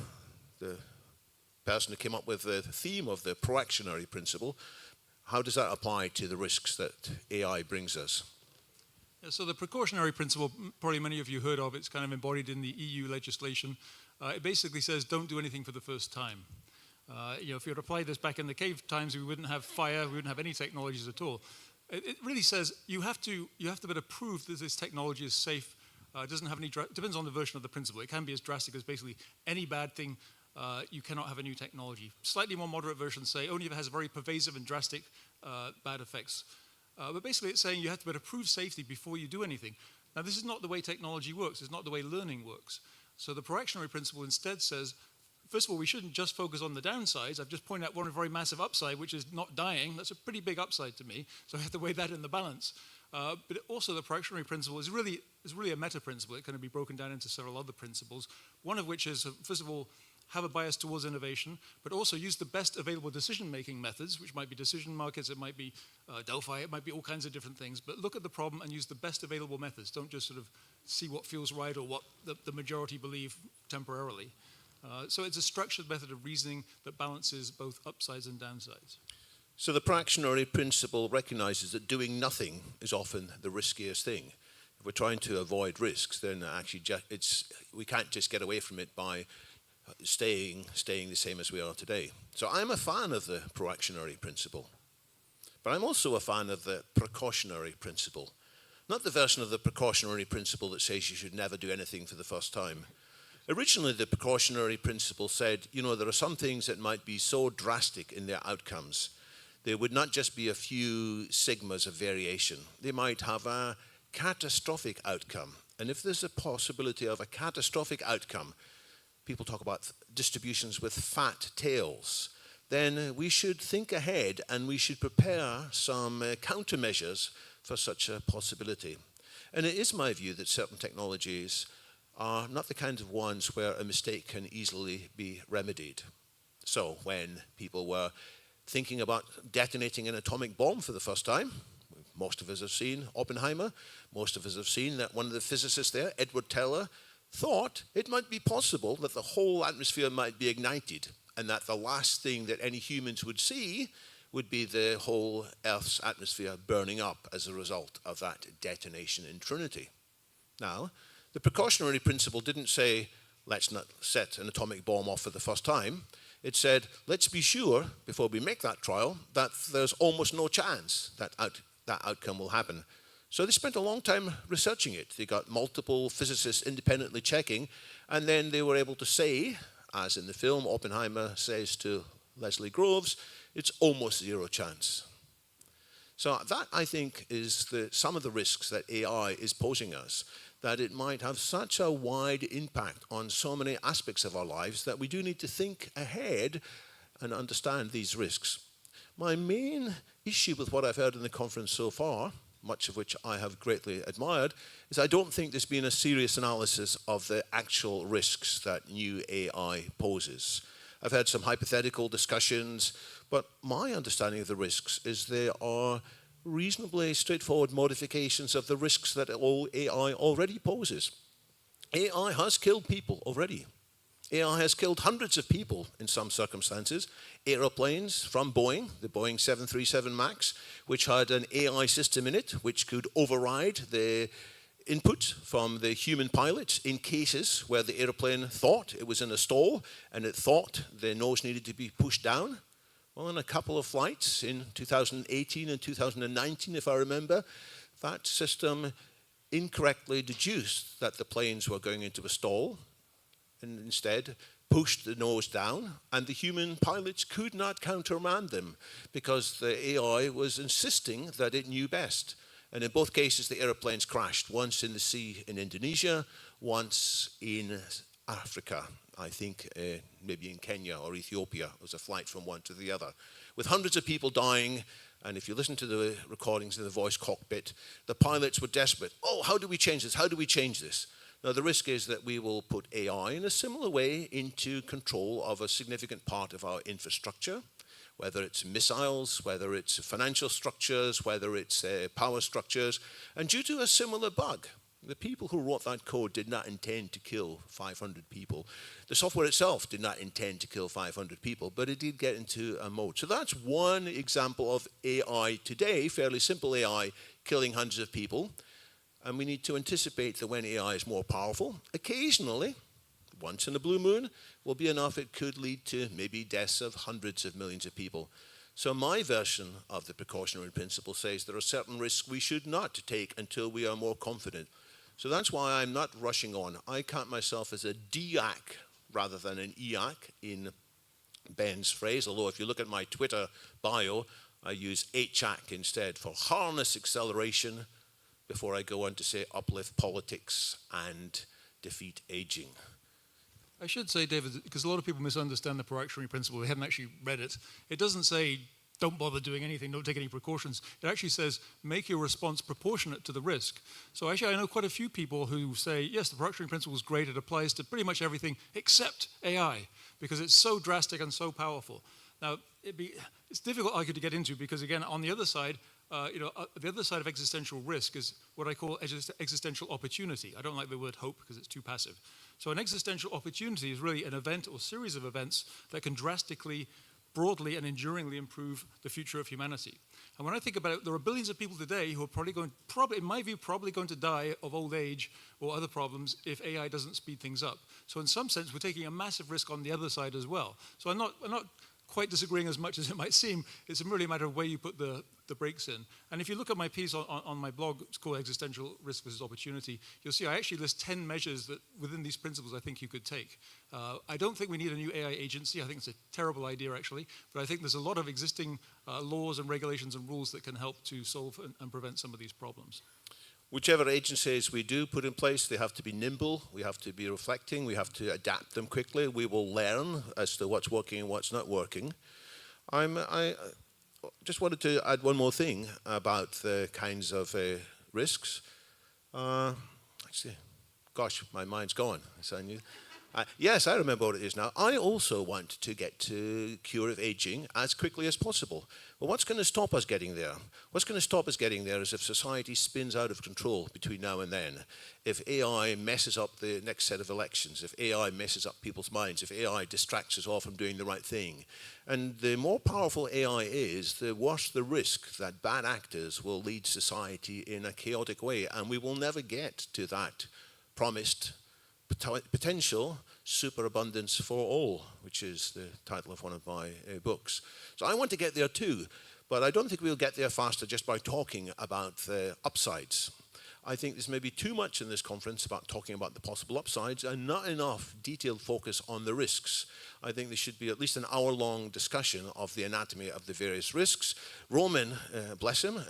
[SPEAKER 20] the person who came up with the theme of the proactionary principle. How does that apply to the risks that AI brings us?
[SPEAKER 1] Yeah, so the precautionary principle, probably many of you heard of, it's kind of embodied in the EU legislation. It basically says don't do anything for the first time. If you had applied this back in the cave times, we wouldn't have fire, we wouldn't have any technologies at all. It really says you have to better prove that this technology is safe. It doesn't have any, depends on the version of the principle. It can be as drastic as basically any bad thing, you cannot have a new technology. Slightly more moderate versions say only if it has very pervasive and drastic bad effects. But basically it's saying you have to better prove safety before you do anything. Now this is not the way technology works. It's not the way learning works. So the proactionary principle instead says first of all, we shouldn't just focus on the downsides. I've just pointed out one very massive upside, which is not dying. That's a pretty big upside to me, so I have to weigh that in the balance. But also the proactionary principle is really a meta principle. It can be broken down into several other principles, one of which is, first of all, have a bias towards innovation, but also use the best available decision-making methods, which might be decision markets, it might be Delphi, it might be all kinds of different things, but look at the problem and use the best available methods. Don't just sort of see what feels right or what the majority believe temporarily. So it's a structured method of reasoning that balances both upsides and downsides.
[SPEAKER 20] So the proactionary principle recognizes that doing nothing is often the riskiest thing. If we're trying to avoid risks, then actually we can't just get away from it by staying the same as we are today. So I'm a fan of the proactionary principle, but I'm also a fan of the precautionary principle. Not the version of the precautionary principle that says you should never do anything for the first time. Originally, the precautionary principle said, there are some things that might be so drastic in their outcomes. There would not just be a few sigmas of variation. They might have a catastrophic outcome. And if there's a possibility of a catastrophic outcome, people talk about distributions with fat tails, then we should think ahead and we should prepare some countermeasures for such a possibility. And it is my view that certain technologies are not the kind of ones where a mistake can easily be remedied. So when people were thinking about detonating an atomic bomb for the first time, most of us have seen Oppenheimer, most of us have seen that one of the physicists there, Edward Teller, thought it might be possible that the whole atmosphere might be ignited and that the last thing that any humans would see would be the whole Earth's atmosphere burning up as a result of that detonation in Trinity. Now, the precautionary principle didn't say, let's not set an atomic bomb off for the first time. It said, let's be sure, before we make that trial, that there's almost no chance that outcome will happen. So they spent a long time researching it. They got multiple physicists independently checking, and then they were able to say, as in the film, Oppenheimer says to Leslie Groves, it's almost zero chance. So that, I think, is some of the risks that AI is posing us, that it might have such a wide impact on so many aspects of our lives that we do need to think ahead and understand these risks. My main issue with what I've heard in the conference so far, much of which I have greatly admired, is I don't think there's been a serious analysis of the actual risks that new AI poses. I've had some hypothetical discussions, but my understanding of the risks is there are reasonably straightforward modifications of the risks that all AI already poses. AI has killed people already. AI has killed hundreds of people in some circumstances. Aeroplanes from Boeing, the Boeing 737 MAX, which had an AI system in it, which could override the input from the human pilots in cases where the airplane thought it was in a stall and it thought the nose needed to be pushed down. Well, on a couple of flights in 2018 and 2019, if I remember, that system incorrectly deduced that the planes were going into a stall and instead pushed the nose down, and the human pilots could not countermand them because the AI was insisting that it knew best. And in both cases, the airplanes crashed, once in the sea in Indonesia, once in Africa, I think maybe in Kenya or Ethiopia. It was a flight from one to the other, with hundreds of people dying. And if you listen to the recordings in the voice cockpit, the pilots were desperate. Oh, how do we change this? How do we change this? Now, the risk is that we will put AI in a similar way into control of a significant part of our infrastructure, whether it's missiles, whether it's financial structures, whether it's power structures. And due to a similar bug, the people who wrote that code did not intend to kill 500 people. The software itself did not intend to kill 500 people, but it did get into a mode. So that's one example of AI today, fairly simple AI, killing hundreds of people. And we need to anticipate that when AI is more powerful, occasionally, once in a blue moon, will be enough it could lead to maybe deaths of hundreds of millions of people. So my version of the precautionary principle says there are certain risks we should not take until we are more confident. So that's why I'm not rushing on. I count myself as a DIAC rather than an EAC in Ben's phrase, although if you look at my Twitter bio, I use HAC instead for harness acceleration before I go on to say uplift politics and defeat aging.
[SPEAKER 1] I should say, David, because a lot of people misunderstand the proactionary principle. They haven't actually read it. It doesn't say, don't bother doing anything, don't take any precautions. It actually says, make your response proportionate to the risk. So actually, I know quite a few people who say, yes, the proactionary principle is great. It applies to pretty much everything except AI, because it's so drastic and so powerful. Now, it's difficult, I could to get into, because again, on the other side, the other side of existential risk is what I call existential opportunity. I don't like the word hope because it's too passive. So an existential opportunity is really an event or series of events that can drastically, broadly, and enduringly improve the future of humanity. And when I think about it, there are billions of people today who are in my view, probably going to die of old age or other problems if AI doesn't speed things up. So in some sense, we're taking a massive risk on the other side as well. So I'm not quite disagreeing as much as it might seem. It's really a matter of where you put the brakes in. And if you look at my piece on my blog, it's called Existential Risk versus Opportunity, you'll see I actually list 10 measures that within these principles I think you could take. I don't think we need a new AI agency. I think it's a terrible idea actually, but I think there's a lot of existing laws and regulations and rules that can help to solve and prevent some of these problems.
[SPEAKER 20] Whichever agencies we do put in place, they have to be nimble, we have to be reflecting, we have to adapt them quickly. We will learn as to what's working and what's not working. I just wanted to add one more thing about the kinds of risks. Actually, gosh, my mind's gone. Yes, I remember what it is now. I also want to get to cure of aging as quickly as possible. But what's going to stop us getting there? What's going to stop us getting there is if society spins out of control between now and then. If AI messes up the next set of elections, if AI messes up people's minds, if AI distracts us all from doing the right thing. And the more powerful AI is, the worse the risk that bad actors will lead society in a chaotic way. And we will never get to that promised potential superabundance for all, which is the title of one of my books. So I want to get there too, but I don't think we'll get there faster just by talking about the upsides. I think there's maybe too much in this conference about talking about the possible upsides and not enough detailed focus on the risks. I think there should be at least an hour-long discussion of the anatomy of the various risks. Roman, bless him,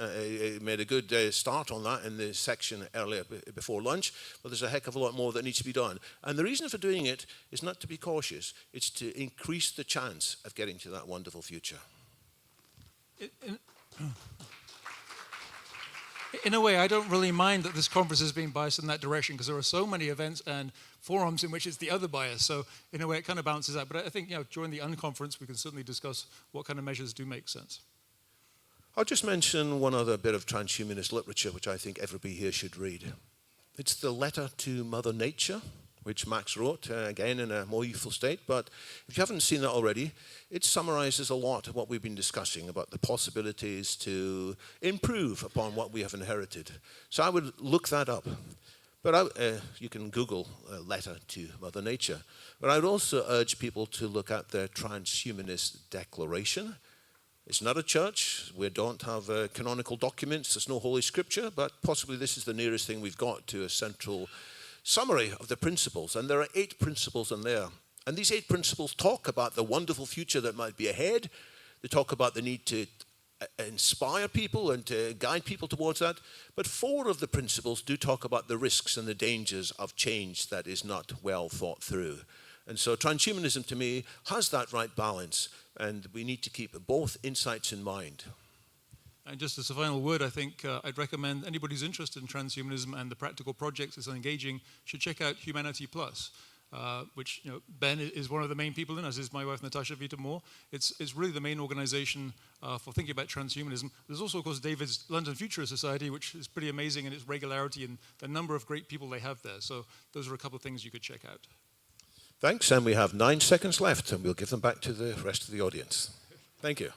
[SPEAKER 20] made a good start on that in the section earlier before lunch, but there's a heck of a lot more that needs to be done. And the reason for doing it is not to be cautious, it's to increase the chance of getting to that wonderful future.
[SPEAKER 1] In a way, I don't really mind that this conference is being biased in that direction because there are so many events and forums in which it's the other bias. So in a way, it kind of balances out. But I think during the Unconference, we can certainly discuss what kind of measures do make sense.
[SPEAKER 20] I'll just mention one other bit of transhumanist literature which I think everybody here should read. It's the Letter to Mother Nature, which Max wrote, again in a more youthful state. But if you haven't seen that already, it summarizes a lot of what we've been discussing about the possibilities to improve upon what we have inherited. So I would look that up. But you can Google Letter to Mother Nature. But I would also urge people to look at the Transhumanist Declaration. It's not a church. We don't have canonical documents. There's no Holy Scripture. But possibly this is the nearest thing we've got to a central summary of the principles, and there are 8 principles in there. And these 8 principles talk about the wonderful future that might be ahead. They talk about the need to inspire people and to guide people towards that. But 4 of the principles do talk about the risks and the dangers of change that is not well thought through. And so transhumanism, to me, has that right balance, and we need to keep both insights in mind.
[SPEAKER 1] And just as a final word, I think I'd recommend anybody who's interested in transhumanism and the practical projects it's engaging should check out Humanity Plus, which Ben is one of the main people in, as is my wife Natasha Vita-Moore. It's really the main organization for thinking about transhumanism. There's also, of course, David's London Futurist Society, which is pretty amazing in its regularity and the number of great people they have there. So those are a couple of things you could check out.
[SPEAKER 20] Thanks, and we have 9 seconds left, and we'll give them back to the rest of the audience. Thank you.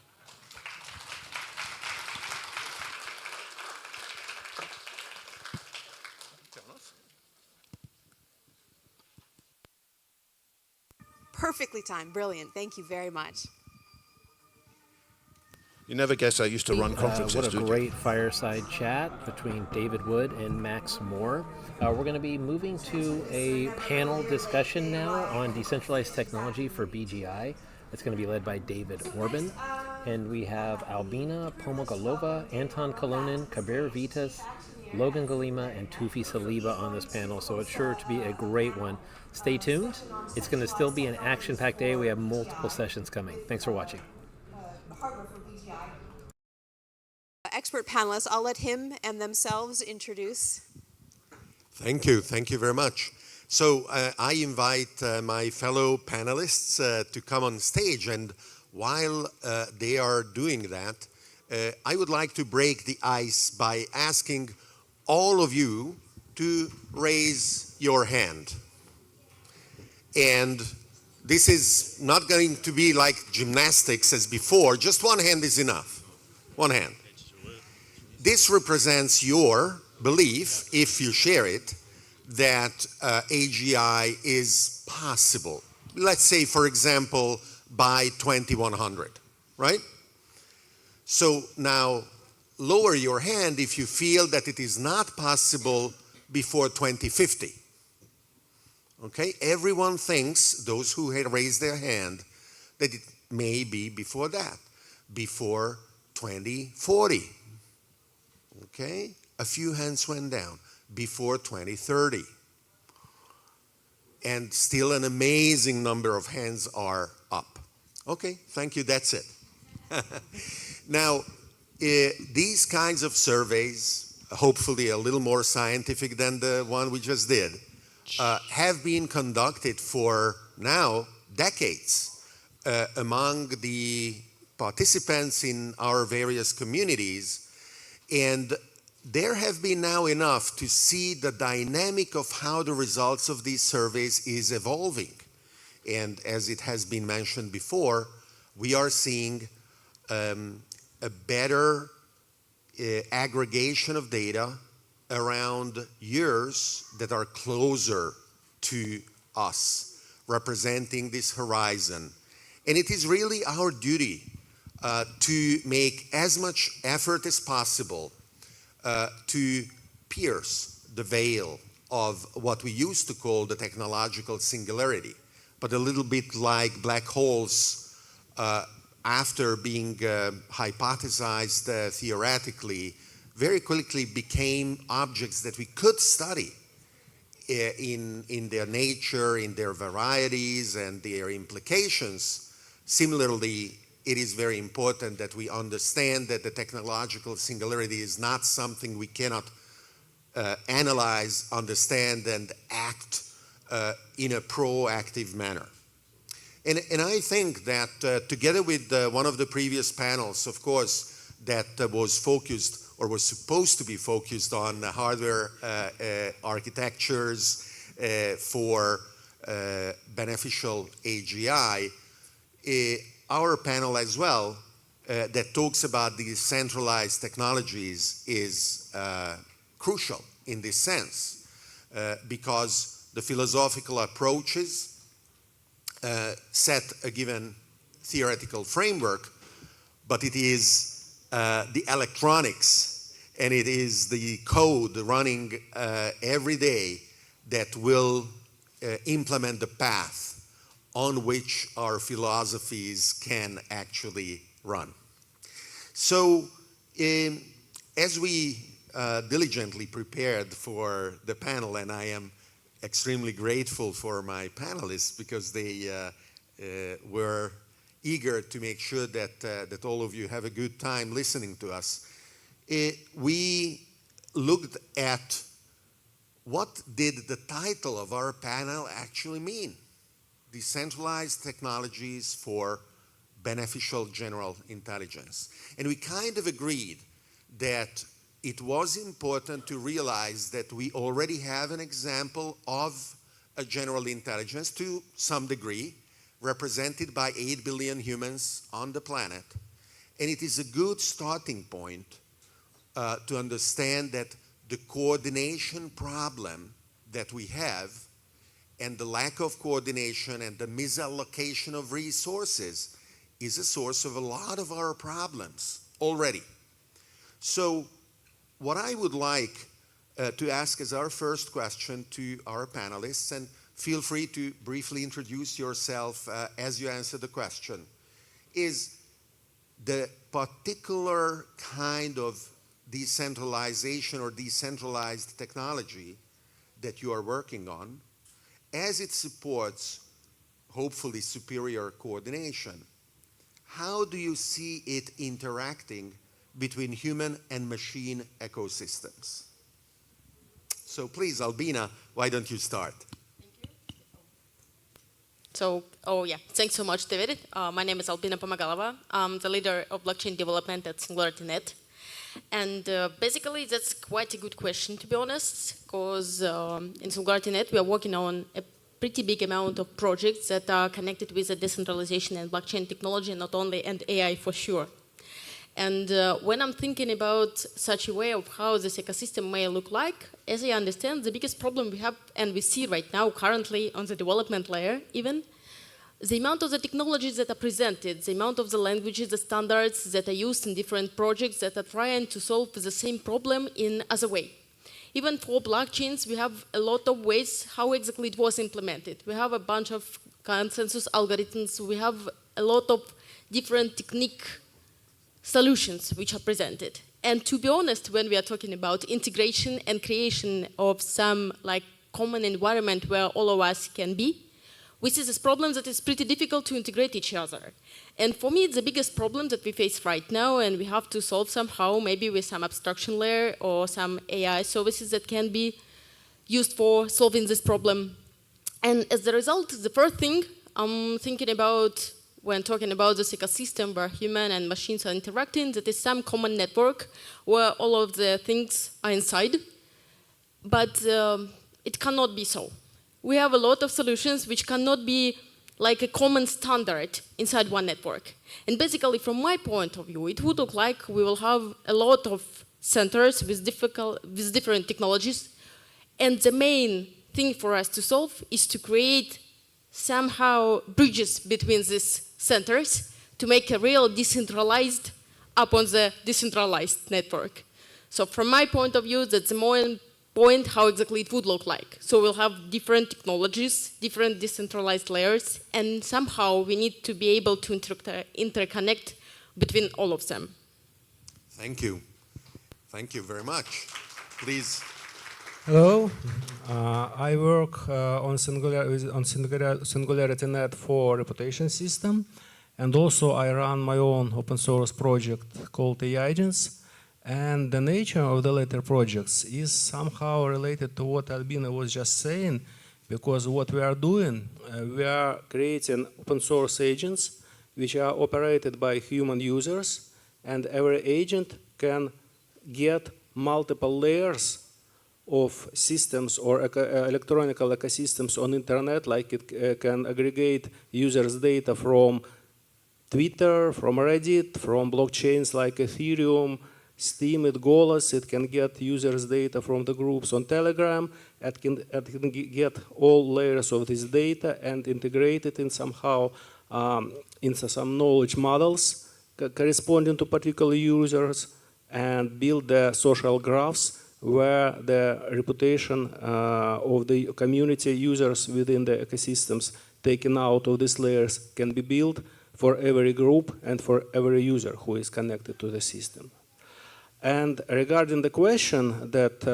[SPEAKER 4] Perfectly timed. Brilliant. Thank you very much.
[SPEAKER 20] You never guess I used to run conferences,
[SPEAKER 2] What a
[SPEAKER 20] did you?
[SPEAKER 2] great fireside chat between David Wood and Max Moore. We're going to be moving to a panel discussion now on decentralized technology for BGI. It's going to be led by David Orban. And we have Albina Pomogalova, Anton Kolonin, Kabir Vitas, Logan Galima and Toufi Saliba on this panel, so it's sure to be a great one. Stay tuned. It's going to still be an action-packed day. We have multiple sessions coming. Thanks for watching.
[SPEAKER 4] Expert panelists, I'll let him and themselves introduce.
[SPEAKER 5] Thank you very much. So I invite my fellow panelists to come on stage, and while they are doing that, I would like to break the ice by asking all of you to raise your hand. And this is not going to be like gymnastics as before, just one hand is enough, one hand. This represents your belief, if you share it, that AGI is possible. Let's say, for example, by 2100, right? So now lower your hand if you feel that it is not possible before 2050. Okay, everyone thinks, those who had raised their hand, that it may be before that, before 2040. Okay, a few hands went down, before 2030. And still an amazing number of hands are up. Okay, thank you, that's it. Now, these kinds of surveys, hopefully a little more scientific than the one we just did, have been conducted for now decades among the participants in our various communities, and there have been now enough to see the dynamic of how the results of these surveys is evolving. And as it has been mentioned before, we are seeing a better aggregation of data around years that are closer to us, representing this horizon. And it is really our duty to make as much effort as possible to pierce the veil of what we used to call the technological singularity, but a little bit like black holes after being hypothesized theoretically, very quickly became objects that we could study in their nature, in their varieties, and their implications. Similarly, it is very important that we understand that the technological singularity is not something we cannot analyze, understand, and act in a proactive manner. And I think that together with one of the previous panels, of course, that was focused or was supposed to be focused on hardware architectures for beneficial AGI, our panel as well that talks about these centralized technologies is crucial in this sense because the philosophical approaches set a given theoretical framework, but it is the electronics and it is the code running every day that will implement the path on which our philosophies can actually run. So as we diligently prepared for the panel, and I am extremely grateful for my panelists because they were eager to make sure that all of you have a good time listening to us. We looked at what did the title of our panel actually mean? Decentralized Technologies for Beneficial General Intelligence. And we kind of agreed that it was important to realize that we already have an example of a general intelligence to some degree, represented by 8 billion humans on the planet. And it is a good starting point to understand that the coordination problem that we have and the lack of coordination and the misallocation of resources is a source of a lot of our problems already. So what I would like to ask as our first question to our panelists, and feel free to briefly introduce yourself as you answer the question, is the particular kind of decentralization or decentralized technology that you are working on, as it supports, hopefully, superior coordination, how do you see it interacting between human and machine ecosystems? So please, Albina, why don't you start?
[SPEAKER 6] So, thanks so much, David. My name is Albina Pomagalova. I'm the leader of blockchain development at SingularityNET. And basically, that's quite a good question, to be honest, because in SingularityNET, we are working on a pretty big amount of projects that are connected with the decentralization and blockchain technology, not only, and AI for sure. And when I'm thinking about such a way of how this ecosystem may look like, as I understand, the biggest problem we have, and we see right now currently on the development layer even, the amount of the technologies that are presented, the amount of the languages, the standards that are used in different projects that are trying to solve the same problem in other way. Even for blockchains, we have a lot of ways how exactly it was implemented. We have a bunch of consensus algorithms. We have a lot of different technique solutions which are presented. And to be honest, when we are talking about integration and creation of some like common environment where all of us can be, we see this problem that it's pretty difficult to integrate each other. And for me, it's the biggest problem that we face right now, and we have to solve somehow, maybe with some abstraction layer or some AI services that can be used for solving this problem. And as a result, the first thing I'm thinking about when talking about this ecosystem where human and machines are interacting, that is some common network where all of the things are inside. But it cannot be so. We have a lot of solutions which cannot be like a common standard inside one network. And basically, from my point of view, it would look like we will have a lot of centers with different technologies. And the main thing for us to solve is to create somehow bridges between these centers to make a real decentralized upon the decentralized network. So from my point of view, that's the main point how exactly it would look like. So we'll have different technologies, different decentralized layers, and somehow we need to be able to interconnect between all of them.
[SPEAKER 5] Thank you. Thank you very much. Please.
[SPEAKER 22] Hello. I work on SingularityNET for reputation system, and also I run my own open source project called AIagents. And the nature of the latter projects is somehow related to what Albina was just saying, because what we are doing, we are creating open source agents which are operated by human users, and every agent can get multiple layers of systems or electronic ecosystems on internet, like it can aggregate users' data from Twitter, from Reddit, from blockchains like Ethereum, Steam, Golas. It can get users' data from the groups on Telegram. It can get all layers of this data and integrate it in somehow into some knowledge models corresponding to particular users, and build the social graphs where the reputation of the community users within the ecosystems taken out of these layers can be built for every group and for every user who is connected to the system. And regarding the question that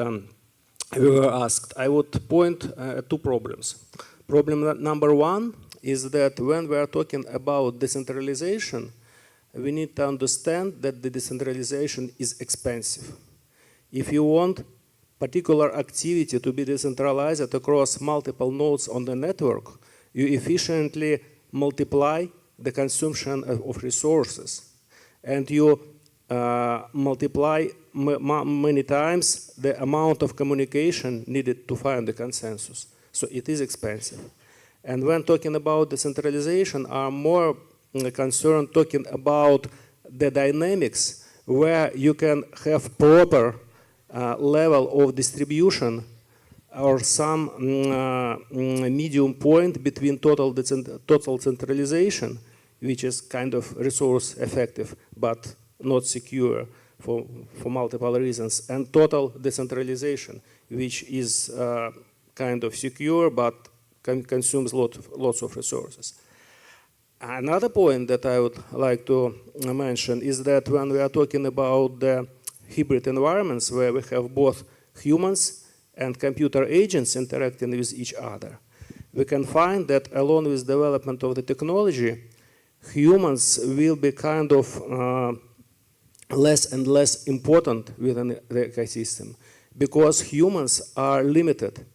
[SPEAKER 22] we were asked, I would point at two problems. Problem number one is that when we are talking about decentralization, we need to understand that the decentralization is expensive. If you want particular activity to be decentralized across multiple nodes on the network, you efficiently multiply the consumption of resources, and you multiply many times the amount of communication needed to find the consensus. So it is expensive. And when talking about decentralization, I'm more concerned talking about the dynamics where you can have proper level of distribution or some medium point between total centralization, which is kind of resource effective but not secure for multiple reasons, and total decentralization, which is kind of secure but consumes lots of resources. Another point that I would like to mention is that when we are talking about the hybrid environments where we have both humans and computer agents interacting with each other, we can find that along with development of the technology, humans will be kind of less and less important within the ecosystem, because humans are limited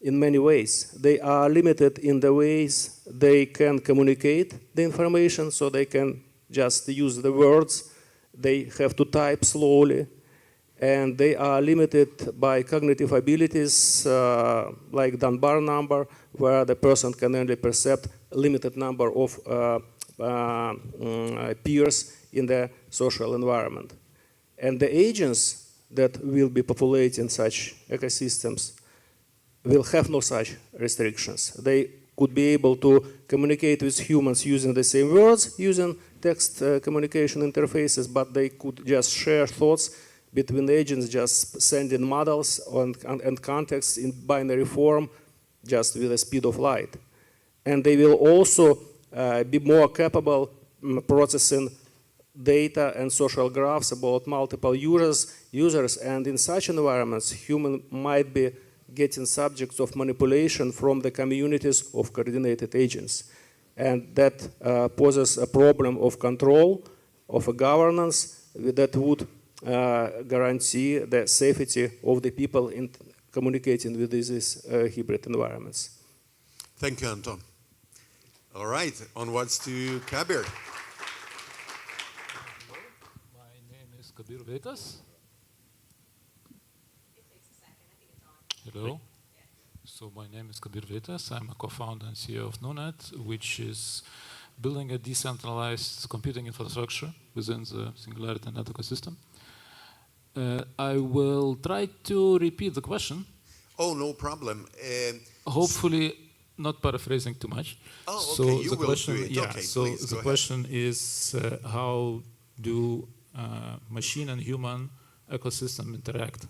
[SPEAKER 22] in many ways. They are limited in the ways they can communicate the information, so they can just use the words. They have to type slowly, and they are limited by cognitive abilities like Dunbar number, where the person can only perceive a limited number of peers in the social environment. And the agents that will be populating such ecosystems will have no such restrictions. They could be able to communicate with humans using the same words, using text communication interfaces, but they could just share thoughts between agents, just sending models and contexts in binary form, just with the speed of light. And they will also be more capable processing data and social graphs about multiple users, and in such environments, humans might be getting subjects of manipulation from the communities of coordinated agents. And that poses a problem of control, of a governance that would guarantee the safety of the people in communicating with these hybrid environments.
[SPEAKER 5] Thank you, Anton. All right, onwards to Kabir.
[SPEAKER 7] My name is Kabir Vetas. Hello. So my name is Kabir Vetas. I'm a co-founder and CEO of NoNet, which is building a decentralized computing infrastructure within the SingularityNET ecosystem. I will try to repeat the question.
[SPEAKER 5] Oh, no problem.
[SPEAKER 7] Hopefully not paraphrasing too much.
[SPEAKER 5] Oh, okay,
[SPEAKER 7] so
[SPEAKER 5] you
[SPEAKER 7] the
[SPEAKER 5] will
[SPEAKER 7] question,
[SPEAKER 5] do it.
[SPEAKER 7] yeah,
[SPEAKER 5] Okay,
[SPEAKER 7] so
[SPEAKER 5] please,
[SPEAKER 7] the
[SPEAKER 5] go
[SPEAKER 7] question is how do machine and human ecosystem interact?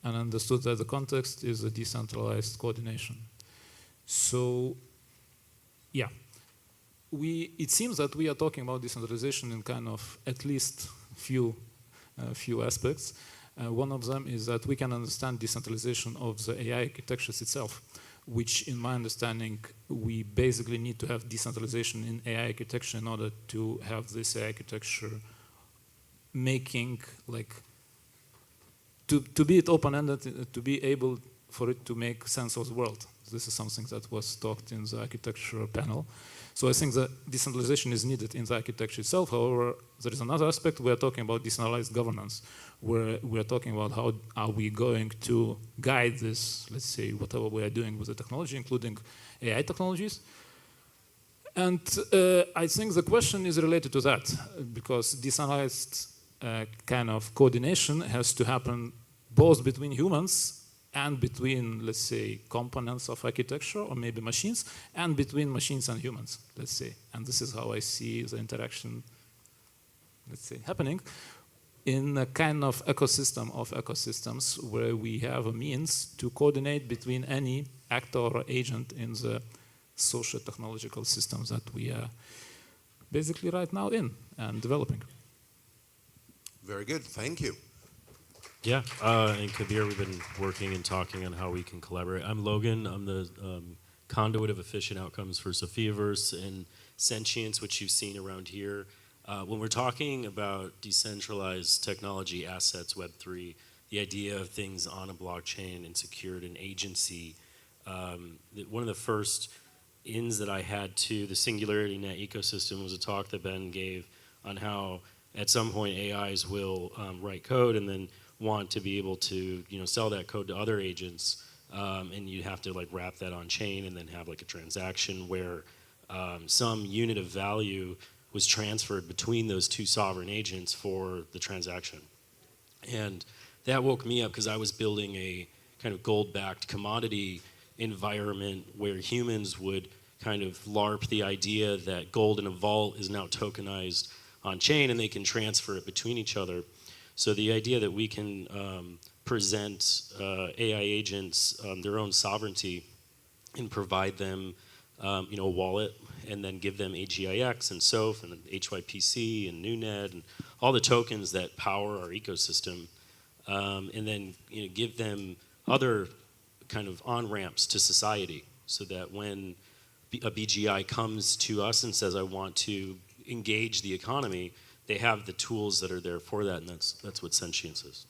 [SPEAKER 7] And understood that the context is a decentralized coordination. So, yeah, it seems that we are talking about decentralization in kind of at least few aspects. One of them is that we can understand decentralization of the AI architectures itself, which in my understanding, we basically need to have decentralization in AI architecture in order to have this AI architecture making like to be it open-ended, to be able for it to make sense of the world. This is something that was talked in the architecture panel. So I think that decentralization is needed in the architecture itself. However, there is another aspect. We are talking about decentralized governance, where we are talking about how are we going to guide this, let's say, whatever we are doing with the technology, including AI technologies. And I think the question is related to that, because decentralized kind of coordination has to happen both between humans and between, let's say, components of architecture or maybe machines, and between machines and humans, let's say. And this is how I see the interaction, let's say, happening in a kind of ecosystem of ecosystems where we have a means to coordinate between any actor or agent in the social technological systems that we are basically right now in and developing.
[SPEAKER 5] Very good, thank you.
[SPEAKER 8] Yeah, and Kabir, we've been working and talking on how we can collaborate. I'm Logan, I'm the conduit of efficient outcomes for Sophiaverse and Sentience, which you've seen around here. When we're talking about decentralized technology assets, Web3, the idea of things on a blockchain and secured in agency, one of the first ins that I had to the SingularityNET ecosystem was a talk that Ben gave on how at some point AIs will write code and then want to be able to sell that code to other agents, and you have to like wrap that on chain and then have like a transaction where some unit of value was transferred between those two sovereign agents for the transaction. And that woke me up because I was building a kind of gold-backed commodity environment where humans would kind of LARP the idea that gold in a vault is now tokenized on chain and they can transfer it between each other. So the idea that we can present AI agents their own sovereignty and provide them a wallet and then give them AGIX and SOAF and HYPC and NewNet and all the tokens that power our ecosystem, and then give them other kind of on-ramps to society, so that when a BGI comes to us and says, I want to engage the economy, they have the tools that are there for that, and that's what sentience is.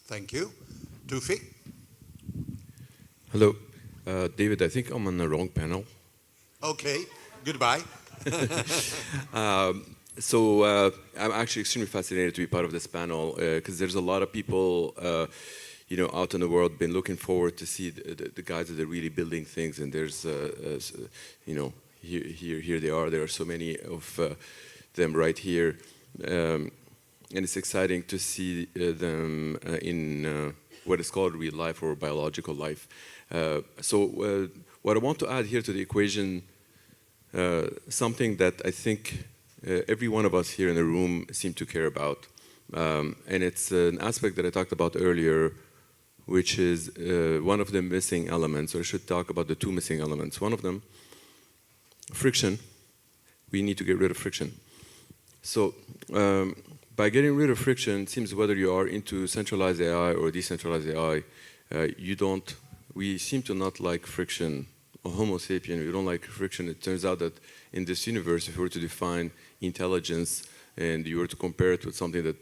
[SPEAKER 5] Thank you. Toufi?
[SPEAKER 9] Hello. David, I think I'm on the wrong panel.
[SPEAKER 5] Okay, goodbye.
[SPEAKER 9] I'm actually extremely fascinated to be part of this panel because there's a lot of people out in the world been looking forward to see the guys that are really building things, and there's here they are. There are so many of them right here, and it's exciting to see them in what is called real life or biological life. What I want to add here to the equation, something that I think every one of us here in the room seem to care about, and it's an aspect that I talked about earlier, which is one of the missing elements, or I should talk about the two missing elements. One of them, friction. We need to get rid of friction. So by getting rid of friction, it seems whether you are into centralized AI or decentralized AI, we seem to not like friction. Homo sapien, we don't like friction. It turns out that in this universe, if we were to define intelligence and you were to compare it with something that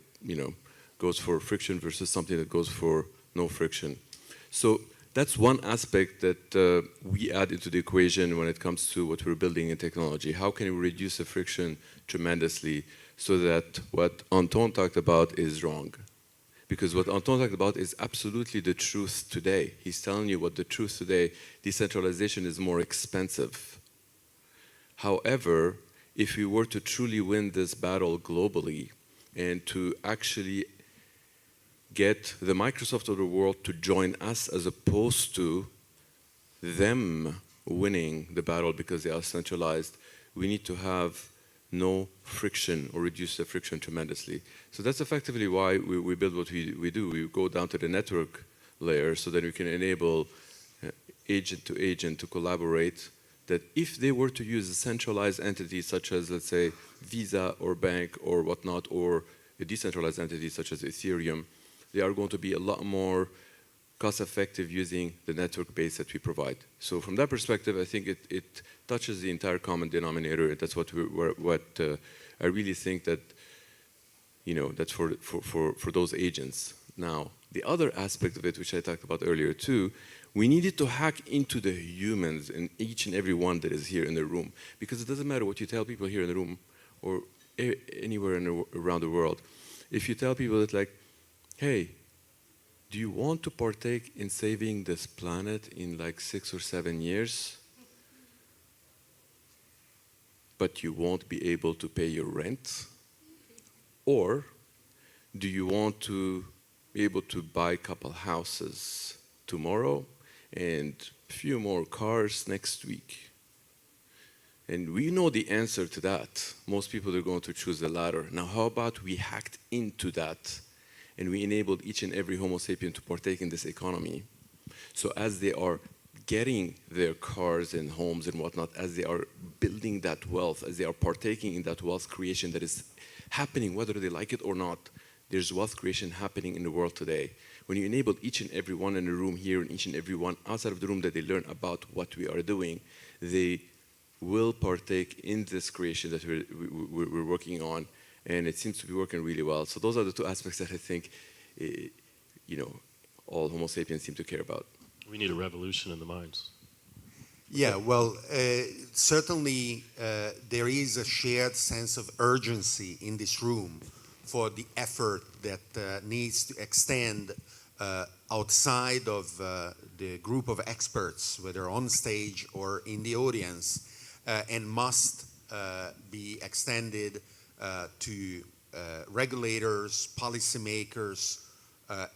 [SPEAKER 9] goes for friction versus something that goes for no friction. So that's one aspect that we add into the equation when it comes to what we're building in technology. How can we reduce the friction tremendously so that what Anton talked about is wrong? Because what Anton talked about is absolutely the truth today. He's telling you what the truth today, decentralization is more expensive. However, if we were to truly win this battle globally and to actually get the Microsoft of the world to join us as opposed to them winning the battle because they are centralized, we need to have no friction or reduce the friction tremendously. So that's effectively why we build what we do. We go down to the network layer so that we can enable agent to agent to collaborate, that if they were to use a centralized entity such as, let's say, Visa or bank or whatnot, or a decentralized entity such as Ethereum, they are going to be a lot more cost-effective using the network base that we provide. So from that perspective, I think it touches the entire common denominator. That's what I really think that that's for those agents. Now, the other aspect of it, which I talked about earlier too, we needed to hack into the humans in each and every one that is here in the room, because it doesn't matter what you tell people here in the room or anywhere around the world. If you tell people that, like, hey, do you want to partake in saving this planet in like 6 or 7 years, but you won't be able to pay your rent? Or do you want to be able to buy a couple houses tomorrow and a few more cars next week? And we know the answer to that. Most people are going to choose the latter. Now, how about we hacked into that and we enabled each and every Homo sapien to partake in this economy? So as they are getting their cars and homes and whatnot, as they are building that wealth, as they are partaking in that wealth creation that is happening, whether they like it or not, there's wealth creation happening in the world today. When you enable each and every one in the room here and each and every one outside of the room that they learn about what we are doing, they will partake in this creation that we're working on, and it seems to be working really well. So those are the two aspects that I think, all Homo sapiens seem to care about.
[SPEAKER 8] We need a revolution in the minds.
[SPEAKER 5] Yeah, well, certainly there is a shared sense of urgency in this room for the effort that needs to extend outside of the group of experts, whether on stage or in the audience, and must be extended to regulators, policymakers,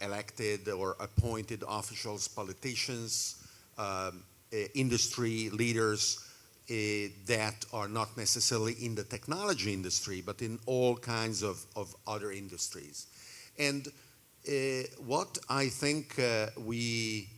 [SPEAKER 5] elected or appointed officials, politicians, industry leaders that are not necessarily in the technology industry, but in all kinds of other industries. And what I think we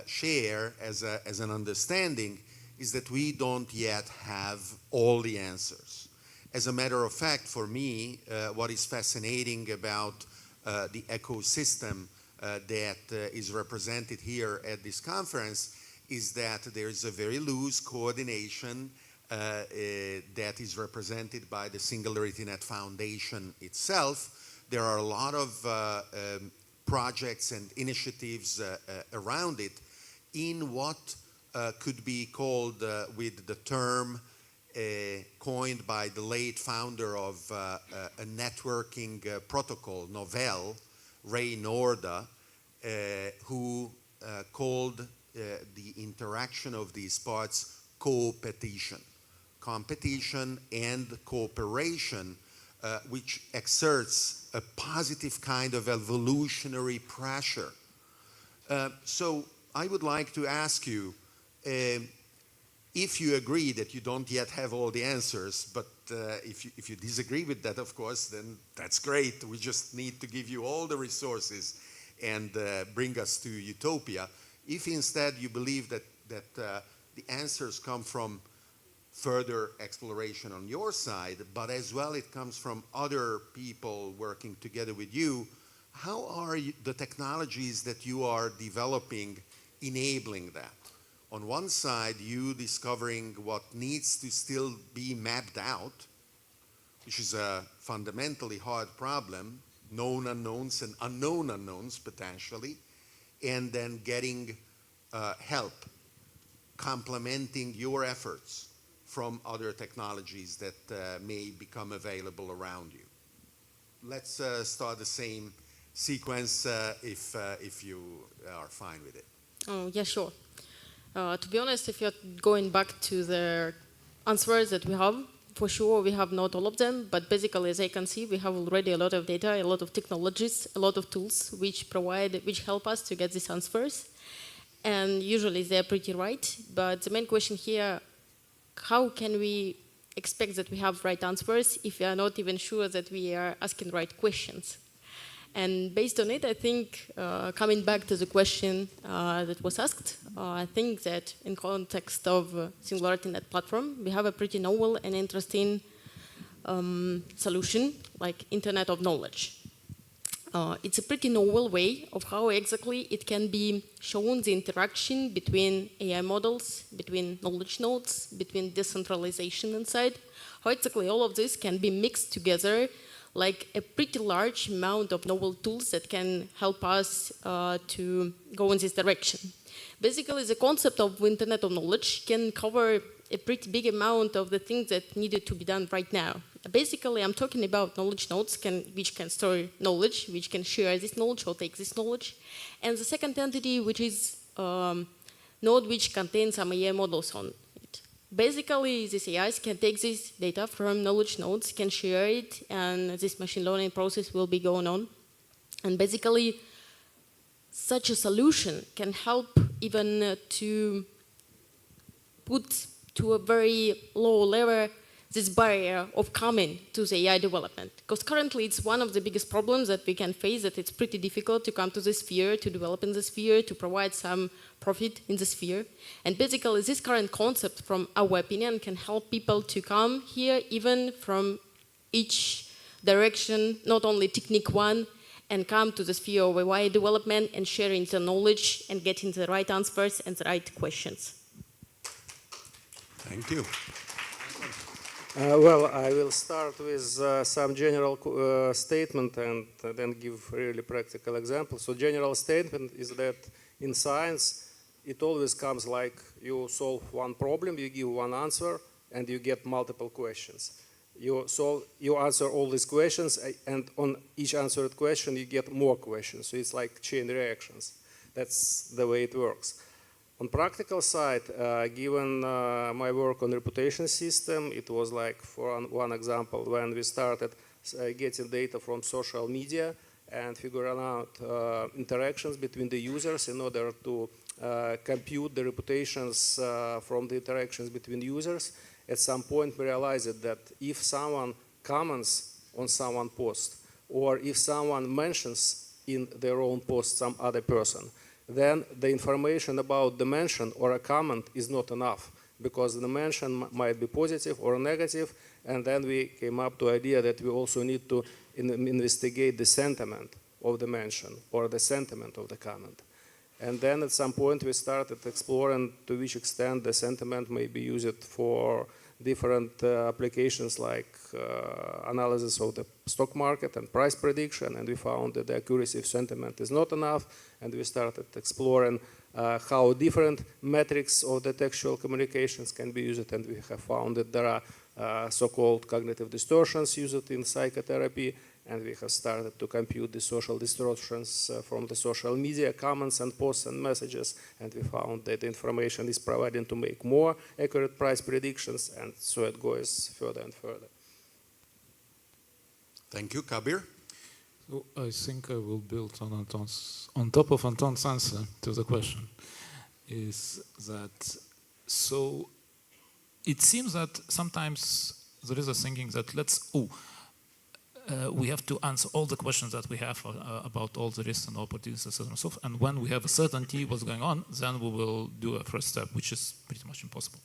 [SPEAKER 5] share as an understanding is that we don't yet have all the answers. As a matter of fact, for me, what is fascinating about the ecosystem that is represented here at this conference is that there's a very loose coordination that is represented by the SingularityNET Foundation itself. There are a lot of projects and initiatives around it in what could be called with the term coined by the late founder of a networking protocol, Novell, Ray Norda, who called the interaction of these parts co-petition. Competition and cooperation, which exerts a positive kind of evolutionary pressure. So I would like to ask you, if you agree that you don't yet have all the answers, but if you disagree with that, of course, then that's great. We just need to give you all the resources and bring us to utopia. If instead you believe that the answers come from further exploration on your side, but as well it comes from other people working together with you, how are the technologies that you are developing enabling that? On one side, you discovering what needs to still be mapped out, which is a fundamentally hard problem, known unknowns and unknown unknowns potentially, and then getting help, complementing your efforts from other technologies that may become available around you. Let's start the same sequence if you are fine with it.
[SPEAKER 6] Oh, yeah, sure. To be honest, if you're going back to the answers that we have, for sure we have not all of them, but basically, as I can see, we have already a lot of data, a lot of technologies, a lot of tools which help us to get these answers. And usually they're pretty right, but the main question here, how can we expect that we have right answers if we are not even sure that we are asking right questions? And based on it, I think, coming back to the question that was asked, I think that in context of SingularityNET platform, we have a pretty novel and interesting solution, like Internet of Knowledge. It's a pretty novel way of how exactly it can be shown the interaction between AI models, between knowledge nodes, between decentralization inside, how exactly all of this can be mixed together like a pretty large amount of novel tools that can help us to go in this direction. Basically, the concept of Internet of Knowledge can cover a pretty big amount of the things that needed to be done right now. Basically, I'm talking about knowledge nodes which can store knowledge, which can share this knowledge or take this knowledge. And the second entity, which is node which contains some AI models on it. Basically, these AIs can take this data from knowledge nodes, can share it, and this machine learning process will be going on. And basically, such a solution can help even to put to a very low level this barrier of coming to the AI development. Because currently it's one of the biggest problems that we can face, that it's pretty difficult to come to the sphere, to develop in the sphere, to provide some profit in the sphere. And basically this current concept, from our opinion, can help people to come here even from each direction, not only technique one, and come to the sphere of AI development and sharing the knowledge and getting the right answers and the right questions.
[SPEAKER 5] Thank you.
[SPEAKER 22] Well, I will start with some general statement and then give really practical examples. So general statement is that in science, it always comes like you solve one problem, you give one answer, and you get multiple questions. You answer all these questions, and on each answered question, you get more questions. So it's like chain reactions. That's the way it works. On practical side, given my work on reputation system, it was like, for one example, when we started getting data from social media and figuring out interactions between the users in order to compute the reputations from the interactions between users. At some point, we realized that if someone comments on someone's post, or if someone mentions in their own post some other person, then the information about the mention or a comment is not enough. because the dimension might be positive or negative, and then we came up to the idea that we also need to investigate the sentiment of the mention or the sentiment of the comment. And then at some point we started exploring to which extent the sentiment may be used for different applications like analysis of the stock market and price prediction, and we found that the accuracy of sentiment is not enough, and we started exploring how different metrics of the textual communications can be used, and we have found that there are so-called cognitive distortions used in psychotherapy, and we have started to compute the social distortions from the social media comments and posts and messages, and we found that the information is provided to make more accurate price predictions, and so it goes further and further.
[SPEAKER 5] Thank you. Kabir?
[SPEAKER 7] So I think I will build on top of Anton's answer to the question, is that, so it seems that sometimes there is a thinking that we have to answer all the questions that we have about all the risks and opportunities and so forth. And when we have a certainty what's going on, then we will do a first step, which is pretty much impossible.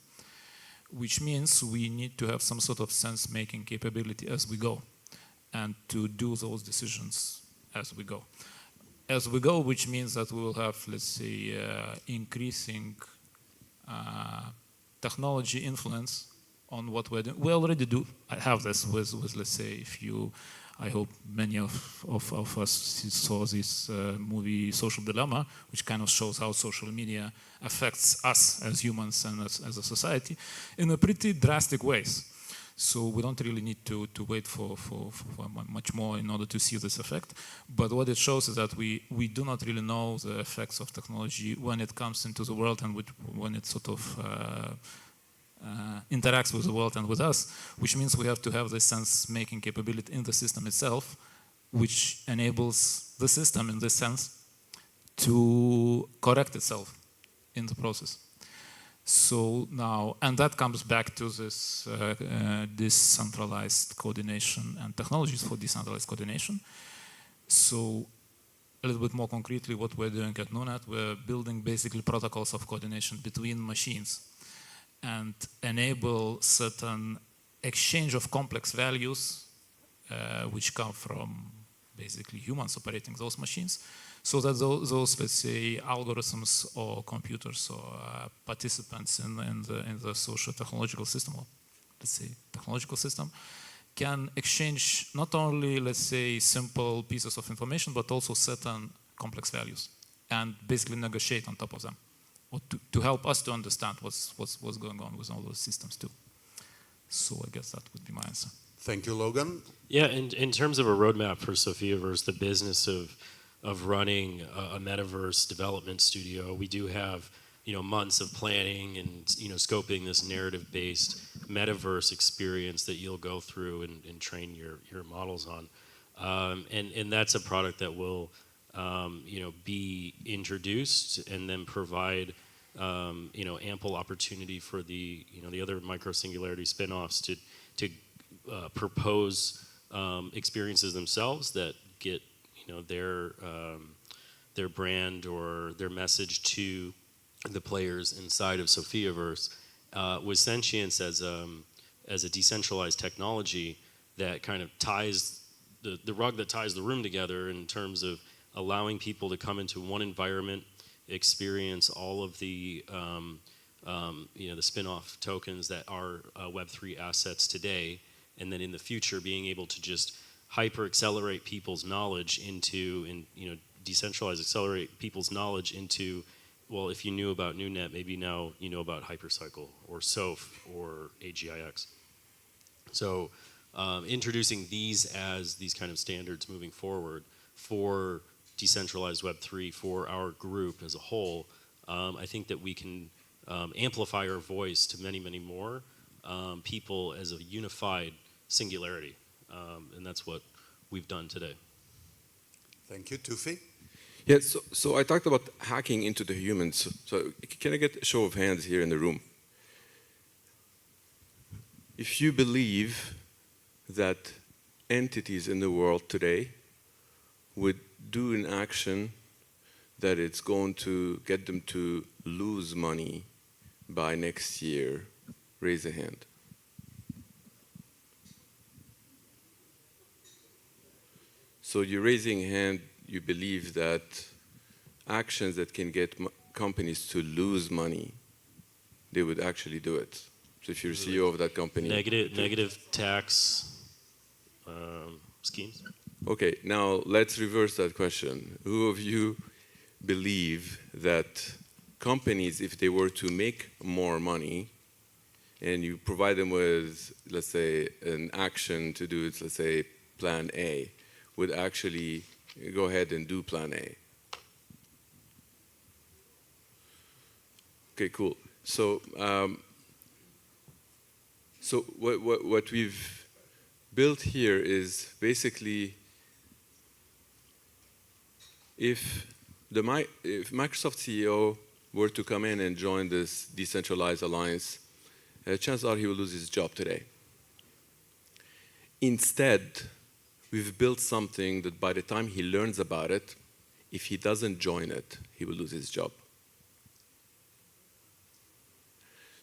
[SPEAKER 7] Which means we need to have some sort of sense-making capability as we go, and to do those decisions as we go. As we go, which means that we will have, let's say, increasing technology influence on what we're doing. We already do have this with let's say, I hope many of us saw this movie Social Dilemma, which kind of shows how social media affects us as humans and as a society in a pretty drastic ways. So we don't really need to wait for much more in order to see this effect. But what it shows is that we do not really know the effects of technology when it comes into the world and when it sort of interacts with the world and with us, which means we have to have this sense-making capability in the system itself, which enables the system, in this sense, to correct itself in the process. So now, and that comes back to this decentralized coordination and technologies for decentralized coordination. So a little bit more concretely, what we're doing at NUNET, we're building basically protocols of coordination between machines and enable certain exchange of complex values which come from basically humans operating those machines, so that those let's say, algorithms or computers or participants in the social technological system, or let's say technological system, can exchange not only, let's say, simple pieces of information, but also certain complex values, and basically negotiate on top of them, or to help us to understand what's going on with all those systems too. So I guess that would be my answer.
[SPEAKER 5] Thank you, Logan.
[SPEAKER 8] Yeah, and in terms of a roadmap for Sophiaverse, the business of running a metaverse development studio, we do have months of planning and scoping this narrative-based metaverse experience that you'll go through and train your models on, and that's a product that will be introduced and then provide ample opportunity for the other micro singularity spin-offs to propose experiences themselves that get their brand or their message to the players inside of Sophiaverse. With sentience as a decentralized technology that kind of ties the rug that ties the room together in terms of allowing people to come into one environment, experience all of the the spin-off tokens that are Web3 assets today, and then in the future being able to just hyper-accelerate people's knowledge into, decentralize, accelerate people's knowledge into, well, if you knew about NUNET, maybe now you know about HyperCycle or SOF or AGIX. So introducing these as these kind of standards moving forward for decentralized Web3 for our group as a whole, I think that we can amplify our voice to many, many more people as a unified singularity. And that's what we've done today.
[SPEAKER 5] Thank you. Toufi?
[SPEAKER 9] Yeah, so I talked about hacking into the humans. So can I get a show of hands here in the room? If you believe that entities in the world today would do an action that it's going to get them to lose money by next year? Raise a hand. So you're raising a hand, you believe that actions that can get companies to lose money, they would actually do it. So if you're CEO of that company...
[SPEAKER 8] Negative tax schemes?
[SPEAKER 9] Okay, now let's reverse that question. Who of you believe that companies, if they were to make more money, and you provide them with, let's say, an action to do it, let's say, plan A, would actually go ahead and do plan A? Okay, cool. So, what we've built here is basically if Microsoft CEO were to come in and join this decentralized alliance, chances are he will lose his job today. Instead, we've built something that by the time he learns about it, if he doesn't join it, he will lose his job.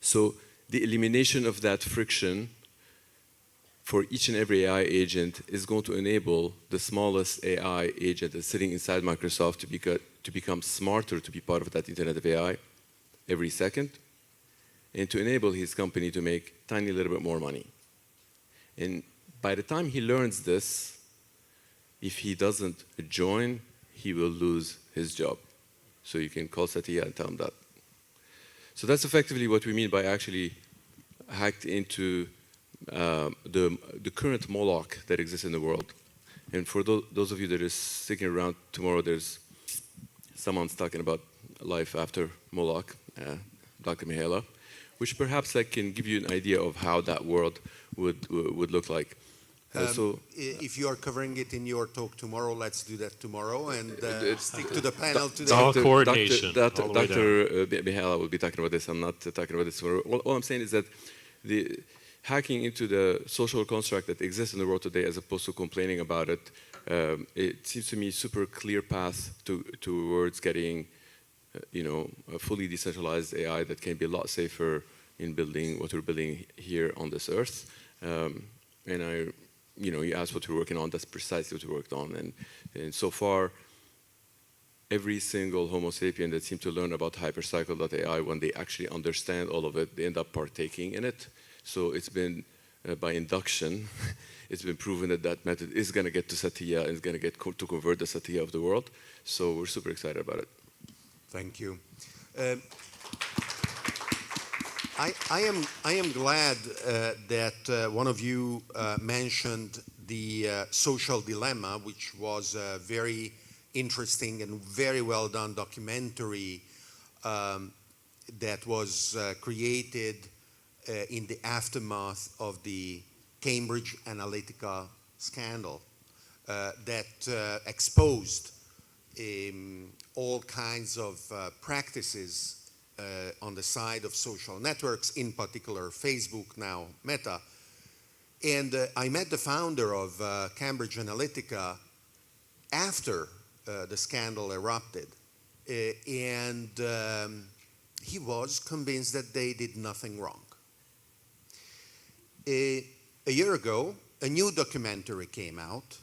[SPEAKER 9] So the elimination of that friction for each and every AI agent is going to enable the smallest AI agent that's sitting inside Microsoft to become smarter, to be part of that Internet of AI every second, and to enable his company to make a tiny little bit more money. And by the time he learns this, if he doesn't join, he will lose his job. So you can call Satya and tell him that. So that's effectively what we mean by actually hacked into the current Moloch that exists in the world. And for those of you that are sticking around tomorrow, there's someone's talking about life after Moloch, Dr. Mihaela, which perhaps can give you an idea of how that world would look like.
[SPEAKER 5] If you are covering it in your talk tomorrow, let's do that tomorrow and stick to the panel today.
[SPEAKER 8] All coordination.
[SPEAKER 9] Dr. Mihaela will be talking about this. I'm not talking about this tomorrow. All I'm saying is that the hacking into the social construct that exists in the world today, as opposed to complaining about it, it seems to me a super clear path towards getting, a fully decentralized AI that can be a lot safer in building what we're building here on this earth. And you asked what we're working on. That's precisely what we worked on. And so far, every single Homo sapien that seemed to learn about HyperCycle.ai, when they actually understand all of it, they end up partaking in it. So it's been, by induction, it's been proven that that method is going to get to Satya and is going to get to convert the Satya of the world. So we're super excited about it.
[SPEAKER 5] Thank you. I am glad that one of you mentioned the social dilemma, which was a very interesting and very well done documentary that was created in the aftermath of the Cambridge Analytica scandal that exposed all kinds of practices on the side of social networks, in particular Facebook, now Meta. And I met the founder of Cambridge Analytica after the scandal erupted. And he was convinced that they did nothing wrong. A year ago, a new documentary came out.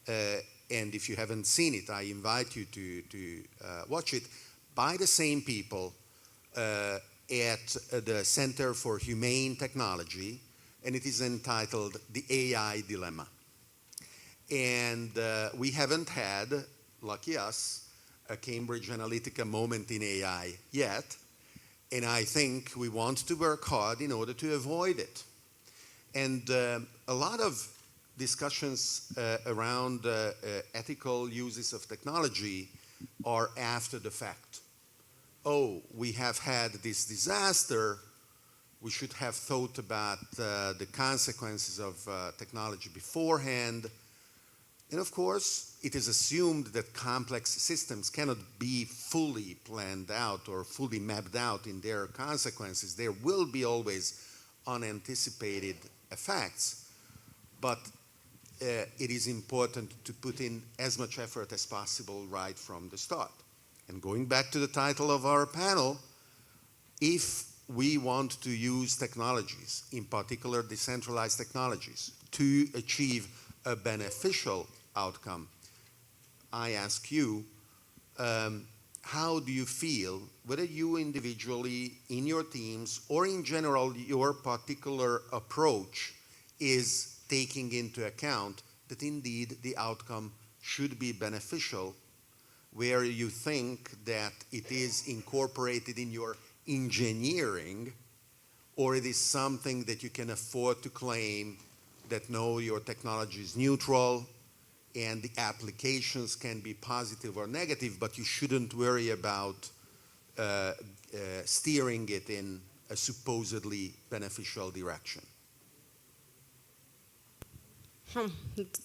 [SPEAKER 5] And if you haven't seen it, I invite you to watch it, by the same people at the Center for Humane Technology, and it is entitled The AI Dilemma. And we haven't had, lucky us, a Cambridge Analytica moment in AI yet, and I think we want to work hard in order to avoid it. And a lot of discussions around ethical uses of technology are after the fact. Oh, we have had this disaster, we should have thought about the consequences of technology beforehand. And of course, it is assumed that complex systems cannot be fully planned out or fully mapped out in their consequences. There will be always unanticipated effects, but it is important to put in as much effort as possible right from the start. And going back to the title of our panel, if we want to use technologies, in particular decentralized technologies, to achieve a beneficial outcome. I ask you, how do you feel, whether you individually, in your teams, or in general, your particular approach is taking into account that indeed the outcome should be beneficial, where you think that it is incorporated in your engineering, or it is something that you can afford to claim that no, your technology is neutral and the applications can be positive or negative, but you shouldn't worry about steering it in a supposedly beneficial direction?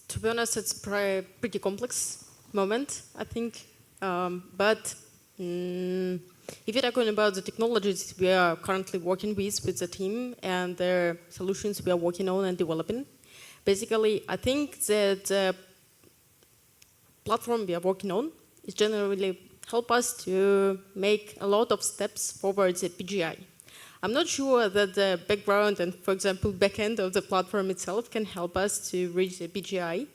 [SPEAKER 6] To be honest, it's a pretty complex moment, I think. But if you're talking about the technologies we are currently working with the team and the solutions we are working on and developing, basically, I think that the platform we are working on is generally help us to make a lot of steps forward the PGI. I'm not sure that the background and, for example, backend of the platform itself can help us to reach the PGI.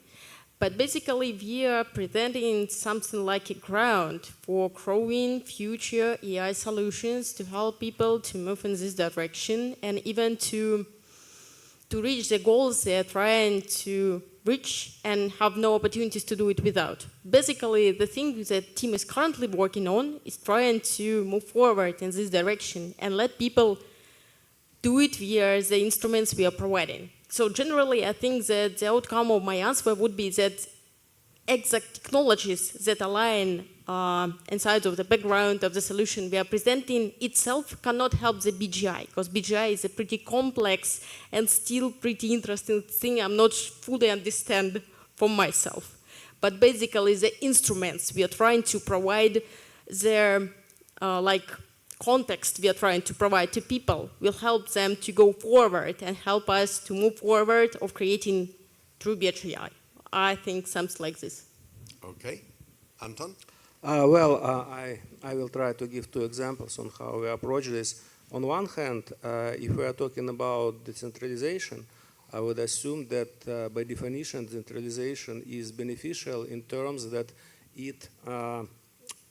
[SPEAKER 6] But basically, we are presenting something like a ground for growing future AI solutions to help people to move in this direction and even to reach the goals they are trying to reach and have no opportunities to do it without. Basically, the thing that the team is currently working on is trying to move forward in this direction and let people do it via the instruments we are providing. So generally, I think that the outcome of my answer would be that exact technologies that align inside of the background of the solution we are presenting itself cannot help the BGI, because BGI is a pretty complex and still pretty interesting thing I'm not fully understand for myself. But basically, the instruments we are trying to provide, their context we are trying to provide to people will help them to go forward and help us to move forward of creating true BGI. I think something like this.
[SPEAKER 5] Okay. Anton?
[SPEAKER 22] I will try to give 2 examples on how we approach this. On one hand, if we are talking about decentralization, I would assume that by definition, decentralization is beneficial in terms that it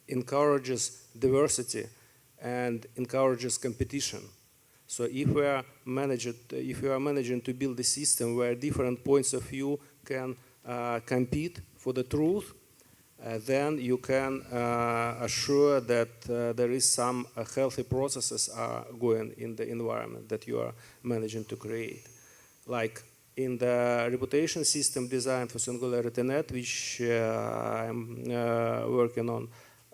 [SPEAKER 22] encourages diversity and encourages competition. So if we are managing to build a system where different points of view can compete for the truth, then you can assure that there is some healthy processes are going in the environment that you are managing to create. Like in the reputation system designed for SingularityNET, which I'm working on,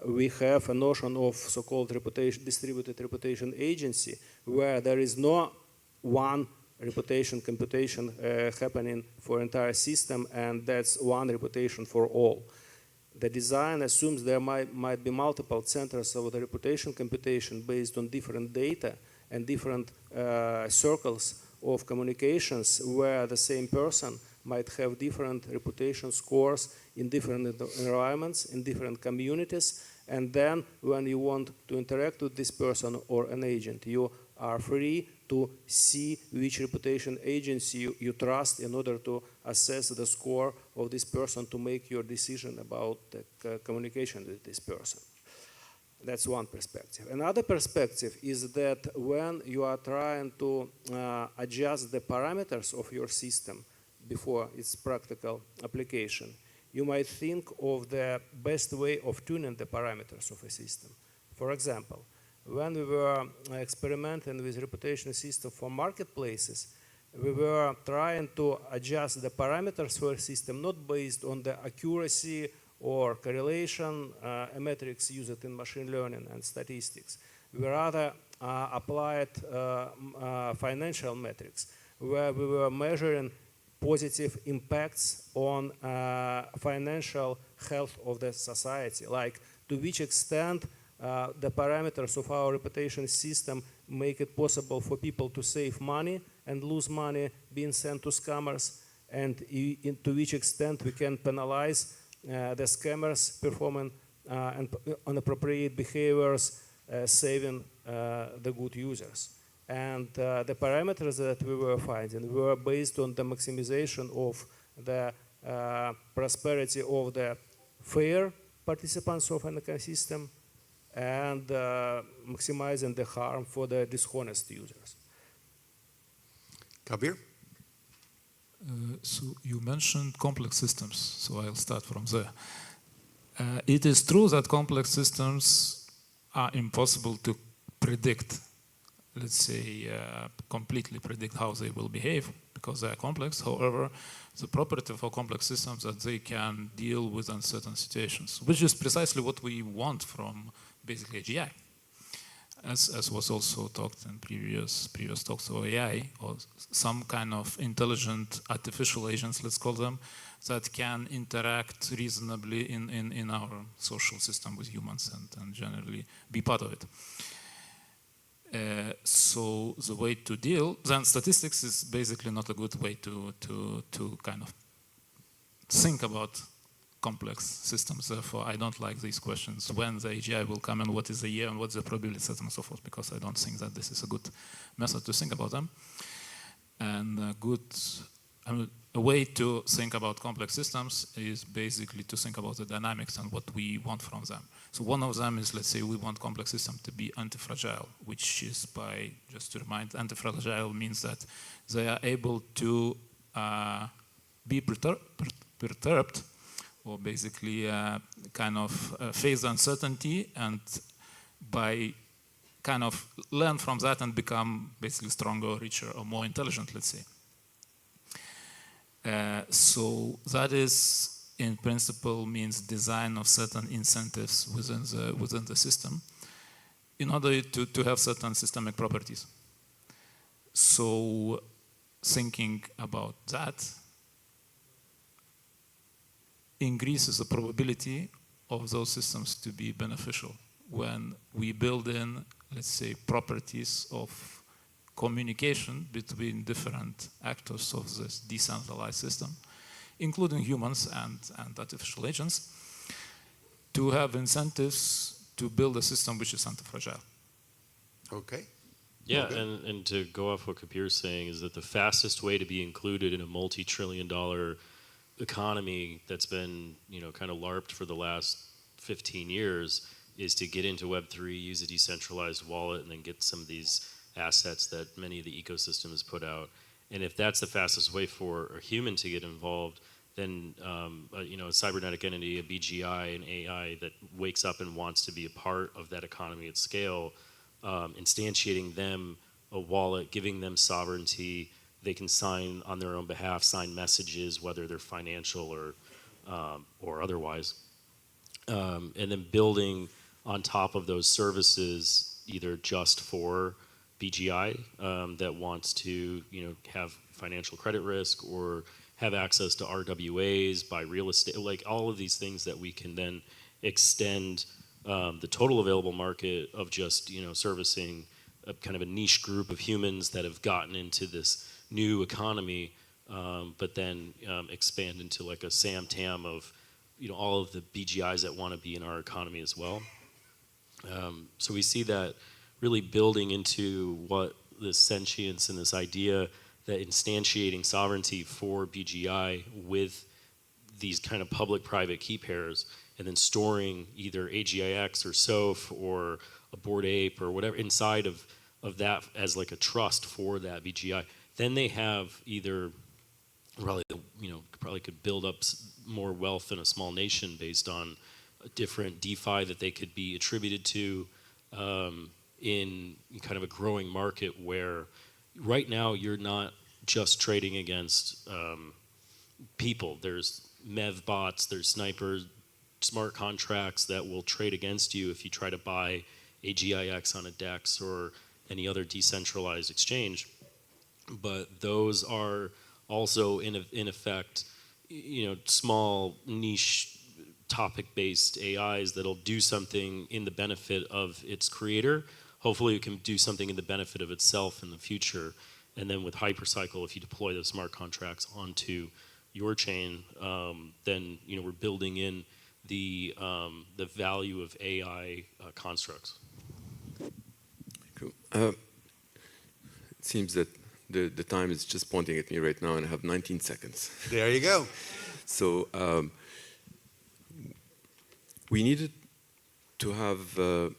[SPEAKER 22] we have a notion of so-called distributed reputation agency, where there is no one reputation computation happening for entire system, and that's one reputation for all. The design assumes there might be multiple centers of the reputation computation based on different data and different circles of communications, where the same person might have different reputation scores in different environments, in different communities, and then when you want to interact with this person or an agent, you are free to see which reputation agency you trust in order to assess the score of this person to make your decision about the communication with this person. That's one perspective. Another perspective is that when you are trying to adjust the parameters of your system before its practical application, you might think of the best way of tuning the parameters of a system. For example, when we were experimenting with reputation system for marketplaces, we were trying to adjust the parameters for a system not based on the accuracy or correlation metrics used in machine learning and statistics. We rather applied financial metrics, where we were measuring positive impacts on financial health of the society, like to which extent the parameters of our reputation system make it possible for people to save money and lose money being sent to scammers, and to which extent we can penalize the scammers performing inappropriate behaviors, saving the good users. And the parameters that we were finding were based on the maximization of the prosperity of the fair participants of an ecosystem and maximizing the harm for the dishonest users.
[SPEAKER 5] Kabir?
[SPEAKER 7] So you mentioned complex systems, so I'll start from there. It is true that complex systems are impossible to predict, let's say, completely predict how they will behave because they are complex. However, the property for complex systems that they can deal with uncertain situations, which is precisely what we want from basically AGI. As was also talked in previous talks of AI, or some kind of intelligent artificial agents, let's call them, that can interact reasonably in our social system with humans and generally be part of it. So the way to deal, then statistics is basically not a good way to kind of think about complex systems. Therefore, I don't like these questions, when the AGI will come and what is the year and what's the probability set and so forth, because I don't think that this is a good method to think about them. And a way to think about complex systems is basically to think about the dynamics and what we want from them. So one of them is, let's say, we want complex systems to be anti-fragile, which is just to remind, anti-fragile means that they are able to be perturbed or basically kind of face uncertainty and by kind of learn from that and become basically stronger, richer, or more intelligent, let's say. So that is, in principle, means design of certain incentives within the system in order to have certain systemic properties. So thinking about that increases the probability of those systems to be beneficial when we build in, let's say, properties of communication between different actors of this decentralized system, including humans and artificial agents, to have incentives to build a system which is anti-fragile.
[SPEAKER 5] Okay.
[SPEAKER 8] Yeah, and to go off what Kabir's saying is that the fastest way to be included in a multi-trillion-dollar economy that's been, kind of LARPed for the last 15 years is to get into Web3, use a decentralized wallet, and then get some of these assets that many of the ecosystems put out. And if that's the fastest way for a human to get involved, then a cybernetic entity, a BGI, an AI that wakes up and wants to be a part of that economy at scale, instantiating them a wallet, giving them sovereignty. They can sign on their own behalf, sign messages, whether they're financial or otherwise, and then building on top of those services, either just for BGI that wants to, have financial credit risk or have access to RWAs, buy real estate, like all of these things that we can then extend the total available market of just, servicing a kind of a niche group of humans that have gotten into this new economy, but then expand into like a SAM-TAM of, all of the BGIs that want to be in our economy as well. So we see that really building into what this sentience and this idea that instantiating sovereignty for BGI with these kind of public-private key pairs and then storing either AGIX or SOAF or a Bored Ape or whatever inside of that as like a trust for that BGI. Then they have either probably could build up more wealth in a small nation based on a different DeFi that they could be attributed to in kind of a growing market where right now you're not just trading against people. There's MEV bots, there's snipers, smart contracts that will trade against you if you try to buy AGIX on a DEX or any other decentralized exchange. But those are also in effect, small niche topic-based AIs that'll do something in the benefit of its creator. Hopefully it can do something in the benefit of itself in the future. And then with HyperCycle, if you deploy those smart contracts onto your chain, then we're building in the value of AI constructs.
[SPEAKER 9] It seems that the time is just pointing at me right now, and I have 19 seconds.
[SPEAKER 5] There you go.
[SPEAKER 9] So we needed to have a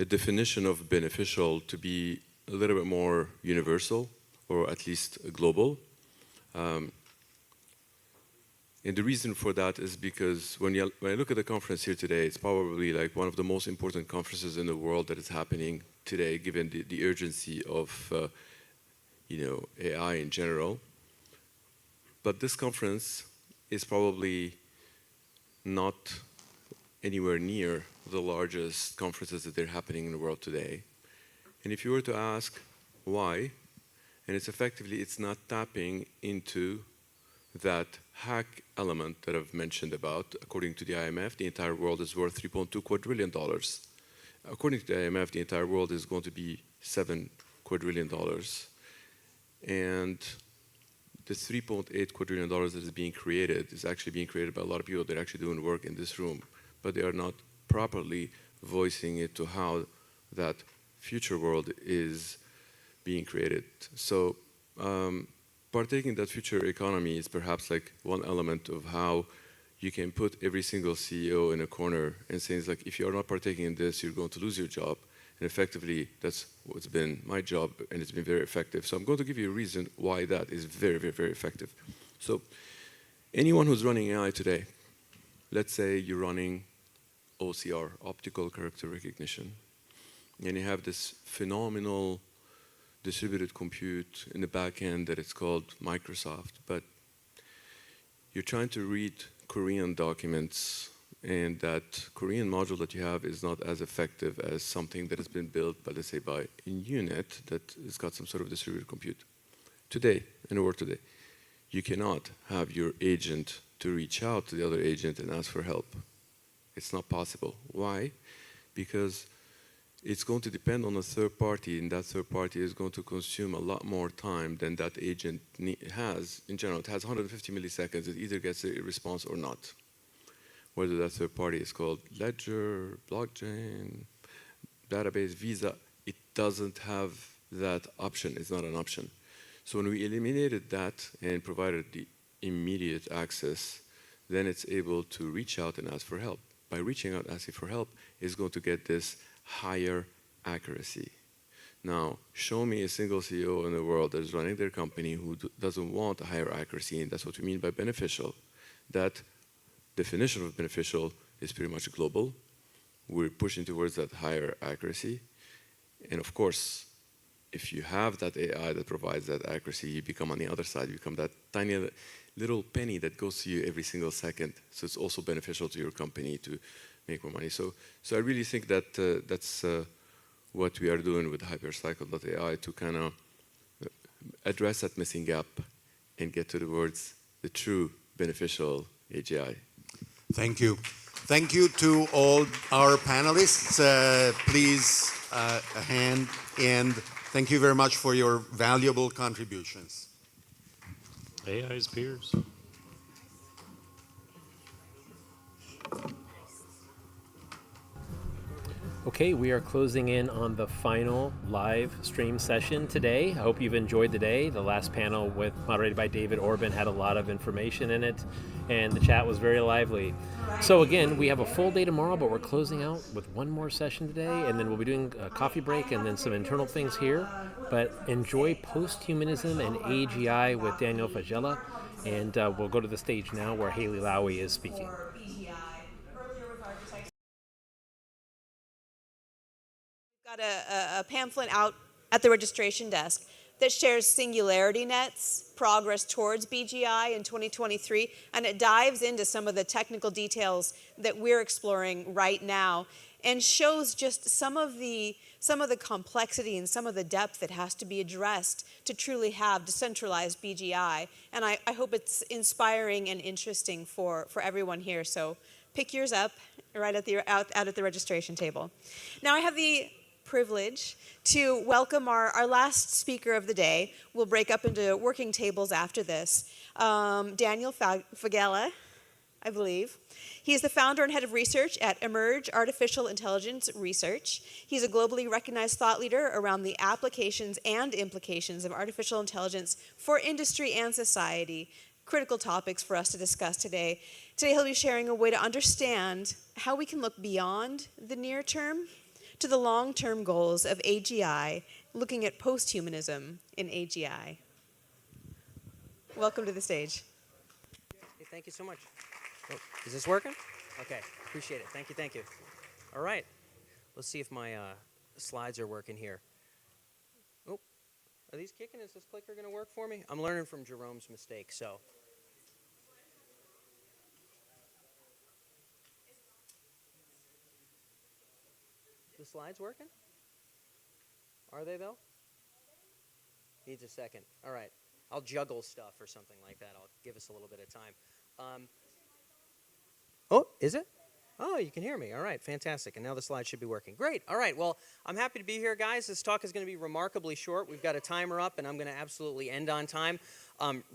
[SPEAKER 9] definition of beneficial to be a little bit more universal, or at least global. And the reason for that is because when I look at the conference here today, it's probably like one of the most important conferences in the world that is happening today, given the urgency of AI in general. But this conference is probably not anywhere near the largest conferences that are happening in the world today. And if you were to ask why, and it's not tapping into that hack element that I've mentioned about. According to the IMF, the entire world is worth $3.2 quadrillion. According to the IMF, the entire world is going to be $7 quadrillion. And the $3.8 quadrillion that is being created is actually being created by a lot of people that are actually doing work in this room, but they are not properly voicing it to how that future world is being created. So partaking in that future economy is perhaps like one element of how you can put every single CEO in a corner and saying, like, if you're not partaking in this, you're going to lose your job. And effectively, that's what's been my job, and it's been very effective. So I'm going to give you a reason why that is very, very, very effective. So anyone who's running AI today, let's say you're running OCR, optical character recognition, and you have this phenomenal distributed compute in the back end that it's called Microsoft, but you're trying to read Korean documents, and that Korean module that you have is not as effective as something that has been built by, let's say, by a unit that has got some sort of distributed compute. Today, in the world today, you cannot have your agent to reach out to the other agent and ask for help. It's not possible. Why? Because it's going to depend on a third party, and that third party is going to consume a lot more time than that agent has. In general, it has 150 milliseconds. It either gets a response or not. Whether that third party is called Ledger, blockchain, database, Visa, it doesn't have that option. It's not an option. So when we eliminated that and provided the immediate access, then it's able to reach out and ask for help. By reaching out and asking for help, it's going to get this higher accuracy. Now, show me a single CEO in the world that is running their company who doesn't want a higher accuracy, and that's what we mean by beneficial. That definition of beneficial is pretty much global. We're pushing towards that higher accuracy. And of course, if you have that AI that provides that accuracy, you become on the other side, you become that tiny little penny that goes to you every single second. So it's also beneficial to your company to make more money. So I really think that that's what we are doing with HyperCycle.ai to kind of address that missing gap and get towards the true beneficial AGI.
[SPEAKER 5] Thank you. Thank you to all our panelists. Please, a hand, and thank you very much for your valuable contributions.
[SPEAKER 8] AI's peers.
[SPEAKER 2] Okay, we are closing in on the final live stream session today. I hope you've enjoyed the day. The last panel moderated by David Orban had a lot of information in it, and the chat was very lively. So again, we have a full day tomorrow, but we're closing out with one more session today, and then we'll be doing a coffee break and then some internal things here. But enjoy Posthumanism and AGI with Daniel Faggella, and we'll go to the stage now where Haley Lowy is speaking.
[SPEAKER 4] Got a pamphlet out at the registration desk that shares SingularityNET's progress towards BGI in 2023, and it dives into some of the technical details that we're exploring right now and shows just some of the complexity and some of the depth that has to be addressed to truly have decentralized BGI. And I hope it's inspiring and interesting for everyone here. So pick yours up right out at the registration table. Now I have the privilege to welcome our last speaker of the day. We'll break up into working tables after this. Daniel Faggella. I believe. He is the founder and head of research at Emerj Artificial Intelligence Research. He's a globally recognized thought leader around the applications and implications of artificial intelligence for industry and society. Critical topics for us to discuss today. Today he'll be sharing a way to understand how we can look beyond the near term to the long-term goals of AGI, looking at posthumanism in AGI. Welcome to the stage.
[SPEAKER 10] Hey, thank you so much. Oh, is this working? Okay, appreciate it. Thank you, thank you. All right, let's see if my slides are working here. Oh, are these kicking? Is this clicker going to work for me? I'm learning from Jerome's mistake, so. The slides working? Are they though? Needs a second. All right. I'll juggle stuff or something like that. I'll give us a little bit of time. Oh, is it? Oh, you can hear me. All right, fantastic. And now the slide should be working. Great. All right, well, I'm happy to be here, guys. This talk is going to be remarkably short. We've got a timer up, and I'm going to absolutely end on time.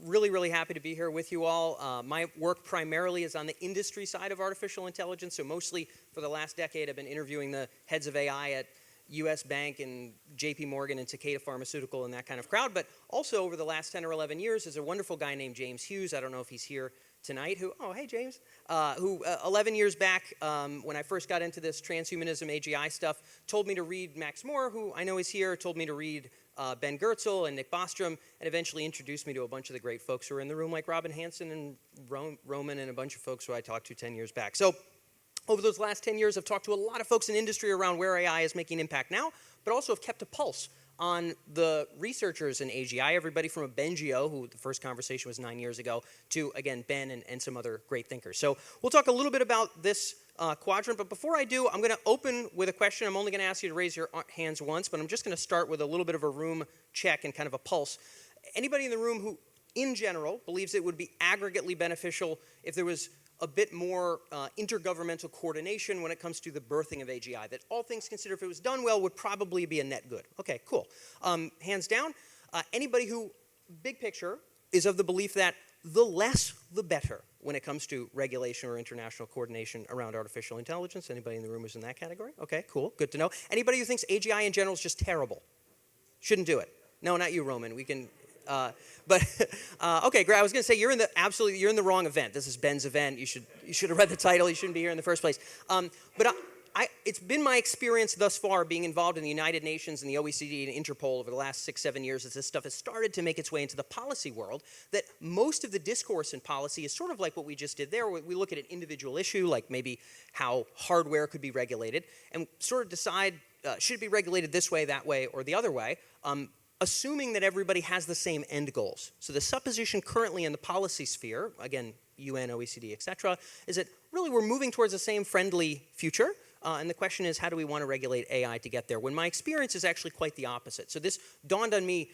[SPEAKER 10] Really, really happy to be here with you all. My work primarily is on the industry side of artificial intelligence, so mostly for the last decade I've been interviewing the heads of AI at US Bank and JP Morgan and Takeda Pharmaceutical and that kind of crowd, but also over the last 10 or 11 years there's a wonderful guy named James Hughes, I don't know if he's here tonight, oh hey James, who 11 years back when I first got into this transhumanism AGI stuff, told me to read Max Moore, who I know is here, told me to read Ben Goertzel and Nick Bostrom, and eventually introduced me to a bunch of the great folks who are in the room like Robin Hanson and Roman and a bunch of folks who I talked to 10 years back. So over those last 10 years, I've talked to a lot of folks in industry around where AI is making impact now, but also have kept a pulse on the researchers in AGI, everybody from Bengio, who the first conversation was 9 years ago, to, again, Ben and some other great thinkers. So we'll talk a little bit about this quadrant, but before I do, I'm going to open with a question. I'm only going to ask you to raise your hands once, but I'm just going to start with a little bit of a room check and kind of a pulse. Anybody in the room who, in general, believes it would be aggregately beneficial if there was a bit more intergovernmental coordination when it comes to the birthing of AGI, that all things considered, if it was done well, would probably be a net good. Okay, cool. Hands down. Anybody who, big picture, is of the belief that the less, the better when it comes to regulation or international coordination around artificial intelligence? Anybody in the room who's in that category? Okay, cool, good to know. Anybody who thinks AGI in general is just terrible? Shouldn't do it. No, not you, Roman. We can... okay, great. I was going to say you're in the wrong event. This is Ben's event. You should have read the title. You shouldn't be here in the first place. But it's been my experience thus far being involved in the United Nations and the OECD and Interpol over the last 6-7 years as this stuff has started to make its way into the policy world, that most of the discourse in policy is sort of like what we just did there. We look at an individual issue, like maybe how hardware could be regulated, and sort of decide should it be regulated this way, that way, or the other way, assuming that everybody has the same end goals. So the supposition currently in the policy sphere, again, UN, OECD, et cetera, is that really we're moving towards the same friendly future. And the question is, how do we want to regulate AI to get there? When my experience is actually quite the opposite. So this dawned on me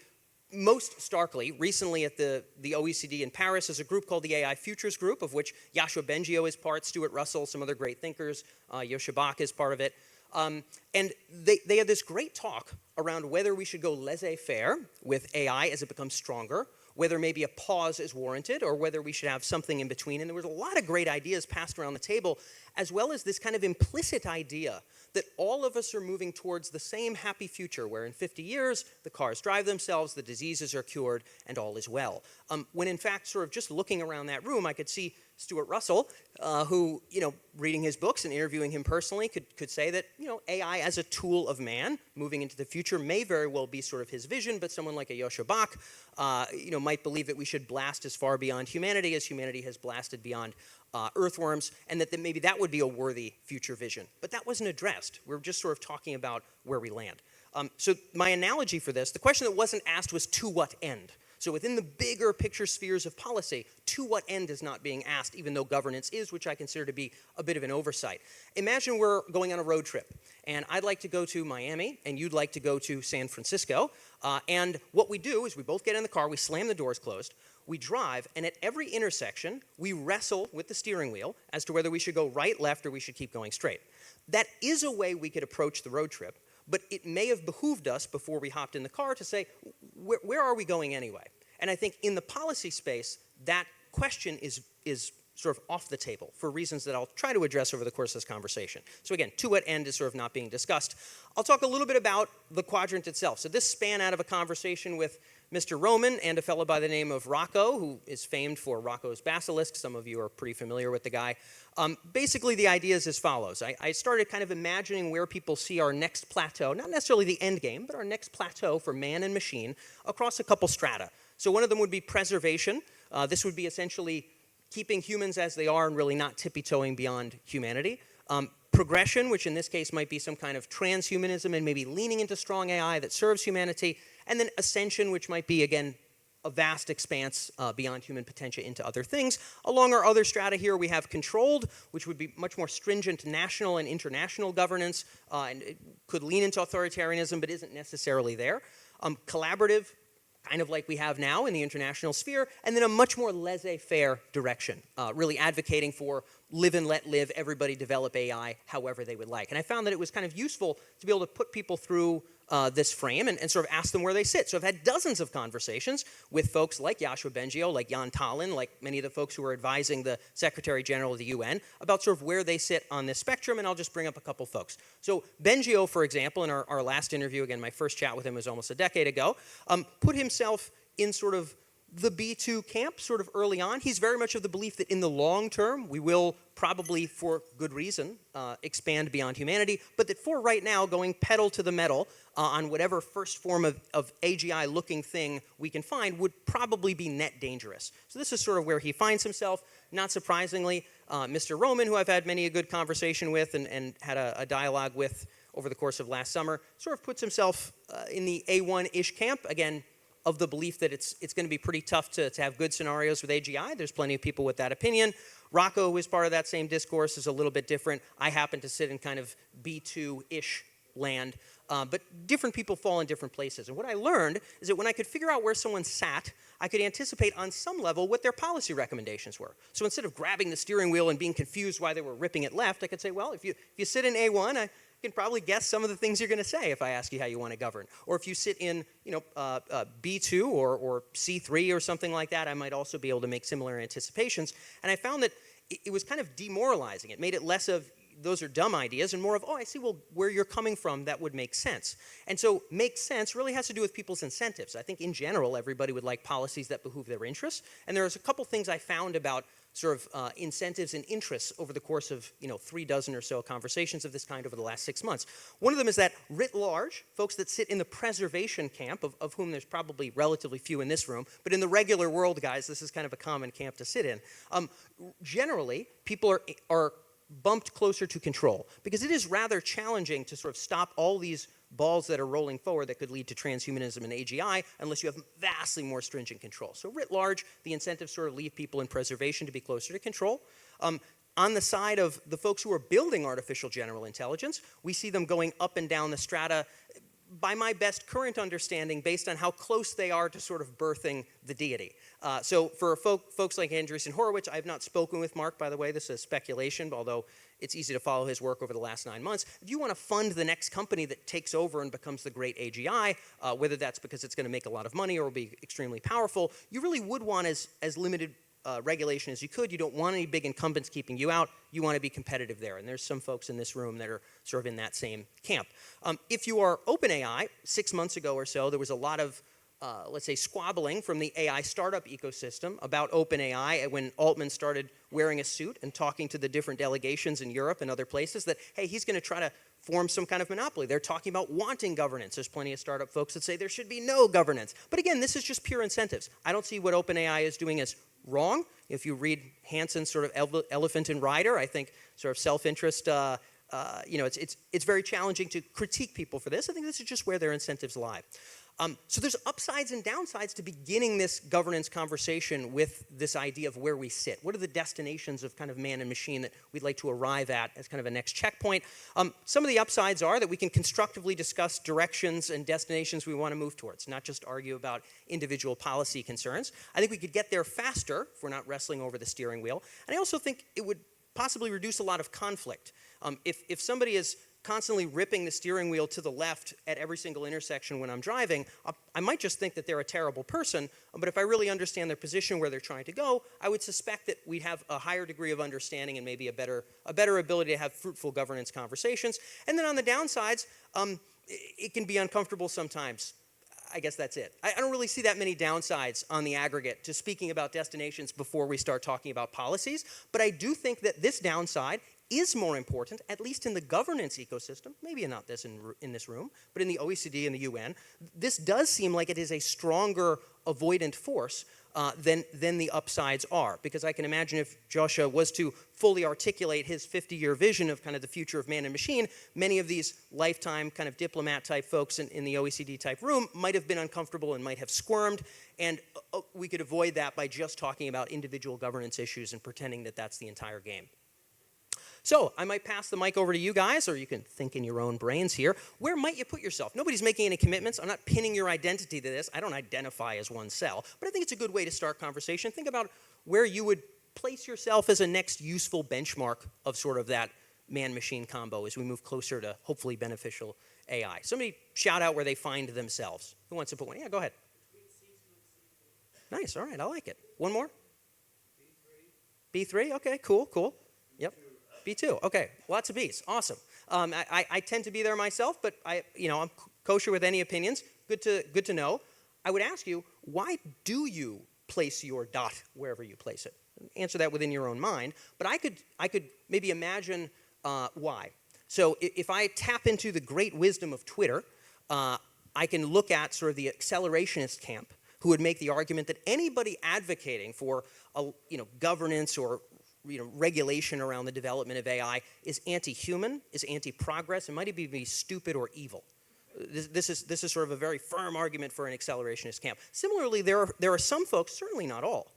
[SPEAKER 10] most starkly recently at the OECD in Paris. There's a group called the AI Futures Group, of which Yoshua Bengio is part, Stuart Russell, some other great thinkers, Yosha Bach is part of it. And they had this great talk around whether we should go laissez-faire with AI as it becomes stronger, whether maybe a pause is warranted, or whether we should have something in between. And there was a lot of great ideas passed around the table, as well as this kind of implicit idea that all of us are moving towards the same happy future where in 50 years the cars drive themselves, the diseases are cured, and all is well. When in fact, sort of just looking around that room, I could see Stuart Russell, who, reading his books and interviewing him personally, could say that, AI as a tool of man moving into the future may very well be sort of his vision, but someone like a Yosha Bach, might believe that we should blast as far beyond humanity as humanity has blasted beyond earthworms, and that maybe that would be a worthy future vision. But that wasn't addressed. We're just sort of talking about where we land. So my analogy for this, the question that wasn't asked was to what end? So within the bigger picture spheres of policy, to what end is not being asked, even though governance is, which I consider to be a bit of an oversight. Imagine we're going on a road trip, and I'd like to go to Miami, and you'd like to go to San Francisco, and what we do is we both get in the car, we slam the doors closed, we drive, and at every intersection, we wrestle with the steering wheel as to whether we should go right, left, or we should keep going straight. That is a way we could approach the road trip, but it may have behooved us before we hopped in the car to say, where are we going anyway? And I think in the policy space, that question is sort of off the table for reasons that I'll try to address over the course of this conversation. So again, to what end is sort of not being discussed. I'll talk a little bit about the quadrant itself. So this span out of a conversation with Mr. Roman and a fellow by the name of Rocco, who is famed for Rocco's Basilisk. Some of you are pretty familiar with the guy. Basically, the idea is as follows. I started kind of imagining where people see our next plateau, not necessarily the end game, but our next plateau for man and machine across a couple strata. So one of them would be preservation. This would be essentially keeping humans as they are and really not tippy-toeing beyond humanity. Progression, which in this case might be some kind of transhumanism and maybe leaning into strong AI that serves humanity. And then ascension, which might be, again, a vast expanse beyond human potential into other things. Along our other strata here, we have controlled, which would be much more stringent national and international governance, and it could lean into authoritarianism, but isn't necessarily there. Collaborative, kind of like we have now in the international sphere, and then a much more laissez-faire direction, really advocating for live and let live, everybody develop AI however they would like. And I found that it was kind of useful to be able to put people through this frame and sort of ask them where they sit. So I've had dozens of conversations with folks like Yoshua Bengio, like Jan Tallinn, like many of the folks who are advising the Secretary General of the UN about sort of where they sit on this spectrum, and I'll just bring up a couple folks. So Bengio, for example, in our last interview, again, my first chat with him was almost a decade ago, put himself in sort of the B2 camp sort of early on. He's very much of the belief that in the long term, we will probably, for good reason, expand beyond humanity, but that for right now, going pedal to the metal on whatever first form of AGI-looking thing we can find would probably be net dangerous. So this is sort of where he finds himself. Not surprisingly, Mr. Roman, who I've had many a good conversation with and had a dialogue with over the course of last summer, sort of puts himself in the A1-ish camp. Again, of the belief that it's going to be pretty tough to have good scenarios with AGI. There's plenty of people with that opinion. Rocco, who is part of that same discourse, is a little bit different. I happen to sit in kind of B2-ish land, but different people fall in different places. And what I learned is that when I could figure out where someone sat, I could anticipate on some level what their policy recommendations were. So instead of grabbing the steering wheel and being confused why they were ripping it left, I could say, well, if you sit in A1, I can probably guess some of the things you're going to say if I ask you how you want to govern. Or if you sit in, B2 or C3 or something like that, I might also be able to make similar anticipations. And I found that it was kind of demoralizing. It made it less of those are dumb ideas and more of, oh, I see, well, where you're coming from, that would make sense. And so make sense really has to do with people's incentives. I think in general, everybody would like policies that behoove their interests. And there's a couple things I found about sort of incentives and interests over the course of 3 dozen or so conversations of this kind over the last 6 months. One of them is that writ large, folks that sit in the preservation camp, of whom there's probably relatively few in this room, but in the regular world, guys, this is kind of a common camp to sit in. Generally, people are bumped closer to control because it is rather challenging to sort of stop all these balls that are rolling forward that could lead to transhumanism and AGI unless you have vastly more stringent control. So writ large, the incentives sort of leave people in preservation to be closer to control. On the side of the folks who are building artificial general intelligence, we see them going up and down the strata by my best current understanding based on how close they are to sort of birthing the deity. So for folks like Andreessen Horowitz, I have not spoken with Mark, by the way. This is speculation, although it's easy to follow his work over the last 9 months. If you want to fund the next company that takes over and becomes the great AGI, whether that's because it's going to make a lot of money or will be extremely powerful, you really would want as limited regulation as you could. You don't want any big incumbents keeping you out. You want to be competitive there. And there's some folks in this room that are sort of in that same camp. If you are OpenAI, 6 months ago or so, there was a lot of let's say, squabbling from the AI startup ecosystem about OpenAI when Altman started wearing a suit and talking to the different delegations in Europe and other places that, hey, he's going to try to form some kind of monopoly. They're talking about wanting governance. There's plenty of startup folks that say there should be no governance. But again, this is just pure incentives. I don't see what OpenAI is doing as wrong. If you read Hanson's sort of Elephant and Rider, I think sort of self-interest, it's very challenging to critique people for this. I think this is just where their incentives lie. So there's upsides and downsides to beginning this governance conversation with this idea of where we sit. What are the destinations of kind of man and machine that we'd like to arrive at as kind of a next checkpoint? Some of the upsides are that we can constructively discuss directions and destinations we want to move towards, not just argue about individual policy concerns. I think we could get there faster if we're not wrestling over the steering wheel. And I also think it would possibly reduce a lot of conflict. If somebody is constantly ripping the steering wheel to the left at every single intersection when I'm driving, I might just think that they're a terrible person, but if I really understand their position, where they're trying to go, I would suspect that we'd have a higher degree of understanding and maybe a better ability to have fruitful governance conversations. And then on the downsides, it can be uncomfortable sometimes. I guess that's it. I don't really see that many downsides on the aggregate to speaking about destinations before we start talking about policies, but I do think that this downside is more important, at least in the governance ecosystem, maybe not this in this room, but in the OECD and the UN. This does seem like it is a stronger avoidant force than the upsides are. Because I can imagine if Joshua was to fully articulate his 50-year vision of kind of the future of man and machine, many of these lifetime kind of diplomat type folks in the OECD type room might have been uncomfortable and might have squirmed, and we could avoid that by just talking about individual governance issues and pretending that that's the entire game. So I might pass the mic over to you guys, or you can think in your own brains here. Where might you put yourself? Nobody's making any commitments. I'm not pinning your identity to this. I don't identify as one cell. But I think it's a good way to start conversation. Think about where you would place yourself as a next useful benchmark of sort of that man-machine combo as we move closer to hopefully beneficial AI. Somebody shout out where they find themselves. Who wants to put one? Yeah, go ahead. Nice. All right. I like it. One more? B3? Okay, cool, cool. Yep. B2, okay, lots of Bs, awesome. I tend to be there myself, but I'm kosher with any opinions. Good to know. I would ask you, why do you place your dot wherever you place it? Answer that within your own mind. But I could maybe imagine why. So if I tap into the great wisdom of Twitter, I can look at sort of the accelerationist camp who would make the argument that anybody advocating for governance or regulation around the development of AI is anti-human, is anti-progress, and might even be stupid or evil. This is sort of a very firm argument for an accelerationist camp. Similarly, there are some folks, certainly not all,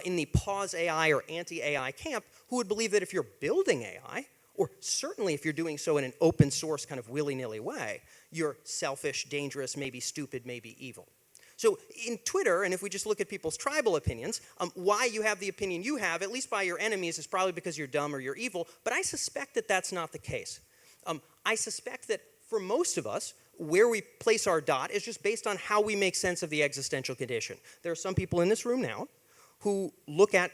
[SPEAKER 10] in the pause AI or anti-AI camp who would believe that if you're building AI, or certainly if you're doing so in an open source kind of willy-nilly way, you're selfish, dangerous, maybe stupid, maybe evil. So in Twitter, and if we just look at people's tribal opinions, why you have the opinion you have, at least by your enemies, is probably because you're dumb or you're evil, but I suspect that that's not the case. I suspect that for most of us, where we place our dot is just based on how we make sense of the existential condition. There are some people in this room now who look at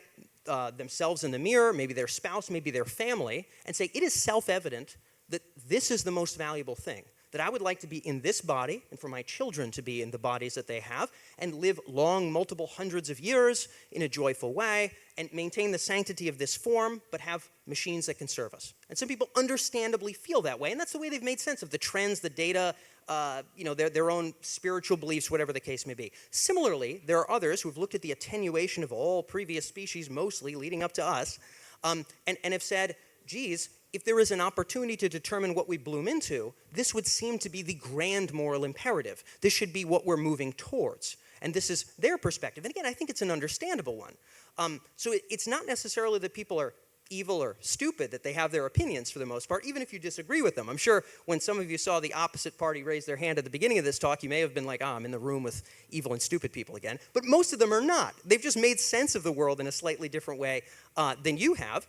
[SPEAKER 10] themselves in the mirror, maybe their spouse, maybe their family, and say, it is self-evident that this is the most valuable thing. That I would like to be in this body, and for my children to be in the bodies that they have, and live long, multiple hundreds of years in a joyful way, and maintain the sanctity of this form, but have machines that can serve us. And some people understandably feel that way, and that's the way they've made sense of the trends, the data, their own spiritual beliefs, whatever the case may be. Similarly, there are others who have looked at the attenuation of all previous species, mostly leading up to us, and have said, geez, if there is an opportunity to determine what we bloom into, this would seem to be the grand moral imperative. This should be what we're moving towards. And this is their perspective. And again, I think it's an understandable one. So it's not necessarily that people are evil or stupid, that they have their opinions for the most part, even if you disagree with them. I'm sure when some of you saw the opposite party raise their hand at the beginning of this talk, you may have been like, I'm in the room with evil and stupid people again. But most of them are not. They've just made sense of the world in a slightly different way than you have.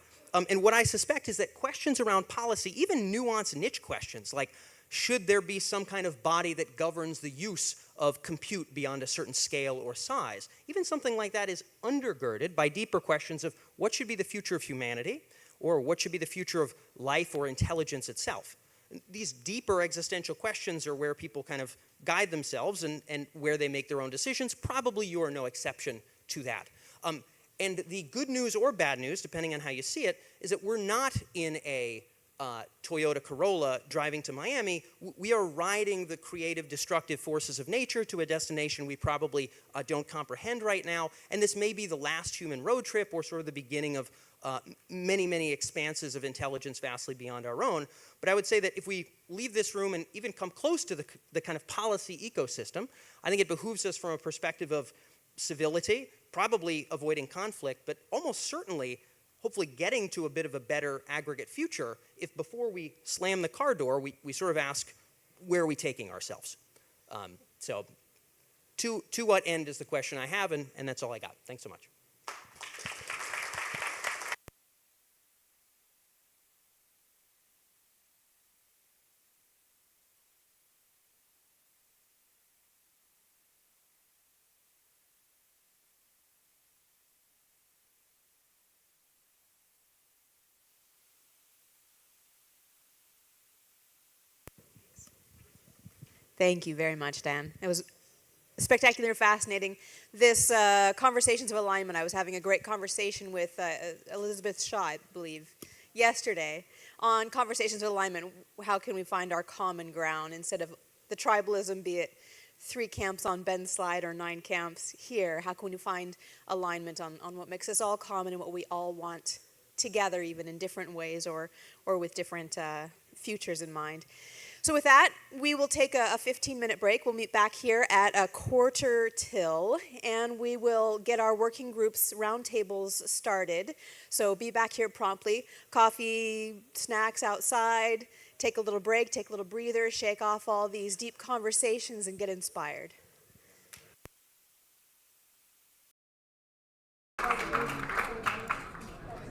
[SPEAKER 10] And what I suspect is that questions around policy, even nuanced niche questions, like should there be some kind of body that governs the use of compute beyond a certain scale or size, even something like that is undergirded by deeper questions of what should be the future of humanity, or what should be the future of life or intelligence itself. These deeper existential questions are where people kind of guide themselves and where they make their own decisions. Probably you are no exception to that. And the good news or bad news, depending on how you see it, is that we're not in a Toyota Corolla driving to Miami. We are riding the creative, destructive forces of nature to a destination we probably don't comprehend right now. And this may be the last human road trip or sort of the beginning of many, many expanses of intelligence vastly beyond our own. But I would say that if we leave this room and even come close to the kind of policy ecosystem, I think it behooves us from a perspective of civility, probably avoiding conflict, but almost certainly, hopefully getting to a bit of a better aggregate future if before we slam the car door, we sort of ask, where are we taking ourselves? So to what end is the question I have, and that's all I got. Thanks so much.
[SPEAKER 4] Thank you very much, Dan. It was spectacular and fascinating. This Conversations of Alignment, I was having a great conversation with Elizabeth Shaw, I believe, yesterday on Conversations of Alignment. How can we find our common ground instead of the tribalism, be it 3 camps on Ben's slide or 9 camps here? How can we find alignment on what makes us all common and what we all want together, even in different ways or with different futures in mind? So with that, we will take a 15-minute break. We'll meet back here at 1:45, and we will get our working groups roundtables started. So be back here promptly. Coffee, snacks outside. Take a little break, take a little breather, shake off all these deep conversations, and get inspired.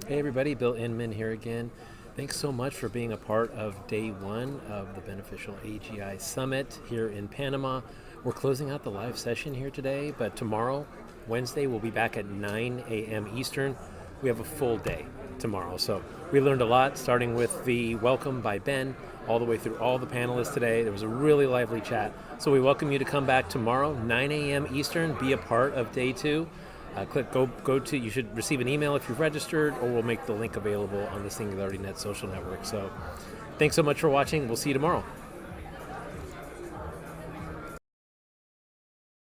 [SPEAKER 2] Hey everybody, Bill Inman here again. Thanks so much for being a part of day 1 of the Beneficial AGI Summit here in Panama. We're closing out the live session here today, but tomorrow, Wednesday, we'll be back at 9 a.m. Eastern. We have a full day tomorrow. So we learned a lot, starting with the welcome by Ben, all the way through all the panelists today. There was a really lively chat. So we welcome you to come back tomorrow, 9 a.m. Eastern, be a part of day 2. Go to, you should receive an email if you've registered, or we'll make the link available on the SingularityNET social network. So thanks so much for watching. We'll see you tomorrow.